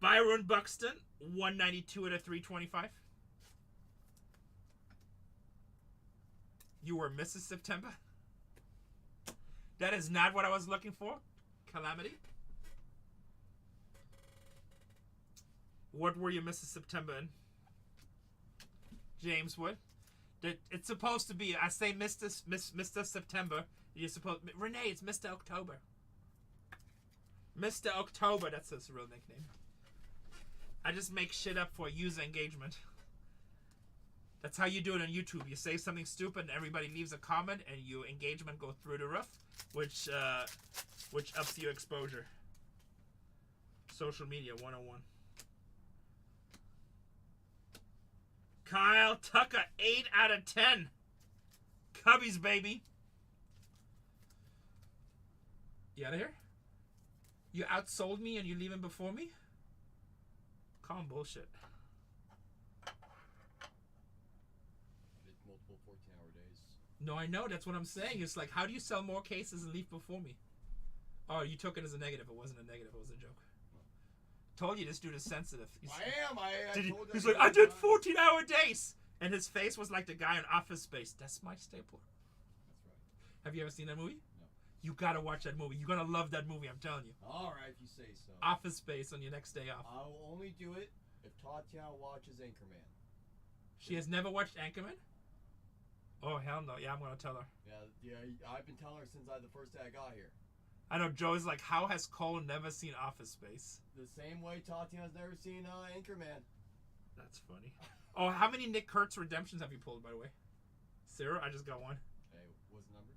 Byron Buxton. 192 out of 325. You were Mrs. September? That is not what I was looking for. Calamity. What were you, Mrs. September, in? James Wood. It's supposed to be. I say Mr. September. You're supposed. Rene, it's Mr. October. Mr. October. That's his real nickname. I just make shit up for user engagement. That's how you do it on YouTube. You say something stupid, and everybody leaves a comment, and your engagement goes through the roof, which ups your exposure. Social media 101. Kyle Tucker, 8 out of 10. Cubbies, baby. You out of here? You outsold me and you're leaving before me? Calm bullshit. Did multiple 14-hour days. No, I know. That's what I'm saying. It's like, how do you sell more cases and leave before me? Oh, you took it as a negative. It wasn't a negative. It was a joke. Told you this dude is sensitive. I Did he, told he's that like, I the did other time. 14-hour days. And his face was like the guy in Office Space. That's my stapler. That's right. Have you ever seen that movie? No. You gotta watch that movie. You're gonna love that movie, I'm telling you. Alright, if you say so. Office Space on your next day off. I will only do it if Tatiana watches Anchorman. She has never watched Anchorman? Oh, hell no. Yeah, I'm gonna tell her. Yeah, I've been telling her since the first day I got here. I know Joe's like, how has Cole never seen Office Space? The same way Tatiana's never seen Anchorman. That's funny. Oh, how many Nick Kurtz redemptions have you pulled, by the way? 0? I just got one. Hey, what's the number?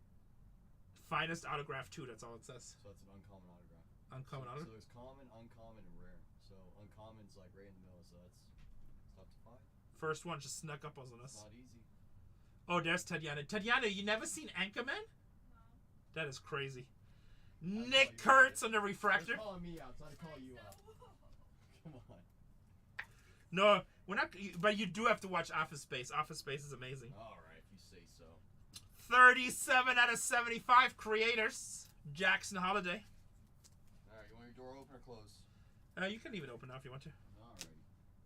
Finest autograph 2, that's all it says. So that's an uncommon autograph. Uncommon So autograph? there's common, uncommon, and rare. So uncommon's like right in the middle, so that's top to 5. First one just snuck up on It's us. not easy. Oh, there's Tatiana. Tatiana, you never seen Anchorman? That is crazy. Nick Kurtz on the refractor. You're calling me out, so I call you out. Come on. No, we're not. But you do have to watch Office Space. Office Space is amazing. Alright, if you say so. 37 out of 75 creators. Jackson Holiday. Alright, you want your door open or closed? You can leave it open now if you want to. Alrighty.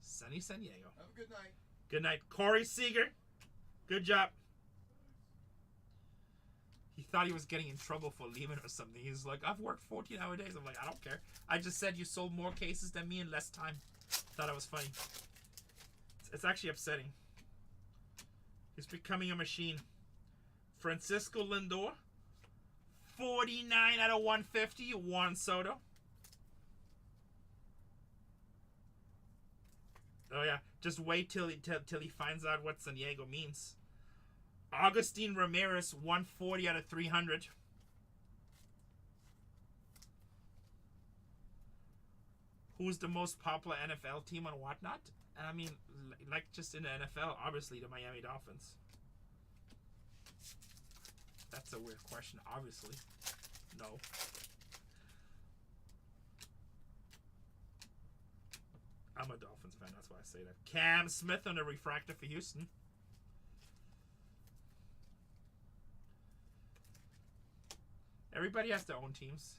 Sunny San Diego. Have a good night. Good night. Corey Seager. Good job. He thought he was getting in trouble for leaving or something. He's like, I've worked 14-hour days. I'm like, I don't care. I just said you sold more cases than me in less time. Thought it was funny. It's actually upsetting. He's becoming a machine. Francisco Lindor. 49 out of 150. Juan Soto. Oh, yeah. Just wait till he finds out what San Diego means. Augustine Ramirez, 140 out of 300. Who's the most popular NFL team on Whatnot? I mean, like just in the NFL, obviously the Miami Dolphins. That's a weird question, obviously. No. I'm a Dolphins fan, that's why I say that. Cam Smith on the refractor for Houston. Everybody has their own teams.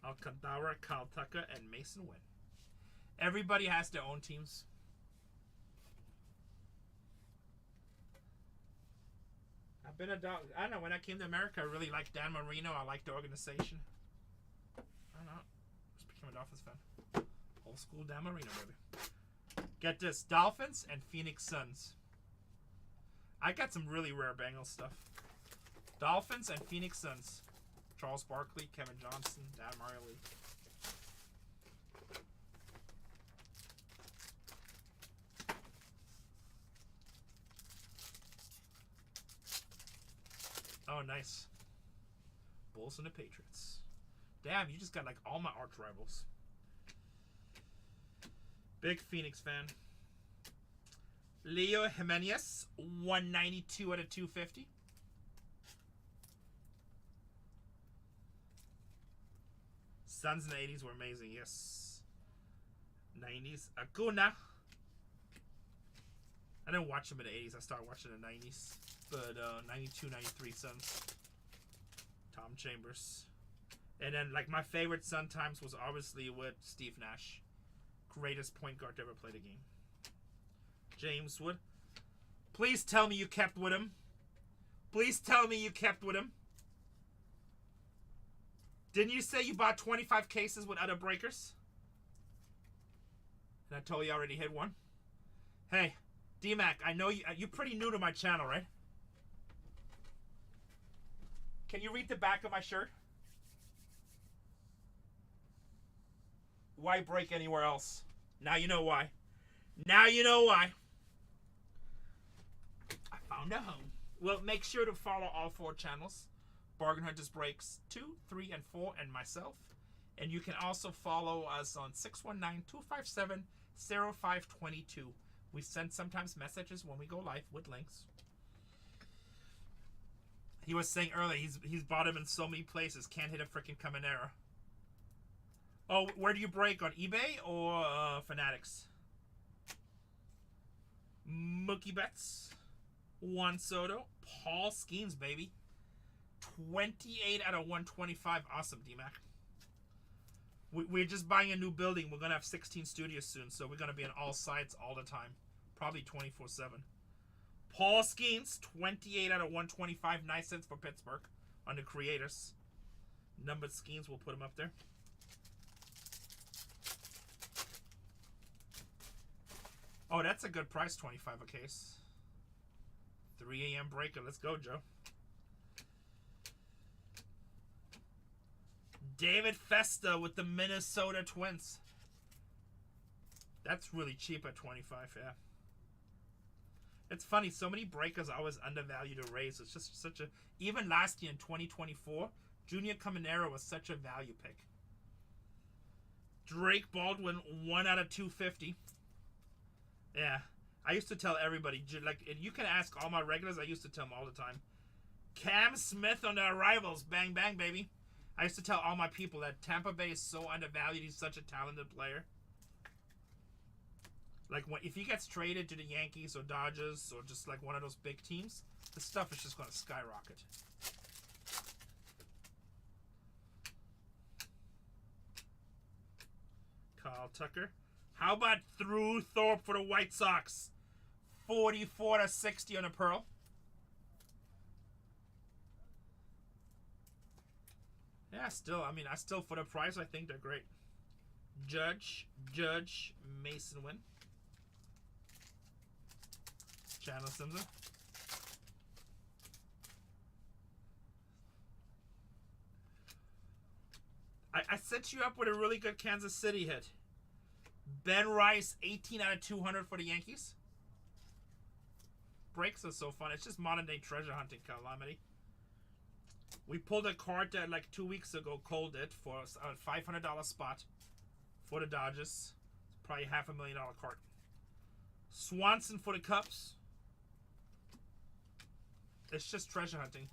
Alcantara, Kyle Tucker, and Mason Wynn. Everybody has their own teams. I've been a dog. I don't know. When I came to America, I really liked Dan Marino. I liked the organization. I don't know. Just became a Dolphins fan. Old school Dan Marino, baby. Get this: Dolphins and Phoenix Suns. I got some really rare Bengals stuff. Dolphins and Phoenix Suns. Charles Barkley, Kevin Johnson, Dan Marley. Oh, nice. Bulls and the Patriots. Damn, you just got like all my arch rivals. Big Phoenix fan. Leo Jimenez, 192 out of 250. Suns in the 80s were amazing, yes. 90s. Acuna. I didn't watch them in the 80s. I started watching the 90s. But 92, 93 Suns. Tom Chambers. And then, like, my favorite Sun times was obviously with Steve Nash. Greatest point guard to ever play the game. James Wood. Please tell me you kept with him. Please tell me you kept with him. Didn't you say you bought 25 cases with other breakers? And I told you I already hit one. Hey, D-Mac, I know you're pretty new to my channel, right? Can you read the back of my shirt? Why break anywhere else? Now you know why. Now you know why. I found a home. Well, make sure to follow all 4 channels. BargainHuntersbreaks 2, 3, and 4, and myself. And you can also follow us on 619-257-0522. We send sometimes messages when we go live with links. He was saying earlier he's bought him in so many places, can't hit a freaking Caminera. Oh, where do you break? On eBay or Fanatics? Mookie Betts. Juan Soto. Paul Skeens, baby. 28 out of 125. Awesome, D-Mac. We're just buying a new building. We're going to have 16 studios soon, so we're going to be on all sites all the time. Probably 24/7. Paul Skeens, 28 out of 125. Nice hits for Pittsburgh on the creators. Numbered Skeens, we'll put them up there. Oh, that's a good price, 25 a case. 3 a.m. breaker. Let's go, Joe. David Festa with the Minnesota Twins. That's really cheap at 25, yeah. It's funny, so many breakers are always undervalued or raised. It's just such a... Even last year in 2024, Junior Caminero was such a value pick. Drake Baldwin, 1 out of 250. Yeah. I used to tell everybody, like, you can ask all my regulars, I used to tell them all the time. Cam Smith on the arrivals. Bang, bang, baby. I used to tell all my people that Tampa Bay is so undervalued. He's such a talented player. Like, if he gets traded to the Yankees or Dodgers or just like one of those big teams, the stuff is just going to skyrocket. Kyle Tucker. How about Drew Thorpe for the White Sox? 44 to 60 on a Pearl. Yeah, still, I mean, for the price, I think they're great. Judge, Mason Wynn. Chandler Simpson. I set you up with a really good Kansas City hit. Ben Rice, 18 out of 200 for the Yankees. Breaks are so fun. It's just modern day treasure hunting calamity. We pulled a card that like 2 weeks ago, Cole did, for a $500 spot for the Dodgers. It's probably $500,000 card. Swanson for the Cubs. It's just treasure hunting.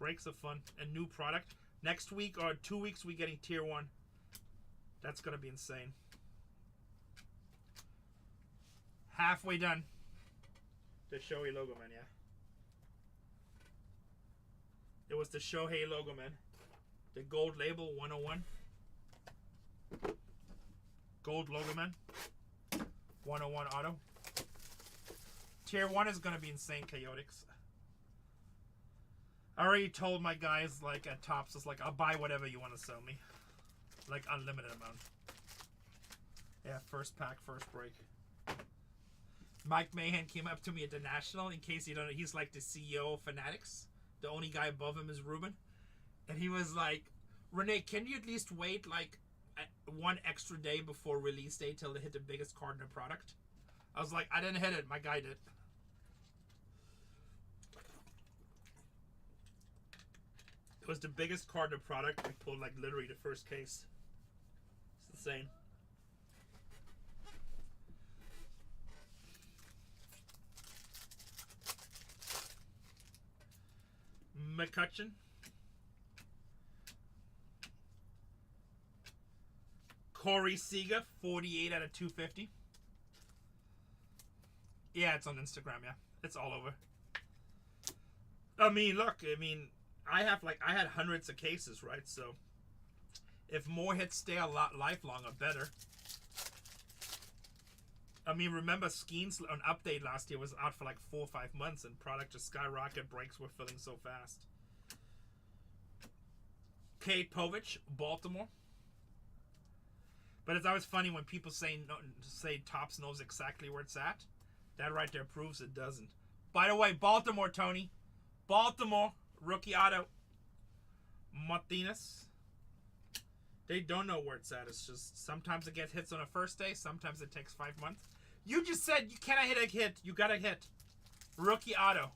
Breaks are fun. A new product. Next week or 2 weeks, we're getting Tier 1. That's going to be insane. Halfway done. The Shohei logo, man, yeah. It was the Shohei logo, man. The gold label 101. Gold logo, man. 101 auto. Tier 1 is going to be insane, Chaotix. I already told my guys, like, at Topps, it's like, I'll buy whatever you want to sell me. Like, unlimited amount. Yeah, first pack, first break. Mike Mahan came up to me at the National, in case you don't know, he's like the CEO of Fanatics. The only guy above him is Ruben. And he was like, Rene, can you at least wait, like, one extra day before release day till they hit the biggest card in the product? I was like, I didn't hit it, my guy did. It was the biggest card in the product. We pulled like literally the first case. It's insane. McCutcheon. Corey Seager, 48 out of 250. Yeah, it's on Instagram, yeah. It's all over. I mean, look, I had hundreds of cases, right? So if more hits stay a lot lifelong, or better. I mean, remember Skeens on update last year was out for like 4 or 5 months, and product just skyrocket. Breaks were filling so fast. Kate Povich, Baltimore. But it's always funny when people say Topps knows exactly where it's at. That right there proves it doesn't. By the way, Baltimore, Tony. Baltimore, rookie auto. Martinez. They don't know where it's at. It's just sometimes it gets hits on the first day. Sometimes it takes 5 months. You just said you cannot hit a hit. You got to hit. Rookie auto.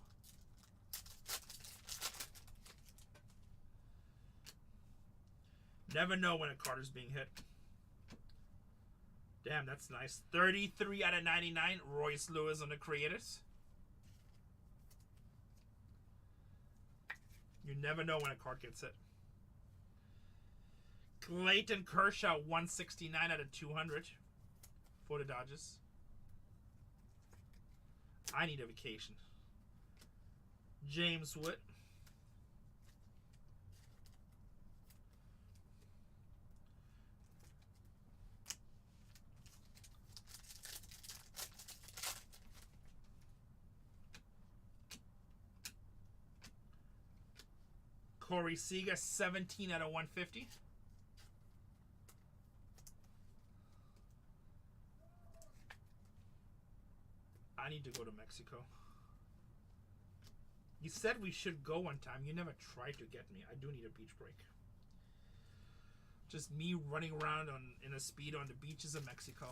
Never know when a card is being hit. Damn, that's nice. 33 out of 99. Royce Lewis on the creators. You never know when a card gets hit. Clayton Kershaw, 169 out of 200 for the Dodgers. I need a vacation. James Wood. Corey Seager, 17 out of 150. I need to go to Mexico. You said we should go one time. You never tried to get me. I do need a beach break. Just me running around in a speed on the beaches of Mexico.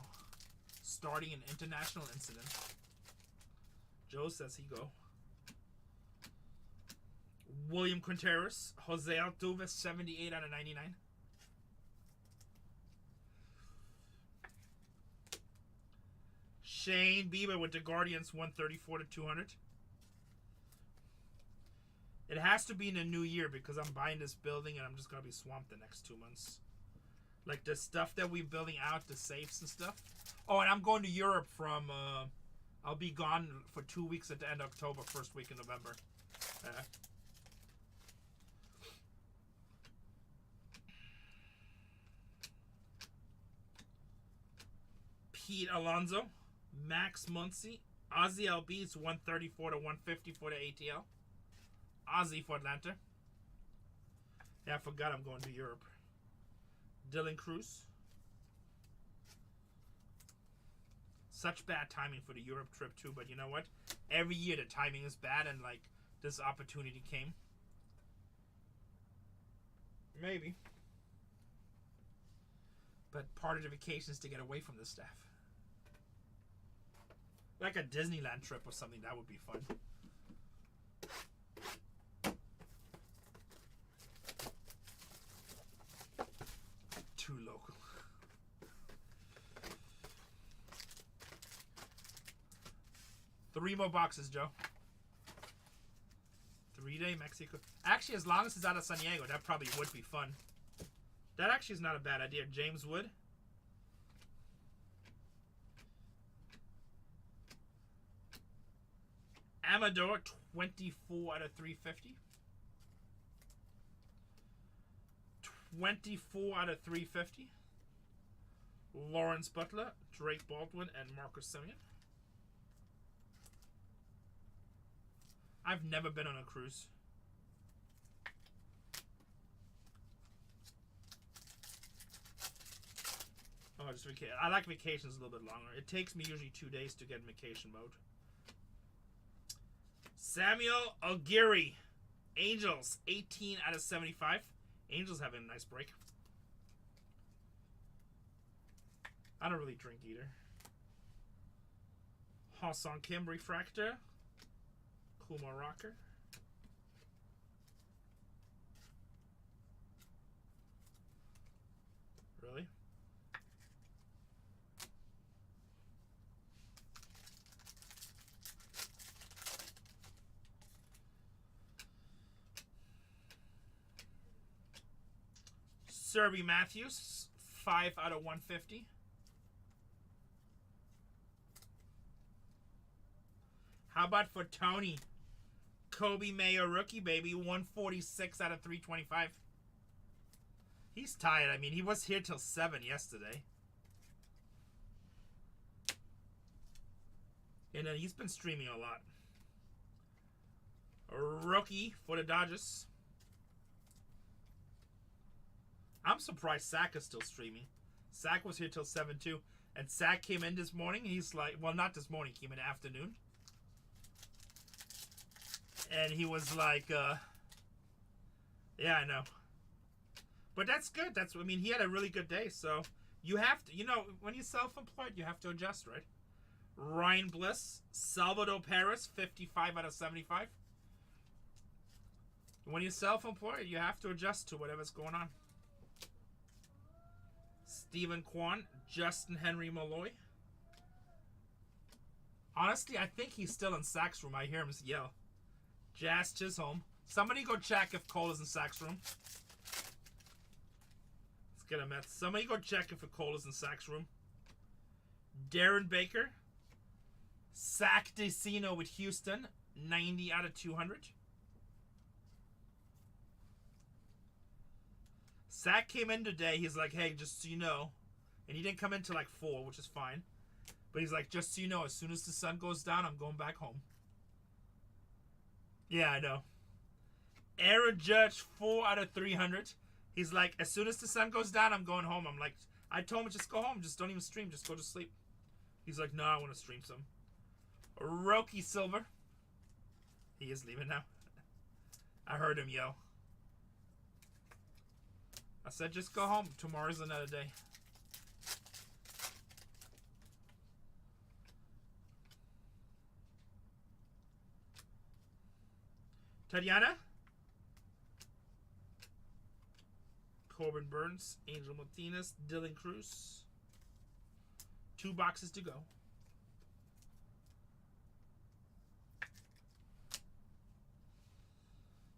Starting an international incident. Joe says he go. William Quinteros, Jose Altuve, 78 out of 99. Shane Bieber with the Guardians, 134 to 200. It has to be in the new year because I'm buying this building and I'm just going to be swamped the next 2 months. Like the stuff that we're building out, the safes and stuff. Oh, and I'm going to Europe from, I'll be gone for 2 weeks at the end of October, first week in November. Pete Alonso, Max Muncy, Ozzy Albies, 134 to 150 for the ATL. Ozzy for Atlanta. Yeah, I forgot I'm going to Europe. Dylan Cruz. Such bad timing for the Europe trip too, but you know what? Every year the timing is bad and like this opportunity came. Maybe. But part of the vacation is to get away from the staff. Like a Disneyland trip or something, that would be fun. Too local. Three more boxes, Joe. 3-day Mexico. Actually, as long as it's out of San Diego, that probably would be fun. That actually is not a bad idea. James Wood. Amador, 24 out of 350. 24 out of 350. Lawrence Butler, Drake Baldwin, and Marcus Semien. I've never been on a cruise. Oh, just vacation. I like vacations a little bit longer. It takes me usually 2 days to get in vacation mode. Samuel Aguirre, Angels, 18 out of 75. Angels having a nice break. I don't really drink either. Ha-Seong Kim, Refractor. Kumar Rocker. Really? Serby Matthews, 5 out of 150. How about for Tony? Kobe Mayo rookie, baby, 146 out of 325. He's tired. I mean, he was here till 7 yesterday. And he's been streaming a lot. A rookie for the Dodgers. I'm surprised Sack is still streaming. Sack was here till 7 too. And Sack came in this morning. He's like, well, not this morning. He came in the afternoon. And he was like, yeah, I know. But that's good. I mean, he had a really good day. So you have to, you know, when you're self-employed, you have to adjust, right? Ryan Bliss, Salvador Perez, 55 out of 75. When you're self-employed, you have to adjust to whatever's going on. Stephen Kwan, Justin Henry Malloy. Honestly, I think he's still in Sack's room. I hear him yell. Jazz Chisholm, Somebody go check if Cole is in Sack's room. Let's get a Mets. Somebody go check if Cole is in Sack's room. Darren Baker. Sack DeCino with Houston. 90 out of 200. Sack came in today. He's like, hey, just so you know. And he didn't come in till like 4, which is fine. But he's like, just so you know, as soon as the sun goes down, I'm going back home. Yeah, I know. Aaron Judge, 4 out of 300. He's like, as soon as the sun goes down, I'm going home. I'm like, I told him, just go home. Just don't even stream. Just go to sleep. He's like, no, I want to stream some. Roki Silver. He is leaving now. I heard him yell. I said, just go home. Tomorrow's another day. Tatiana. Corbin Burns. Angel Martinez. Dylan Cruz. 2 boxes to go.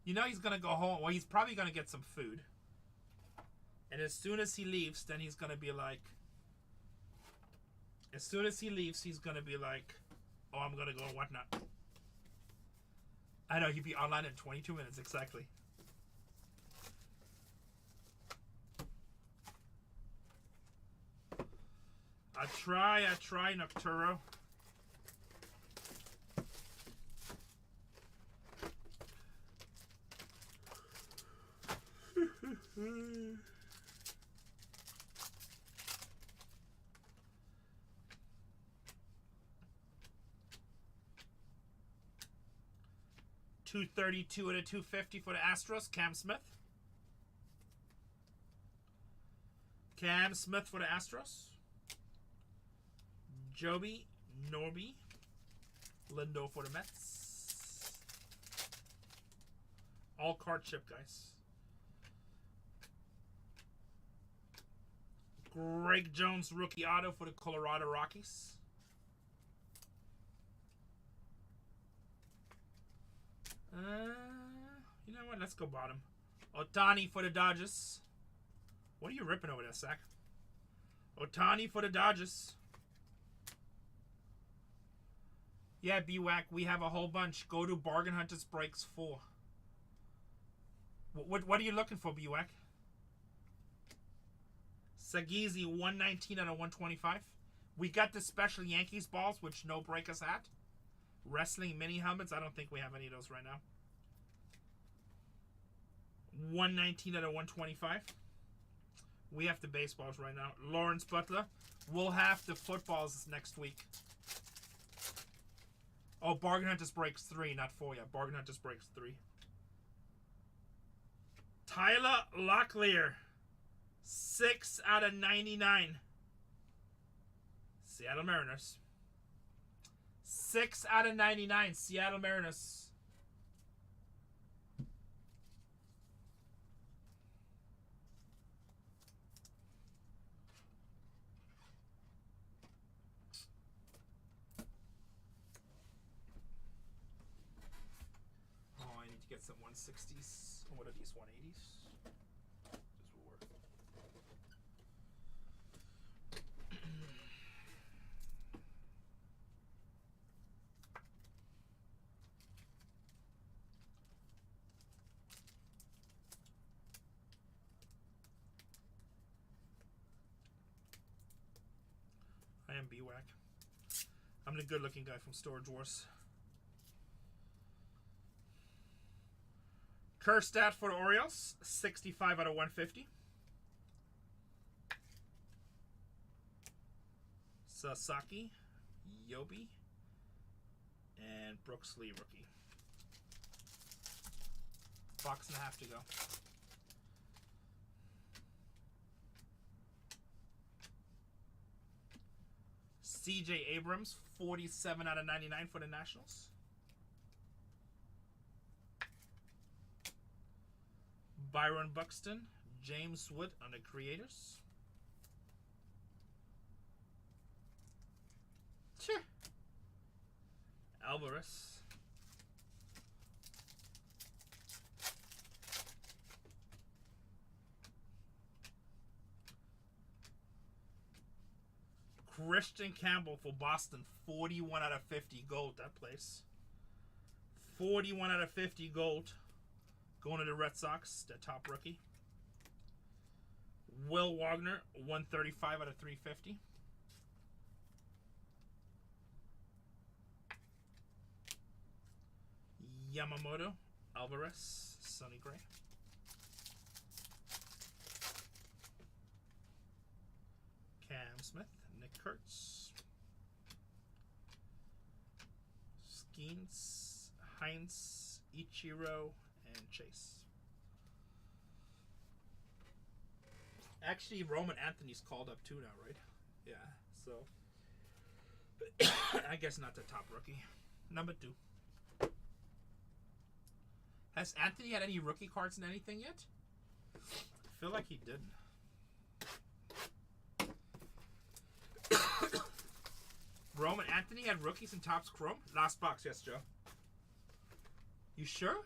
You know he's going to go home. Well, he's probably going to get some food. And as soon as he leaves, then he's going to be like... As soon as he leaves, he's going to be like, oh, I'm going to go and whatnot. I know, he'd be online in 22 minutes, exactly. I try, Nocturo. $232 out of $250 for the Astros. Cam Smith. Cam Smith for the Astros. Joby Norby. Lindo for the Mets. All card chip, guys. Greg Jones rookie auto for the Colorado Rockies. You know what? Let's go bottom. Ohtani for the Dodgers. What are you ripping over there, Sack? Ohtani for the Dodgers. Yeah, BWAC, we have a whole bunch. Go to BargainHuntersbreaks 4. What are you looking for, BWAC? Sagizi, 119 out of 125. We got the special Yankees balls, which no breakers had. Wrestling mini helmets. I don't think we have any of those right now. 119 out of 125. We have the baseballs right now. Lawrence Butler. We'll have the footballs next week. Oh, BargainHuntersbreaks 3, not 4 yet. BargainHuntersbreaks 3. Tyler Locklear. 6 out of 99. Seattle Mariners. 6 out of 99. Seattle Mariners. Oh, I need to get some 160s. What are these 180s? This will work. I am BWAC. I'm the good looking guy from Storage Wars. Kerstad for the Orioles, 65 out of 150. Sasaki, Yobi, and Brooks Lee rookie. Box and a half to go. CJ Abrams, 47 out of 99 for the Nationals. Byron Buxton, James Wood on the Creators. Sure. Alvarez. Christian Campbell for Boston, 41 out of 50 gold. That place. 41 out of 50 gold. Going to the Red Sox, their top rookie. Will Wagner, 135 out of 350. Yamamoto, Alvarez, Sonny Gray. Cam Smith, Nick Kurtz. Skeens, Heinz, Ichiro, and Chase. Actually, Roman Anthony's called up too now, right? Yeah, so I guess not the top rookie. Number 2. Has Anthony had any rookie cards in anything yet? I feel like he didn't. Roman Anthony had rookies in Topps Chrome? Last box, yes, Joe. You sure?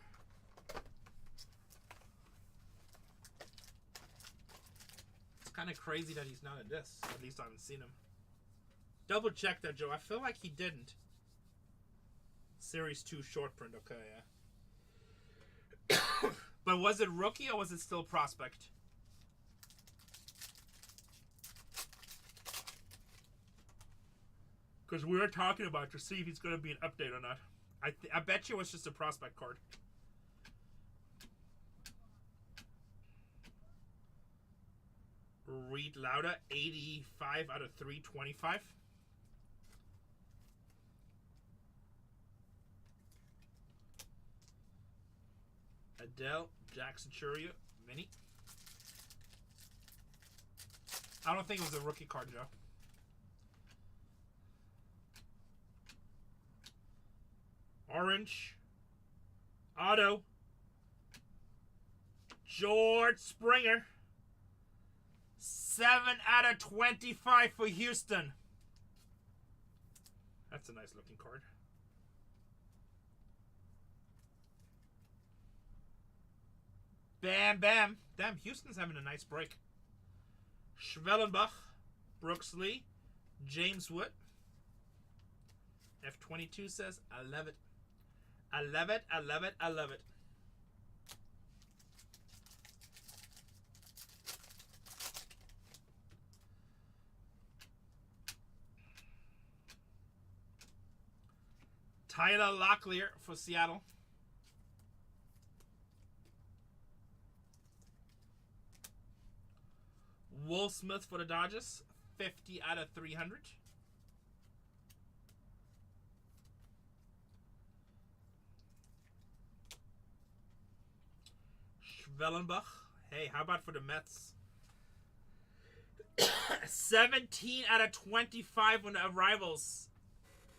It's kind of crazy that he's not in this. At least I haven't seen him. Double check that, Joe. I feel like he didn't. Series 2 short print. Okay, yeah. But was it rookie or was it still prospect? Because we were talking about to see if he's going to be an update or not. I bet you it was just a prospect card. Reed Lauda, 85 out of 325. Adele, Jackson Churia, mini. I don't think it was a rookie card, Joe. Orange. Auto. George Springer. 7 out of 25 for Houston. That's a nice looking card. Bam, bam. Damn, Houston's having a nice break. Schwellenbach, Brooks Lee, James Wood. F22 says, I love it. I love it, I love it, I love it. Tyler Locklear for Seattle. Will Smith for the Dodgers, 50 out of 300. Schwellenbach. Hey, how about for the Mets? 17 out of 25 on the arrivals.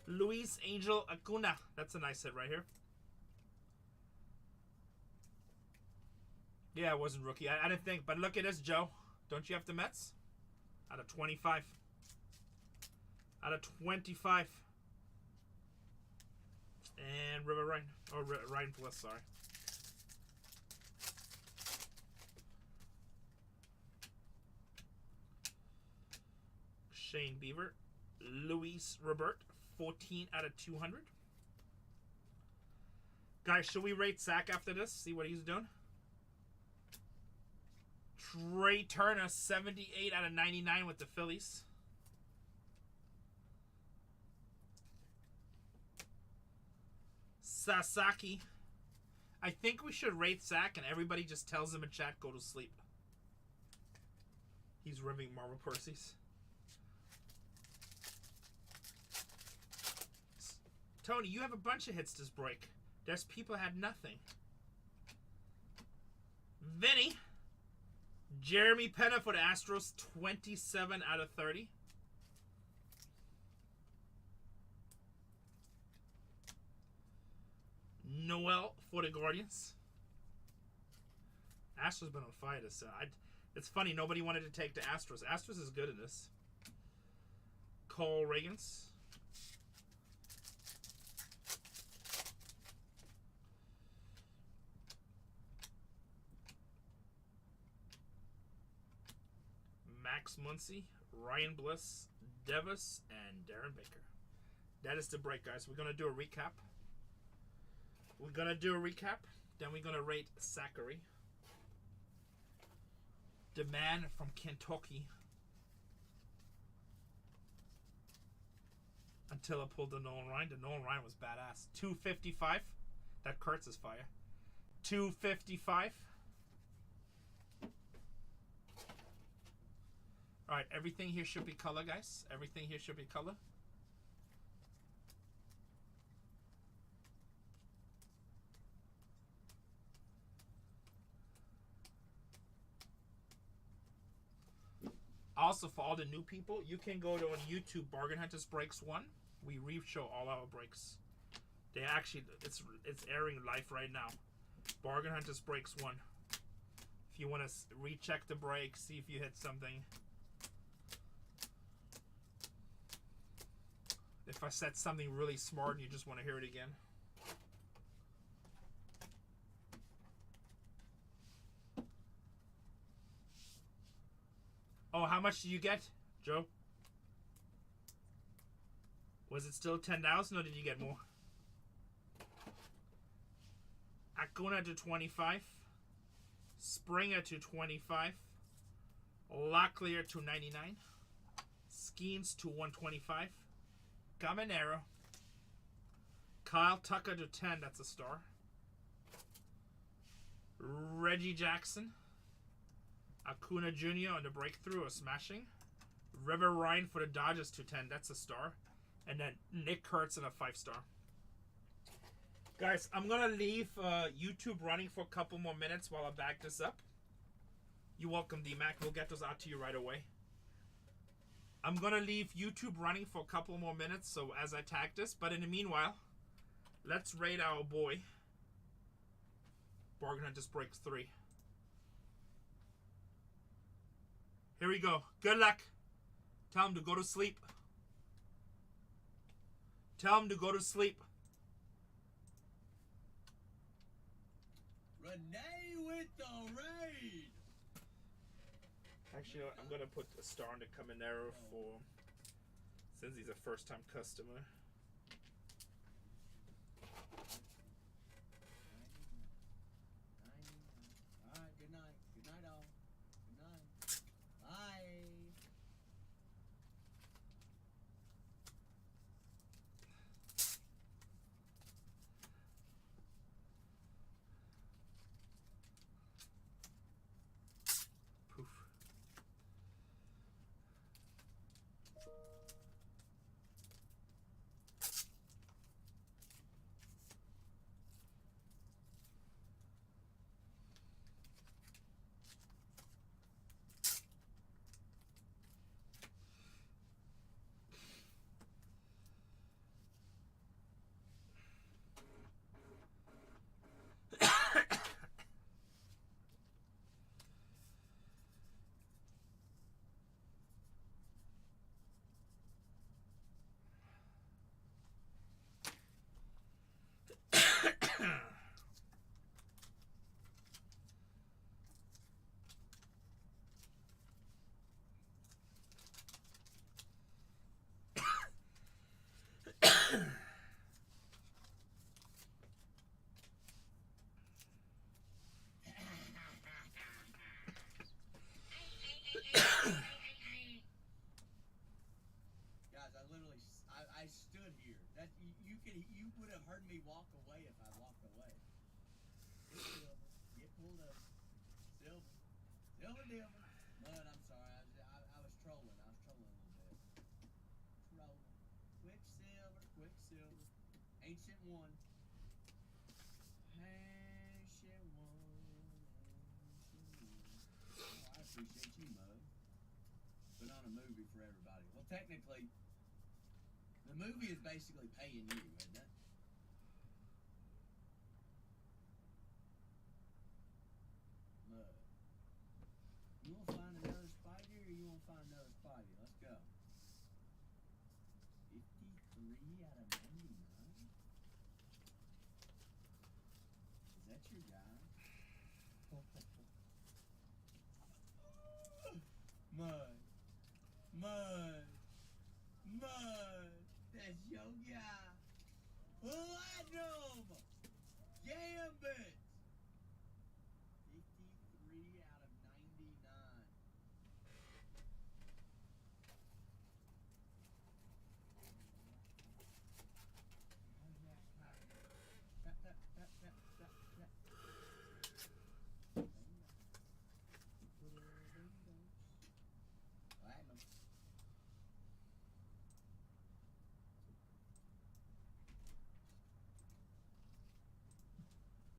Luis Angel Acuna. That's a nice hit right here. Yeah, it wasn't rookie. I didn't think. But look at this, Joe. Don't you have the Mets? Out of 25. Out of 25. And River Ryan. Or Ryan Plus, sorry. Shane Bieber. Luis Robert. 14 out of 200. Guys, should we rate Zach after this? See what he's doing? Trey Turner, 78 out of 99 with the Phillies. Sasaki. I think we should rate Zach and everybody just tells him in chat, go to sleep. He's rimming Marvel Percy's. Tony, you have a bunch of hits this break. There's people had nothing. Vinny. Jeremy Pena for the Astros, 27 out of 30. Noel for the Guardians. Astros been on fire this side. It's funny, nobody wanted to take the Astros. Astros is good in this. Cole Reagans. Max Muncy, Ryan Bliss, Devis, and Darren Baker. That is the break, guys. We're going to do a recap. Then we're going to rate Zachary. The man from Kentucky. Until I pulled the Nolan Ryan. The Nolan Ryan was badass. 255. That Kurtz is fire. 255. Alright, everything here should be color, guys. Everything here should be color. Also, for all the new people, you can go to on YouTube, Bargain Hunters Breaks 1. We re-show all our breaks. They actually, it's airing live right now. Bargain Hunters Breaks 1. If you want to recheck the break, see if you hit something. If I said something really smart and you just want to hear it again. Oh, how much did you get, Joe? Was it still 10,000 or did you get more? Acuna to 25. Springer to 25. Locklear to 99. Skeens to 125. Caminero. Kyle Tucker to 10. That's a star. Reggie Jackson. Acuna Jr. on the breakthrough or smashing. River Ryan for the Dodgers to 10. That's a star. And then Nick Kurtz in a 5-star. Guys, I'm going to leave YouTube running for a couple more minutes while I back this up. You're welcome, D-Mac. We'll get those out to you right away. I'm going to leave YouTube running for a couple more minutes so as I tag this. But in the meanwhile, let's rate our boy. Bargain Hunters Breaks 3. Here we go. Good luck. Tell him to go to sleep. Tell him to go to sleep. Rene with the raid. Actually, you know what? I'm going to put a star on the Caminero for, since he's a first-time customer. All right, good night. Good night, all. Good night. Bye. Poof. Guys, I stood here. That you would have heard me walk away if I walked away. Get Silver. Get pulled over. Silver. Silver. Mud, I'm sorry. I was trolling. I was trolling a little bit. Trolling. Quicksilver. Ancient one. Ancient one. Oh, I appreciate you, Mud. Put on a movie for everybody. Well, technically, the movie is basically paying you, isn't it? Mud. You want to find another Spidey or you want to find another Spidey? Let's go. 53 out of 99? Is that your guy? Mud. Platinum!